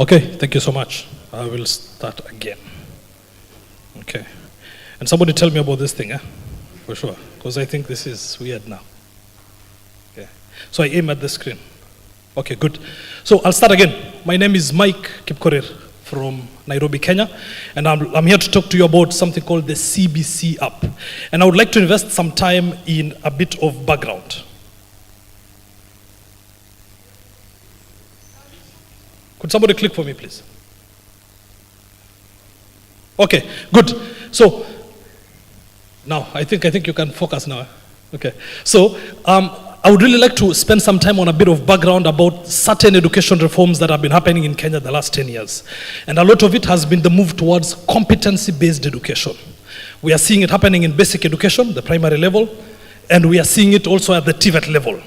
Okay, thank you so much. I will start again. Okay. And somebody tell me about this thing, for sure, because I think this is weird now. Okay. So I aim at the screen. Okay, good. So I'll start again. My name is Mike Kipkorir from Nairobi, Kenya, and I'm here to talk to you about something called the CBC app. And I would like to invest some time in a bit of background. Could somebody click for me, please? Okay, good. So now I think you can focus now. Okay. So I would really like to spend some time on a bit of background about certain education reforms that have been happening in Kenya the last 10 years. And a lot of it has been the move towards competency-based education. We are seeing it happening in basic education, the primary level, and we are seeing it also at the TVET level.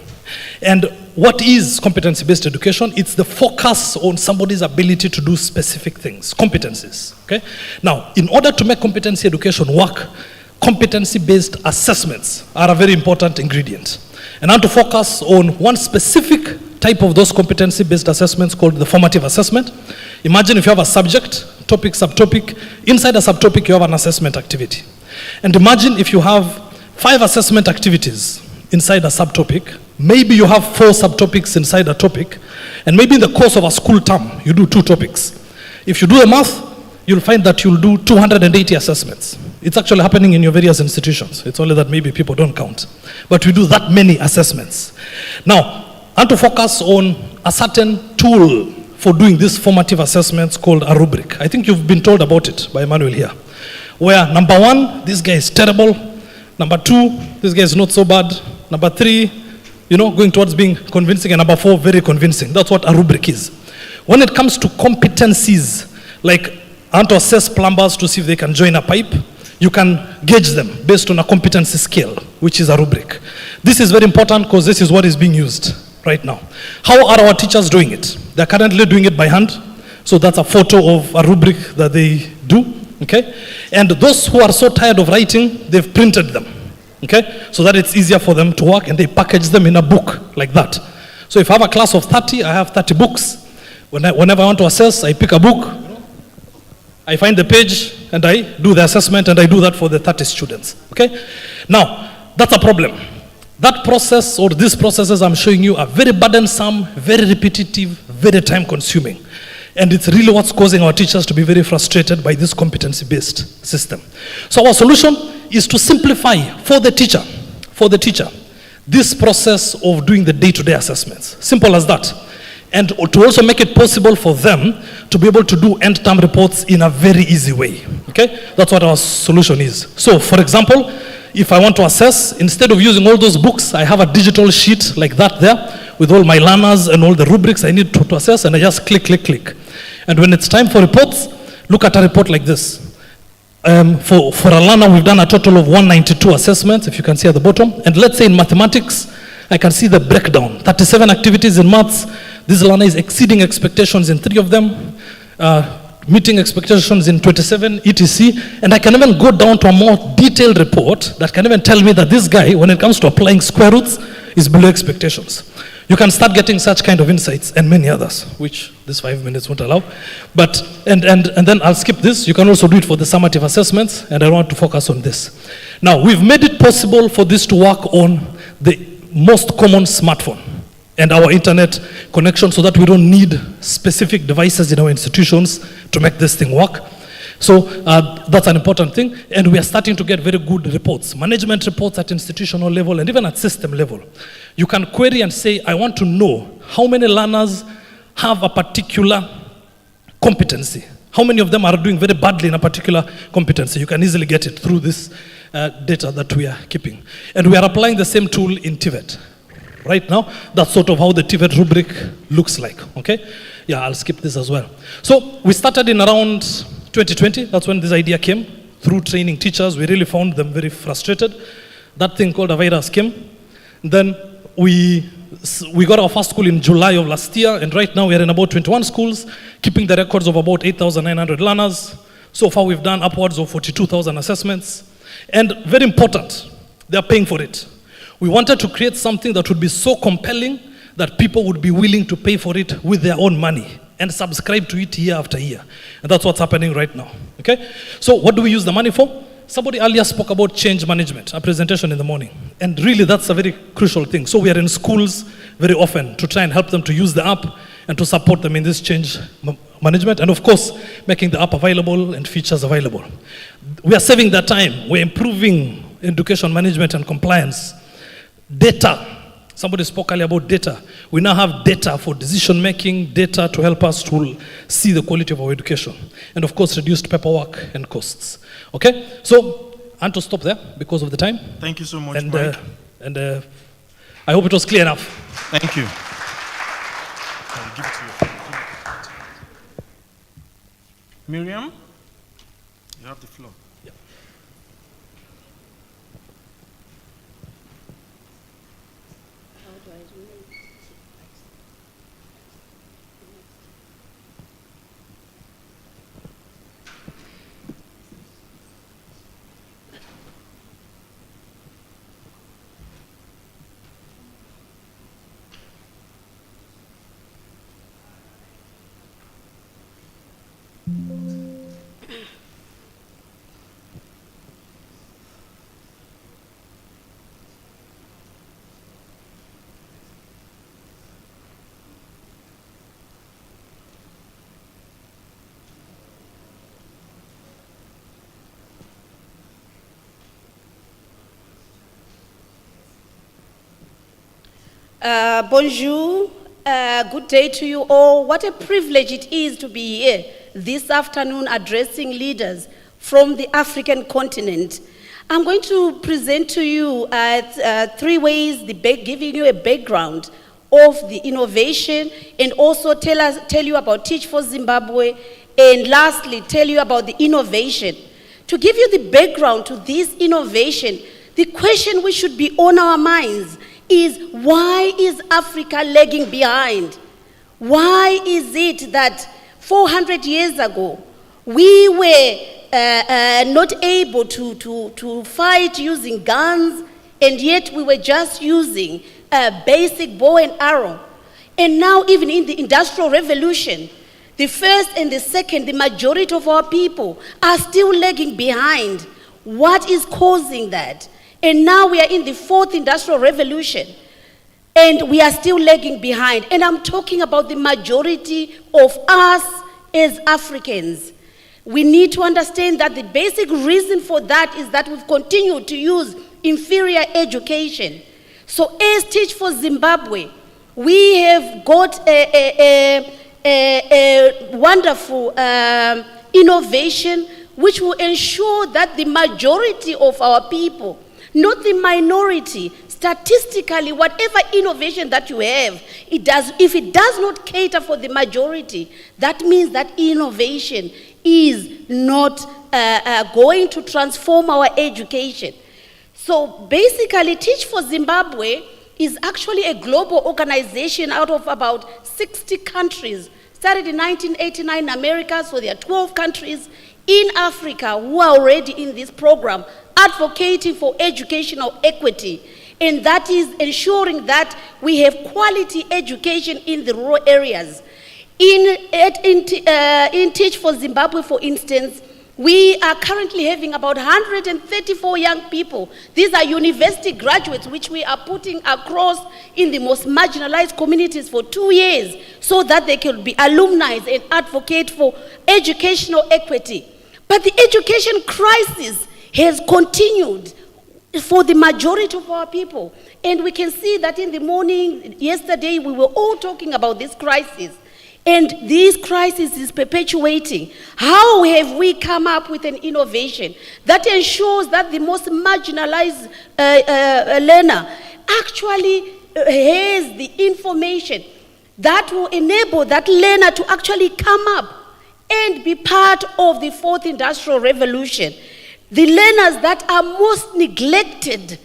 And what is competency-based education? It's the focus on somebody's ability to do specific things, competencies, okay? Now, in order to make competency education work, competency-based assessments are a very important ingredient. And I want to focus on one specific type of those competency-based assessments called the formative assessment. Imagine if you have a subject, topic, subtopic. Inside a subtopic, you have an assessment activity. And imagine if you have 5 assessment activities inside a subtopic. Maybe you have 4 subtopics inside a topic, and maybe in the course of a school term, you do 2 topics. If you do the math, you'll find that you'll do 280 assessments. It's actually happening in your various institutions. It's only that maybe people don't count. But we do that many assessments. Now, I want to focus on a certain tool for doing these formative assessments called a rubric. I think you've been told about it by Emmanuel here. Where number 1, this guy is terrible. Number 2, this guy is not so bad. Number 3, going towards being convincing, and number 4, very convincing. That's what a rubric is. When it comes to competencies, like I want to assess plumbers to see if they can join a pipe, you can gauge them based on a competency scale, which is a rubric. This is very important because this is what is being used right now. How are our teachers doing it? They're currently doing it by hand. So that's a photo of a rubric that they do, okay? And those who are so tired of writing, they've printed them. Okay, so that it's easier for them to work, and they package them in a book like that. So if I have a class of 30, I have 30 books. Whenever I want to assess, I pick a book, I find the page, and I do the assessment, and I do that for the 30 students. Okay? Now, that's a problem. That process, or these processes I'm showing you, are very burdensome, very repetitive, very time-consuming. And it's really what's causing our teachers to be very frustrated by this competency-based system. So our solution is to simplify for the teacher, this process of doing the day-to-day assessments. Simple as that. And to also make it possible for them to be able to do end-term reports in a very easy way. Okay? That's what our solution is. So, for example, if I want to assess, instead of using all those books, I have a digital sheet like that there with all my learners and all the rubrics I need to assess, and I just click. And when it's time for reports, look at a report like this. For a learner, we've done a total of 192 assessments, if you can see at the bottom. And let's say in mathematics, I can see the breakdown. 37 activities in maths. This learner is exceeding expectations in 3 of them, meeting expectations in 27, etc. And I can even go down to a more detailed report that can even tell me that this guy, when it comes to applying square roots, is below expectations. You can start getting such kind of insights and many others, which this 5 minutes won't allow. But, and then I'll skip this. You can also do it for the summative assessments, and I want to focus on this. Now, we've made it possible for this to work on the most common smartphone. and our internet connection so that we don't need specific devices in our institutions to make this thing work. So that's an important thing, and we are starting to get very good reports, management reports at institutional level and even at system level. You can query and say, I want to know how many learners have a particular competency. How many of them are doing very badly in a particular competency? You can easily get it through this data that we are keeping. And we are applying the same tool in TVET. Right now, that's sort of how the TVET rubric looks like, okay? Yeah, I'll skip this as well. So we started in around 2020, that's when this idea came. Through training teachers, we really found them very frustrated. That thing called a virus came. Then we got our first school in July of last year, and right now we are in about 21 schools, keeping the records of about 8,900 learners. So far we've done upwards of 42,000 assessments. And very important, they are paying for it. We wanted to create something that would be so compelling that people would be willing to pay for it with their own money and subscribe to it year after year. And that's what's happening right now, okay? So what do we use the money for? Somebody earlier spoke about change management, a presentation in the morning. And really that's a very crucial thing. So we are in schools very often to try and help them to use the app and to support them in this change management. And of course, making the app available and features available. We are saving that time. We're improving education management and compliance. Data. Somebody spoke earlier about data. We now have data for decision making, data to help us to see the quality of our education. And of course, reduced paperwork and costs. Okay? So, I want to stop there because of the time. Thank you so much, and, Mike. I hope it was clear enough. Thank you. I'll give it to you. Miriam, you have the floor. Bonjour, good day to you all. What a privilege it is to be here this afternoon addressing leaders from the African continent. I'm going to present to you 3 ways, giving you a background of the innovation, and also tell you about Teach for Zimbabwe, and lastly, tell you about the innovation. To give you the background to this innovation, the question which should be on our minds is, why is Africa lagging behind? Why is it that 400 years ago, we were not able to fight using guns, and yet we were just using a basic bow and arrow? And now even in the Industrial Revolution, the first and the second, the majority of our people are still lagging behind. What is causing that? And now we are in the 4th Industrial Revolution, and we are still lagging behind. And I'm talking about the majority of us as Africans. We need to understand that the basic reason for that is that we've continued to use inferior education. So as Teach for Zimbabwe, we have got a wonderful innovation which will ensure that the majority of our people, not the minority, statistically, whatever innovation that you have, if it does not cater for the majority, that means that innovation is not going to transform our education. So basically, Teach for Zimbabwe is actually a global organization out of about 60 countries. Started in 1989 in America, so there are 12 countries in Africa who are already in this program, advocating for educational equity. And that is ensuring that we have quality education in the rural areas. In Teach for Zimbabwe, for instance, We are currently having about 134 young people. These are university graduates which we are putting across in the most marginalized communities for 2 years so that they can be alumni and advocate for educational equity. But the education crisis has continued for the majority of our people. And we can see that in the morning, yesterday, we were all talking about this crisis. And this crisis is perpetuating. How have we come up with an innovation that ensures that the most marginalized learner actually has the information that will enable that learner to actually come up and be part of the fourth industrial revolution? The learners that are most neglected,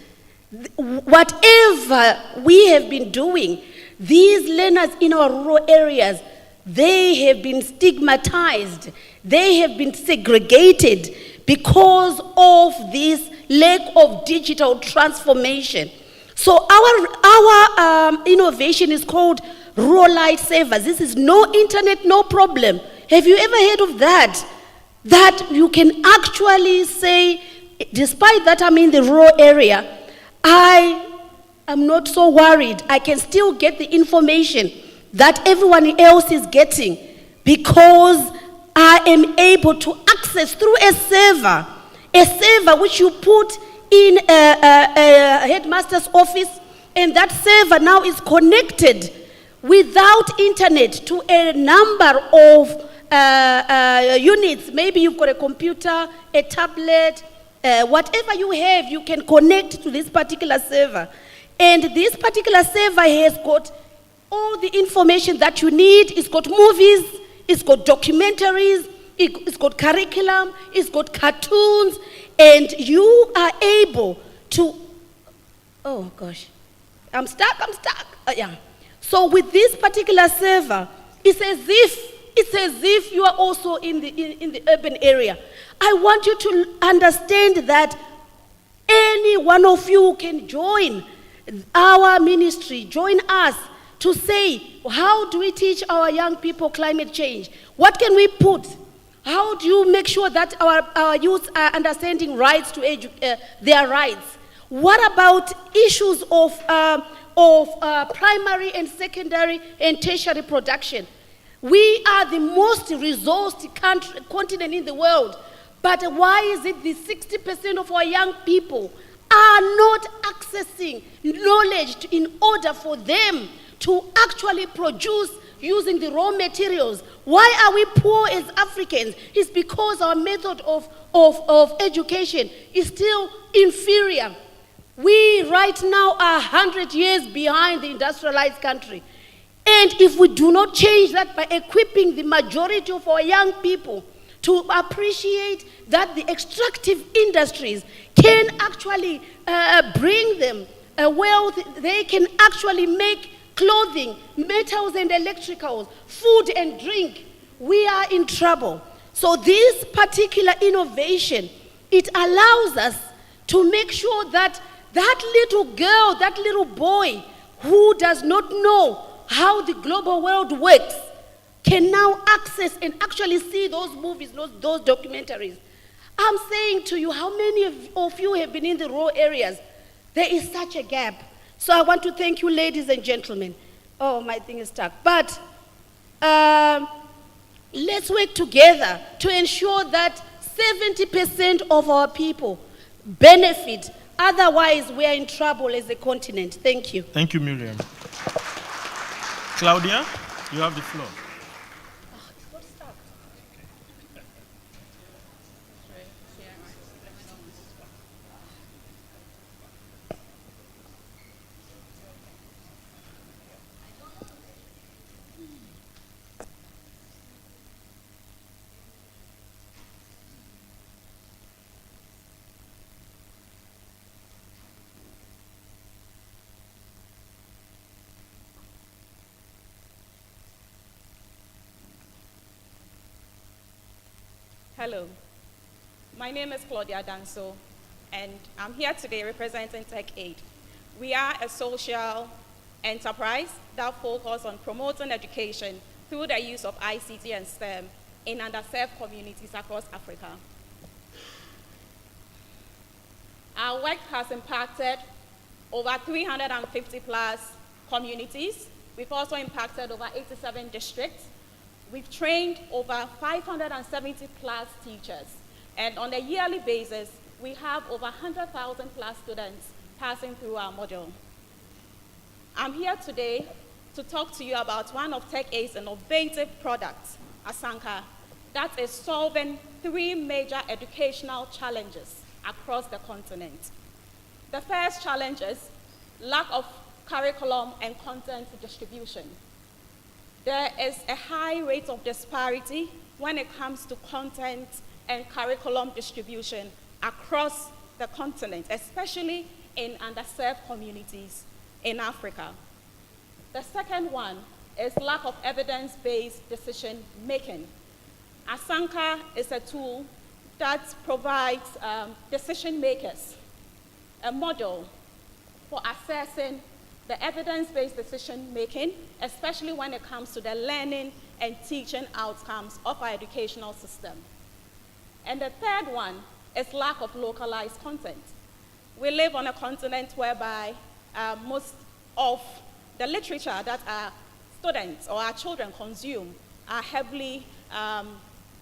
whatever we have been doing, these learners in our rural areas, they have been stigmatized, they have been segregated because of this lack of digital transformation. So our innovation is called Rural Lifesavers. This is no internet, no problem. Have you ever heard of that? That you can actually say, despite that I'm in the rural area, I am not so worried. I can still get the information that everyone else is getting because I am able to access through a server which you put in a headmaster's office, and that server now is connected without internet to a number of units. Maybe you've got a computer, a tablet, whatever you have, you can connect to this particular server. And this particular server has got all the information that you need. It's got movies, it's got documentaries, it's got curriculum, it's got cartoons, and you are able to, oh gosh, I'm stuck. Yeah. So with this particular server, it's as if you are also in the urban area. I want you to understand that any one of you can join our ministry, join us to say, how do we teach our young people climate change? What can we put? How do you make sure that our youth are understanding rights to their rights? What about issues of primary and secondary and tertiary production? We are the most resourced continent in the world, but why is it the 60% of our young people are not accessing knowledge in order for them to actually produce using the raw materials? Why are we poor as Africans? It's because our method of education is still inferior. We right now are 100 years behind the industrialized country. And if we do not change that by equipping the majority of our young people to appreciate that the extractive industries can actually bring them wealth, they can actually make clothing, metals and electricals, food and drink, we are in trouble. So this particular innovation, it allows us to make sure that that little girl, that little boy who does not know how the global world works can now access and actually see those movies, those documentaries. I'm saying to you, how many of you have been in the rural areas? There is such a gap. So I want to thank you, ladies and gentlemen. Oh, my thing is stuck. But let's work together to ensure that 70% of our people benefit. Otherwise, we are in trouble as a continent. Thank you. Thank you, Miriam. Claudia, you have the floor. Hello, my name is Claudia Danso, and I'm here today representing TechAid. We are a social enterprise that focuses on promoting education through the use of ICT and STEM in underserved communities across Africa. Our work has impacted over 350 plus communities. We've also impacted over 87 districts. We've trained over 570 plus teachers. And on a yearly basis, we have over 100,000 plus students passing through our module. I'm here today to talk to you about one of TechAid's innovative products, Asanka, that is solving 3 major educational challenges across the continent. The first challenge is lack of curriculum and content distribution. There is a high rate of disparity when it comes to content and curriculum distribution across the continent, especially in underserved communities in Africa. The second one is lack of evidence-based decision making. Asanka is a tool that provides decision makers a model for assessing the evidence-based decision making, especially when it comes to the learning and teaching outcomes of our educational system. And the third one is lack of localized content. We live on a continent whereby most of the literature that our students or our children consume are heavily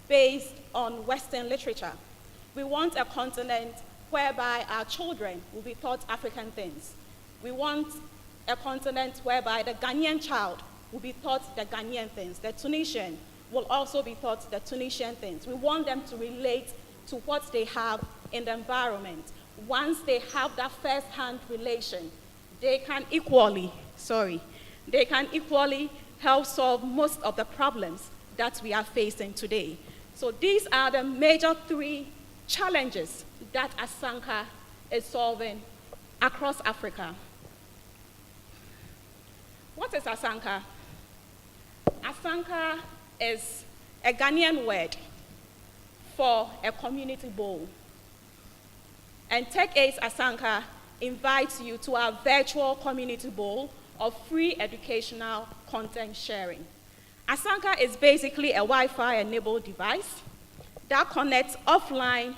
based on Western literature. We want a continent whereby our children will be taught African things. We want a continent whereby the Ghanaian child will be taught the Ghanaian things. The Tunisian will also be taught the Tunisian things. We want them to relate to what they have in the environment. Once they have that first-hand relation, they can equally help solve most of the problems that we are facing today. So these are the major 3 challenges that Asanka is solving across Africa. What is Asanka? Asanka is a Ghanaian word for a community bowl. And TechAid's Asanka invites you to our virtual community bowl of free educational content sharing. Asanka is basically a Wi-Fi enabled device that connects offline.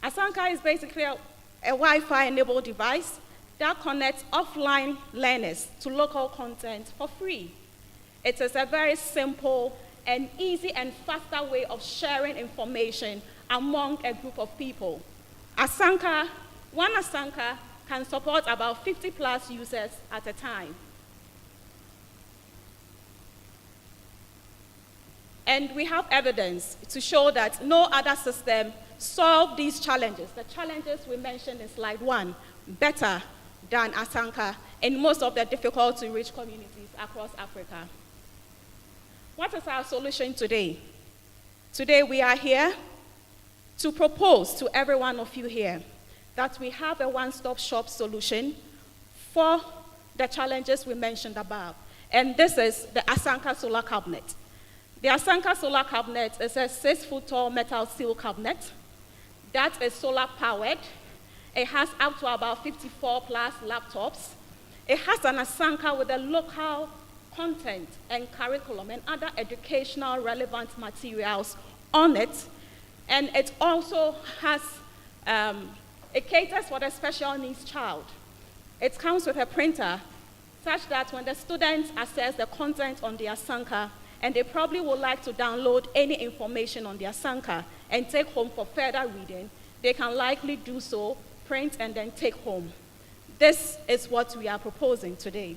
Asanka is basically a Wi-Fi enabled device that connects offline learners to local content for free. It is a very simple and easy and faster way of sharing information among a group of people. One Asanka can support about 50 plus users at a time. And we have evidence to show that no other system solved these challenges, the challenges we mentioned in slide 1, better than Asanka in most of the difficult to reach communities across Africa. What is our solution today? Today we are here to propose to every one of you here that we have a one-stop shop solution for the challenges we mentioned above. And this is the Asanka solar cabinet. The Asanka solar cabinet is a 6-foot tall metal steel cabinet that is solar powered. It has up to about 54 plus laptops. It has an Asanka with a local content and curriculum and other educational relevant materials on it. And it also has, it caters for the special needs child. It comes with a printer such that when the students access the content on the Asanka, and they probably would like to download any information on the Asanka and take home for further reading, they can likely do so, print, and then take home. This is what we are proposing today.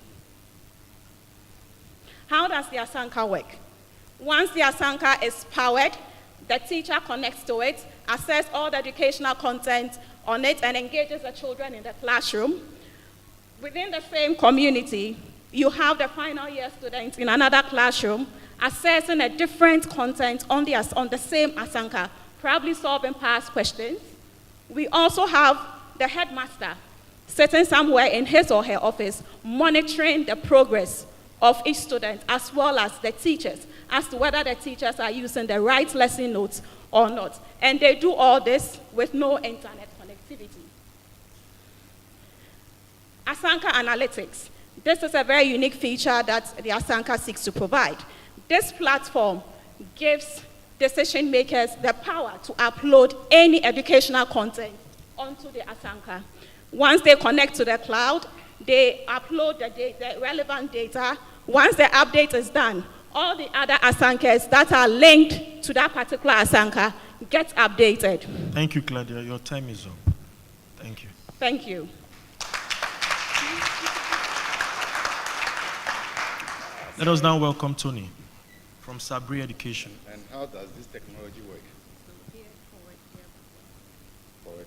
How does the Asanka work? Once the Asanka is powered, the teacher connects to it, accesses all the educational content on it, and engages the children in the classroom. Within the same community, you have the final year students in another classroom accessing a different content on the same Asanka, probably solving past questions. We also have the headmaster sitting somewhere in his or her office monitoring the progress of each student, as well as the teachers, as to whether the teachers are using the right lesson notes or not. And they do all this with no internet connectivity. Asanka Analytics. This is a very unique feature that the Asanka seeks to provide. This platform gives decision makers the power to upload any educational content onto the Asanka. Once they connect to the cloud, they upload the relevant data. Once the update is done, all the other Asankas that are linked to that particular Asanka get updated. Thank you, Claudia. Your time is up. Thank you. Thank you. Let us now welcome Tony from Sabri Education. And how does this technology work? Forward.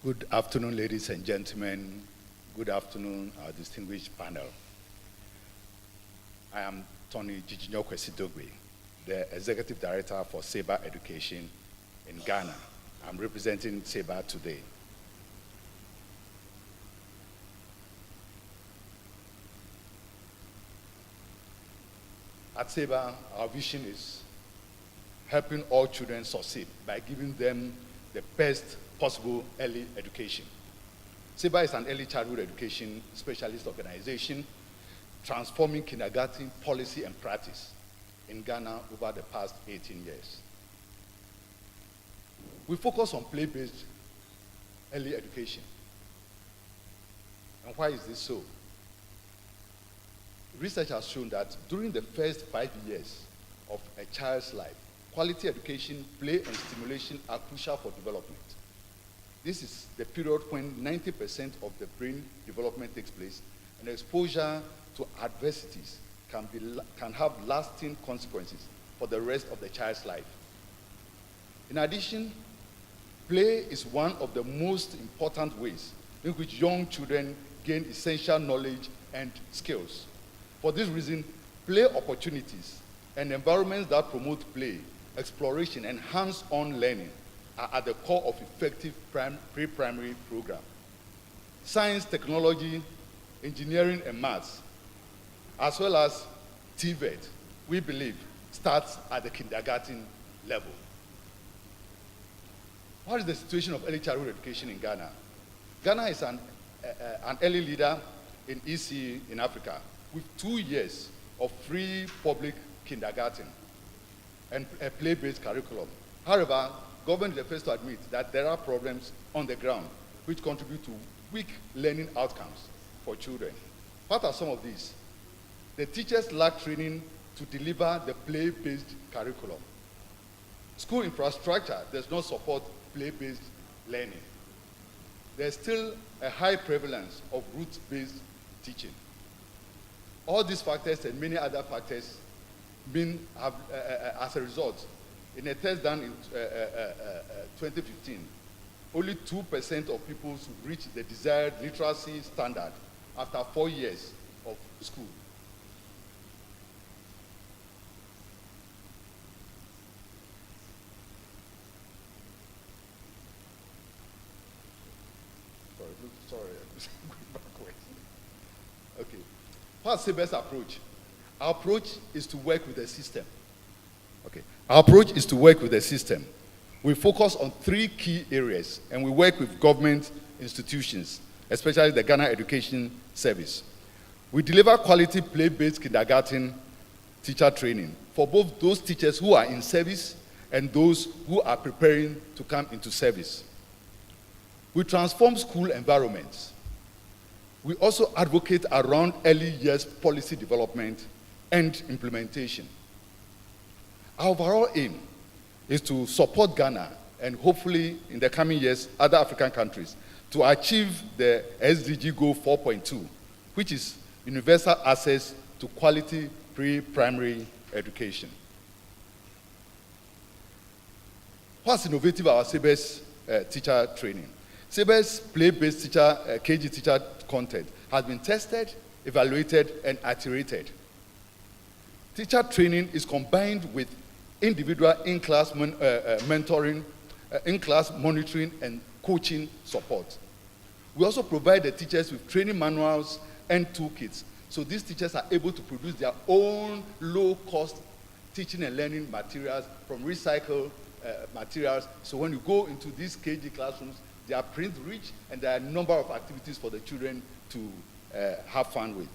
Good afternoon, ladies and gentlemen. Good afternoon, our distinguished panel. I am Tony Jijinyo-Kwesi-Dogbe, the Executive Director for SEBA Education in Ghana. I'm representing SEBA today. At SEBA, our vision is helping all children succeed by giving them the best possible early education. SEBA is an early childhood education specialist organization transforming kindergarten policy and practice in Ghana over the past 18 years. We focus on play-based early education. And why is this so? Research has shown that during the first 5 years of a child's life, quality education, play, and stimulation are crucial for development. This is the period when 90% of the brain development takes place, and exposure to adversities can have lasting consequences for the rest of the child's life. In addition, play is one of the most important ways in which young children gain essential knowledge and skills. For this reason, play opportunities and environments that promote play, exploration, and hands-on learning are at the core of effective pre-primary program. Science, technology, engineering, and maths, as well as TVET, we believe, starts at the kindergarten level. What is the situation of early childhood education in Ghana? Ghana is an early leader in ECE in Africa, with 2 years of free public kindergarten and a play-based curriculum. However, government is the first to admit that there are problems on the ground which contribute to weak learning outcomes for children. What are some of these? The teachers lack training to deliver the play-based curriculum. School infrastructure does not support play-based learning. There's still a high prevalence of route-based teaching. All these factors and many other factors have, as a result, in a test done in 2015, only 2% of pupils reach the desired literacy standard after 4 years of school. Sorry, I'm going backwards. Okay. What's the best approach? Our approach is to work with the system. Okay. Our approach is to work with the system. We focus on 3 key areas, and we work with government institutions, especially the Ghana Education Service. We deliver quality play-based kindergarten teacher training for both those teachers who are in service and those who are preparing to come into service. We transform school environments. We also advocate around early years policy development and implementation. Our overall aim is to support Ghana and hopefully in the coming years other African countries to achieve the SDG Goal 4.2, which is universal access to quality pre-primary education. What's innovative about SEBA's teacher training? SEBA's play-based teacher, KG teacher content has been tested, evaluated, and iterated. Teacher training is combined with individual in-class mentoring, in-class monitoring, and coaching support. We also provide the teachers with training manuals and toolkits, so these teachers are able to produce their own low-cost teaching and learning materials from recycled materials. So when you go into these KG classrooms, They are print rich, and there are a number of activities for the children to have fun with.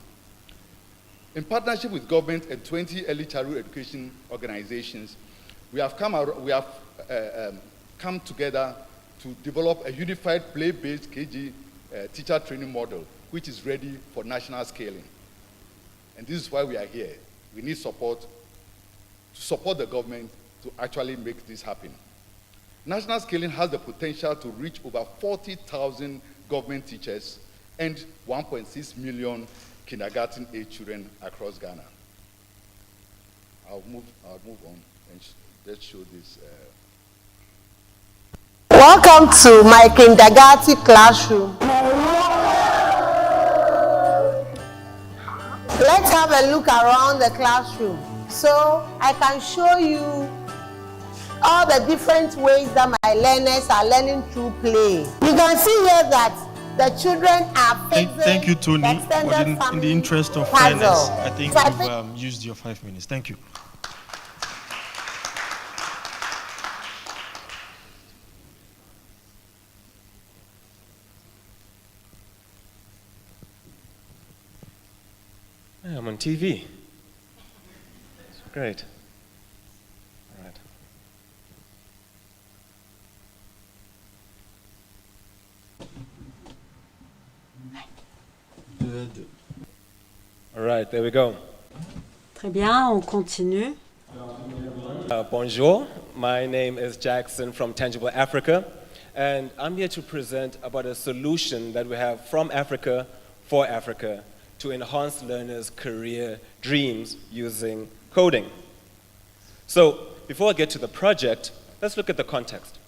In partnership with government and 20 early childhood education organizations, we have come together to develop a unified play-based KG teacher training model, which is ready for national scaling. And this is why we are here. We need support to support the government to actually make this happen. National scaling has the potential to reach over 40,000 government teachers and 1.6 million kindergarten-age children across Ghana. I'll move on and let's show this. Welcome to my kindergarten classroom. Let's have a look around the classroom so I can show you all the different ways that my learners are learning through play. You can see here that the children are facing Thank you, Tony. In the interest of fairness, I think So you've used your 5 minutes. Thank you. Yeah, I'm on TV. It's great. All right. All right, there we go. Très bien, on continue. Bonjour, my name is Jackson from Tangible Africa, and I'm here to present about a solution that we have from Africa for Africa to enhance learners' career dreams using coding. So, before I get to the project, let's look at the context.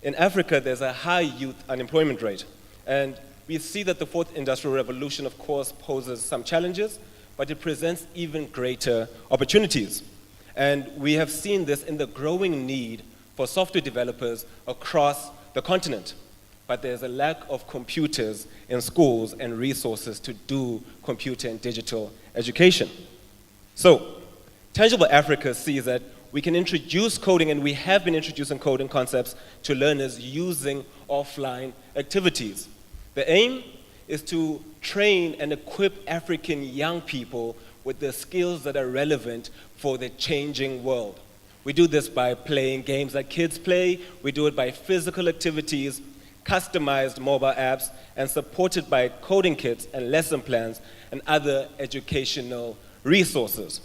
In Africa, there's a high youth unemployment rate, and we see that the fourth industrial revolution, of course, poses some challenges, but it presents even greater opportunities. And we have seen this in the growing need for software developers across the continent. But there's a lack of computers in schools and resources to do computer and digital education. So, Tangible Africa sees that we can introduce coding, and we have been introducing coding concepts to learners using offline activities. The aim is to train and equip African young people with the skills that are relevant for the changing world. We do this by playing games that kids play, we do it by physical activities, customized mobile apps, and supported by coding kits and lesson plans and other educational resources.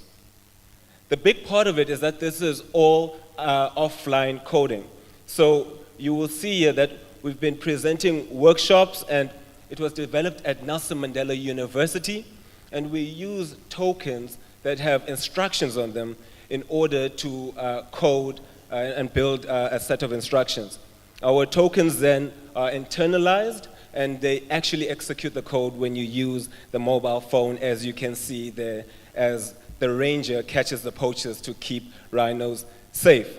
The big part of it is that this is all offline coding. So you will see here that we've been presenting workshops, and it was developed at Nelson Mandela University, and we use tokens that have instructions on them in order to code and build a set of instructions. Our tokens then are internalized, and they actually execute the code when you use the mobile phone, as you can see there, as the ranger catches the poachers to keep rhinos safe.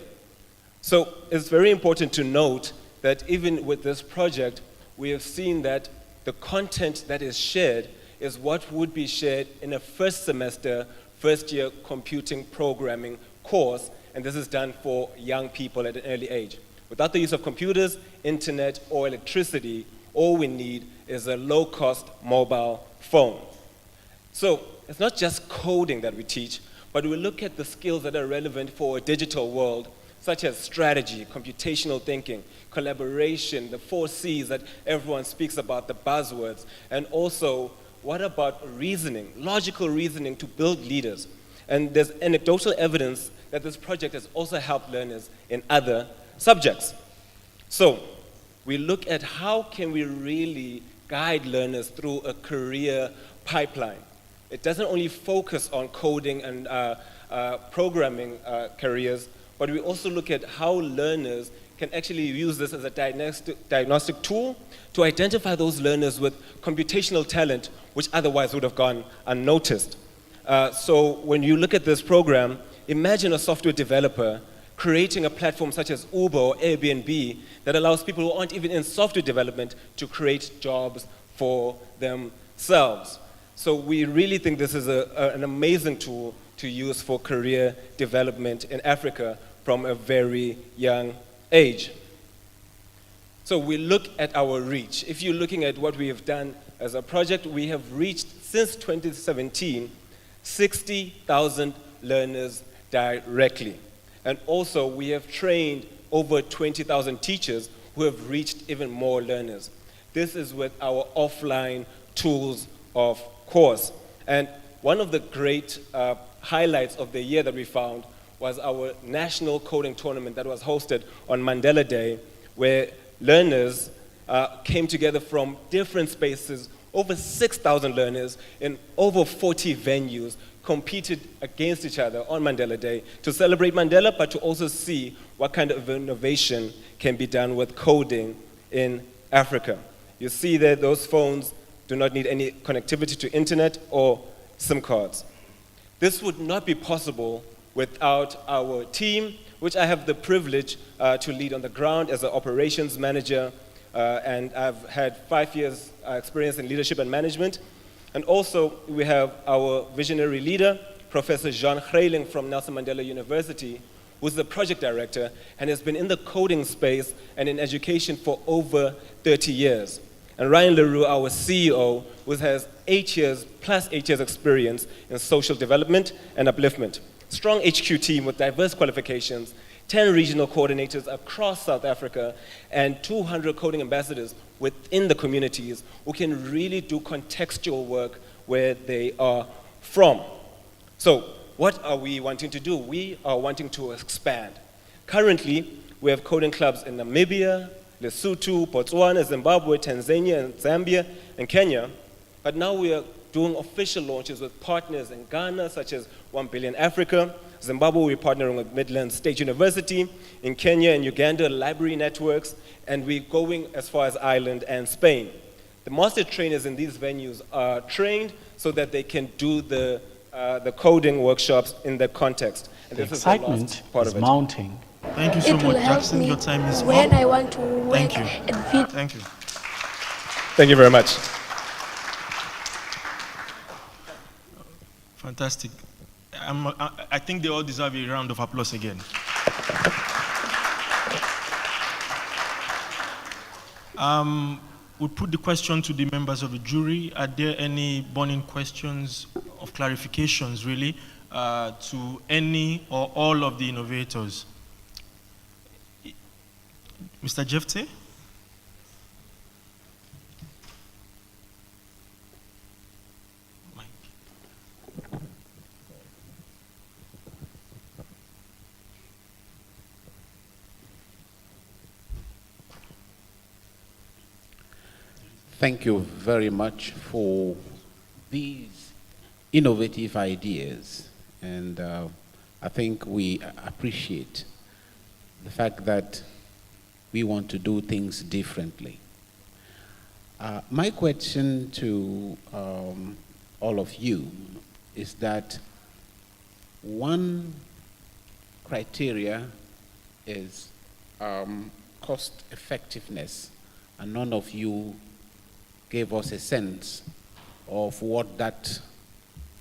So it's very important to note that even with this project, we have seen that the content that is shared is what would be shared in a first semester, first year computing programming course, and this is done for young people at an early age. Without the use of computers, internet, or electricity, all we need is a low-cost mobile phone. So it's not just coding that we teach, but we look at the skills that are relevant for a digital world, such as strategy, computational thinking, collaboration, the 4 C's that everyone speaks about, the buzzwords, and also what about reasoning, logical reasoning to build leaders. And there's anecdotal evidence that this project has also helped learners in other subjects. So we look at how can we really guide learners through a career pipeline. It doesn't only focus on coding and programming careers, but we also look at how learners can actually use this as a diagnostic tool to identify those learners with computational talent which otherwise would have gone unnoticed. So when you look at this program, imagine a software developer creating a platform such as Uber or Airbnb that allows people who aren't even in software development to create jobs for themselves. So we really think this is an amazing tool to use for career development in Africa from a very young age. So we look at our reach. If you're looking at what we have done as a project, we have reached, since 2017, 60,000 learners directly. And also, we have trained over 20,000 teachers who have reached even more learners. This is with our offline tools of course. And one of the great highlights of the year that we found was our national coding tournament that was hosted on Mandela Day, where learners came together from different spaces, over 6,000 learners in over 40 venues, competed against each other on Mandela Day to celebrate Mandela, but to also see what kind of innovation can be done with coding in Africa. You see that those phones do not need any connectivity to internet or SIM cards. This would not be possible without our team, which I have the privilege to lead on the ground as an operations manager, and I've had 5 years experience in leadership and management. And also, we have our visionary leader, Professor Jean Greiling from Nelson Mandela University, who's the project director and has been in the coding space and in education for over 30 years. And Ryan LaRue, our CEO, who has 8 years, plus 8 years experience in social development and upliftment. Strong HQ team with diverse qualifications, 10 regional coordinators across South Africa, and 200 coding ambassadors within the communities who can really do contextual work where they are from. So what are we wanting to do? We are wanting to expand. Currently, we have coding clubs in Namibia, Lesotho, Botswana, Zimbabwe, Tanzania, and Zambia, and Kenya. But now we are doing official launches with partners in Ghana, such as 1 Billion Africa. Zimbabwe, we're partnering with Midland State University. In Kenya and Uganda, library networks. And we're going as far as Ireland and Spain. The master trainers in these venues are trained so that they can do the coding workshops in the context. And The this is the excitement last part is of it. mounting. Thank you so It will much, help Jackson. me Your time is when up. I want to work Thank you. and feel. Thank you. Thank you very much. Fantastic. I think they all deserve a round of applause again. We'll put the question to the members of the jury. Are there any burning questions of clarifications, really, to any or all of the innovators? Mr. Jefte? Thank you very much for these innovative ideas. And I think we appreciate the fact that we want to do things differently. My question to all of you is that one criteria is cost effectiveness, and none of you gave us a sense of what that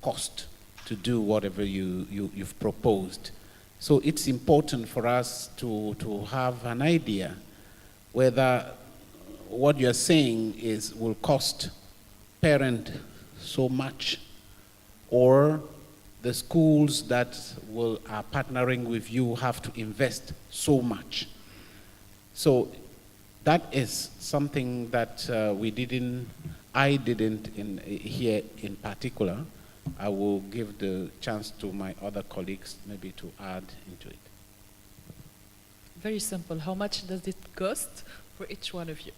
cost to do whatever you've proposed. So it's important for us to have an idea whether what you're saying will cost parent so much, or the schools that are partnering with you have to invest so much. So that is something that I didn't hear in particular. I will give the chance to my other colleagues maybe to add into it. Very simple. How much does it cost for each one of you?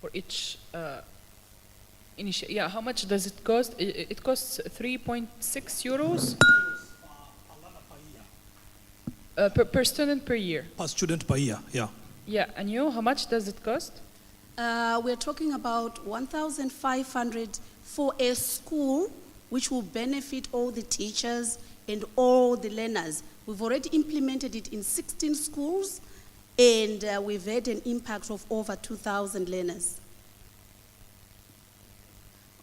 For each initiative? Yeah, how much does it cost? It costs 3.6 euros per student per year. Per student per year, yeah. Yeah, and you, how much does it cost? We're talking about 1,500 for a school, which will benefit all the teachers and all the learners. We've already implemented it in 16 schools, and we've had an impact of over 2,000 learners.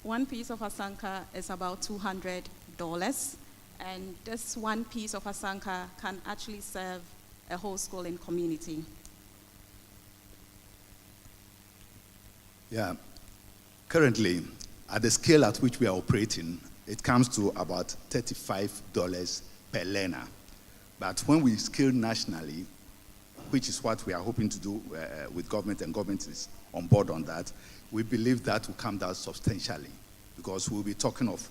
One piece of Asanka is about $200, and this one piece of Asanka can actually serve a whole school and community. Yeah. Currently, at the scale at which we are operating, it comes to about $35 per learner. But when we scale nationally, which is what we are hoping to do with government, and government is on board on that, we believe that will come down substantially, because we'll be talking of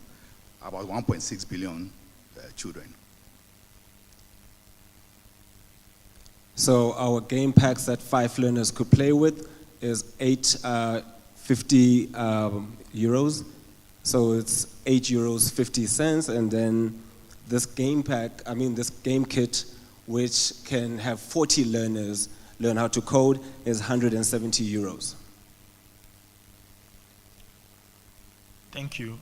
about 1.6 billion children. So our game packs that 5 learners could play with is 50 euros. So it's 8 euros 50 cents, and then this game pack, this game kit, which can have 40 learners learn how to code, is 170 euros. Thank you.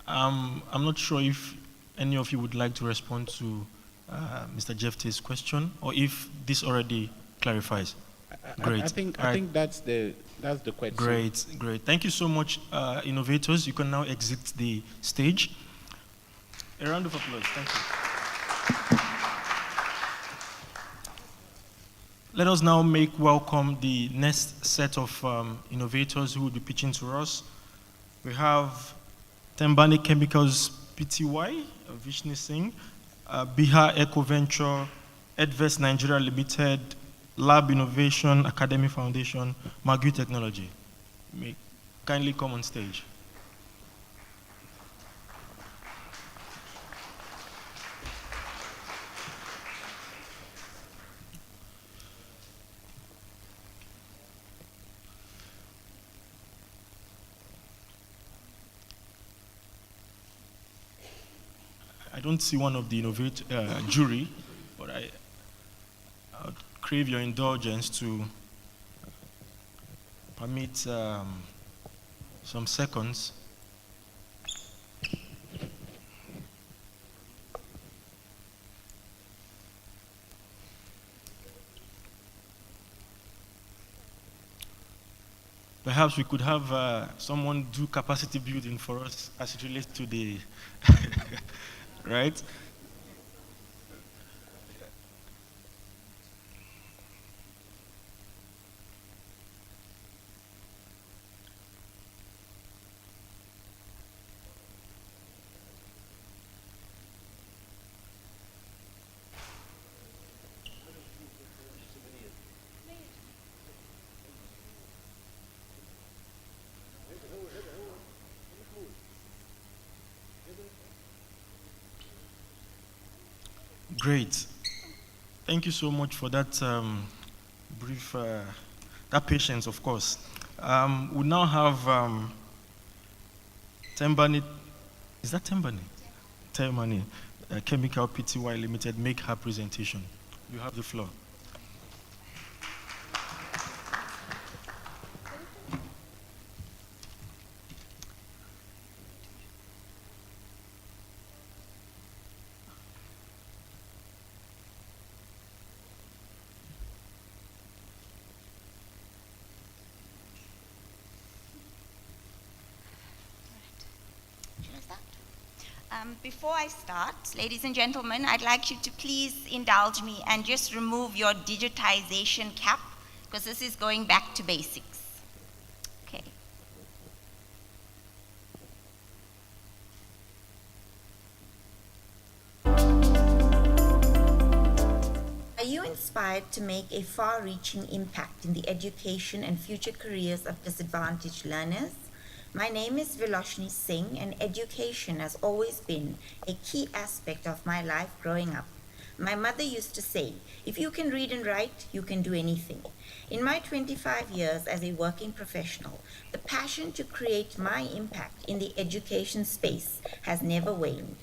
I'm not sure if any of you would like to respond to Mr. Jeffte's question, or if this already clarifies. Great. I think that's the question. Great. Thank you so much, innovators. You can now exit the stage. A round of applause. Thank you. Let us now make welcome the next set of innovators who will be pitching to us. We have Tembani Chemicals Pty, Vishnu Singh, Bihar Eco Venture, Edvest Nigeria Limited, Lab Innovation Academy Foundation, Magui Technology. May kindly come on stage. I don't see one of the jury, but I would crave your indulgence to permit some seconds. Perhaps we could have someone do capacity building for us as it relates to the right? Great. Thank you so much for that brief, that patience, of course. We now have Tembani, is that Tembani? Tembani, Chemical Pty Limited, make her presentation. You have the floor. Before I start, ladies and gentlemen, I'd like you to please indulge me and just remove your digitization cap, because this is going back to basics. Okay. Are you inspired to make a far-reaching impact in the education and future careers of disadvantaged learners? My name is Viloshni Singh, and education has always been a key aspect of my life growing up. My mother used to say, if you can read and write, you can do anything. In my 25 years as a working professional, the passion to create my impact in the education space has never waned.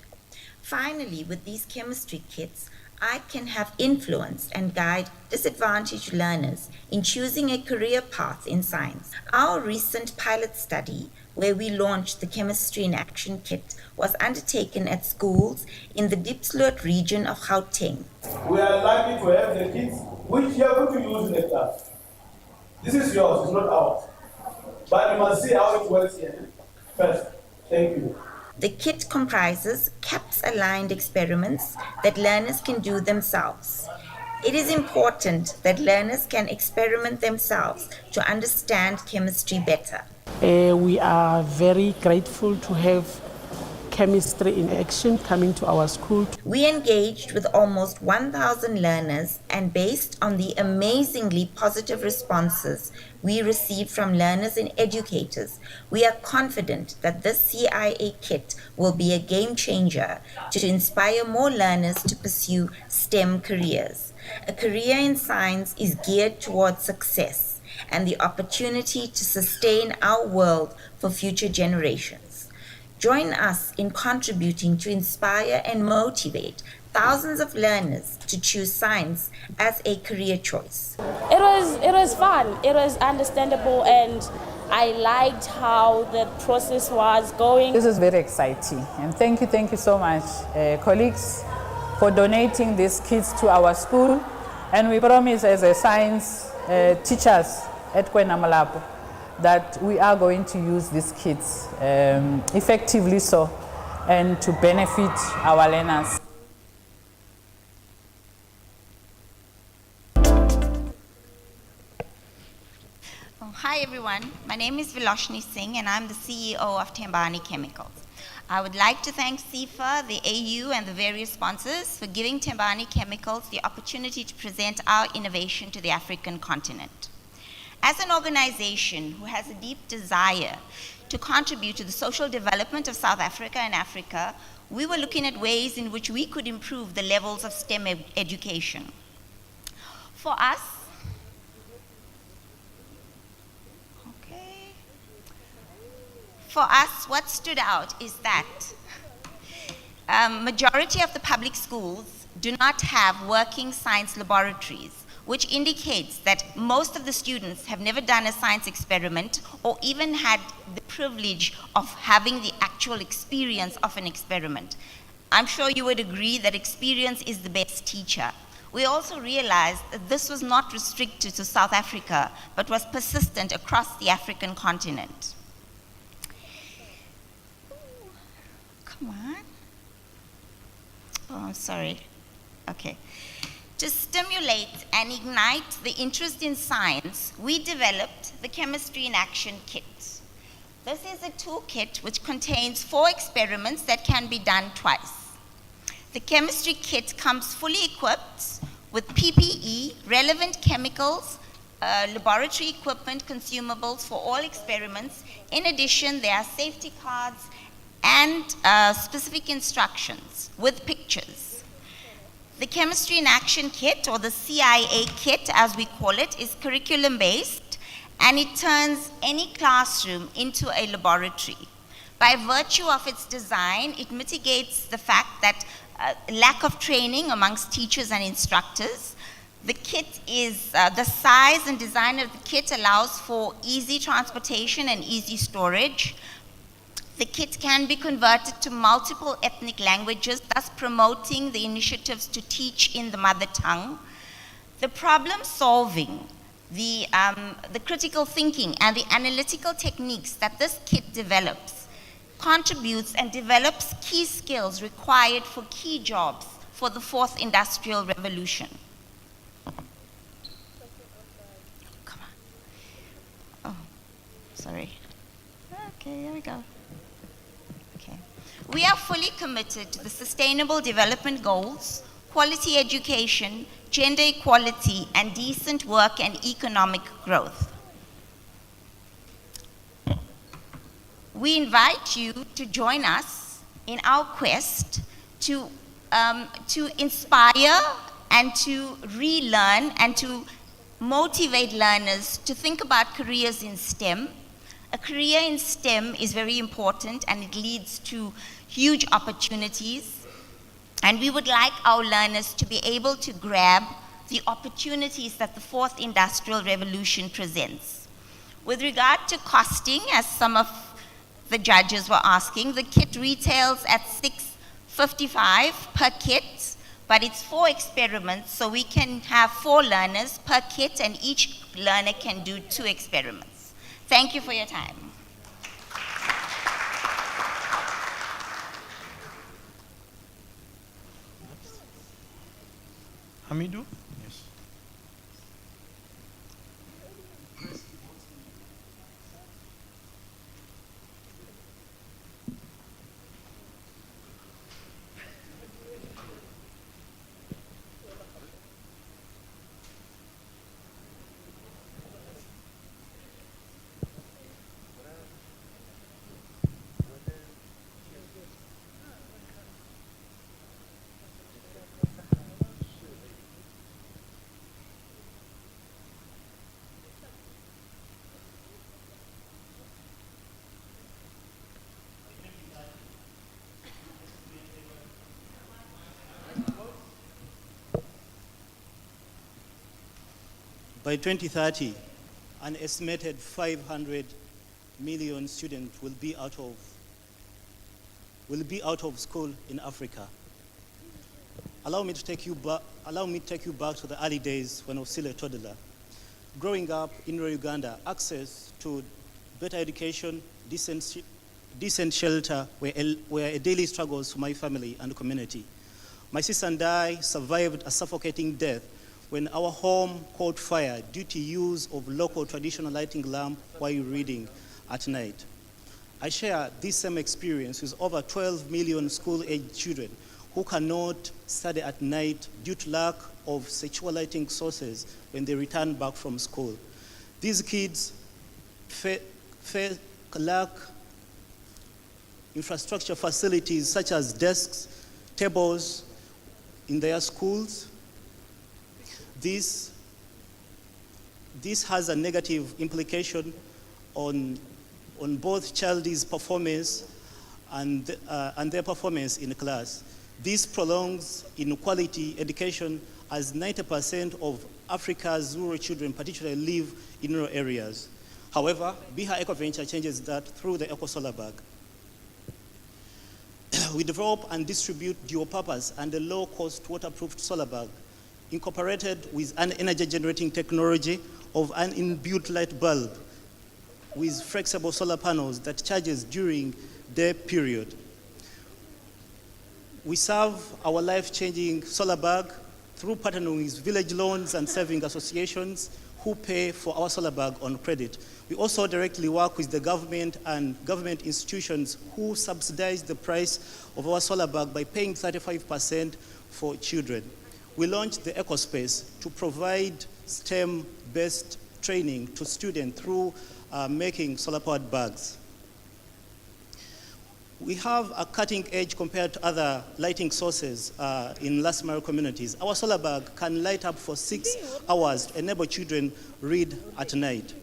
Finally, with these chemistry kits, I can have influenced and guide disadvantaged learners in choosing a career path in science. Our recent pilot study, where we launched the Chemistry in Action kit, was undertaken at schools in the Diepsloot region of Gauteng. We are lucky to have the kits which you are going to use in the class. This is yours, it's not ours. But you must see how it works here first. Thank you. The kit comprises CAPS-aligned experiments that learners can do themselves. It is important that learners can experiment themselves to understand chemistry better. We are very grateful to have chemistry in action coming to our school. We engaged with almost 1,000 learners, and based on the amazingly positive responses we received from learners and educators, we are confident that this CIA kit will be a game changer to inspire more learners to pursue STEM careers. A career in science is geared towards success and the opportunity to sustain our world for future generations. Join us in contributing to inspire and motivate thousands of learners to choose science as a career choice. It was fun, it was understandable, and I liked how the process was going. This is very exciting, and thank you so much, colleagues, for donating these kits to our school. And we promise as a science teachers at Kwena Malapo that we are going to use these kits effectively so, and to benefit our learners. Hi everyone, my name is Viloshni Singh and I'm the CEO of Tembani Chemicals. I would like to thank CIFA, the AU and the various sponsors for giving Tembani Chemicals the opportunity to present our innovation to the African continent. As an organization who has a deep desire to contribute to the social development of South Africa and Africa, we were looking at ways in which we could improve the levels of STEM education. For us, what stood out is that majority of the public schools do not have working science laboratories, which indicates that most of the students have never done a science experiment or even had the privilege of having the actual experience of an experiment. I'm sure you would agree that experience is the best teacher. We also realized that this was not restricted to South Africa, but was persistent across the African continent. Come on. Oh, I'm sorry. Okay. To stimulate and ignite the interest in science, we developed the Chemistry in Action Kit. This is a toolkit which contains 4 experiments that can be done twice. The chemistry kit comes fully equipped with PPE, relevant chemicals, laboratory equipment, consumables for all experiments. In addition, there are safety cards and specific instructions with pictures. The Chemistry in Action Kit, or the CIA kit as we call it, is curriculum based, and it turns any classroom into a laboratory. By virtue of its design, it mitigates the fact that lack of training amongst teachers and instructors. The kit is, the size and design of the kit allows for easy transportation and easy storage. The kit can be converted to multiple ethnic languages, thus promoting the initiatives to teach in the mother tongue. The problem solving, the critical thinking, and the analytical techniques that this kit develops contributes and develops key skills required for key jobs for the 4th Industrial Revolution. Come on. Oh, sorry. Okay, here we go. We are fully committed to the Sustainable Development Goals, quality education, gender equality, and decent work and economic growth. We invite you to join us in our quest to inspire and to relearn and to motivate learners to think about careers in STEM. A career in STEM is very important and it leads to huge opportunities. And we would like our learners to be able to grab the opportunities that the 4th Industrial Revolution presents. With regard to costing, as some of the judges were asking, the kit retails at $6.55 per kit, but it's 4 experiments, so we can have 4 learners per kit and each learner can do 2 experiments. Thank you for your time. Hamidu? Yes. By 2030, an estimated 500 million students will be out of school in Africa. Allow me to take you back to the early days when I was still a toddler. Growing up in rural Uganda, access to better education, decent shelter were a daily struggles for my family and community. My sister and I survived a suffocating death when our home caught fire due to use of local traditional lighting lamp while reading at night. I share this same experience with over 12 million school-age children who cannot study at night due to lack of secure lighting sources when they return back from school. These kids lack infrastructure facilities such as desks, tables in their schools. This has a negative implication on both child's performance and their performance in class. This prolongs inequality education as 90% of Africa's rural children particularly live in rural areas. However, Biha EcoVenture changes that through the Eco Solar Bag. We develop and distribute dual-purpose and a low-cost waterproof solar bag incorporated with an energy generating technology of an inbuilt light bulb with flexible solar panels that charges during the period. We serve our life-changing solar bag through partnering with village loans and saving associations who pay for our solar bag on credit. We also directly work with the government and government institutions who subsidize the price of our solar bag by paying 35% for children. We launched the EcoSpace to provide STEM-based training to students through making solar-powered bags. We have a cutting edge compared to other lighting sources in last mile communities. Our solar bag can light up for 6 hours to enable children read at night.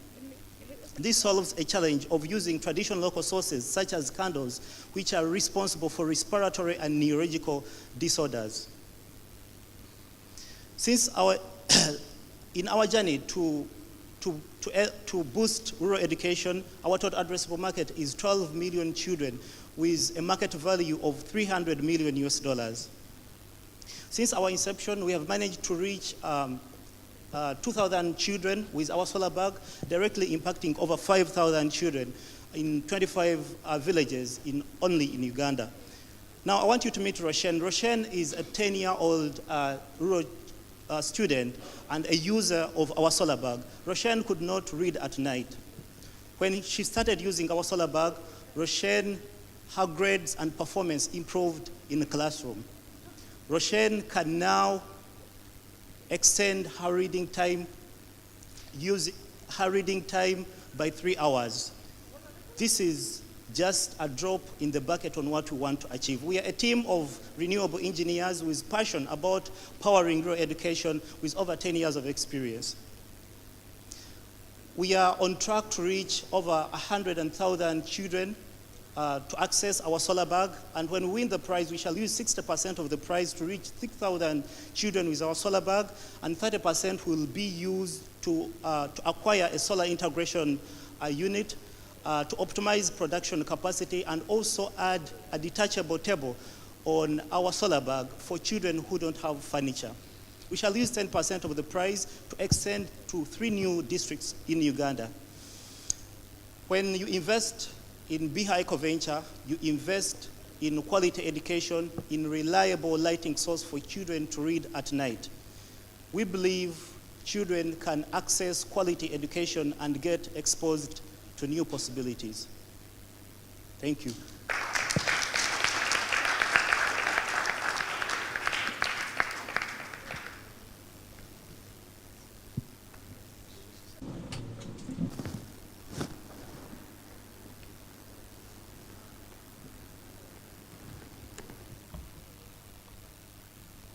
This solves a challenge of using traditional local sources such as candles, which are responsible for respiratory and neurological disorders. Since in our journey to boost rural education, our total addressable market is 12 million children with a market value of $300 million US. Since our inception, we have managed to reach 2,000 children with our solar bag, directly impacting over 5,000 children in 25 villages only in Uganda. Now, I want you to meet Roshan. Roshan is a 10-year-old rural student and a user of our solar bag. Roshan could not read at night. When she started using our solar bag, Roshan, her grades and performance improved in the classroom. Roshan can now extend her reading time, use her reading time by 3 hours. This is just a drop in the bucket on what we want to achieve. We are a team of renewable engineers with passion about powering rural education with over 10 years of experience. We are on track to reach over 100,000 children to access our solar bag, and when we win the prize, we shall use 60% of the prize to reach 6,000 children with our solar bag, and 30% will be used to acquire a solar integration unit to optimize production capacity and also add a detachable table on our solar bag for children who don't have furniture. We shall use 10% of the prize to extend to 3 new districts in Uganda. When you invest in Biha EcoVenture, you invest in quality education, in reliable lighting source for children to read at night. we believe children can access quality education and get exposed to new possibilities. Thank you.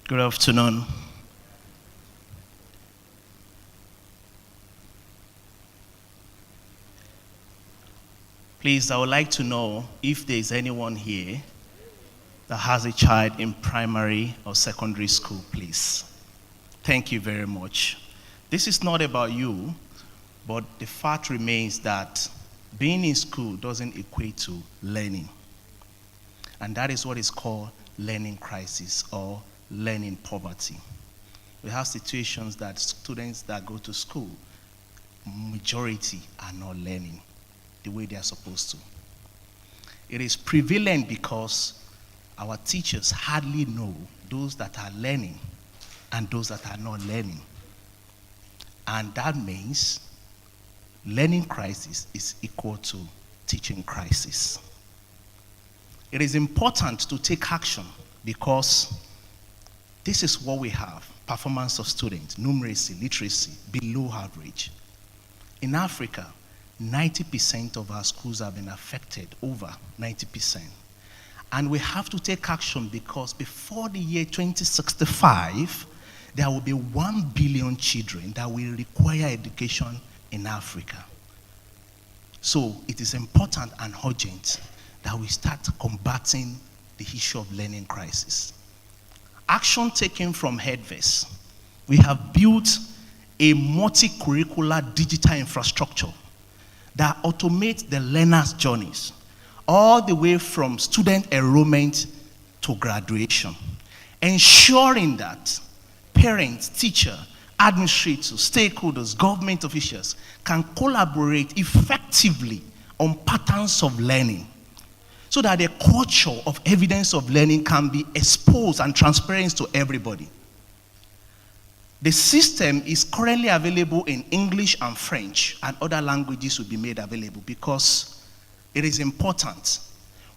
Good afternoon. Please, I would like to know if there is anyone here that has a child in primary or secondary school, please. Thank you very much. This is not about you, but the fact remains that being in school doesn't equate to learning. And that is what is called learning crisis or learning poverty. We have situations that students that go to school, majority are not learning the way they are supposed to. It is prevalent because our teachers hardly know those that are learning and those that are not learning. And that means learning crisis is equal to teaching crisis. It is important to take action because this is what we have: performance of students, numeracy, literacy, below average. In Africa, 90% of our schools have been affected, over 90%. And we have to take action because before the year 2065, there will be 1 billion children that will require education in Africa. So it is important and urgent that we start combating the issue of learning crisis. Action taken from Headverse. We have built a multi-curricular digital infrastructure that automates the learner's journeys all the way from student enrollment to graduation, ensuring that parents, teachers, administrators, stakeholders, government officials can collaborate effectively on patterns of learning so that the culture of evidence of learning can be exposed and transparent to everybody. The system is currently available in English and French, and other languages will be made available because it is important.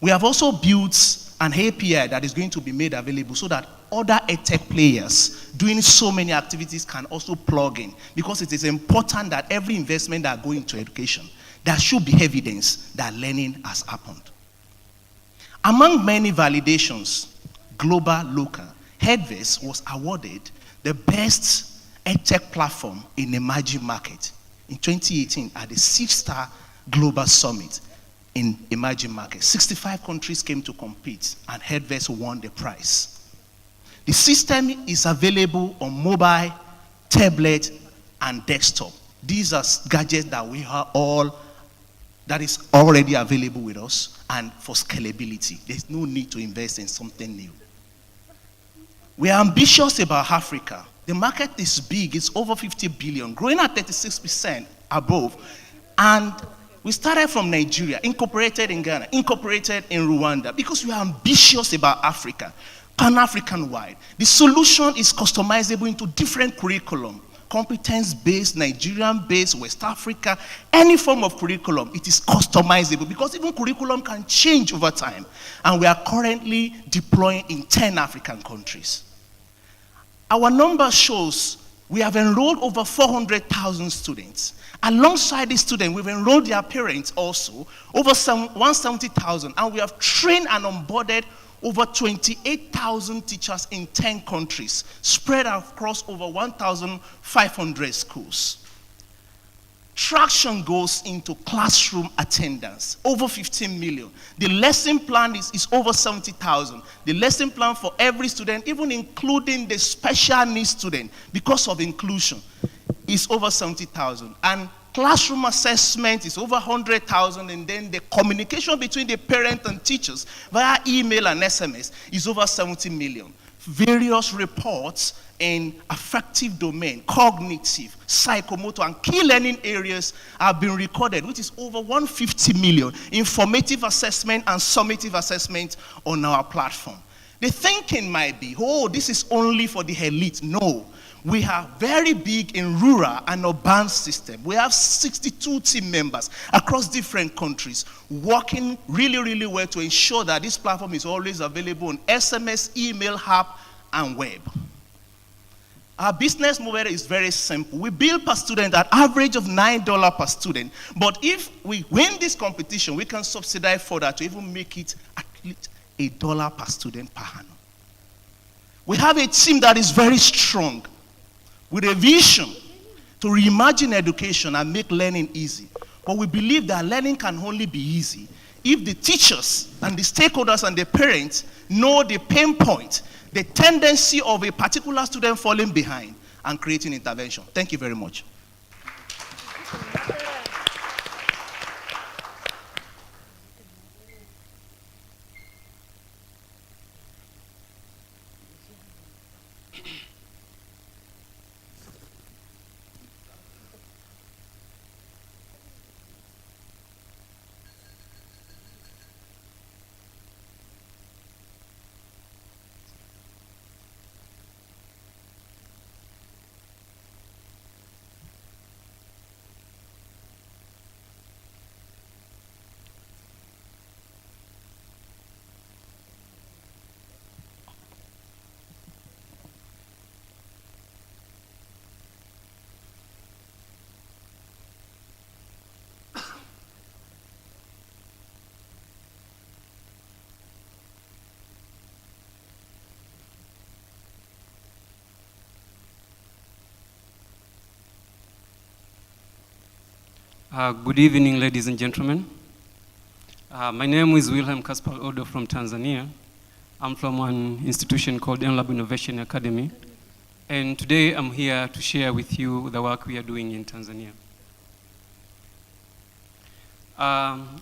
We have also built an API that is going to be made available so that other edtech players doing so many activities can also plug in, because it is important that every investment that goes into education, there should be evidence that learning has happened. Among many validations, global, local, Headverse was awarded the best edtech platform in emerging market in 2018 at the 6-star Global Summit in emerging markets. 65 countries came to compete, and Headverse won the prize. The system is available on mobile, tablet, and desktop. These are gadgets that we are all, that is already available with us, and for scalability. There's no need to invest in something new. We are ambitious about Africa. The market is big, it's over 50 billion, growing at 36% above. And we started from Nigeria, incorporated in Ghana, incorporated in Rwanda, because we are ambitious about Africa, Pan-African wide. The solution is customizable into different curriculum, competence-based, Nigerian-based, West Africa, any form of curriculum, it is customizable because even curriculum can change over time. And we are currently deploying in 10 African countries. Our number shows we have enrolled over 400,000 students. Alongside these students, we've enrolled their parents also, over 170,000, and we have trained and onboarded over 28,000 teachers in 10 countries, spread across over 1,500 schools. Traction goes into classroom attendance, over 15 million. The lesson plan is over 70,000. The lesson plan for every student, even including the special needs student, because of inclusion, is over 70,000. And classroom assessment is over 100,000, and then the communication between the parent and teachers via email and SMS is over 70 million. Various reports in affective domain, cognitive, psychomotor, and key learning areas have been recorded, which is over 150 million informative assessment and summative assessment on our platform. The thinking might be, oh, this is only for the elite. No. We are very big in rural and urban system. We have 62 team members across different countries working really, really well to ensure that this platform is always available on SMS, email, app, and web. Our business model is very simple. We bill per student at average of $9 per student. But if we win this competition, we can subsidize further to even make it at least $1 per student per annum. We have a team that is very strong, with a vision to reimagine education and make learning easy. But we believe that learning can only be easy if the teachers and the stakeholders and the parents know the pain point, the tendency of a particular student falling behind, and creating intervention. Thank you very much. Good evening, ladies and gentlemen. My name is Wilhelm Kaspar Odo from Tanzania. I'm from an institution called ENG Innovation Academy. And today I'm here to share with you the work we are doing in Tanzania.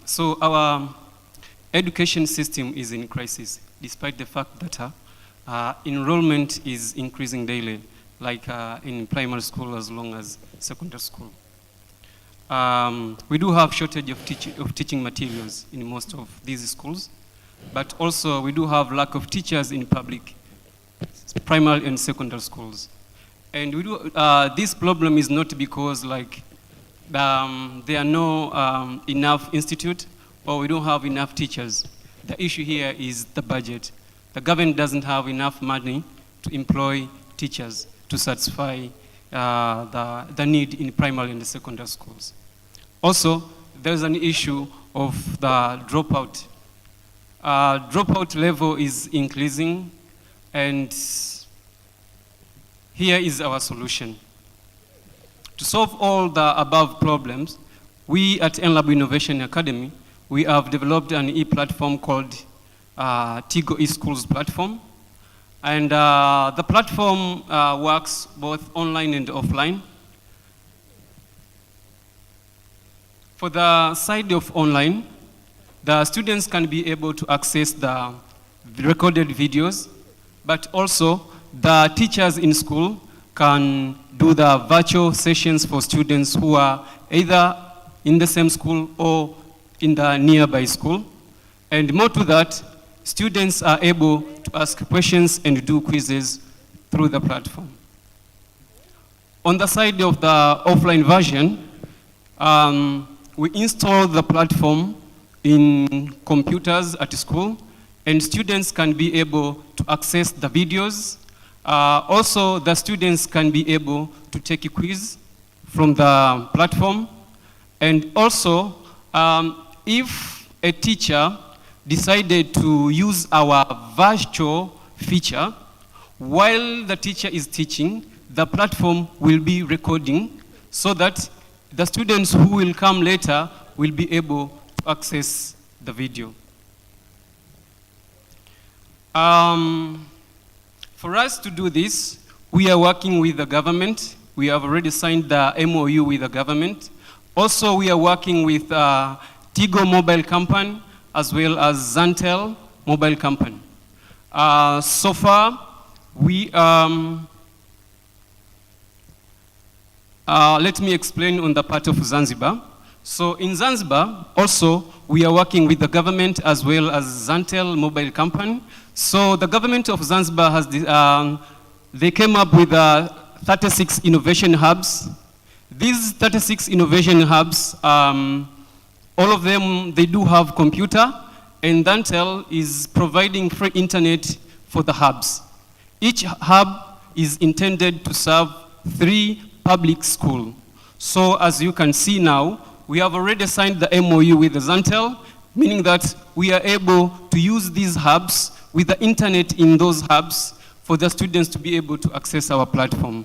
So our education system is in crisis, despite the fact that enrollment is increasing daily, like in primary school as long as secondary school. We do have shortage of teaching materials in most of these schools, but also we do have lack of teachers in public, primary and secondary schools. And we do, this problem is not because like there are no enough institute or we don't have enough teachers. The issue here is the budget. The government doesn't have enough money to employ teachers to satisfy the need in primary and secondary schools. Also, there's an issue of the dropout. Dropout level is increasing, and here is our solution. To solve all the above problems, we at ENG Innovation Academy, we have developed an e-platform called Tigo eSchools platform. And the platform works both online and offline. For the side of online, the students can be able to access the recorded videos, but also the teachers in school can do the virtual sessions for students who are either in the same school or in the nearby school. And more to that, students are able to ask questions and do quizzes through the platform. On the side of the offline version, we install the platform in computers at school, and students can be able to access the videos. Also, the students can be able to take a quiz from the platform. And also, if a teacher decided to use our virtual feature, while the teacher is teaching, the platform will be recording so that the students who will come later will be able to access the video. For us to do this, we are working with the government. We have already signed the MOU with the government. Also, we are working with Tigo Mobile Company as well as Zantel Mobile Company. So far, we let me explain on the part of Zanzibar. So in Zanzibar, also, we are working with the government as well as Zantel Mobile Company. So the government of Zanzibar has, they came up with 36 innovation hubs. These 36 innovation hubs, all of them, they do have computer, and Dantel is providing free internet for the hubs. Each hub is intended to serve 3 public schools. So as you can see now, we have already signed the MOU with the Zantel, meaning that we are able to use these hubs with the internet in those hubs for the students to be able to access our platform.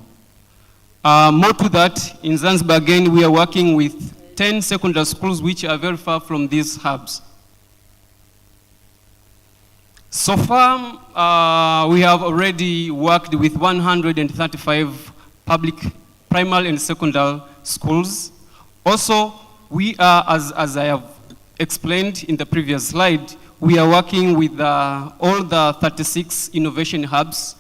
More to that, in Zanzibar again, we are working with 10 secondary schools which are very far from these hubs. So far, we have already worked with 135 public primary and secondary schools. Also, we are, as I have explained in the previous slide, we are working with all the 36 innovation hubs.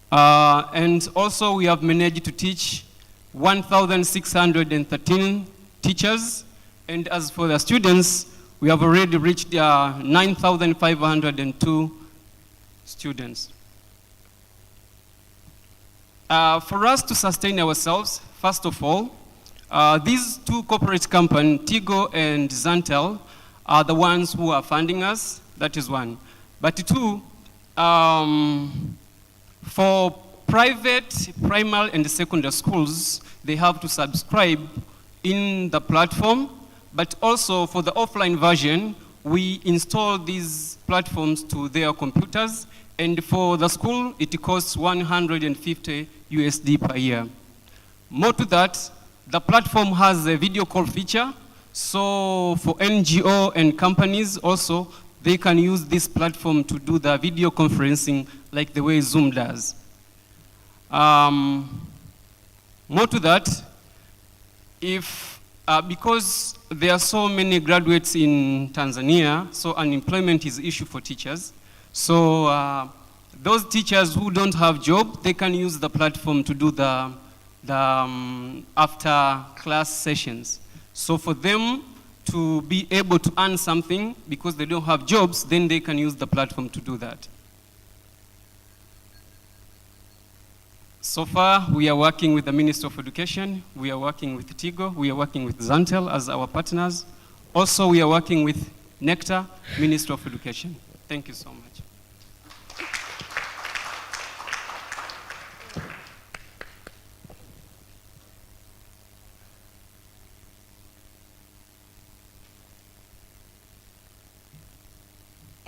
And also, we have managed to teach 1,613 teachers. And as for the students, we have already reached 9,502 students. For us to sustain ourselves, first of all, these 2 corporate companies, Tigo and Zantel, are the ones who are funding us. That is 1. But 2, for private, primary, and secondary schools, they have to subscribe in the platform. But also for the offline version, we install these platforms to their computers. And for the school, it costs 150 USD per year. More to that, the platform has a video call feature. So for NGO and companies also, they can use this platform to do the video conferencing like the way Zoom does. More to that, because there are so many graduates in Tanzania, so unemployment is an issue for teachers. So those teachers who don't have job, they can use the platform to do the after class sessions. So for them to be able to earn something because they don't have jobs, then they can use the platform to do that. So far, we are working with the Ministry of Education, we are working with Tigo, we are working with Zantel as our partners. Also, we are working with Nectar, Ministry of Education. Thank you so much.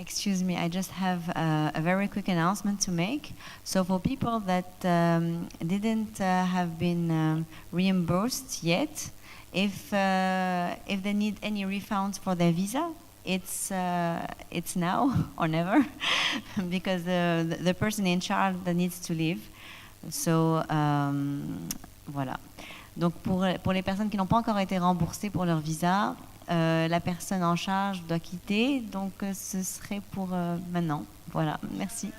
Excuse me, I just have a very quick announcement to make. So for people that didn't have been reimbursed yet, if they need any refunds for their visa, it's now or never, because the person in charge that needs to leave. So voilà. Donc pour les personnes qui n'ont pas encore été remboursées pour leur visa, la personne en charge doit quitter, donc ce serait pour maintenant. Voilà, merci.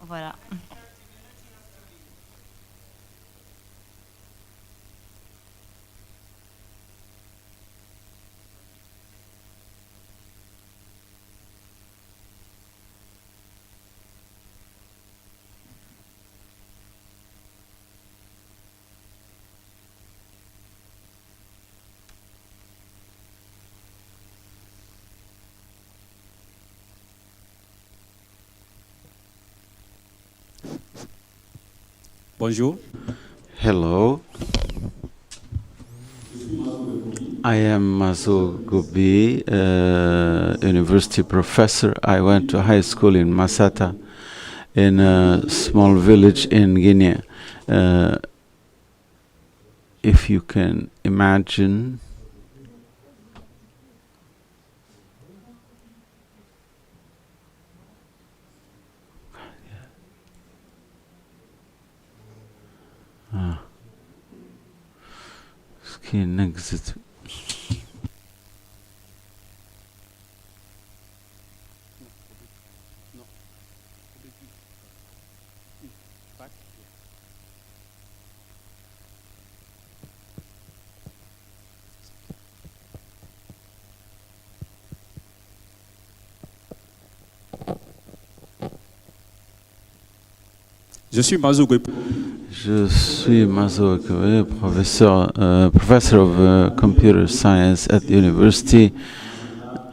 Voilà. Bonjour. Hello. I am Mazu Gubi, university professor. I went to high school in Masata, in a small village in Guinea. If you can imagine, skin exit. Je suis Mazo Gwe. Je suis Mazo Gwe, professor of computer science at the university.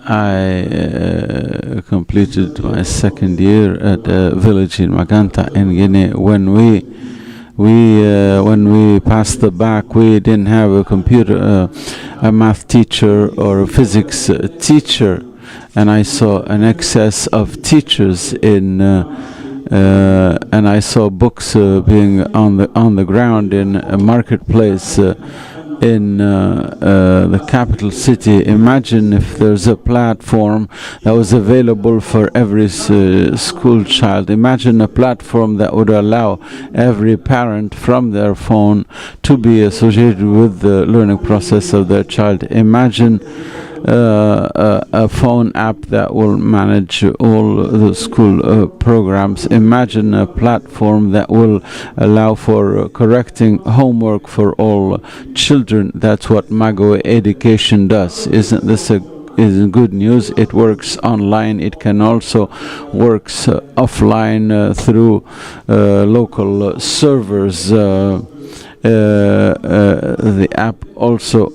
I completed my second year at a village in Maganta in Guinea. When we passed the bac, we didn't have a computer, a math teacher or a physics teacher, and I saw an excess of teachers in. And I saw books being on the ground in a marketplace in the capital city. Imagine if there's a platform that was available for every school child. Imagine a platform that would allow every parent from their phone to be associated with the learning process of their child. Imagine a phone app that will manage all the school programs. Imagine a platform that will allow for correcting homework for all children. That's what Mago Education does. Isn't this good news? It works online. It can also work offline through local servers. The app also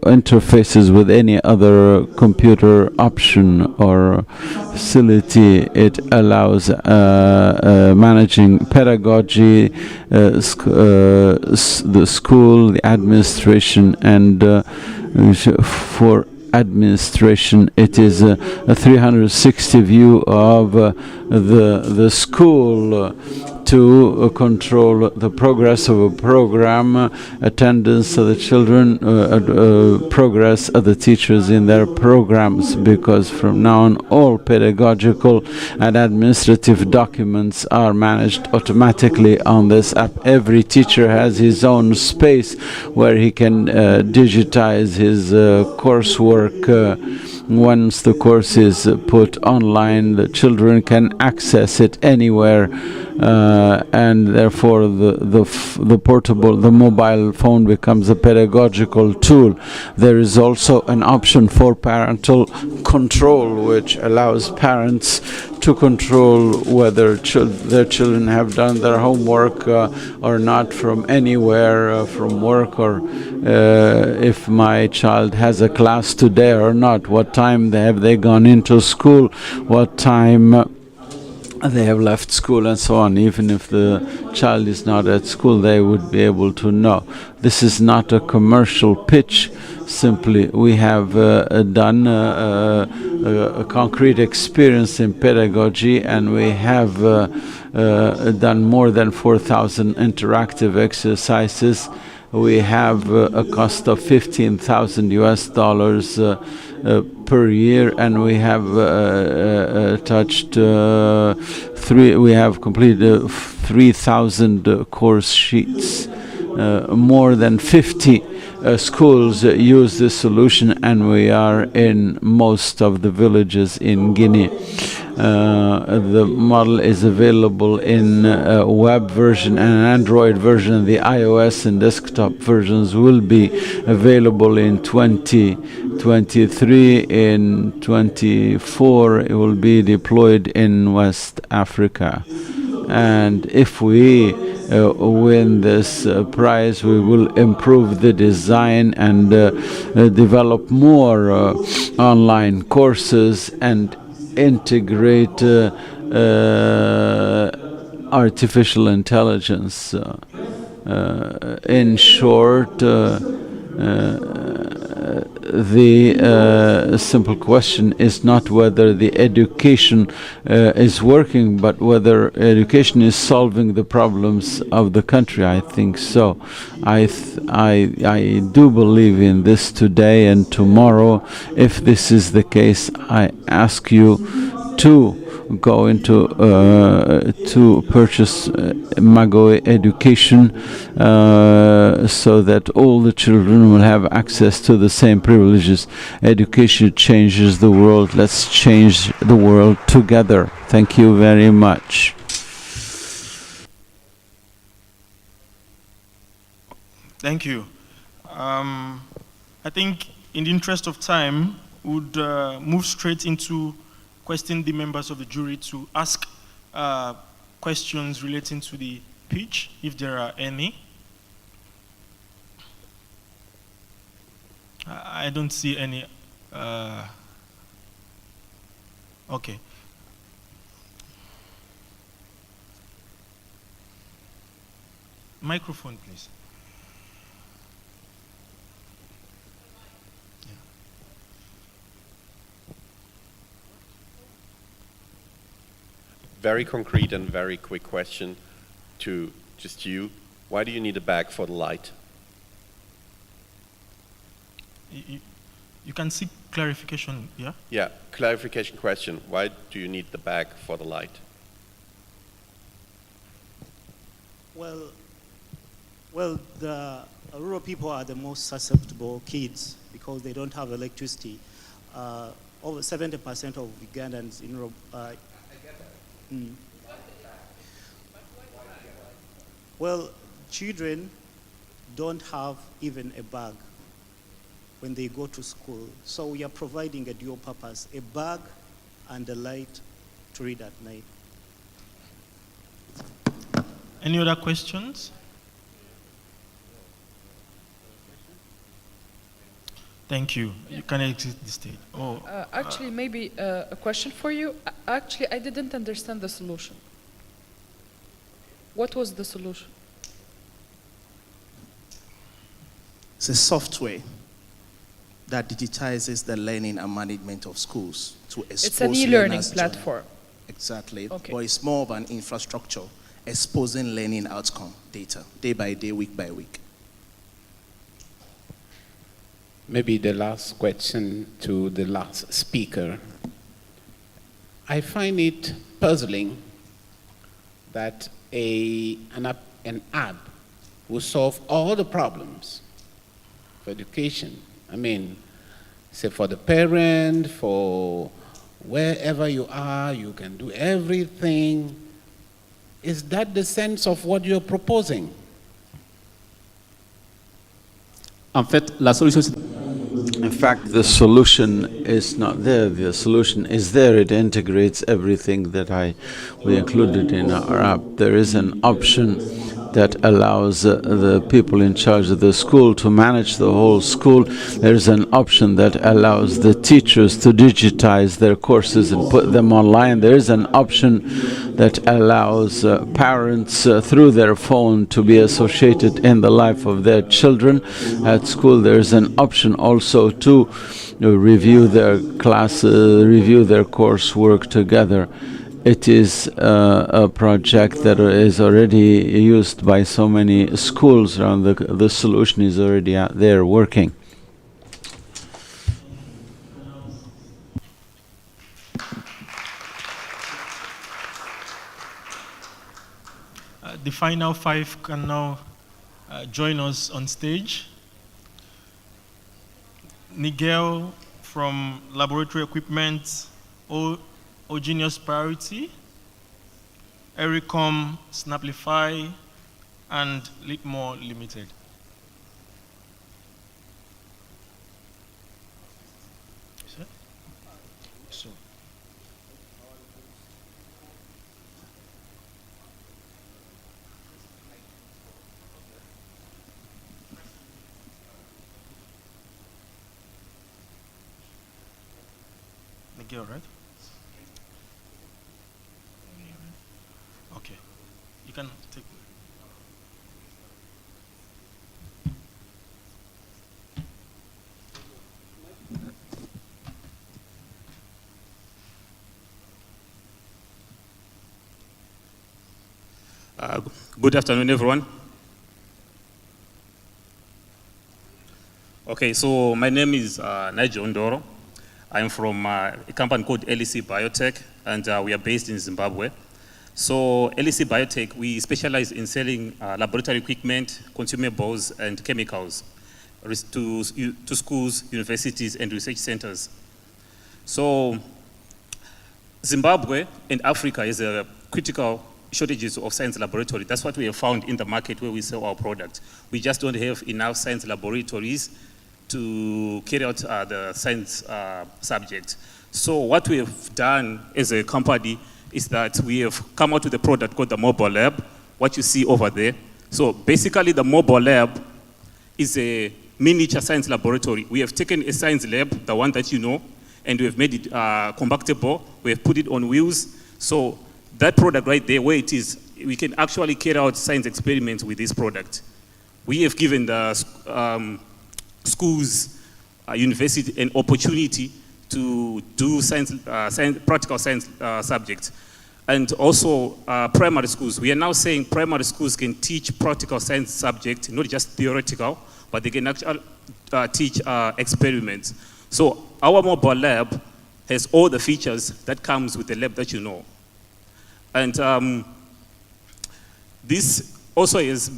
interfaces with any other computer option or facility. It allows managing pedagogy, the school, the administration, and for administration, it is a 360 view of the school to control the progress of a program, attendance of the children, progress of the teachers in their programs, because from now on all pedagogical and administrative documents are managed automatically on this app. Every teacher has his own space where he can digitize his coursework. Once the course is put online, the children can access it anywhere, and therefore the mobile phone becomes a pedagogical tool. There is also an option for parental control, which allows parents to control whether their children have done their homework or not from anywhere, from work, or if my child has a class today or not, what time have they gone into school, what time they have left school, and so on. Even if the child is not at school, they would be able to know. This is not a commercial pitch. Simply, we have done a concrete experience in pedagogy, and we have done more than 4,000 interactive exercises. We have a cost of $15,000 per year, and we have we have completed 3,000 course sheets. More than 50 schools use this solution, and we are in most of the villages in Guinea. The model is available in a web version and an Android version. The iOS and desktop versions will be available in 2023. In 24, it will be deployed in West Africa. And if we win this prize, we will improve the design and develop more online courses and integrate artificial intelligence. In short, the simple question is not whether the education is working, but whether education is solving the problems of the country. I think so. I do believe in this today and tomorrow. If this is the case, I ask you to go into to purchase Mago Education so that all the children will have access to the same privileges. Education changes the world. Let's change the world together. Thank you very much. Thank you. I think in the interest of time, we would move straight into questioning the members of the jury to ask questions relating to the pitch, if there are any. I don't see any. Okay. Microphone, please. Very concrete and very quick question to just you. Why do you need a bag for the light? You can seek clarification, yeah? Yeah, clarification question. Why do you need the bag for the light? Well, the rural people are the most susceptible kids because they don't have electricity. Over 70% of Ugandans in rural. Well, children don't have even a bag when they go to school. So we are providing a dual purpose, a bag and a light to read at night. Any other questions? Thank you. You can exit the stage. Actually, maybe a question for you. Actually, I didn't understand the solution. What was the solution? It's a software that digitizes the learning and management of schools to expose It's an e-learning learners to- platform. Exactly. Okay. But it's more of an infrastructure exposing learning outcome data, day by day, week by week. Maybe the last question to the last speaker. I find it puzzling that an app will solve all the problems for education. I mean, say for the parent, for wherever you are, you can do everything. Is that the sense of what you're proposing? In fact, the solution is not there. The solution is there. It integrates everything that we included in our app. There is an option that allows the people in charge of the school to manage the whole school. There's an option that allows the teachers to digitize their courses and put them online. There is an option that allows parents through their phone to be associated in the life of their children at school. There's an option also to review their classes, review their coursework together. It is a project that is already used by so many schools around. The solution is already out there working. The final five can now join us on stage. Nigel from Laboratory Equipment, Genius Priority, Ericom, Snaplify, and Lickmore Limited. So. Miguel, right? Okay. You can take. Good afternoon, everyone. Okay, so my name is Nigel Ndoro. I'm from a company called LEC Biotech, and we are based in Zimbabwe. So LEC Biotech, we specialize in selling laboratory equipment, consumables, and chemicals to schools, universities, and research centers. So Zimbabwe and Africa is a critical shortages of science laboratory. That's what we have found in the market where we sell our product. We just don't have enough science laboratories to carry out the science subject. So what we have done as a company, is that we have come out with a product called the Mobile Lab, what you see over there. So basically the Mobile Lab is a miniature science laboratory. We have taken a science lab, the one that you know, and we have made it compactable. We have put it on wheels. So that product right there, where it is, we can actually carry out science experiments with this product. We have given the schools, university, an opportunity to do practical science subjects. And also primary schools. We are now saying primary schools can teach practical science subjects, not just theoretical, but they can actually teach experiments. So our mobile lab has all the features that comes with the lab that you know. And this also has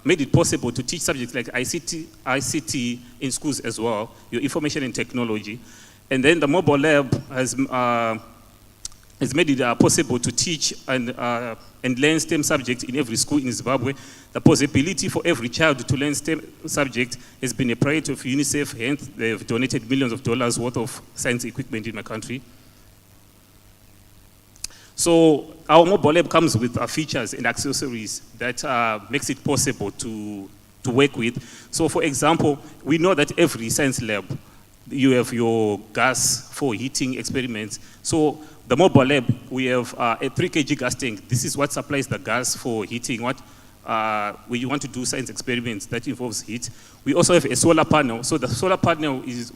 made it possible to teach subjects like ICT in schools as well, your information and technology. And then the mobile lab has made it possible to teach and learn STEM subjects in every school in Zimbabwe. The possibility for every child to learn STEM subject has been a priority of UNICEF, hence they have donated millions of dollars worth of science equipment in my country. So our mobile lab comes with features and accessories that makes it possible to work with. So for example, we know that every science lab, you have your gas for heating experiments. So the mobile lab, we have a 3 kg gas tank. This is what supplies the gas for heating. When you want to do science experiments that involves heat. We also have a solar panel. So the solar panel is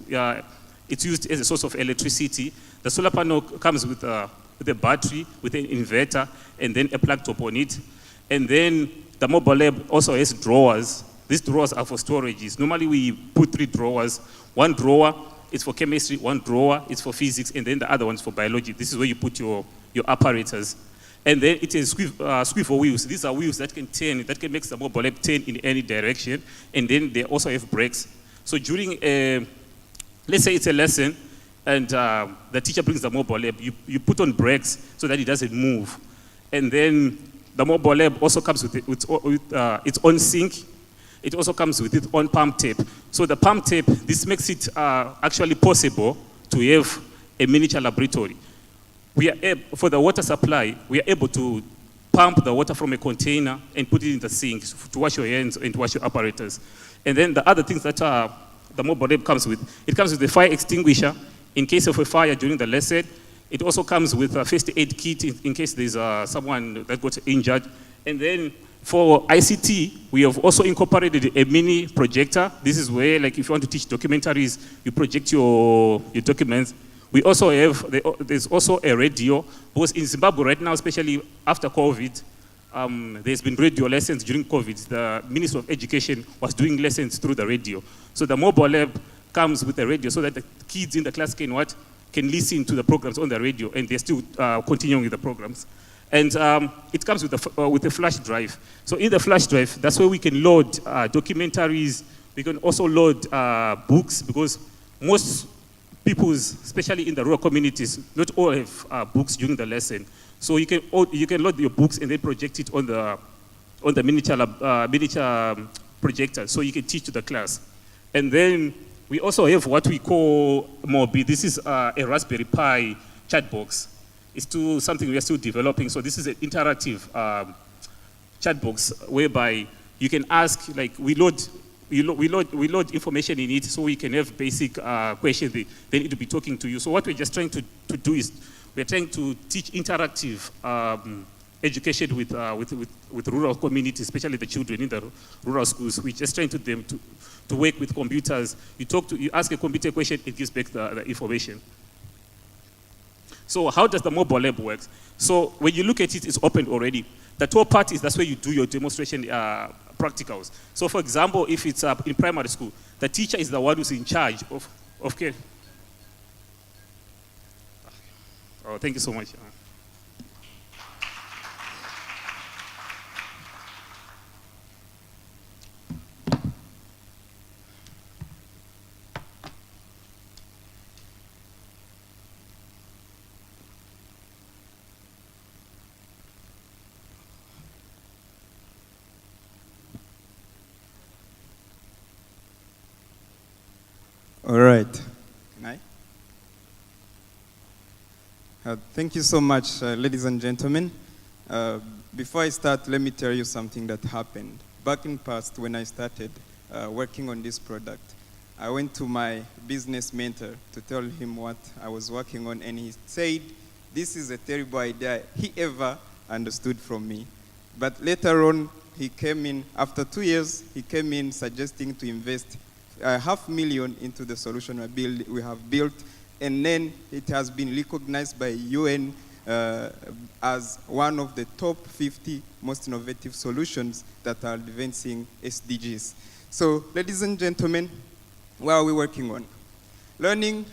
it's used as a source of electricity. The solar panel comes with a battery, with an inverter, and then a plug top on it. And then the mobile lab also has drawers. These drawers are for storages. Normally we put 3 drawers. One drawer is for chemistry, one drawer is for physics, and then the other one's for biology. This is where you put your apparatus. And then it is swivel wheels. These are wheels that can turn, that can make the mobile lab turn in any direction. And then they also have brakes. So during let's say it's a lesson, and the teacher brings the mobile lab, you put on brakes so that it doesn't move. And then the mobile lab also comes with its own sink. It also comes with its own pump tape. So the pump tape, this makes it actually possible to have a miniature laboratory. We are for the water supply, we are able to pump the water from a container and put it in the sink to wash your hands and to wash your apparatus. And then the other things that the mobile lab comes with, it comes with a fire extinguisher in case of a fire during the lesson. It also comes with a first aid kit in case there's someone that got injured. And then for ICT, we have also incorporated a mini projector. This is where, like, if you want to teach documentaries, you project your documents. We also have, there's also a radio, because in Zimbabwe right now, especially after COVID, there's been radio lessons during COVID. The Minister of Education was doing lessons through the radio. So the mobile lab comes with a radio so that the kids in the class can listen to the programs on the radio, and they're still continuing with the programs. And it comes with a flash drive. So in the flash drive, that's where we can load documentaries. We can also load books, because most people, especially in the rural communities, not all have books during the lesson. So you can load your books and then project it on the miniature projector, so you can teach to the class. And then we also have what we call Mobi. This is a Raspberry Pi chat box. It's still something we are still developing. So this is an interactive chat box whereby you can ask, like, we load information in it, so we can have basic questions. Then it will be talking to you. So what we're just trying to do is we're trying to teach interactive education with rural communities, especially the children in the rural schools. We're just trying to work with computers. You ask a computer question, it gives back the information. So how does the mobile lab work? So when you look at it, it's open already. The top part is that's where you do your demonstration practicals. So for example, if it's in primary school, the teacher is the one who's in charge of care. Oh, thank you so much. All right. Can I? Thank you so much, ladies and gentlemen. Before I start, let me tell you something that happened. Back in past, when I started working on this product, I went to my business mentor to tell him what I was working on, and he said, this is a terrible idea he ever understood from me. But later on, he came in, after 2 years, he came in suggesting to invest $500,000 into the solution we have built, and then it has been recognized by UN as one of the top 50 most innovative solutions that are advancing SDGs. So, ladies and gentlemen, what are we working on? Learning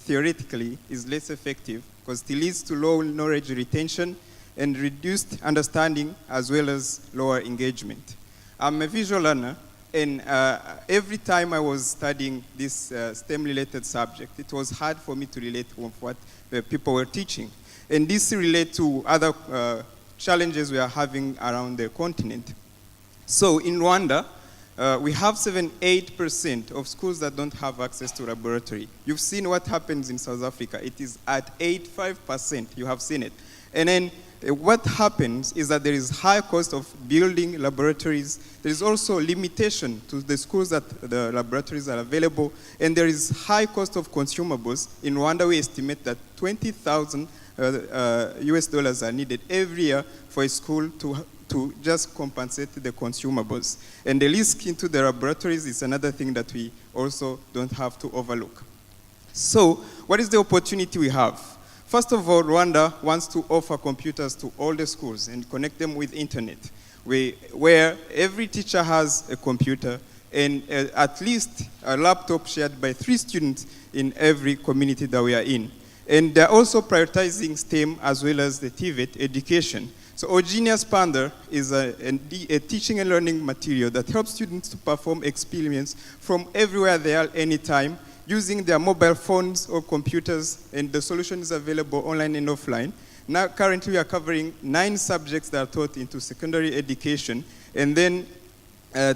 theoretically is less effective because it leads to low knowledge retention and reduced understanding as well as lower engagement. I'm a visual learner, and every time I was studying this STEM-related subject, it was hard for me to relate with what the people were teaching. And this relates to other challenges we are having around the continent. So in Rwanda, we have 78% of schools that don't have access to laboratory. You've seen what happens in South Africa. It is at 85%. You have seen it. And then what happens is that there is high cost of building laboratories. There is also limitation to the schools that the laboratories are available. And there is high cost of consumables. In Rwanda, we estimate that 20,000 US dollars are needed every year for a school to just compensate the consumables. And the risk into the laboratories is another thing that we also don't have to overlook. So, what is the opportunity we have? First of all, Rwanda wants to offer computers to all the schools and connect them with internet, where every teacher has a computer and at least a laptop shared by 3 students in every community that we are in. And they're also prioritizing STEM as well as the TVET education. So Ogenius Panda is a teaching and learning material that helps students to perform experiments from everywhere they are, anytime, using their mobile phones or computers, and the solution is available online and offline. Now, currently, we are covering 9 subjects that are taught into secondary education, and then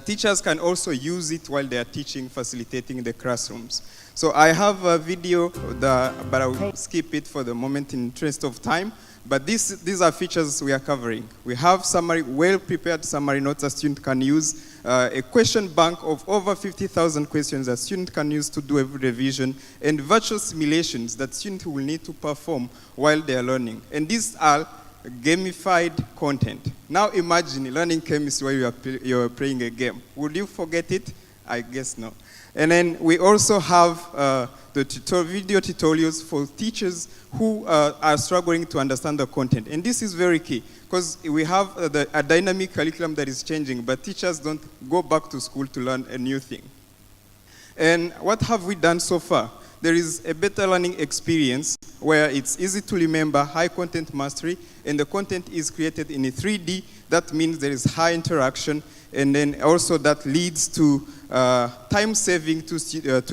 teachers can also use it while they are teaching, facilitating the classrooms. So I have a video, but I will skip it for the moment in interest of time. But these are features we are covering. We have summary, well-prepared summary notes a student can use, a question bank of over 50,000 questions a student can use to do every revision, and virtual simulations that students will need to perform while they are learning. And these are gamified content. Now imagine learning chemistry while you are playing a game. Would you forget it? I guess no. And then we also have the video tutorials for teachers who are struggling to understand the content. And this is very key, because we have a dynamic curriculum that is changing, but teachers don't go back to school to learn a new thing. And what have we done so far? There is a better learning experience where it's easy to remember, high content mastery, and the content is created in a 3D. That means there is high interaction, and then also that leads to time saving to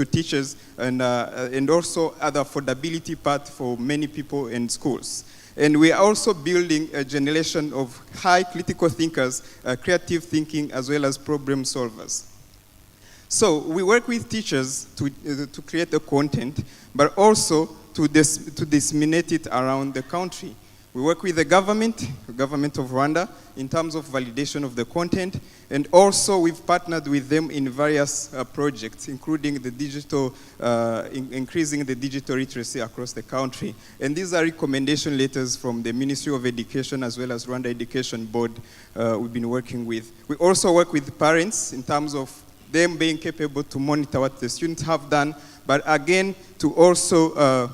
teachers, and also other affordability part for many people in schools. And we are also building a generation of high critical thinkers, creative thinking, as well as problem solvers. So we work with teachers to create the content, but also to disseminate it around the country. We work with the government of Rwanda, in terms of validation of the content, and also we've partnered with them in various projects, including the digital, increasing the digital literacy across the country. And these are recommendation letters from the Ministry of Education as well as Rwanda Education Board we've been working with. We also work with parents in terms of them being capable to monitor what the students have done, but again, to also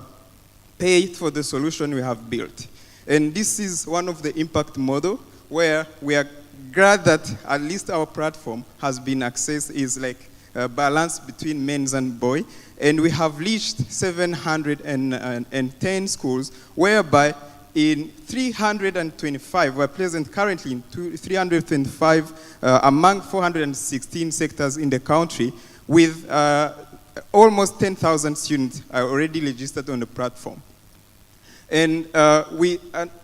pay for the solution we have built. And this is one of the impact model where we are glad that at least our platform has been accessed, is like a balance between men and boys. And we have reached 710 schools, whereby in 325, we're present currently in 325 among 416 sectors in the country, with almost 10,000 students are already registered on the platform. And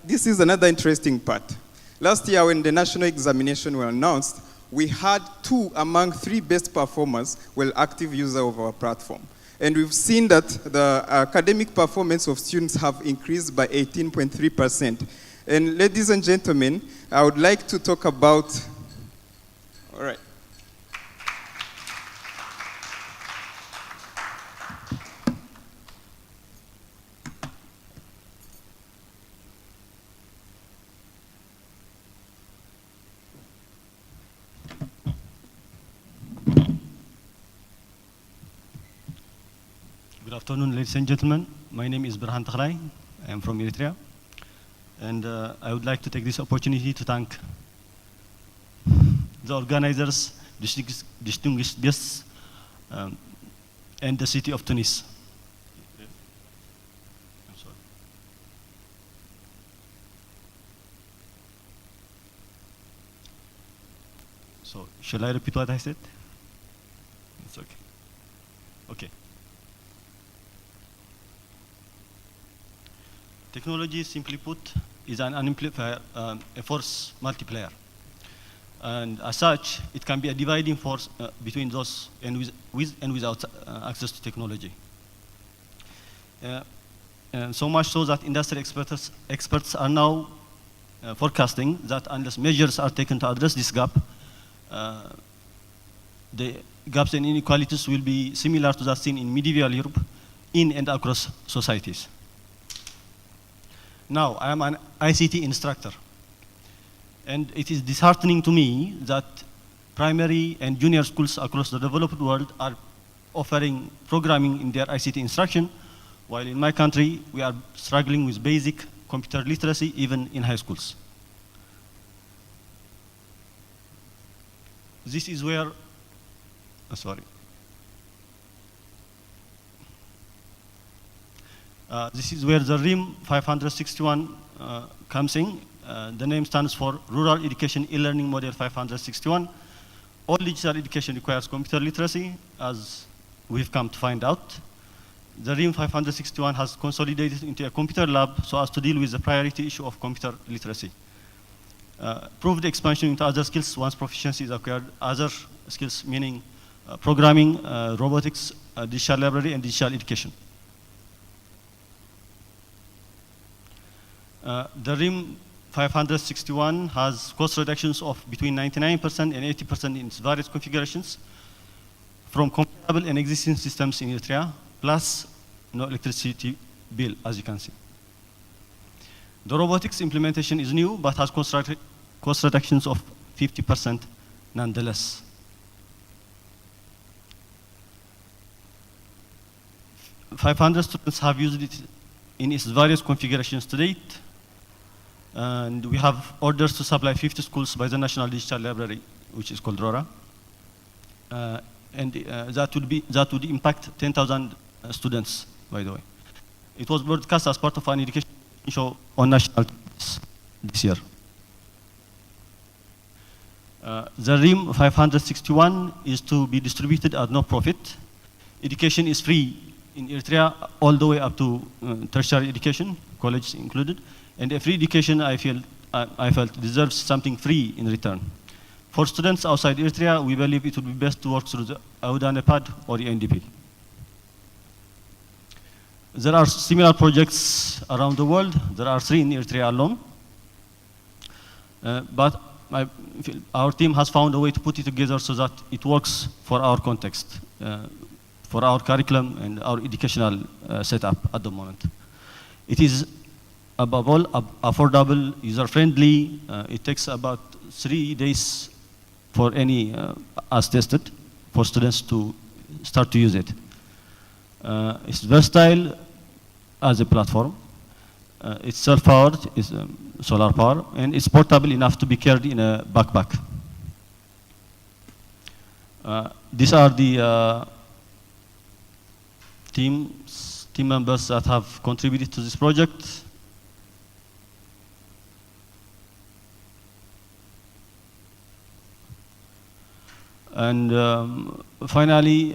this is another interesting part. Last year, when the national examination were announced, we had 2 among 3 best performers were active users of our platform. And we've seen that the academic performance of students have increased by 18.3%. And ladies and gentlemen, I would like to talk about, all right. Good afternoon, ladies and gentlemen. My name is Berhan Takhlai. I am from Eritrea. And I would like to take this opportunity to thank the organizers, distinguished guests, and the city of Tunis. I'm sorry. So, shall I repeat what I said? It's okay. Okay. Technology, simply put, is an amplifier, a force multiplier. And as such, it can be a dividing force between those and with and without access to technology. And so much so that industry experts are now forecasting that unless measures are taken to address this gap, the gaps and inequalities will be similar to that seen in medieval Europe in and across societies. Now, I am an ICT instructor, and it is disheartening to me that primary and junior schools across the developed world are offering programming in their ICT instruction, while in my country, we are struggling with basic computer literacy even in high schools. This is where, this is where the RIM 561 comes in. The name stands for Rural Education E-Learning Model 561. All digital education requires computer literacy, as we've come to find out. The RIM 561 has consolidated into a computer lab so as to deal with the priority issue of computer literacy. Proved expansion into other skills once proficiency is acquired, other skills meaning programming, robotics, digital library, and digital education. The RIM 561 has cost reductions of between 99% and 80% in its various configurations from comparable and existing systems in Eritrea, plus no electricity bill, as you can see. The robotics implementation is new, but has cost reductions of 50% nonetheless. .500 students have used it in its various configurations to date. And we have orders to supply 50 schools by the National Digital Library, which is called RORA. That would impact 10,000 students, by the way. It was broadcast as part of an education show on national TV this year. The RIM 561 is to be distributed at no profit. Education is free in Eritrea all the way up to tertiary education, college included. And a free education, I felt, deserves something free in return. For students outside Eritrea, we believe it would be best to work through the AUDA-NEPAD or the NDP. There are similar projects around the world. There are 3 in Eritrea alone. But our team has found a way to put it together so that it works for our context, for our curriculum and our educational setup at the moment. It is above all affordable, user-friendly. It takes about 3 days for any, as tested, for students to start to use it. It's versatile as a platform. It's self-powered, it's solar power, and it's portable enough to be carried in a backpack. These are the team members that have contributed to this project. And finally,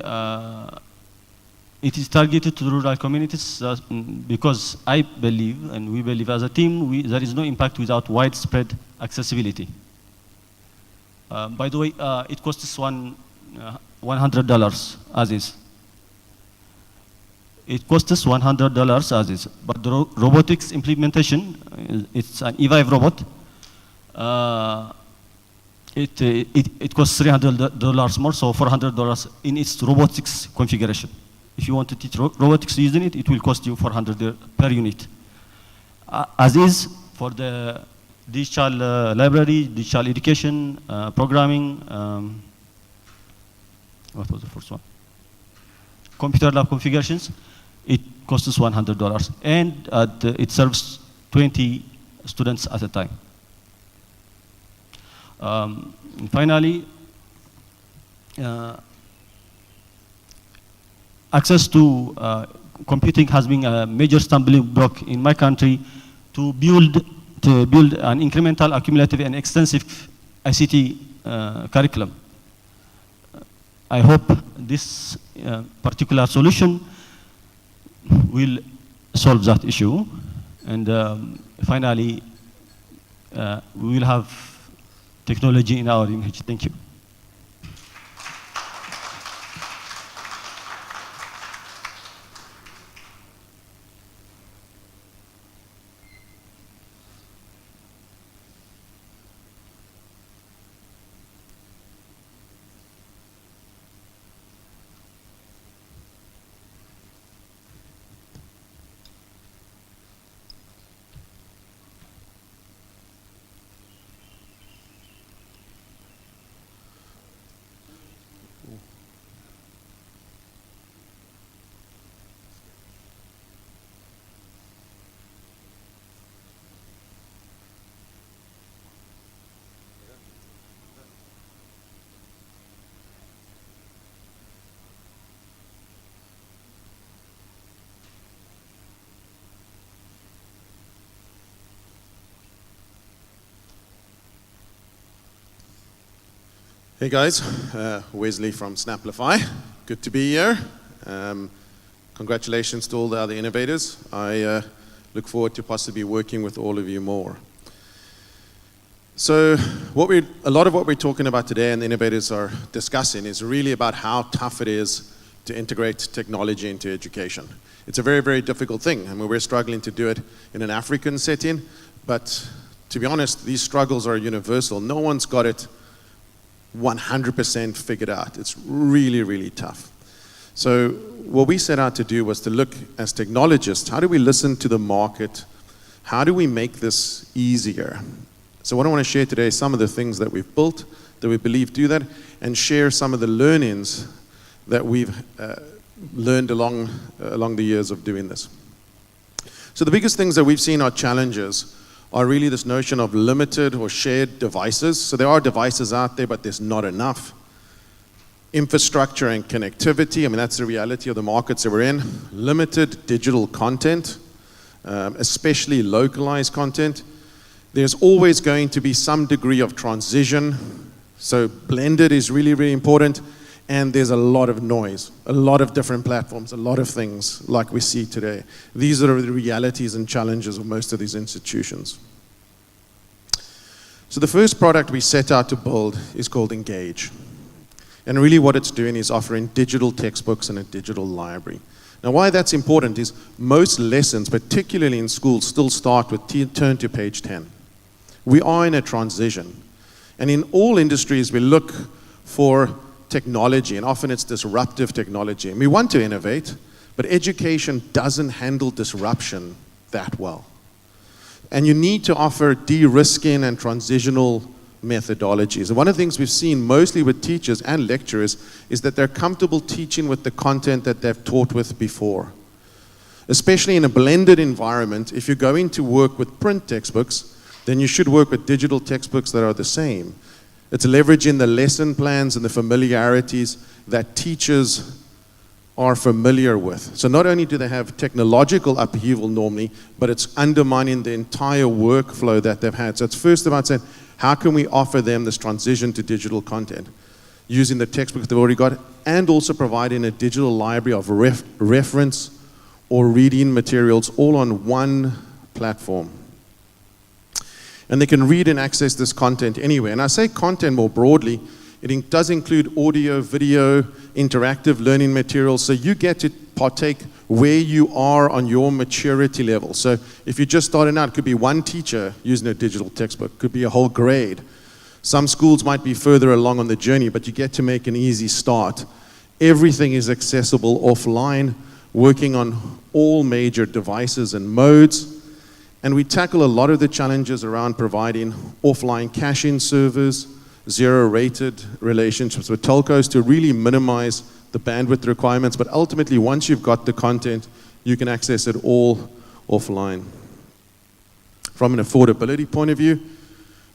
it is targeted to the rural communities because I believe, and we believe as a team, there is no impact without widespread accessibility. By the way, it costs $100 as is. it costs us $100 as is. But the robotics implementation, it's an E5 robot. It costs $300 more, so $400 in its robotics configuration. If you want to teach robotics using it, it will cost you $400 per unit. As is for the digital library, digital education, programming, what was the first one? Computer lab configurations, it costs us $100. And it serves 20 students at a time. Finally, access to computing has been a major stumbling block in my country to build an incremental, accumulative, and extensive ICT curriculum. I hope this particular solution will solve that issue, and finally, we will have technology in our image. Thank you. Hey guys, Wesley from Snaplify. Good to be here. Congratulations to all the other innovators. I look forward to possibly working with all of you more. So a lot of what we're talking about today and the innovators are discussing is really about how tough it is to integrate technology into education. It's a very, very difficult thing. I mean, we're struggling to do it in an African setting, but to be honest, these struggles are universal. No one's got it 100% figured out. It's really, really tough. So what we set out to do was to look as technologists, how do we listen to the market? How do we make this easier? So what I want to share today is some of the things that we've built, that we believe do that, and share some of the learnings that we've learned along the years of doing this. So the biggest things that we've seen are challenges are really this notion of limited or shared devices. So there are devices out there, but there's not enough. Infrastructure and connectivity, I mean, that's the reality of the markets that we're in. Limited digital content, especially localized content. There's always going to be some degree of transition. So blended is really, really important. And there's a lot of noise, a lot of different platforms, a lot of things like we see today. These are the realities and challenges of most of these institutions. So the first product we set out to build is called Engage. And really what it's doing is offering digital textbooks and a digital library. Now why that's important is most lessons, particularly in schools, still start with turn to page 10. We are in a transition. And in all industries, we look for technology, and often it's disruptive technology. And we want to innovate, but education doesn't handle disruption that well. And you need to offer de-risking and transitional methodologies. And one of the things we've seen mostly with teachers and lecturers is that they're comfortable teaching with the content that they've taught with before. Especially in a blended environment, if you're going to work with print textbooks, then you should work with digital textbooks that are the same. It's leveraging the lesson plans and the familiarities that teachers are familiar with. So not only do they have technological upheaval normally, but it's undermining the entire workflow that they've had. So it's first about saying, how can we offer them this transition to digital content? Using the textbooks they've already got, and also providing a digital library of reference or reading materials all on one platform. And they can read and access this content anywhere. And I say content more broadly, does include audio, video, interactive learning materials, so you get to partake where you are on your maturity level. So if you're just starting out, it could be one teacher using a digital textbook, could be a whole grade. Some schools might be further along on the journey, but you get to make an easy start. Everything is accessible offline, working on all major devices and modes. And we tackle a lot of the challenges around providing offline cache-in servers, zero-rated relationships with telcos to really minimize the bandwidth requirements. But ultimately, once you've got the content, you can access it all offline. From an affordability point of view,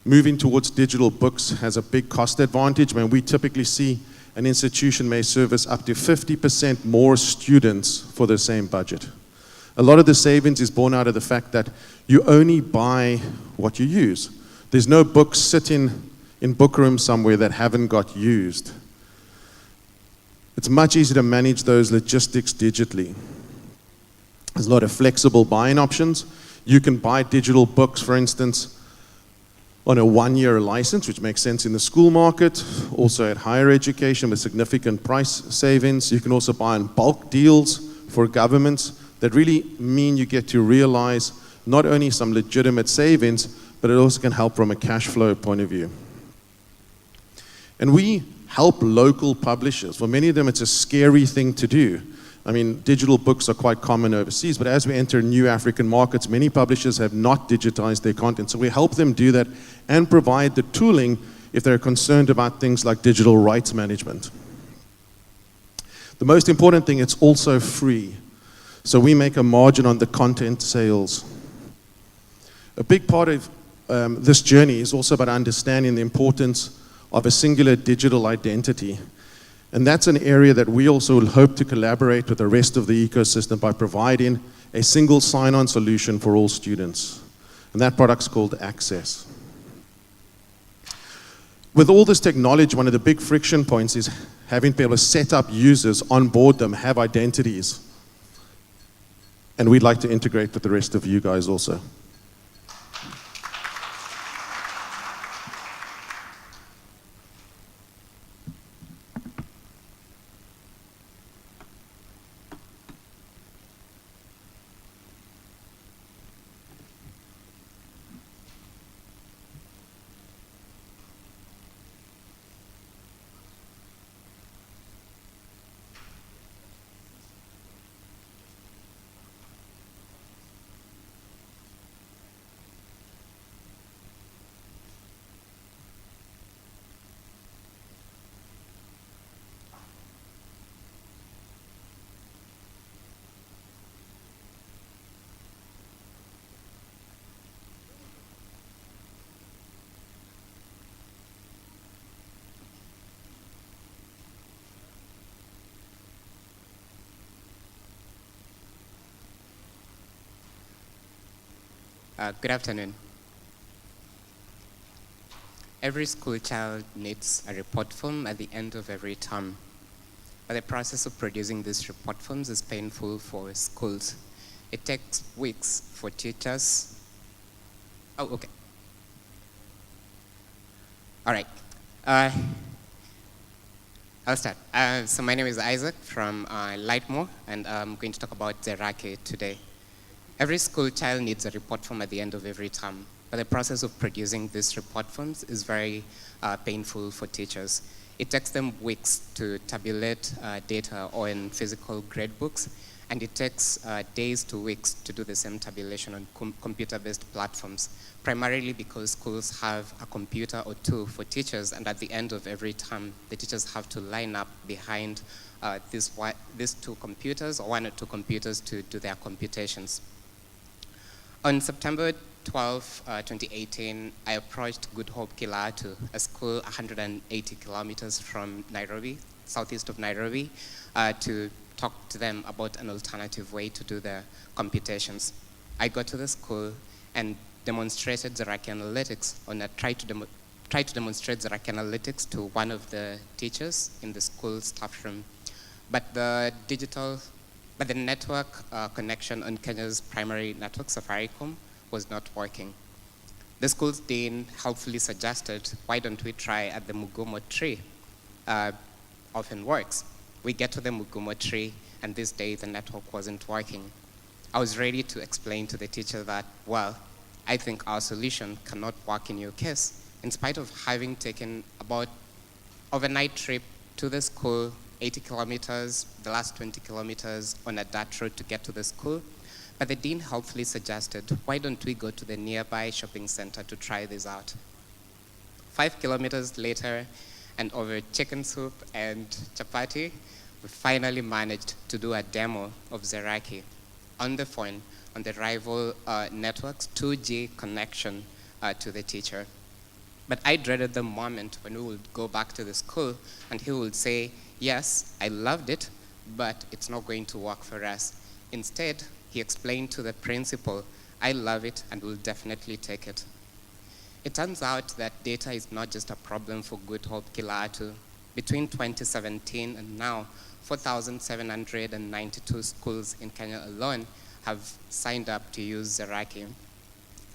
moving towards digital books has a big cost advantage. When we typically see an institution may service up to 50% more students for the same budget. A lot of the savings is born out of the fact that you only buy what you use. There's no books sitting in book rooms somewhere that haven't got used. It's much easier to manage those logistics digitally. There's a lot of flexible buying options. You can buy digital books, for instance, on a one-year license, which makes sense in the school market, also at higher education with significant price savings. You can also buy in bulk deals for governments that really mean you get to realize not only some legitimate savings, but it also can help from a cash flow point of view. And we help local publishers. For many of them, it's a scary thing to do. I mean, digital books are quite common overseas, but as we enter new African markets, many publishers have not digitized their content. So we help them do that and provide the tooling if they're concerned about things like digital rights management. The most important thing, it's also free. So we make a margin on the content sales. A big part of this journey is also about understanding the importance of a singular digital identity. And that's an area that we also will hope to collaborate with the rest of the ecosystem by providing a single sign-on solution for all students. And that product's called Access. With all this technology, one of the big friction points is having to be able to set up users, onboard them, have identities. And we'd like to integrate with the rest of you guys also. Good afternoon. Every school child needs a report form at the end of every term. But the process of producing these report forms is painful for schools. It takes weeks for teachers. Oh, okay. All right. I'll start. So my name is Isaac from Lightmore, and I'm going to talk about Zerake today. Every school child needs a report form at the end of every term, but the process of producing these report forms is very painful for teachers. It takes them weeks to tabulate data on physical grade books, and it takes days to weeks to do the same tabulation on computer-based platforms, primarily because schools have a computer or two for teachers, and at the end of every term, the teachers have to line up behind these two computers, or one or two computers, to do their computations. On September 12, 2018, I approached Good Hope Kilatu, a school 180 kilometers from Nairobi, southeast of Nairobi, to talk to them about an alternative way to do their computations. I got to the school and demonstrated Zerake Analytics, tried to demonstrate Zerake Analytics to one of the teachers in the school staff room. But the network connection on Kenya's primary network, Safaricom, was not working. The school's dean helpfully suggested, why don't we try at the Mugumo tree? Often works. We get to the Mugumo tree, and this day the network wasn't working. I was ready to explain to the teacher that, well, I think our solution cannot work in your case, in spite of having taken about overnight trip to the school, 80 kilometers, the last 20 kilometers on a dirt road to get to the school. But the dean helpfully suggested, why don't we go to the nearby shopping center to try this out? 5 kilometers later, and over chicken soup and chapati, we finally managed to do a demo of Zeraki on the phone, on the rival network's 2G connection to the teacher. But I dreaded the moment when we would go back to the school and he would say, yes, I loved it, but it's not going to work for us. Instead, he explained to the principal, I love it and will definitely take it. It turns out that data is not just a problem for Good Hope Kilatu. Between 2017 and now, 4,792 schools in Kenya alone have signed up to use Zeraki.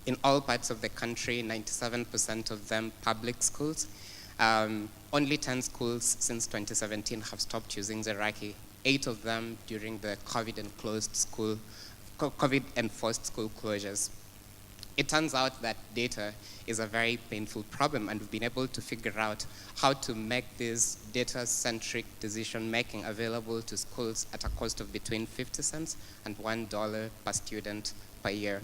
In all parts of the country, 97% of them public schools. Only 10 schools since 2017 have stopped using Zeraki. 8 of them during the COVID-enforced school closures. It turns out that data is a very painful problem, and we've been able to figure out how to make this data-centric decision-making available to schools at a cost of between 50 cents and $1 per student per year.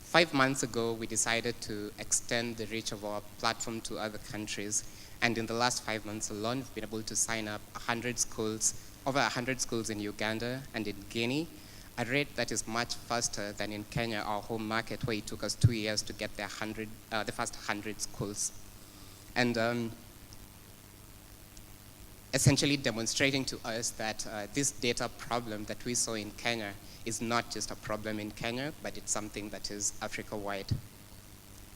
5 months ago, we decided to extend the reach of our platform to other countries, and in the last 5 months alone, we've been able to sign up 100 schools, over 100 schools in Uganda and in Guinea, a rate that is much faster than in Kenya, our home market, where it took us 2 years to get the first 100 schools. And essentially demonstrating to us that this data problem that we saw in Kenya is not just a problem in Kenya, but it's something that is Africa-wide.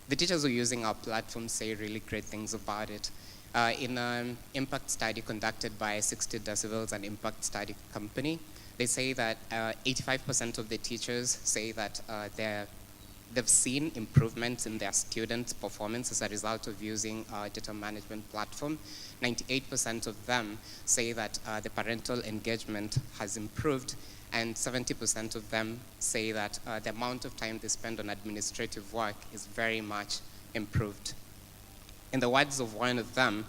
The teachers who are using our platform say really great things about it. In an impact study conducted by 60 Decibels, an impact study company, they say that 85% of the teachers say that they've seen improvements in their students' performance as a result of using our data management platform. 98% of them say that the parental engagement has improved, and 70% of them say that the amount of time they spend on administrative work is very much improved. In the words of one of them,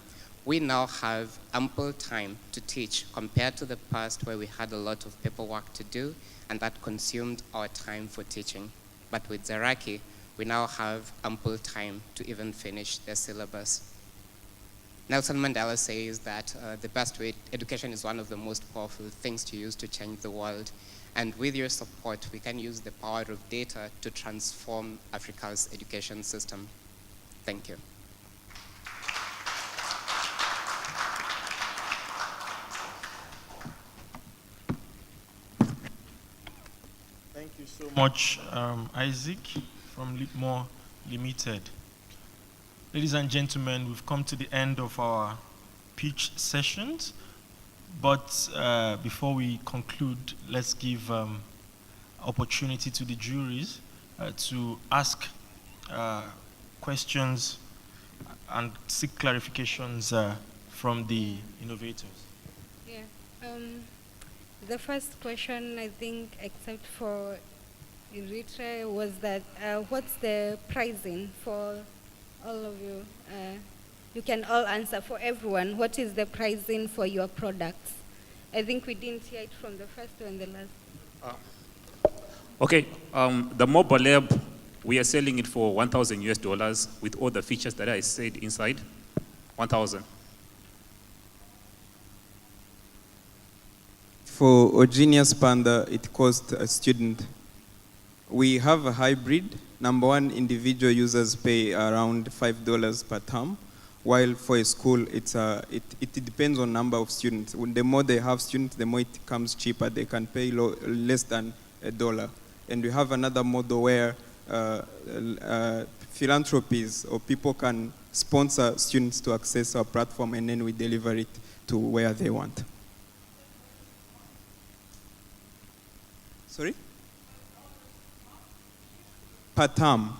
we now have ample time to teach compared to the past where we had a lot of paperwork to do and that consumed our time for teaching. But with Zeraki, we now have ample time to even finish the syllabus. Nelson Mandela says that the best way, education is one of the most powerful things to use to change the world. And with your support, we can use the power of data to transform Africa's education system. Thank you. Thank you so much, Isaac from Litmore Limited. Ladies and gentlemen, we've come to the end of our pitch sessions, but before we conclude, let's give opportunity to the juries to ask questions and seek clarifications from the innovators. Yeah. The first question, I think, except for Eritrea, was that what's the pricing for all of you? You can all answer for everyone. What is the pricing for your products? I think we didn't hear it from the first one, the last. Okay, the mobile lab, we are selling it for $1,000 with all the features that I said inside. 1,000. For Ogenius Panda, it costs a student. We have a hybrid. Number one, individual users pay around $5 per term, while for a school, it depends on number of students. The more they have students, the more it comes cheaper. They can pay less than $1. And we have another model where philanthropies or people can sponsor students to access our platform, and then we deliver it to where they want. Sorry? Per term.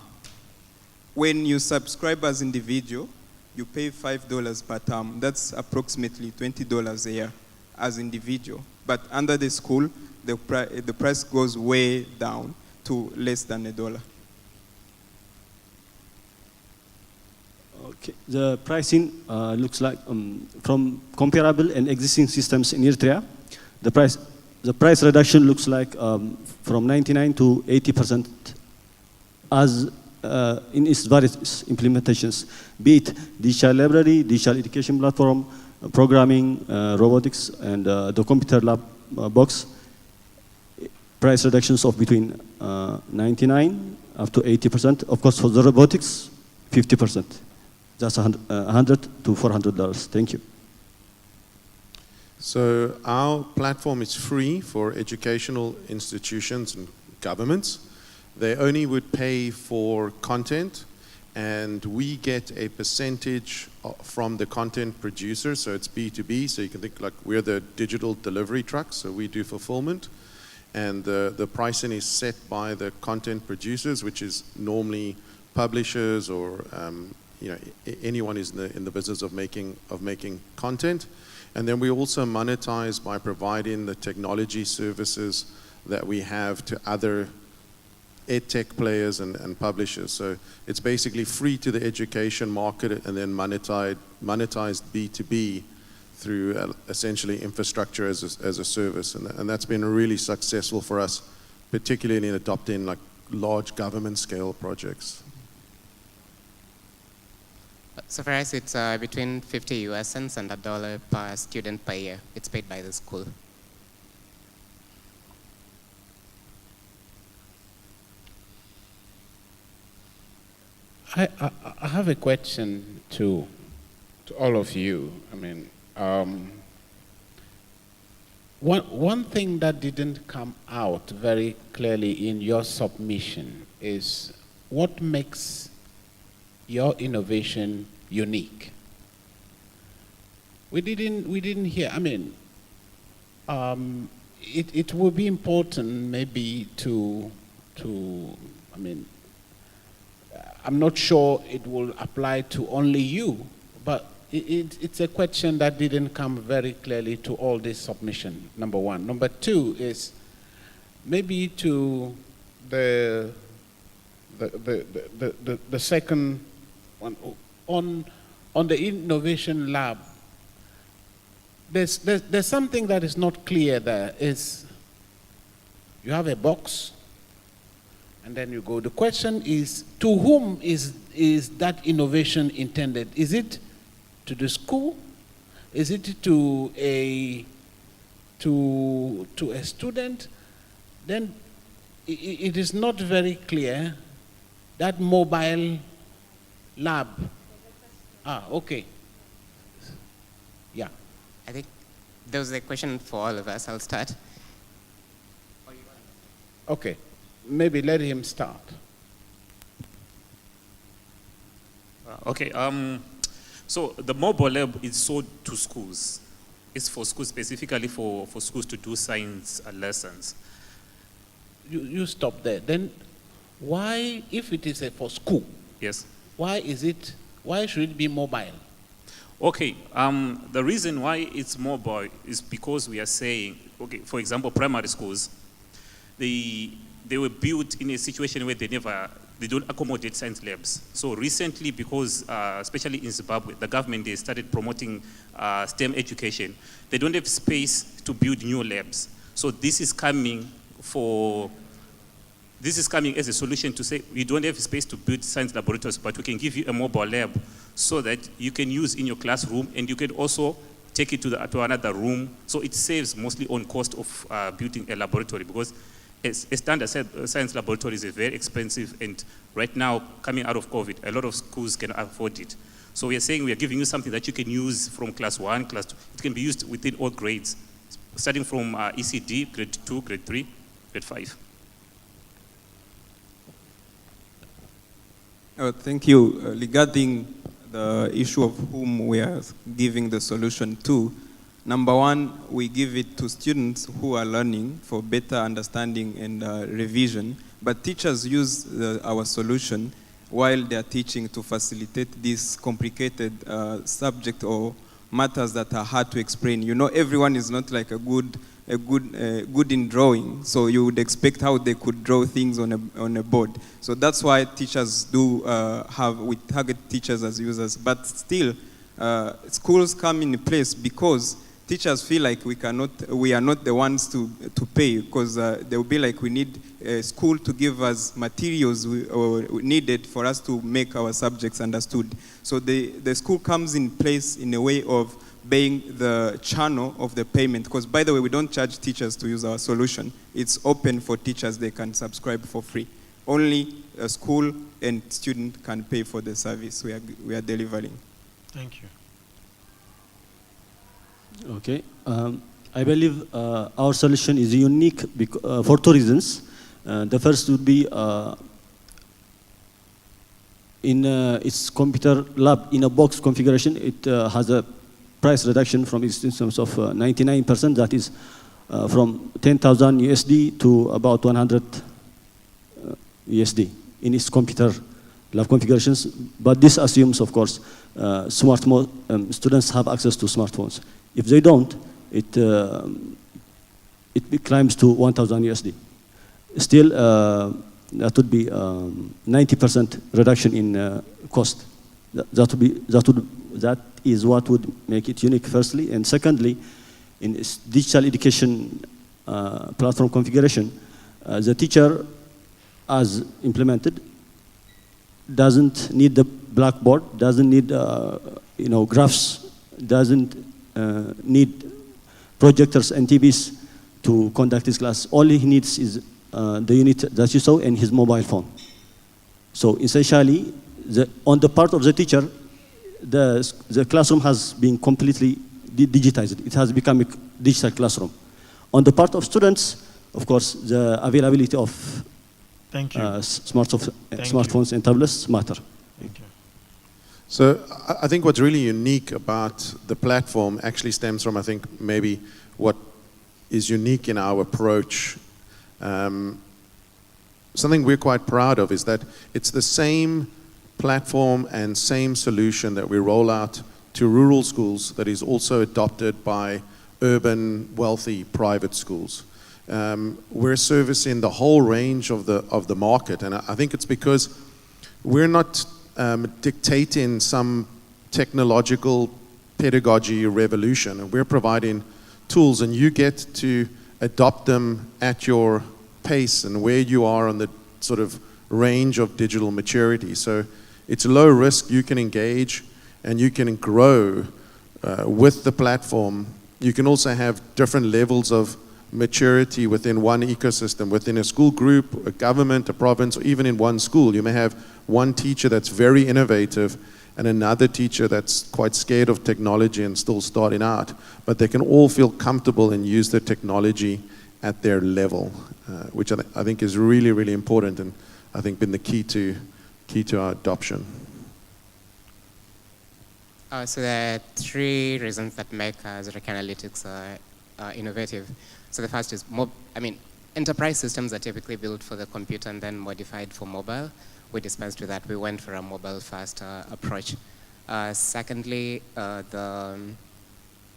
When you subscribe as individual, you pay $5 per term. That's approximately $20 a year as individual. but under the school, the price goes way down to less than $1. Okay. The pricing looks like from comparable and existing systems in Eritrea, the price reduction looks like from 99 to 80% as in its various implementations, be it digital library, digital education platform, programming, robotics, and the computer lab box. Price reductions of between 99 up to 80%. Of course, for the robotics, 50%. Just $100 to $400. Thank you. So our platform is free for educational institutions and governments. They only would pay for content, and we get a percentage from the content producer, so it's B2B, so you can think like we're the digital delivery truck, so we do fulfillment. And the pricing is set by the content producers, which is normally publishers or anyone is in the business of making content. And then we also monetize by providing the technology services that we have to other edtech players and publishers. So it's basically free to the education market and then monetized B2B through essentially infrastructure as a service. And that's been really successful for us, particularly in adopting like large government scale projects. So for us, it's between 50 US cents and $1 per student per year. It's paid by the school. I have a question to all of you. I mean, one thing that didn't come out very clearly in your submission is what makes your innovation unique. We didn't hear. I mean, it would be important maybe to I mean, I'm not sure it will apply to only you, but it's a question that didn't come very clearly to all this submission, number one. Number two is maybe to the second one, on the innovation lab. There's something that is not clear there. Is you have a box, and then you go. The question is, to whom is that innovation intended? Is it to the school? Is it to a student? Then it is not very clear. That mobile lab. Okay. Yeah. I think there was a question for all of us. I'll start. Okay. Maybe let him start. Okay. So the mobile lab is sold to schools. It's for schools, specifically for schools to do science lessons. You stop there. Then why, if it is for school, yes, why should it be mobile? Okay, the reason why it's mobile is because we are saying, okay, for example, primary schools, they were built in a situation where they don't accommodate science labs. So recently, because especially in Zimbabwe, the government, they started promoting STEM education. They don't have space to build new labs. So this is coming as a solution to say, we don't have space to build science laboratories, but we can give you a mobile lab so that you can use in your classroom, and you can also take it to another room. So it saves mostly on cost of building a laboratory, because a standard science laboratory is very expensive, and right now, coming out of COVID, a lot of schools can afford it. So we are saying we are giving you something that you can use from class 1, class 2. It can be used within all grades, starting from ECD, grade 2, grade 3, grade 5. Thank you. Regarding the issue of whom we are giving the solution to, number one, we give it to students who are learning for better understanding and revision, but teachers use our solution while they are teaching to facilitate this complicated subject or matters that are hard to explain. You know, everyone is not like a good good in drawing, so you would expect how they could draw things on a board. So that's why teachers do we target teachers as users. But still, schools come in place because teachers feel like we are not the ones to pay, because they will be like, we need a school to give us materials needed for us to make our subjects understood. So the school comes in place in a way of being the channel of the payment, because by the way, we don't charge teachers to use our solution. It's open for teachers, they can subscribe for free. Only a school and student can pay for the service we are delivering. Thank you. Okay, I believe our solution is unique for two reasons. The first would be in its computer lab, in a box configuration, it has a price reduction from its instance of 99%, that is from 10,000 USD to about 100 USD in its computer lab configurations. But this assumes, of course, students have access to smartphones. If they don't, it climbs to 1,000 USD. Still, that would be 90% reduction in cost. That is what would make it unique, firstly. And secondly, in digital education platform configuration, the teacher, as implemented, doesn't need the blackboard, doesn't need graphs, doesn't need projectors and TVs to conduct his class. All he needs is the unit that you saw and his mobile phone. So essentially, on the part of the teacher, the classroom has been completely digitized. It has become a digital classroom. On the part of students, of course, the availability of smartphones and tablets matter. Thank you. So I think what's really unique about the platform actually stems from, I think, maybe what is unique in our approach. Something we're quite proud of is that it's the same platform and same solution that we roll out to rural schools that is also adopted by urban, wealthy, private schools. We're servicing the whole range of the market, and I think it's because we're not dictating some technological pedagogy revolution. We're providing tools, and you get to adopt them at your pace and where you are on the sort of range of digital maturity. So it's low risk, you can engage and you can grow with the platform. You can also have different levels of maturity within one ecosystem, within a school group, a government, a province, or even in one school. You may have one teacher that's very innovative and another teacher that's quite scared of technology and still starting out, but they can all feel comfortable and use the technology at their level, which I think is really, really important, and I think been the key to our adoption. So there are three reasons that make Zurich Analytics innovative. So the first is, enterprise systems are typically built for the computer and then modified for mobile. We dispensed with that. We went for a mobile-first approach. Secondly,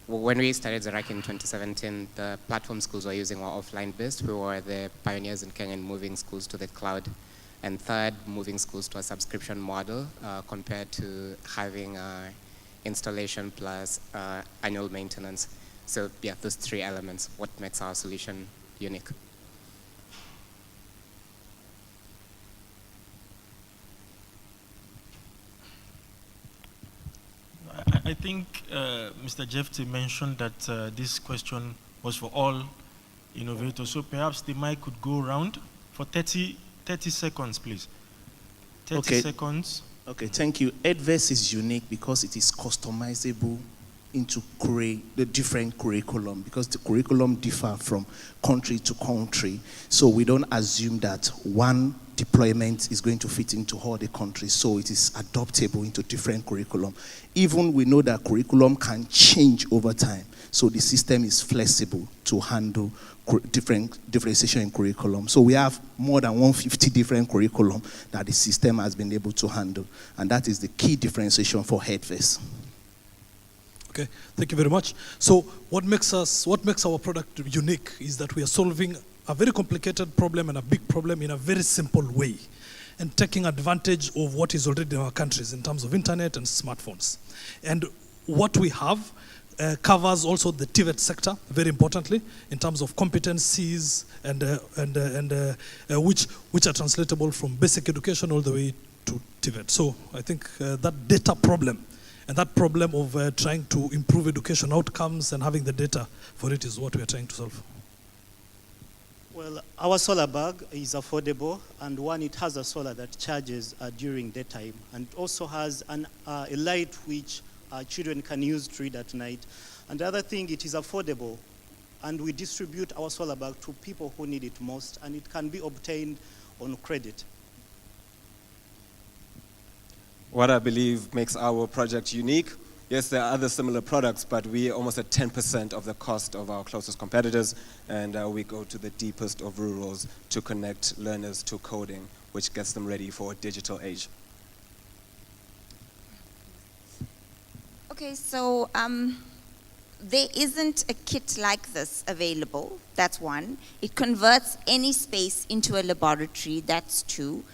when we started Zurich in 2017, the platform schools were using were offline-based. We were the pioneers in Kenya in moving schools to the cloud. And third, moving schools to a subscription model compared to having installation plus annual maintenance. So yeah, those three elements, what makes our solution unique. I think Mr. Jefte mentioned that this question was for all innovators. So perhaps the mic could go around for 30 seconds, please. 30 seconds. Okay, thank you. EdVerse is unique because it is customizable into the different curriculum, because the curriculum differ from country to country. So we don't assume that one deployment is going to fit into all the countries. So it is adaptable into different curriculum. Even we know that curriculum can change over time. So the system is flexible to handle differentiation in curriculum. So we have more than 150 different curriculum that the system has been able to handle. And that is the key differentiation for EdVerse. Okay, thank you very much. So what makes our product unique is that we are solving a very complicated problem and a big problem in a very simple way, and taking advantage of what is already in our countries in terms of internet and smartphones. And what we have covers also the TVET sector, very importantly, in terms of competencies and which are translatable from basic education all the way to TVET. So I think that data problem and that problem of trying to improve education outcomes and having the data for it is what we are trying to solve. Well, our solar bag is affordable, and one, it has a solar that charges during daytime, and also has a light which children can use to read at night. And the other thing, it is affordable, and we distribute our solar bag to people who need it most, and it can be obtained on credit. What I believe makes our project unique, yes, there are other similar products, but we are almost at 10% of the cost of our closest competitors, and we go to the deepest of rurals to connect learners to coding, which gets them ready for a digital age. Okay, so there isn't a kit like this available, that's one. It converts any space into a laboratory, that's two.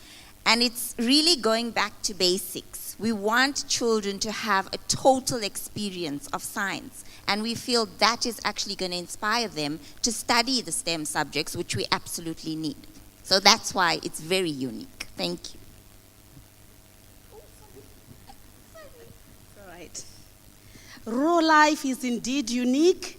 And it's really going back to basics. We want children to have a total experience of science, and we feel that is actually going to inspire them to study the STEM subjects, which we absolutely need. So that's why it's very unique. Thank you. All right. Raw life is indeed unique.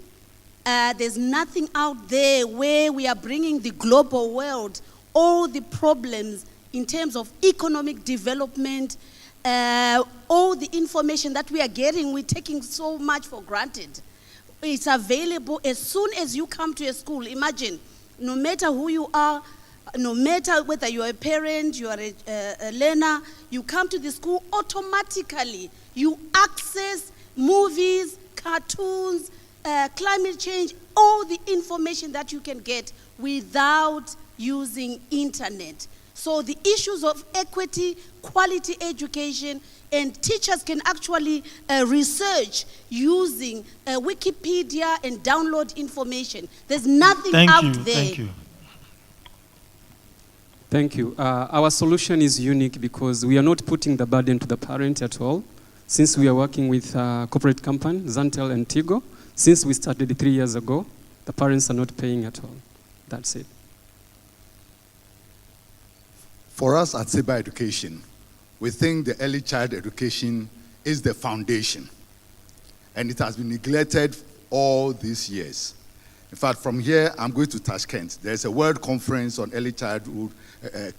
There's nothing out there where we are bringing the global world all the problems in terms of economic development, all the information that we are getting, we're taking so much for granted. It's available as soon as you come to a school. Imagine, no matter who you are, no matter whether you're a parent, you are a learner, you come to the school, automatically you access movies, cartoons, climate change, all the information that you can get without using internet. So the issues of equity, quality education, and teachers can actually research using Wikipedia and download information. There's nothing out there. Thank you. Thank you. Our solution is unique because we are not putting the burden to the parent at all. Since we are working with a corporate company, Zantel and Tigo, since we started 3 years ago, the parents are not paying at all. That's it. For us at Seba Education, we think the early child education is the foundation, and it has been neglected all these years. In fact, from here, I'm going to Tashkent. There's a World Conference on Early Childhood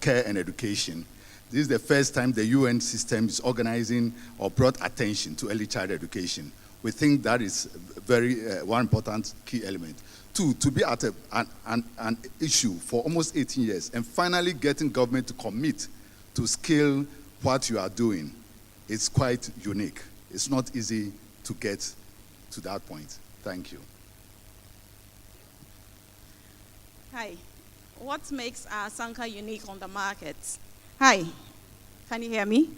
Care and Education. This is the first time the UN system is organizing or brought attention to early child education. We think that is very one important key element. Two, to be at an issue for almost 18 years and finally getting government to commit to scale what you are doing is quite unique. It's not easy to get to that point. Thank you. Hi. What makes Sanka unique on the market? Hi. Can you hear me?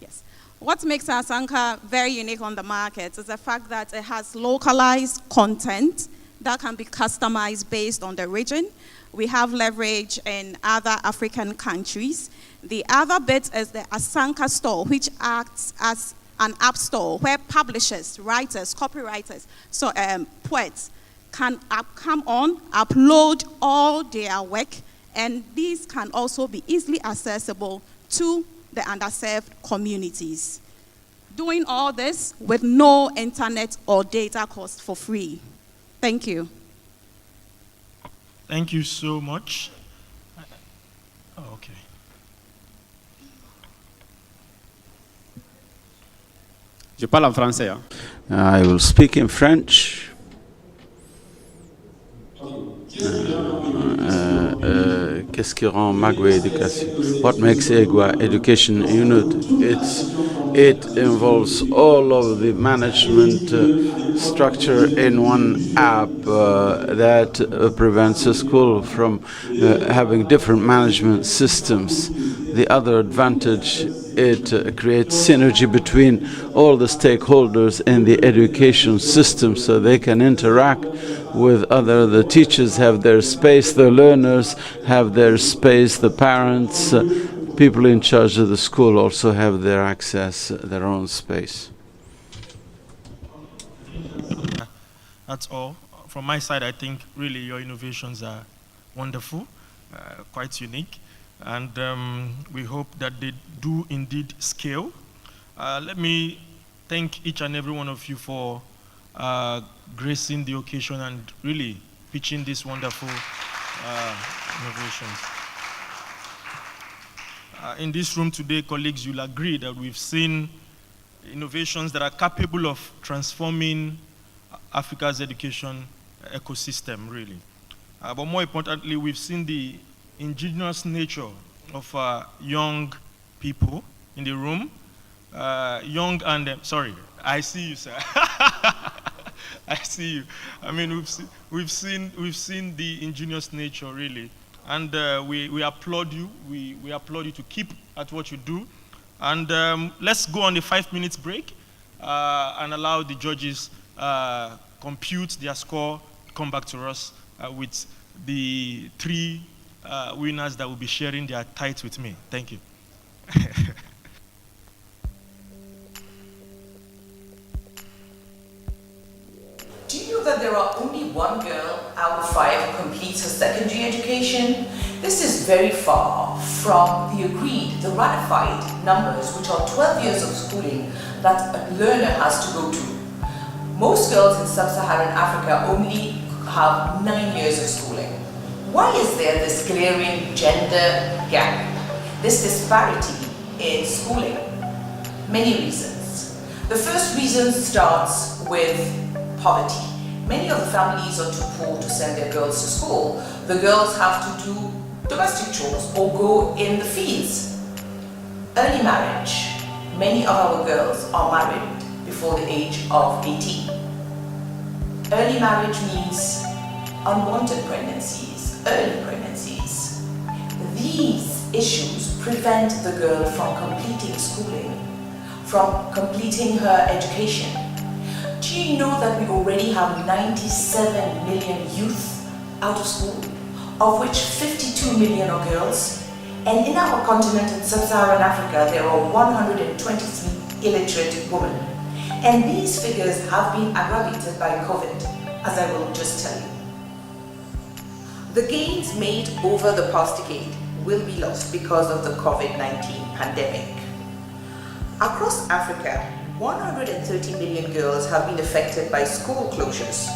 Yes. What makes Sanka very unique on the market is the fact that it has localized content that can be customized based on the region. We have leverage in other African countries. The other bit is the Asanka store, which acts as an app store where publishers, writers, copywriters, so poets can come on, upload all their work, and these can also be easily accessible to the underserved communities. Doing all this with no internet or data cost for free. Thank you. Thank you so much. Oh, okay. Je parle en français. Hein? I will speak in French. qu'est-ce qui rend Magwe Education? What makes EGWA Education unique? It involves all of the management structure in one app that prevents a school from having different management systems. The other advantage, it creates synergy between all the stakeholders in the education system so they can interact with the teachers have their space, the learners have their space, the parents, people in charge of the school also have their access, their own space. That's all. From my side, I think really your innovations are wonderful, quite unique, and we hope that they do indeed scale. Let me thank each and every one of you for gracing the occasion and really pitching these wonderful innovations. In this room today, colleagues, you'll agree that we've seen innovations that are capable of transforming Africa's education ecosystem, really. But more importantly, we've seen the ingenious nature of young people in the room. Young and, sorry, I see you, sir. I see you. I mean, we've seen the ingenious nature, really. And we applaud you. We applaud you to keep at what you do. And let's go on a 5-minute break and allow the judges compute their score, come back to us with the 3 winners that will be sharing their titles with me. Thank you. Do you know that there are only 1 girl out of 5 who completes her secondary education? This is very far from the agreed, the ratified numbers, which are 12 years of schooling that a learner has to go to. Most girls in sub-Saharan Africa only have 9 years of schooling. Why is there this glaring gender gap, this disparity in schooling? Many reasons. The first reason starts with poverty. Many of the families are too poor to send their girls to school. The girls have to do domestic chores or go in the fields. Early marriage. Many of our girls are married before the age of 18. Early marriage means unwanted pregnancies, early pregnancies. These issues prevent the girl from completing schooling, from completing her education. Do you know that we already have 97 million youth out of school, of which 52 million are girls? And in our continent, in sub-Saharan Africa, there are 123 illiterate women. And these figures have been aggravated by COVID, as I will just tell you. The gains made over the past decade will be lost because of the COVID-19 pandemic. Across Africa, 130 million girls have been affected by school closures.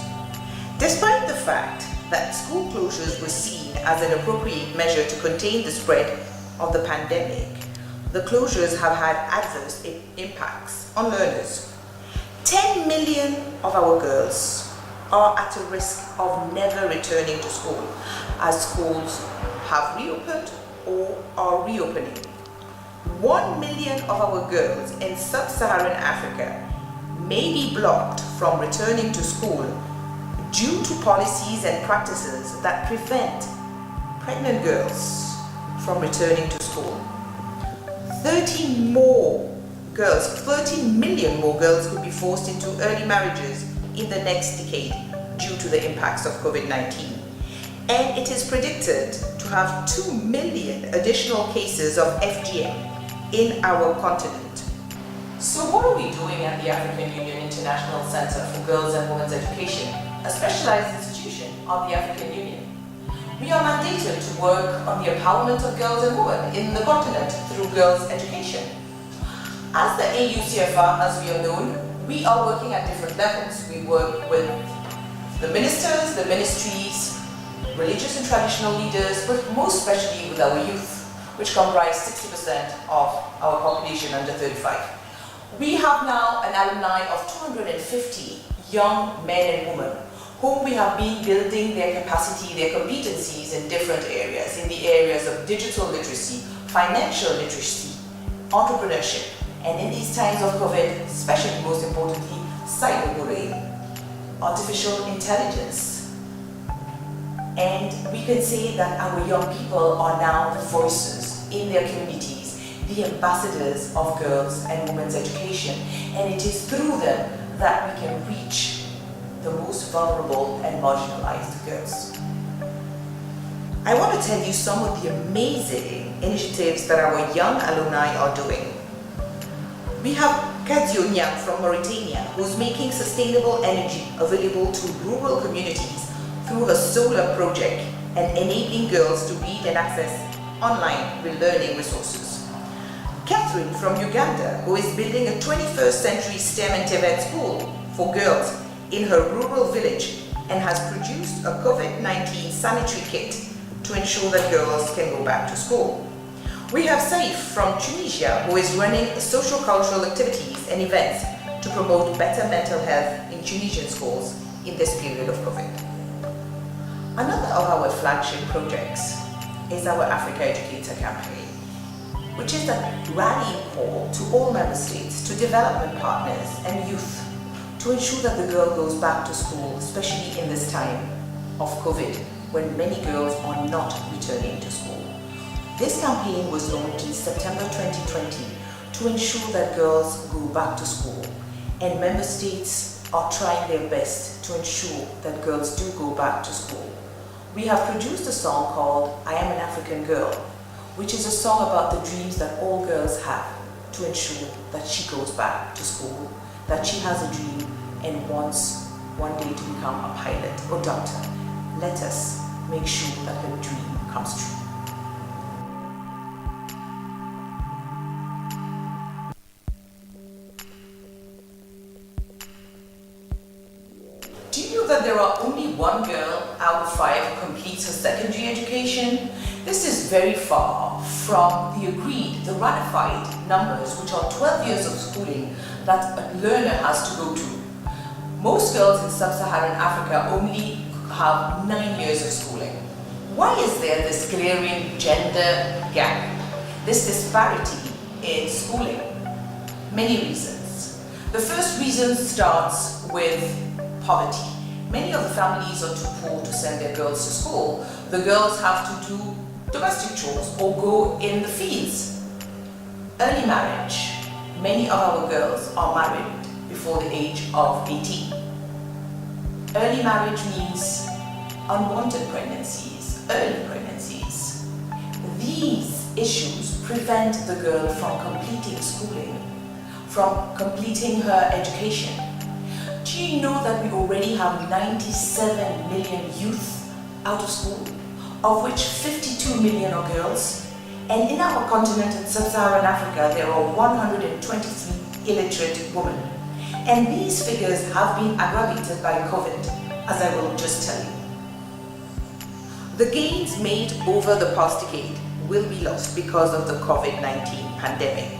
Despite the fact that school closures were seen as an appropriate measure to contain the spread of the pandemic, the closures have had adverse impacts on learners. 10 million of our girls are at a risk of never returning to school, as schools have reopened or are reopening. 1 million of our girls in sub-Saharan Africa may be blocked from returning to school due to policies and practices that prevent pregnant girls from returning to school. 13 million more girls could be forced into early marriages in the next decade due to the impacts of COVID-19. And it is predicted to have 2 million additional cases of FGM in our continent. So what are we doing at the African Union International Center for Girls and Women's Education, a specialized institution of the African Union? We are mandated to work on the empowerment of girls and women in the continent through girls' education. As the AUCFR, as we are known, we are working at different levels. We work with the ministers, the ministries, religious and traditional leaders, but most especially with our youth, which comprise 60% of our population under 35. We have now an alumni of 250 young men and women whom we have been building their capacity, their competencies in different areas, in the areas of digital literacy, financial literacy, entrepreneurship, and in these times of COVID, especially most importantly, cyberbullying, artificial intelligence. And we can say that our young people are now the voices in their communities, the ambassadors of girls and women's education, and it is through them that we can reach the most vulnerable and marginalized girls. I want to tell you some of the amazing initiatives that our young alumni are doing. We have Kadio Nyang from Mauritania, who's making sustainable energy available to rural communities through her solar project and enabling girls to read and access online learning resources. Catherine from Uganda, who is building a 21st century STEM and TVET school for girls in her rural village and has produced a COVID-19 sanitary kit to ensure that girls can go back to school. We have Saif from Tunisia, who is running social-cultural activities and events to promote better mental health in Tunisian schools in this period of COVID. Another of our flagship projects is our Africa Educator campaign, which is a rallying call to all member states, to development partners and youth to ensure that the girl goes back to school, especially in this time of COVID, when many girls are not returning to school. This campaign was launched in September 2020 to ensure that girls go back to school, and member states are trying their best to ensure that girls do go back to school. We have produced a song called I Am an African Girl, which is a song about the dreams that all girls have to ensure that she goes back to school, that she has a dream and wants one day to become a pilot or doctor. Let us make sure that her dream comes true. Do you know that there are only one girl out of 5 who completes her secondary education? This is very far from the agreed, the ratified numbers, which are 12 years of schooling that a learner has to go to. Most girls in sub-Saharan Africa only have 9 years of schooling. Why is there this glaring gender gap, this disparity in schooling? Many reasons. The first reason starts with poverty. Many of the families are too poor to send their girls to school. The girls have to do domestic chores or go in the fields. Early marriage. Many of our girls are married before the age of 18. Early marriage means unwanted pregnancies, early pregnancies. These issues prevent the girl from completing schooling, from completing her education. Do you know that we already have 97 million youth out of school, of which 52 million are girls? And in our continent in sub-Saharan Africa, there are 123 illiterate women. And these figures have been aggravated by COVID, as I will just tell you. The gains made over the past decade will be lost because of the COVID-19 pandemic.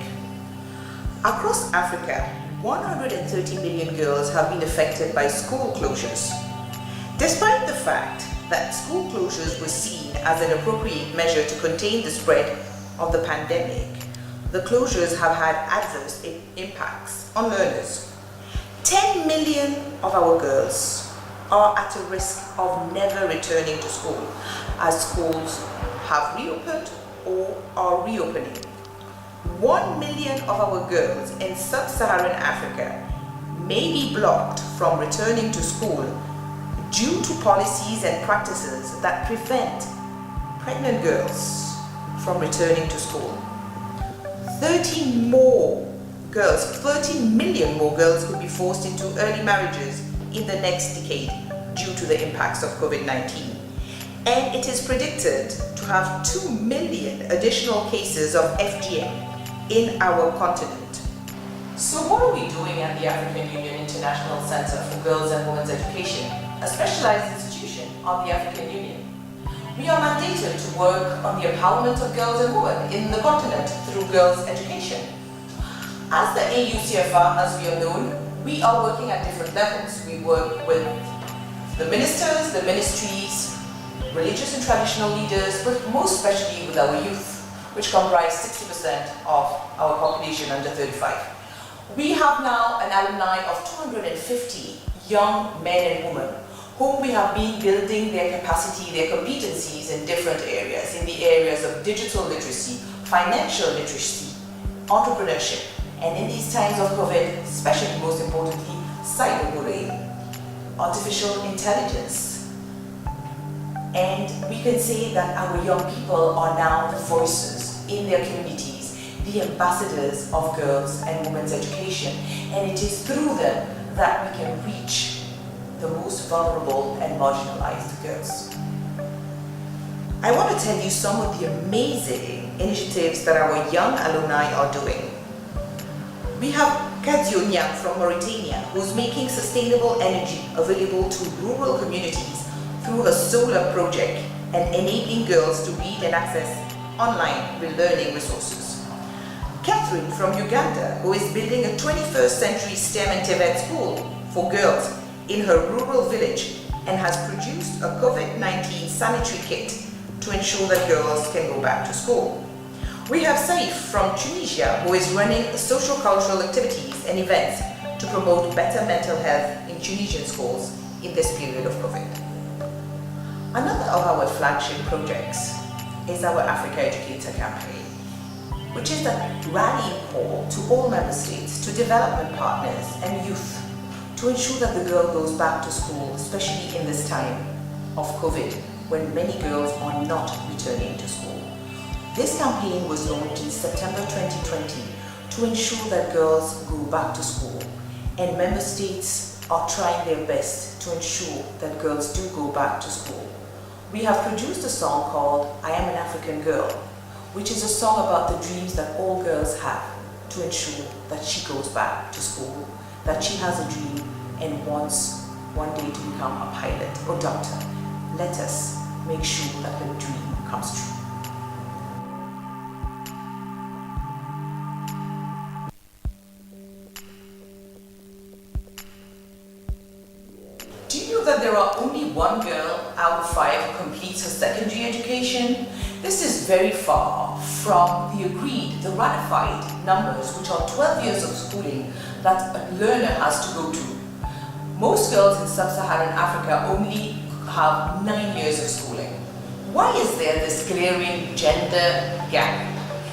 Across Africa, 130 million girls have been affected by school closures. Despite the fact that school closures were seen as an appropriate measure to contain the spread of the pandemic, the closures have had adverse impacts on learners. 10 million of our girls are at a risk of never returning to school, as schools have reopened or are reopening. 1 million of our girls in sub-Saharan Africa may be blocked from returning to school due to policies and practices that prevent pregnant girls from returning to school. 13 million more girls could be forced into early marriages in the next decade due to the impacts of COVID-19. And it is predicted to have 2 million additional cases of FGM in our continent. So what are we doing at the African Union International Center for Girls and Women's Education, a specialized institution of the African Union? We are mandated to work on the empowerment of girls and women in the continent through girls' education. As the AUCFR, as we are known, we are working at different levels. We work with The ministers, the ministries, religious and traditional leaders, but most especially with our youth, which comprise 60% of our population under 35. We have now an alumni of 250 young men and women whom we have been building their capacity, their competencies in different areas, in the areas of digital literacy, financial literacy, entrepreneurship, and in these times of COVID, especially most importantly, cyberbullying, artificial intelligence. And we can say that our young people are now the voices in their communities, the ambassadors of girls and women's education, and it is through them that we can reach the most vulnerable and marginalized girls. I want to tell you some of the amazing initiatives that our young alumni are doing. We have Kadio Nyang from Mauritania, who's making sustainable energy available to rural communities through a solar project and enabling girls to read and access online learning resources. Catherine from Uganda, who is building a 21st century STEM and TVET school for girls in her rural village and has produced a COVID-19 sanitary kit to ensure that girls can go back to school. We have Saif from Tunisia, who is running social cultural activities and events to promote better mental health in Tunisian schools in this period of COVID. Another of our flagship projects is our Africa Educator campaign, which is a rallying call to all member states, to development partners and youth to ensure that the girl goes back to school, especially in this time of COVID, when many girls are not returning to school. This campaign was launched in September 2020 to ensure that girls go back to school, and member states are trying their best to ensure that girls do go back to school. We have produced a song called I Am an African Girl, which is a song about the dreams that all girls have to ensure that she goes back to school, that she has a dream and wants one day to become a pilot or doctor. Let us make sure that her dream comes true. Do you know that there are only one girl out of 5 who completes her secondary education? This is very far from the agreed, the ratified numbers, which are 12 years of schooling that a learner has to go to. Most girls in sub-Saharan Africa only have 9 years of schooling. Why is there this glaring gender gap,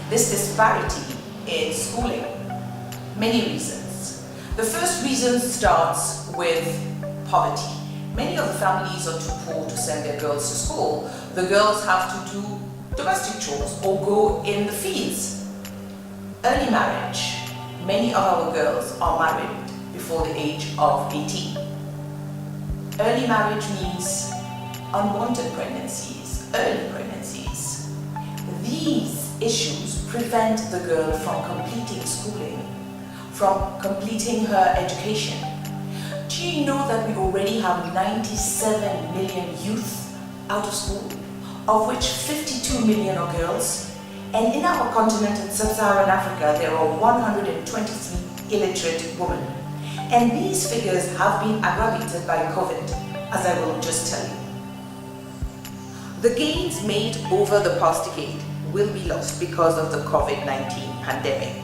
this disparity in schooling? Many reasons. The first reason starts with poverty. Many of the families are too poor to send their girls to school. The girls have to do domestic chores or go in the fields. Early marriage. Many of our girls are married before the age of 18. Early marriage means unwanted pregnancies, early pregnancies. These issues prevent the girl from completing schooling, from completing her education. Do you know that we already have 97 million youth out of school, of which 52 million are girls? And in our continent in sub-Saharan Africa, there are 123 illiterate women. And these figures have been aggravated by COVID, as I will just tell you. The gains made over the past decade will be lost because of the COVID-19 pandemic.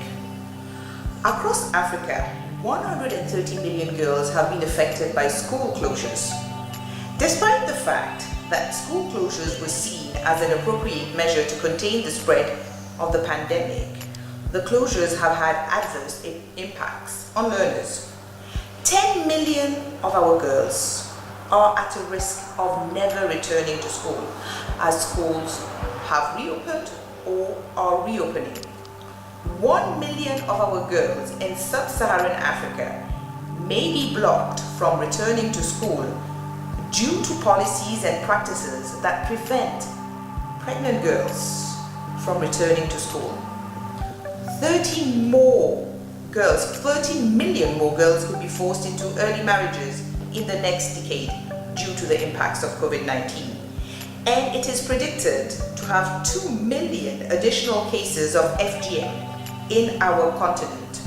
Across Africa, 130 million girls have been affected by school closures. Despite the fact that school closures were seen as an appropriate measure to contain the spread of the pandemic, the closures have had adverse impacts on learners. 10 million of our girls are at a risk of never returning to school, as schools have reopened or are reopening. 1 million of our girls in sub-Saharan Africa may be blocked from returning to school due to policies and practices that prevent pregnant girls from returning to school. 30 million more girls could be forced into early marriages in the next decade due to the impacts of COVID-19. And it is predicted to have 2 million additional cases of FGM in our continent.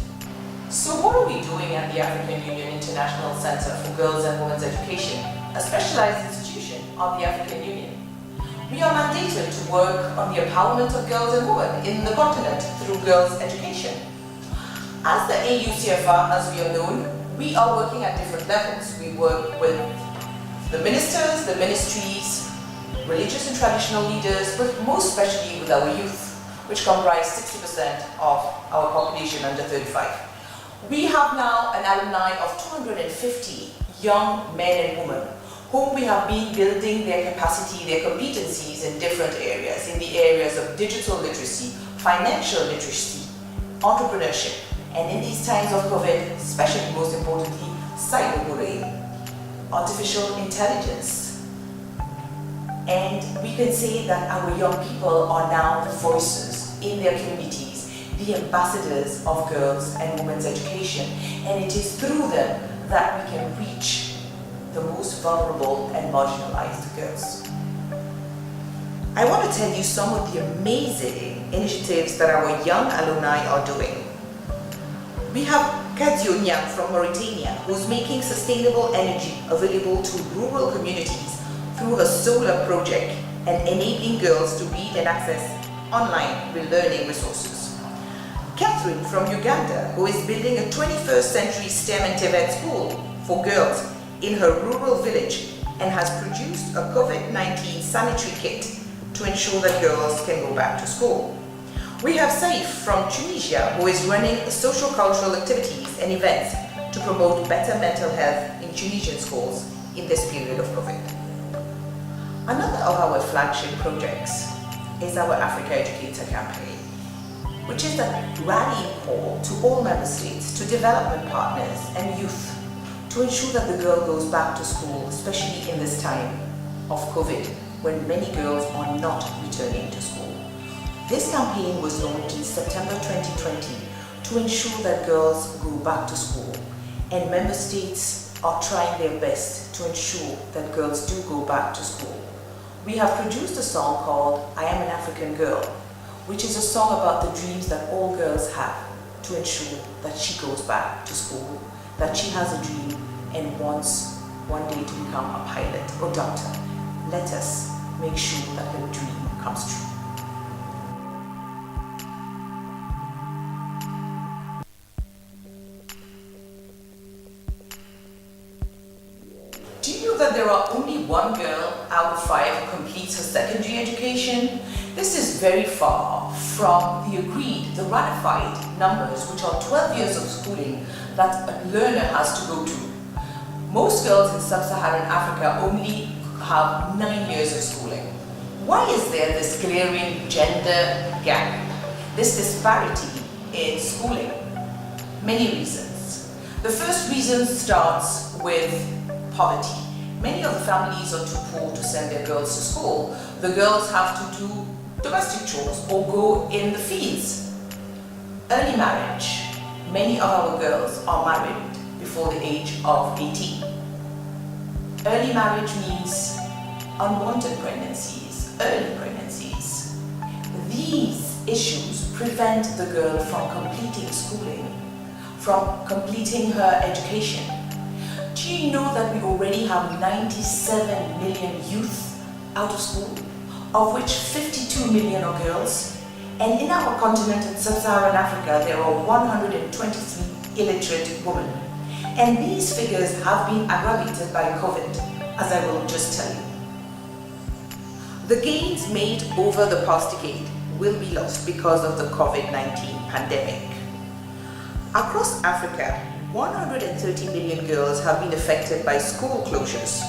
So what are we doing at the African Union International Center for Girls and Women's Education? a specialized institution of the African Union. We are mandated to work on the empowerment of girls and women in the continent through girls' education. As the AUCFR, as we are known, we are working at different levels. We work with the ministers, the ministries, religious and traditional leaders, but most especially with our youth, which comprise 60% of our population under 35. We have now an alumni of 250 young men and women whom we have been building their capacity, their competencies in different areas, in the areas of digital literacy, financial literacy, entrepreneurship, and in these times of COVID, especially most importantly, cyberbullying, artificial intelligence. And we can say that our young people are now the voices in their communities, the ambassadors of girls and women's education, and it is through them that we can reach the most vulnerable and marginalized girls. I want to tell you some of the amazing initiatives that our young alumni are doing. We have Kadio Nyang from Mauritania, who's making sustainable energy available to rural communities through her solar project and enabling girls to read and access online learning resources. Catherine from Uganda, who is building a 21st century STEM and TVET school for girls in her rural village and has produced a COVID-19 sanitary kit to ensure that girls can go back to school. We have Saif from Tunisia, who is running social cultural activities and events to promote better mental health in Tunisian schools in this period of COVID. Another of our flagship projects is our Africa Educator campaign, which is a rallying call to all member states, to development partners and youth to ensure that the girl goes back to school, especially in this time of COVID, when many girls are not returning to school. This campaign was launched in September 2020 to ensure that girls go back to school, and member states are trying their best to ensure that girls do go back to school. We have produced a song called I Am an African Girl, which is a song about the dreams that all girls have to ensure that she goes back to school, that she has a dream and wants one day to become a pilot or doctor. Let us make sure that her dream comes true. Do you know that there are only one girl out of 5 who completes her secondary education? This is very far from the agreed, the ratified numbers, which are 12 years of schooling that a learner has to go to. Most girls in sub-Saharan Africa only have 9 years of schooling. Why is there this glaring gender gap, this disparity in schooling? Many reasons. The first reason starts with poverty. Many of the families are too poor to send their girls to school. The girls have to do domestic chores or go in the fields. Early marriage. Many of our girls are married before the age of 18. Early marriage means unwanted pregnancies, early pregnancies. These issues prevent the girl from completing schooling, from completing her education. Do you know that we already have 97 million youth out of school, of which 52 million are girls? And in our continent in sub-Saharan Africa, there are 123 illiterate women. And these figures have been aggravated by COVID, as I will just tell you. The gains made over the past decade will be lost because of the COVID-19 pandemic. Across Africa, 130 million girls have been affected by school closures.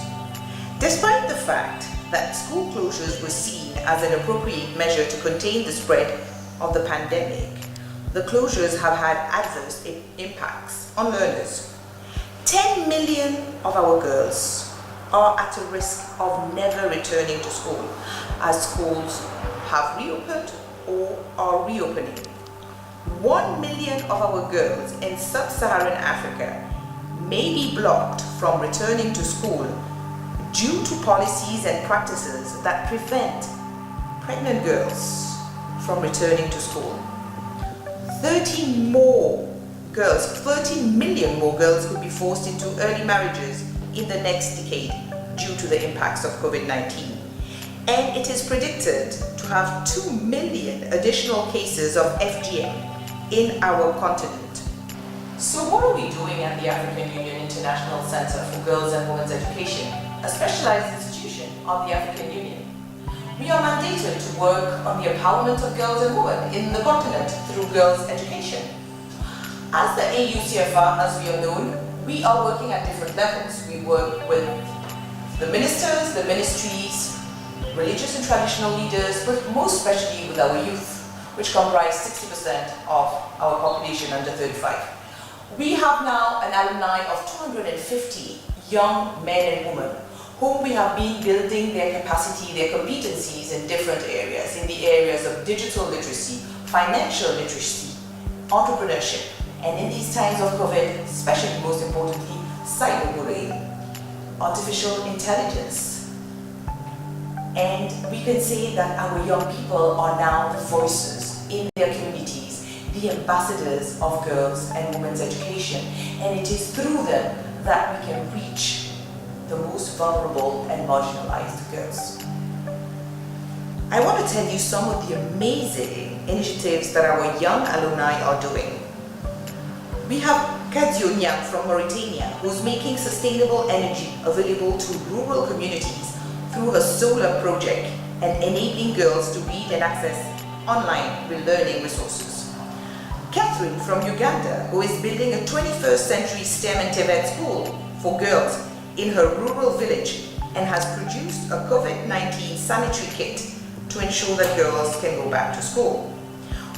Despite the fact that school closures were seen as an appropriate measure to contain the spread of the pandemic, the closures have had adverse impacts on learners. 10 million of our girls are at a risk of never returning to school, as schools have reopened or are reopening. 1 million of our girls in sub-Saharan Africa may be blocked from returning to school due to policies and practices that prevent pregnant girls from returning to school. 30 million more girls could be forced into early marriages in the next decade due to the impacts of COVID-19. And it is predicted to have 2 million additional cases of FGM in our continent. So what are we doing at the African Union International Center for Girls and Women's Education, a specialized institution of the African Union? We are mandated to work on the empowerment of girls and women in the continent through girls' education. As the AUCFR, as we are known, we are working at different levels. We work with the ministers, the ministries, religious and traditional leaders, but most especially with our youth, which comprise 60% of our population under 35. We have now an alumni of 250 young men and women whom we have been building their capacity, their competencies in different areas, in the areas of digital literacy, financial literacy, entrepreneurship, and in these times of COVID, especially most importantly, cyberbullying, artificial intelligence. And we can say that our young people are now the voices in their communities, the ambassadors of girls and women's education, and it is through them that we can reach the most vulnerable and marginalized girls. I want to tell you some of the amazing initiatives that our young alumni are doing. We have Kadio Nyang from Mauritania, who's making sustainable energy available to rural communities through a solar project and enabling girls to read and access online learning resources. Catherine from Uganda, who is building a 21st century STEM and TVET school for girls in her rural village and has produced a COVID-19 sanitary kit to ensure that girls can go back to school.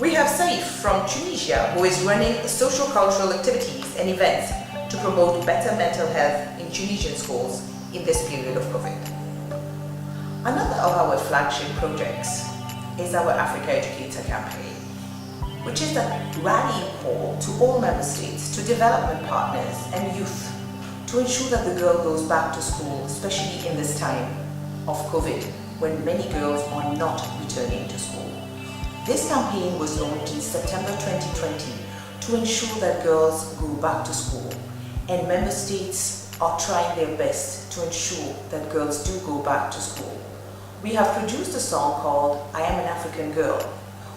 We have Saif from Tunisia, who is running social-cultural activities and events to promote better mental health in Tunisian schools in this period of COVID. Another of our flagship projects is our Africa Educator campaign, which is a rallying call to all member states, to development partners and youth to ensure that the girl goes back to school, especially in this time of COVID, when many girls are not returning to school. This campaign was launched in September 2020 to ensure that girls go back to school, and member states are trying their best to ensure that girls do go back to school. We have produced a song called I Am an African Girl,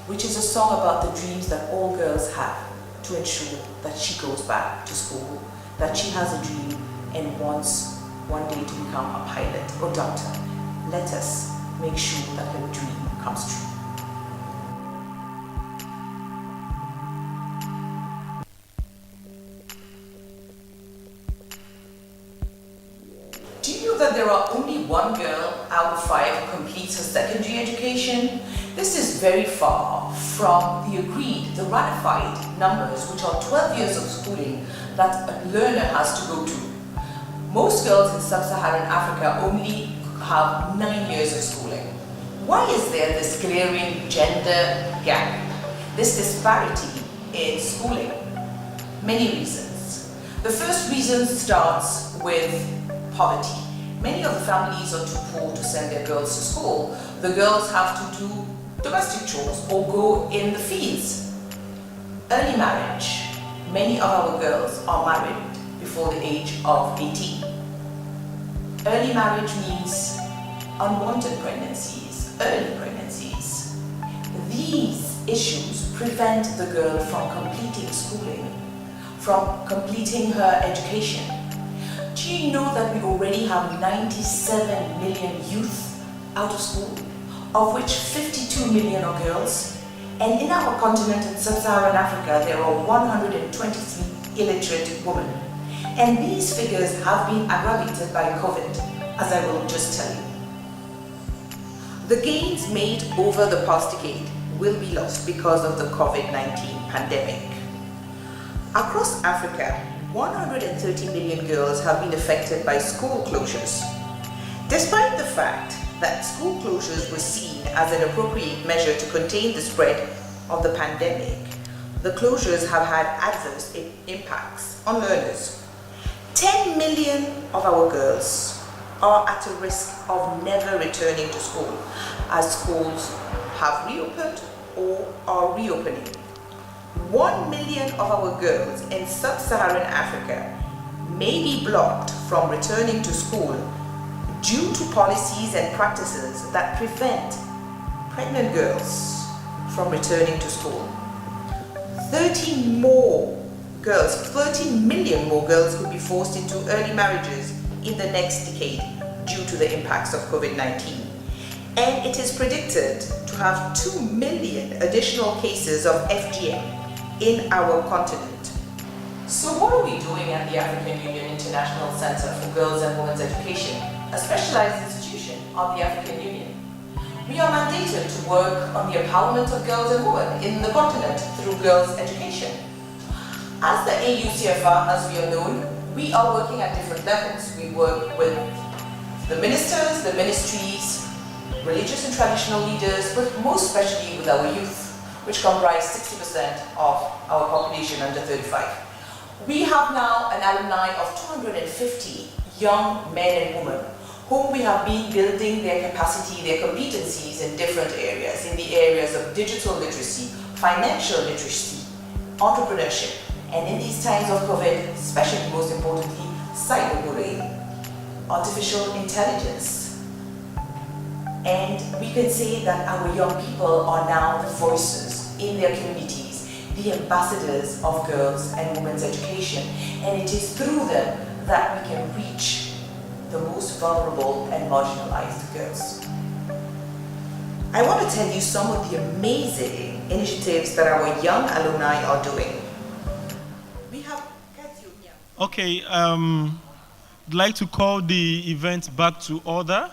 which is a song about the dreams that all girls have to ensure that she goes back to school, that she has a dream and wants one day to become a pilot or doctor. Let us make sure that her dream comes true. Do you know that there are only 1 girl out of 5 who completes her secondary education? This is very far from the agreed, the ratified numbers, which are 12 years of schooling that a learner has to go through. Most girls in sub-Saharan Africa only have 9 years of schooling. Why is there this glaring gender gap, this disparity in schooling? Many reasons. The first reason starts with poverty. Many of the families are too poor to send their girls to school. The girls have to do domestic chores or go in the fields. Early marriage. Many of our girls are married before the age of 18. Early marriage means unwanted pregnancies, early pregnancies. These issues prevent the girl from completing schooling, from completing her education. Do you know that we already have 97 million youth out of school, of which 52 million are girls? And in our continent, in sub-Saharan Africa, there are 123 illiterate women. And these figures have been aggravated by COVID, as I will just tell you. The gains made over the past decade will be lost because of the COVID-19 pandemic. Across Africa, 130 million girls have been affected by school closures. Despite the fact that school closures were seen as an appropriate measure to contain the spread of the pandemic, the closures have had adverse impacts on learners. 10 million of our girls are at a risk of never returning to school, as schools have reopened or are reopening. 1 million of our girls in sub-Saharan Africa may be blocked from returning to school due to policies and practices that prevent pregnant girls from returning to school. 13 million more girls could be forced into early marriages in the next decade due to the impacts of COVID-19. And it is predicted to have 2 million additional cases of FGM in our continent. So what are we doing at the African Union International Center for Girls and Women's Education, a specialized institution of the African Union? We are mandated to work on the empowerment of girls and women in the continent through girls' education. As the AUCFR, as we are known, we are working at different levels. We work with the ministers, the ministries, religious and traditional leaders, but most especially with our youth, which comprise 60% of our population under 35. We have now an alumni of 250 young men and women whom we have been building their capacity, their competencies in different areas, in the areas of digital literacy, financial literacy, entrepreneurship, and in these times of COVID, especially most importantly, cyberbullying, artificial intelligence. And we can say that our young people are now the voices in their communities, the ambassadors of girls and women's education, and it is through them that we can reach the most vulnerable and marginalized girls. I want to tell you some of the amazing initiatives that our young alumni are doing. We have Okay, I'd like to call the event back to order.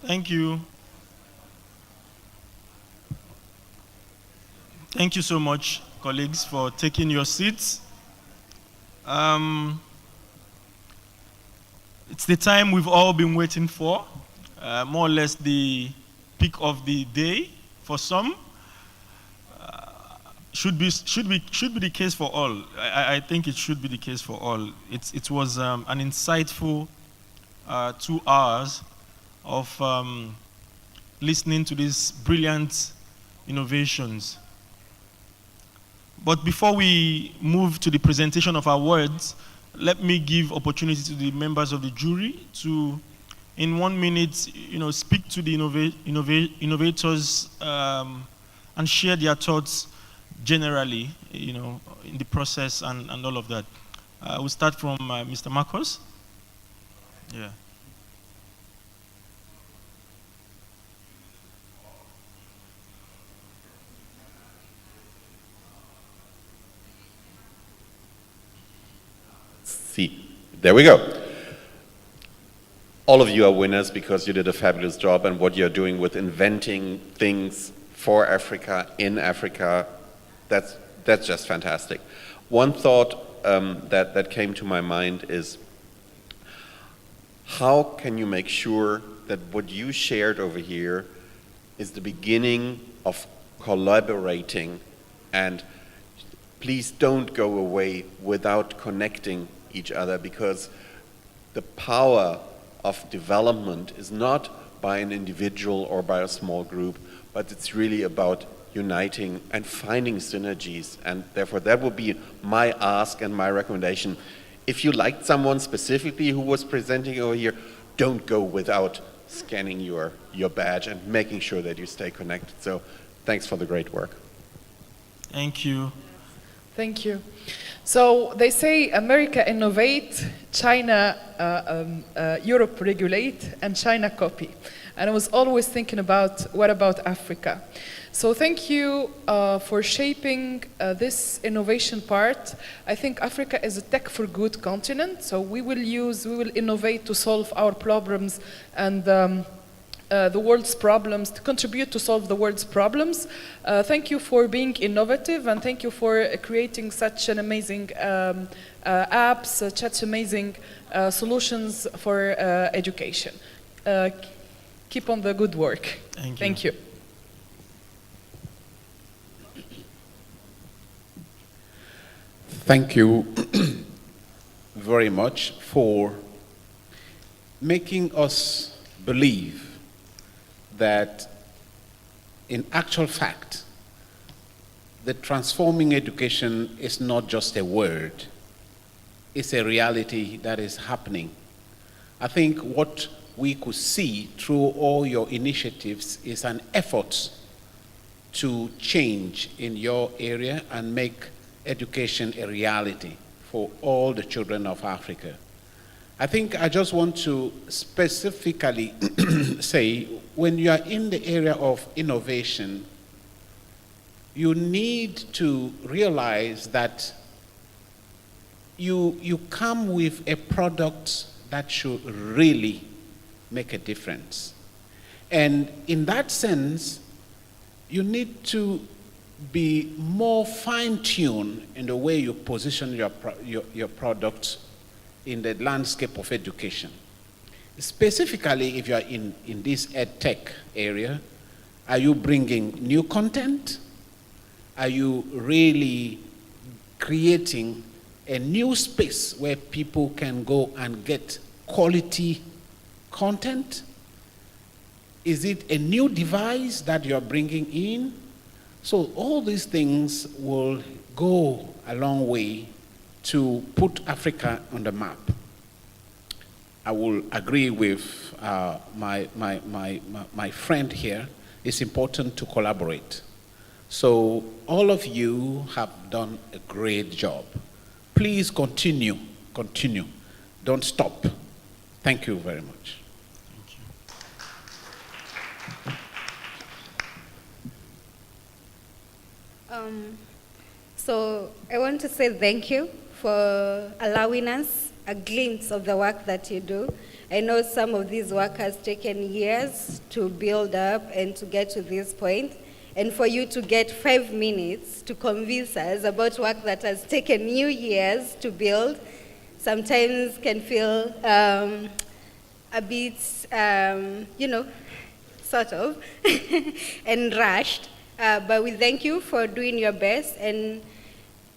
Thank you. Thank you so much, colleagues, for taking your seats. It's the time we've all been waiting for, more or less the peak of the day for some. Should be the case for all. I think it should be the case for all. It was an insightful 2 hours of listening to these brilliant innovations. But before we move to the presentation of awards, let me give opportunity to the members of the jury to, in 1 minute, speak to the innovators and share their thoughts generally, in the process and all of that. We'll start from Mr. Marcos. Yeah. See, there we go. All of you are winners because you did a fabulous job, and what you're doing with inventing things for Africa, in Africa, that's just fantastic. One thought that came to my mind is, how can you make sure that what you shared over here is the beginning of collaborating, and please don't go away without connecting each other, because the power of development is not by an individual or by a small group, but it's really about uniting and finding synergies. And therefore that would be my ask and my recommendation. If you liked someone specifically who was presenting over here, don't go without scanning your badge and making sure that you stay connected. So thanks for the great work. Thank you. Thank you. So they say America innovate, China, Europe regulate, and China copy. And I was always thinking about, what about Africa? So thank you for shaping this innovation part. I think Africa is a tech for good continent, so we will innovate to solve our problems and the world's problems, to contribute to solve the world's problems. Thank you for being innovative, and thank you for creating such an amazing apps, such amazing solutions for education. Keep on the good work. Thank you. Thank you. Thank you very much for making us believe that in actual fact, the transforming education is not just a word, it's a reality that is happening. I think what we could see through all your initiatives is an effort to change in your area and make education a reality for all the children of Africa. I think I just want to specifically say, when you are in the area of innovation, you need to realize that you come with a product that should really make a difference. And in that sense, you need to be more fine-tuned in the way you position your product in the landscape of education. Specifically, if you are in this ed tech area, are you bringing new content? Are you really creating a new space where people can go and get quality content? Is it a new device that you're bringing in? So all these things will go a long way to put Africa on the map. I will agree with my friend here. It's important to collaborate. So all of you have done a great job. Please continue. Don't stop. Thank you very much. So I want to say thank you for allowing us a glimpse of the work that you do. I know some of this work has taken years to build up and to get to this point. And for you to get 5 minutes to convince us about work that has taken you years to build, sometimes can feel a bit, sort of, and rushed. But we thank you for doing your best. And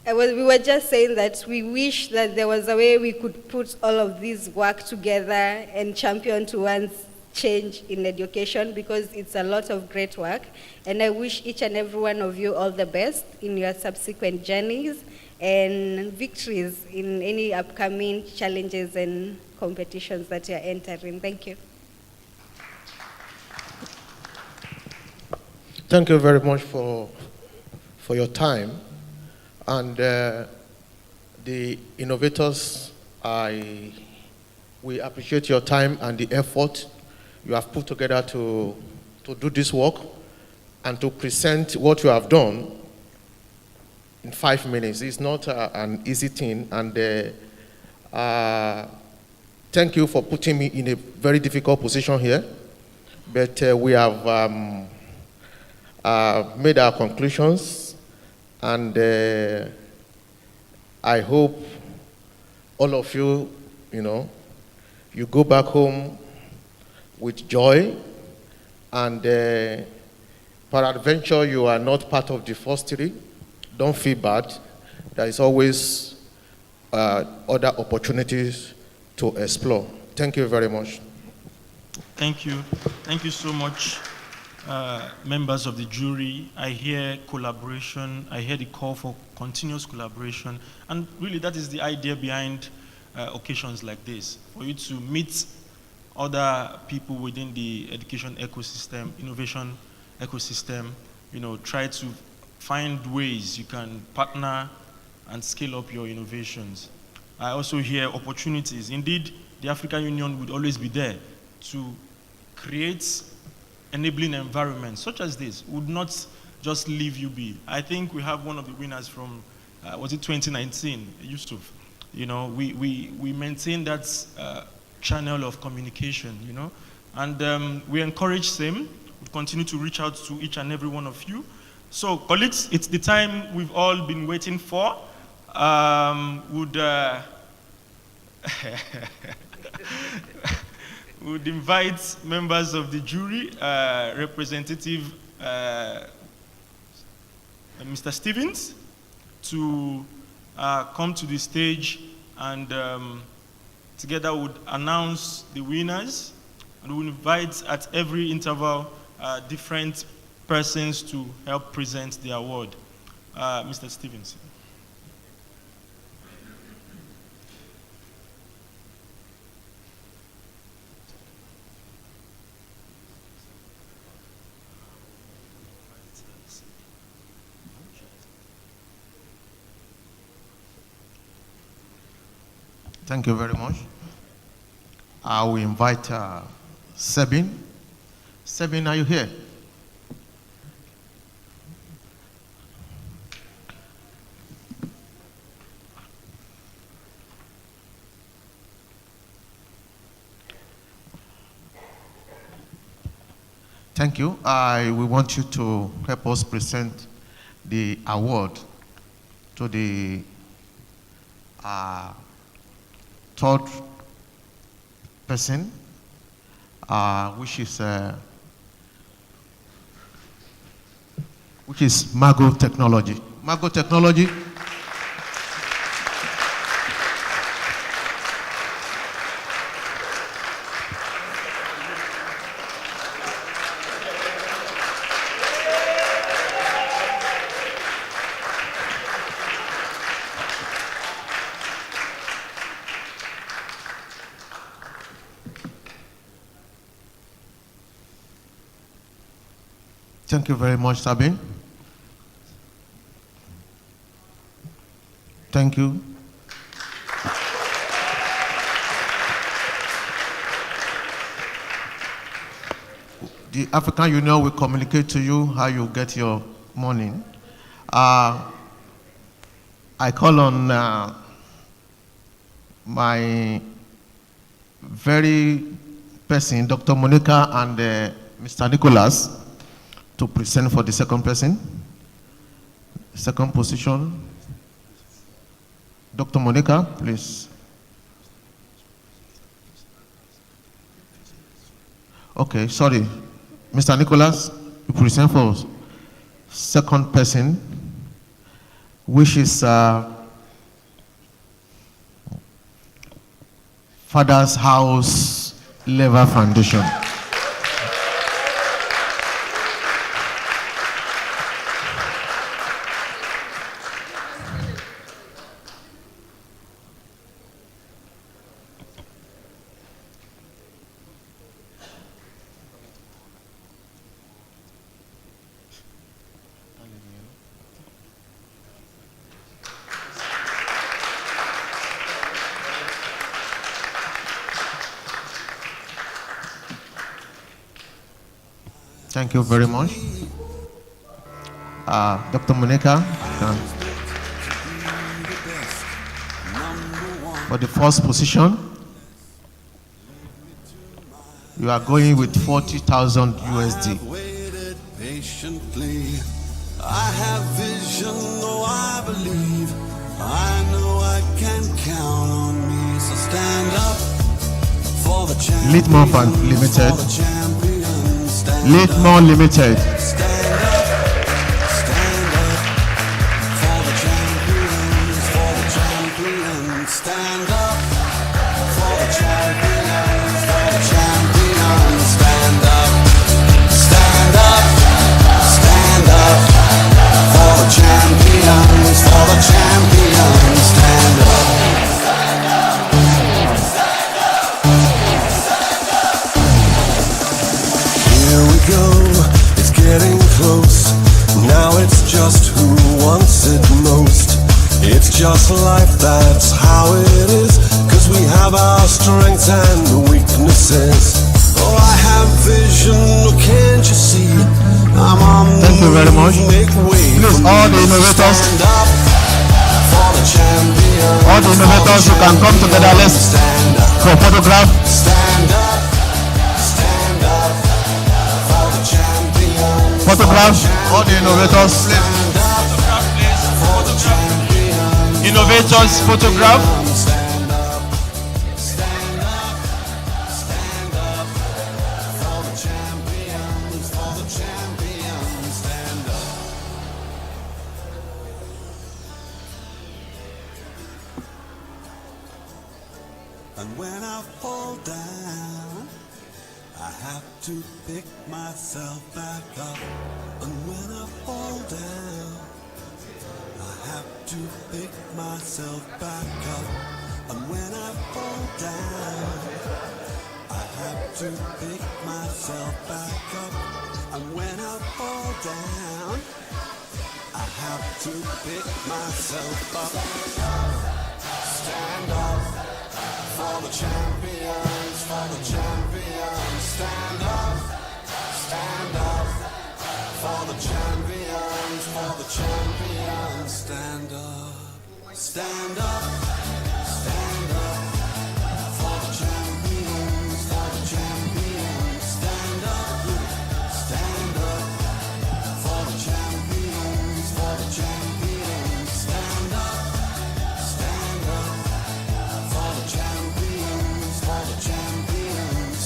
we were just saying that we wish that there was a way we could put all of this work together and champion towards change in education, because it's a lot of great work. And I wish each and every one of you all the best in your subsequent journeys and victories in any upcoming challenges and competitions that you're entering. Thank you. Thank you very much for your time. And the innovators, we appreciate your time and the effort you have put together to do this work and to present what you have done in 5 minutes. It's not an easy thing. And thank you for putting me in a very difficult position here. But we have made our conclusions, and I hope all of you, you go back home with joy, and peradventure you are not part of the first 3. Don't feel bad. There is always other opportunities to explore. Thank you very much. Thank you. Thank you so much, members of the jury. I hear collaboration. I hear the call for continuous collaboration. And really, that is the idea behind occasions like this, for you to meet other people within the education ecosystem, innovation ecosystem, try to find ways you can partner and scale up your innovations. I also hear opportunities. Indeed, the African Union would always be there to create enabling environments such as this, would not just leave you be. I think we have one of the winners from, was it 2019, Yusuf? We maintain that channel of communication, And we encourage same. We continue to reach out to each and every one of you. So, colleagues, it's the time we've all been waiting for. Would invite members of the jury, Representative Mr. Stevens, to come to the stage, and together would announce the winners, and we will invite at every interval different persons to help present the award. Mr. Stevens. Thank you very much. I will invite Sebin. Sebin, are you here? Thank you. We want you to help us present the award to the third person, which is Mago Technology. Mago Technology. Thank you very much, Sabine. Thank you. The African Union will communicate to you how you get your money. I call on my very person, Dr. Monica and Mr. Nicholas, to present for the second person. Second position. Dr. Monica, please. Okay, sorry. Mr. Nicholas, you present for second person, which is Father's House Lever Foundation. Thank you very much. Dr. Monica, for the first position, you are going with 40,000 USD. Patiently, I have vision, though I believe. I know I can count on me, so stand up for the champion. Litmore Fund Limited. Litmore Limited. Stand up for the champions, for the champions. Stand up for the champions, for the champions. Stand up, stand up, stand up for the champions, for the champions. Stand up. Here we go, it's getting close. Now it's just who wants it most. It's just life, that's how it is. Cause we have our strengths and weaknesses. Oh, I have vision, oh, can't you see? I'm on the Thank you very much. make way. Please, all the innovators. Stand up for the champions. All the innovators, you can come together. Let's for photograph. Stand up, stand Photographs, all the innovators, please. Innovators photograph. And when I fall down, I have to pick myself back up. And when I fall down, I have to pick myself back up. And when I fall down, I have to pick myself back up. And when I fall down, I have to pick myself up. Stand up for the champions, for the champions. Stand up for the champions, for the champions. Stand up, stand up, stand up for the champions, for the champions. Stand up for the champions, for the champions. Stand up for the champions, for the champions.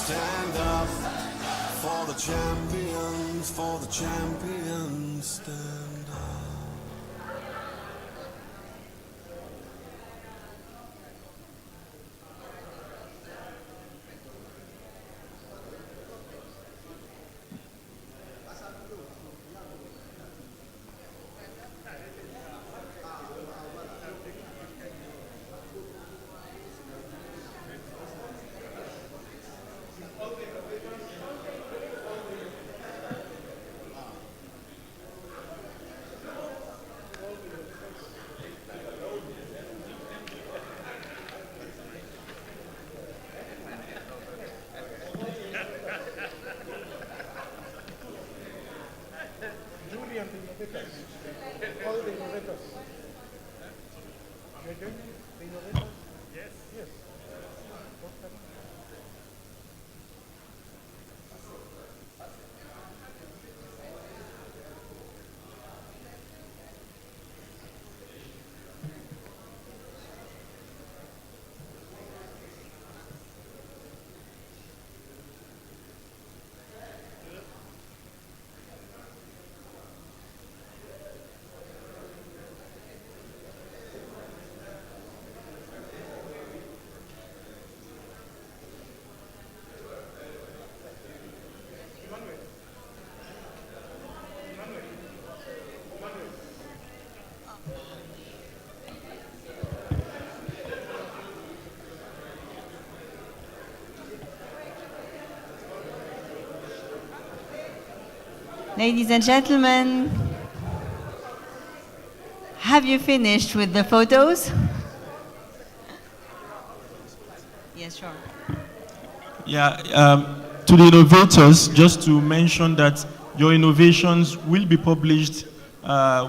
Stand up for the champions, for the champions. Stand up. Ladies and gentlemen, have you finished with the photos? Yes, sure. Yeah, to the innovators, just to mention that your innovations will be published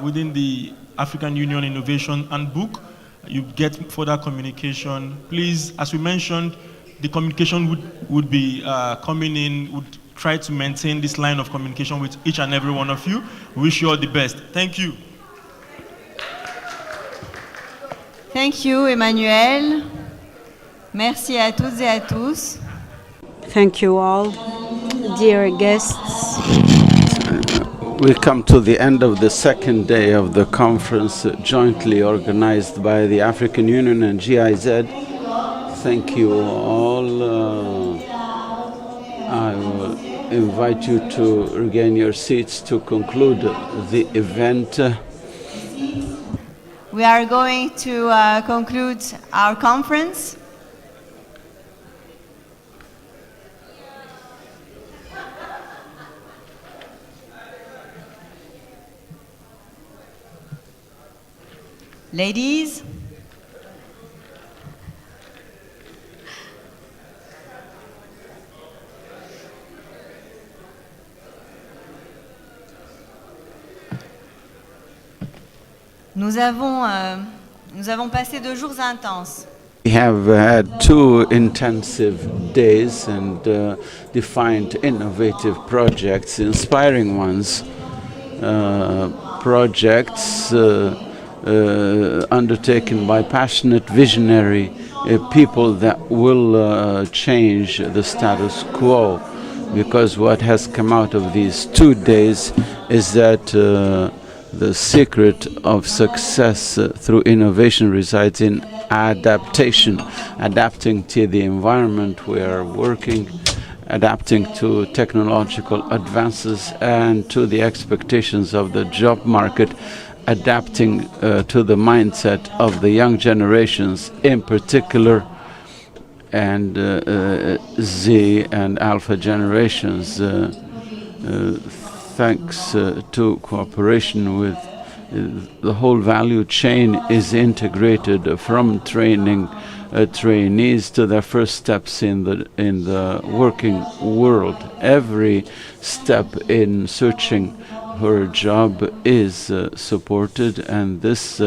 within the African Union Innovation Handbook. You get further communication. Please, as we mentioned, the communication would be coming in, would try to maintain this line of communication with each and every one of you. We wish you all the best. Thank you. Thank you, Emmanuel. Merci à toutes et à tous. Thank you all, dear guests. We come to the end of the second day of the conference jointly organized by the African Union and GIZ. Thank you all. I will invite you to regain your seats to conclude the event. We are going to conclude our conference. Ladies, nous avons passé 2 jours intenses. We have had 2 intensive days and defined innovative projects, inspiring ones, projects undertaken by passionate, visionary people that will change the status quo. Because what has come out of these 2 days is that the secret of success through innovation resides in adaptation, adapting to the environment we are working, adapting to technological advances and to the expectations of the job market, adapting to the mindset of the young generations in particular, and Z and Alpha generations, thanks to cooperation with the whole value chain is integrated from training trainees to their first steps in the working world. Every step in searching for a job is supported, and this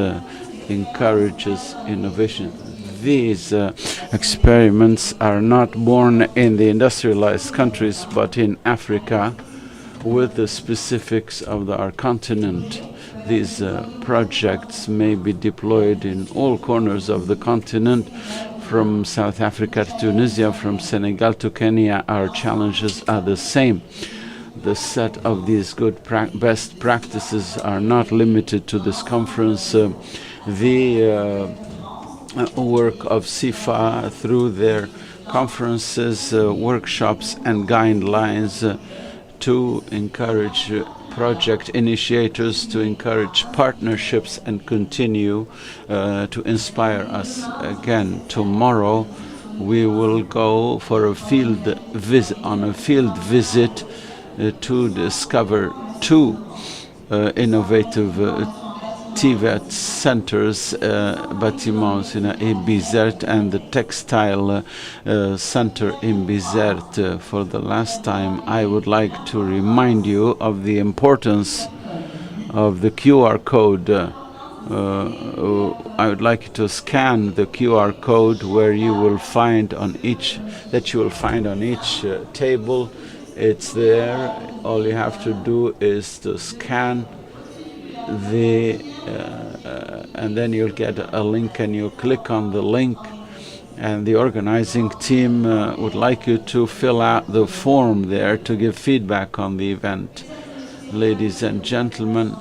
encourages innovation. These experiments are not born in the industrialized countries, but in Africa, with the specifics of our continent. These projects may be deployed in all corners of the continent, from South Africa to Tunisia, from Senegal to Kenya. Our challenges are the same. The set of these good best practices are not limited to this conference. The work of CIFA through their conferences, workshops and guidelines to encourage project initiators, to encourage partnerships and continue to inspire us. Again, tomorrow we will go for a field visit to discover 2 innovative TVET centers, bâtiments in Bizerte and the textile center in Bizerte. For the last time, I would like to remind you of the importance of the QR code. I would like you to scan the QR code where you will find on each table. It's there. All you have to do is to scan and then you'll get a link, and you click on the link, and the organizing team would like you to fill out the form there to give feedback on the event. Ladies and gentlemen,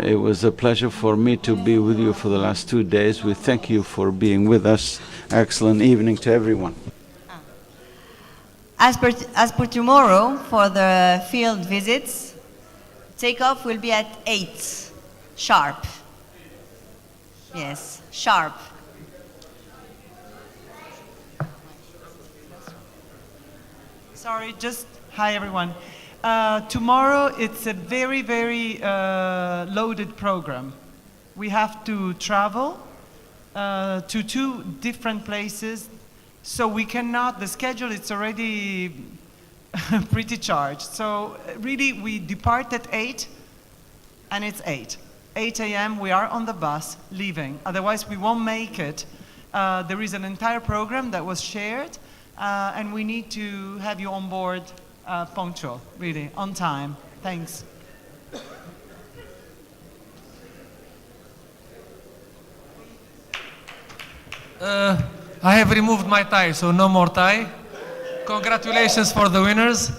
it was a pleasure for me to be with you for the last 2 days. We thank you for being with us. Excellent evening to everyone. As per tomorrow, for the field visits, takeoff will be at 8 sharp. Yes, sharp. Sorry, hi everyone. Tomorrow it's a very, very loaded program. We have to travel to 2 different places, so we cannot, the schedule is already pretty charged. So really we depart at 8, and it's 8 a.m. we are on the bus leaving, otherwise we won't make it. There is an entire program that was shared, and we need to have you on board punctual, really, on time. Thanks. I have removed my tie, so no more tie. Congratulations for the winners.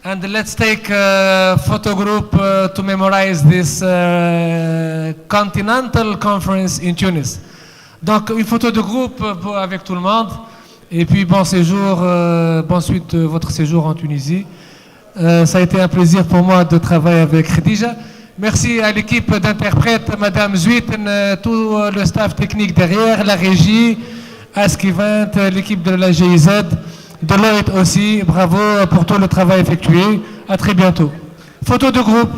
And let's take a photo group to memorize this Continental Conference in Tunis. Donc une photo de groupe avec tout le monde. Et puis bon séjour, bonne suite de votre séjour en Tunisie. Ça a été un plaisir pour moi de travailler avec Khadija. Merci à l'équipe d'interprètes, Madame Zuiten, tout le staff technique derrière, la régie, Askivent, l'équipe de la GIZ, Deloitte aussi. Bravo pour tout le travail effectué. À très bientôt. Photo de groupe.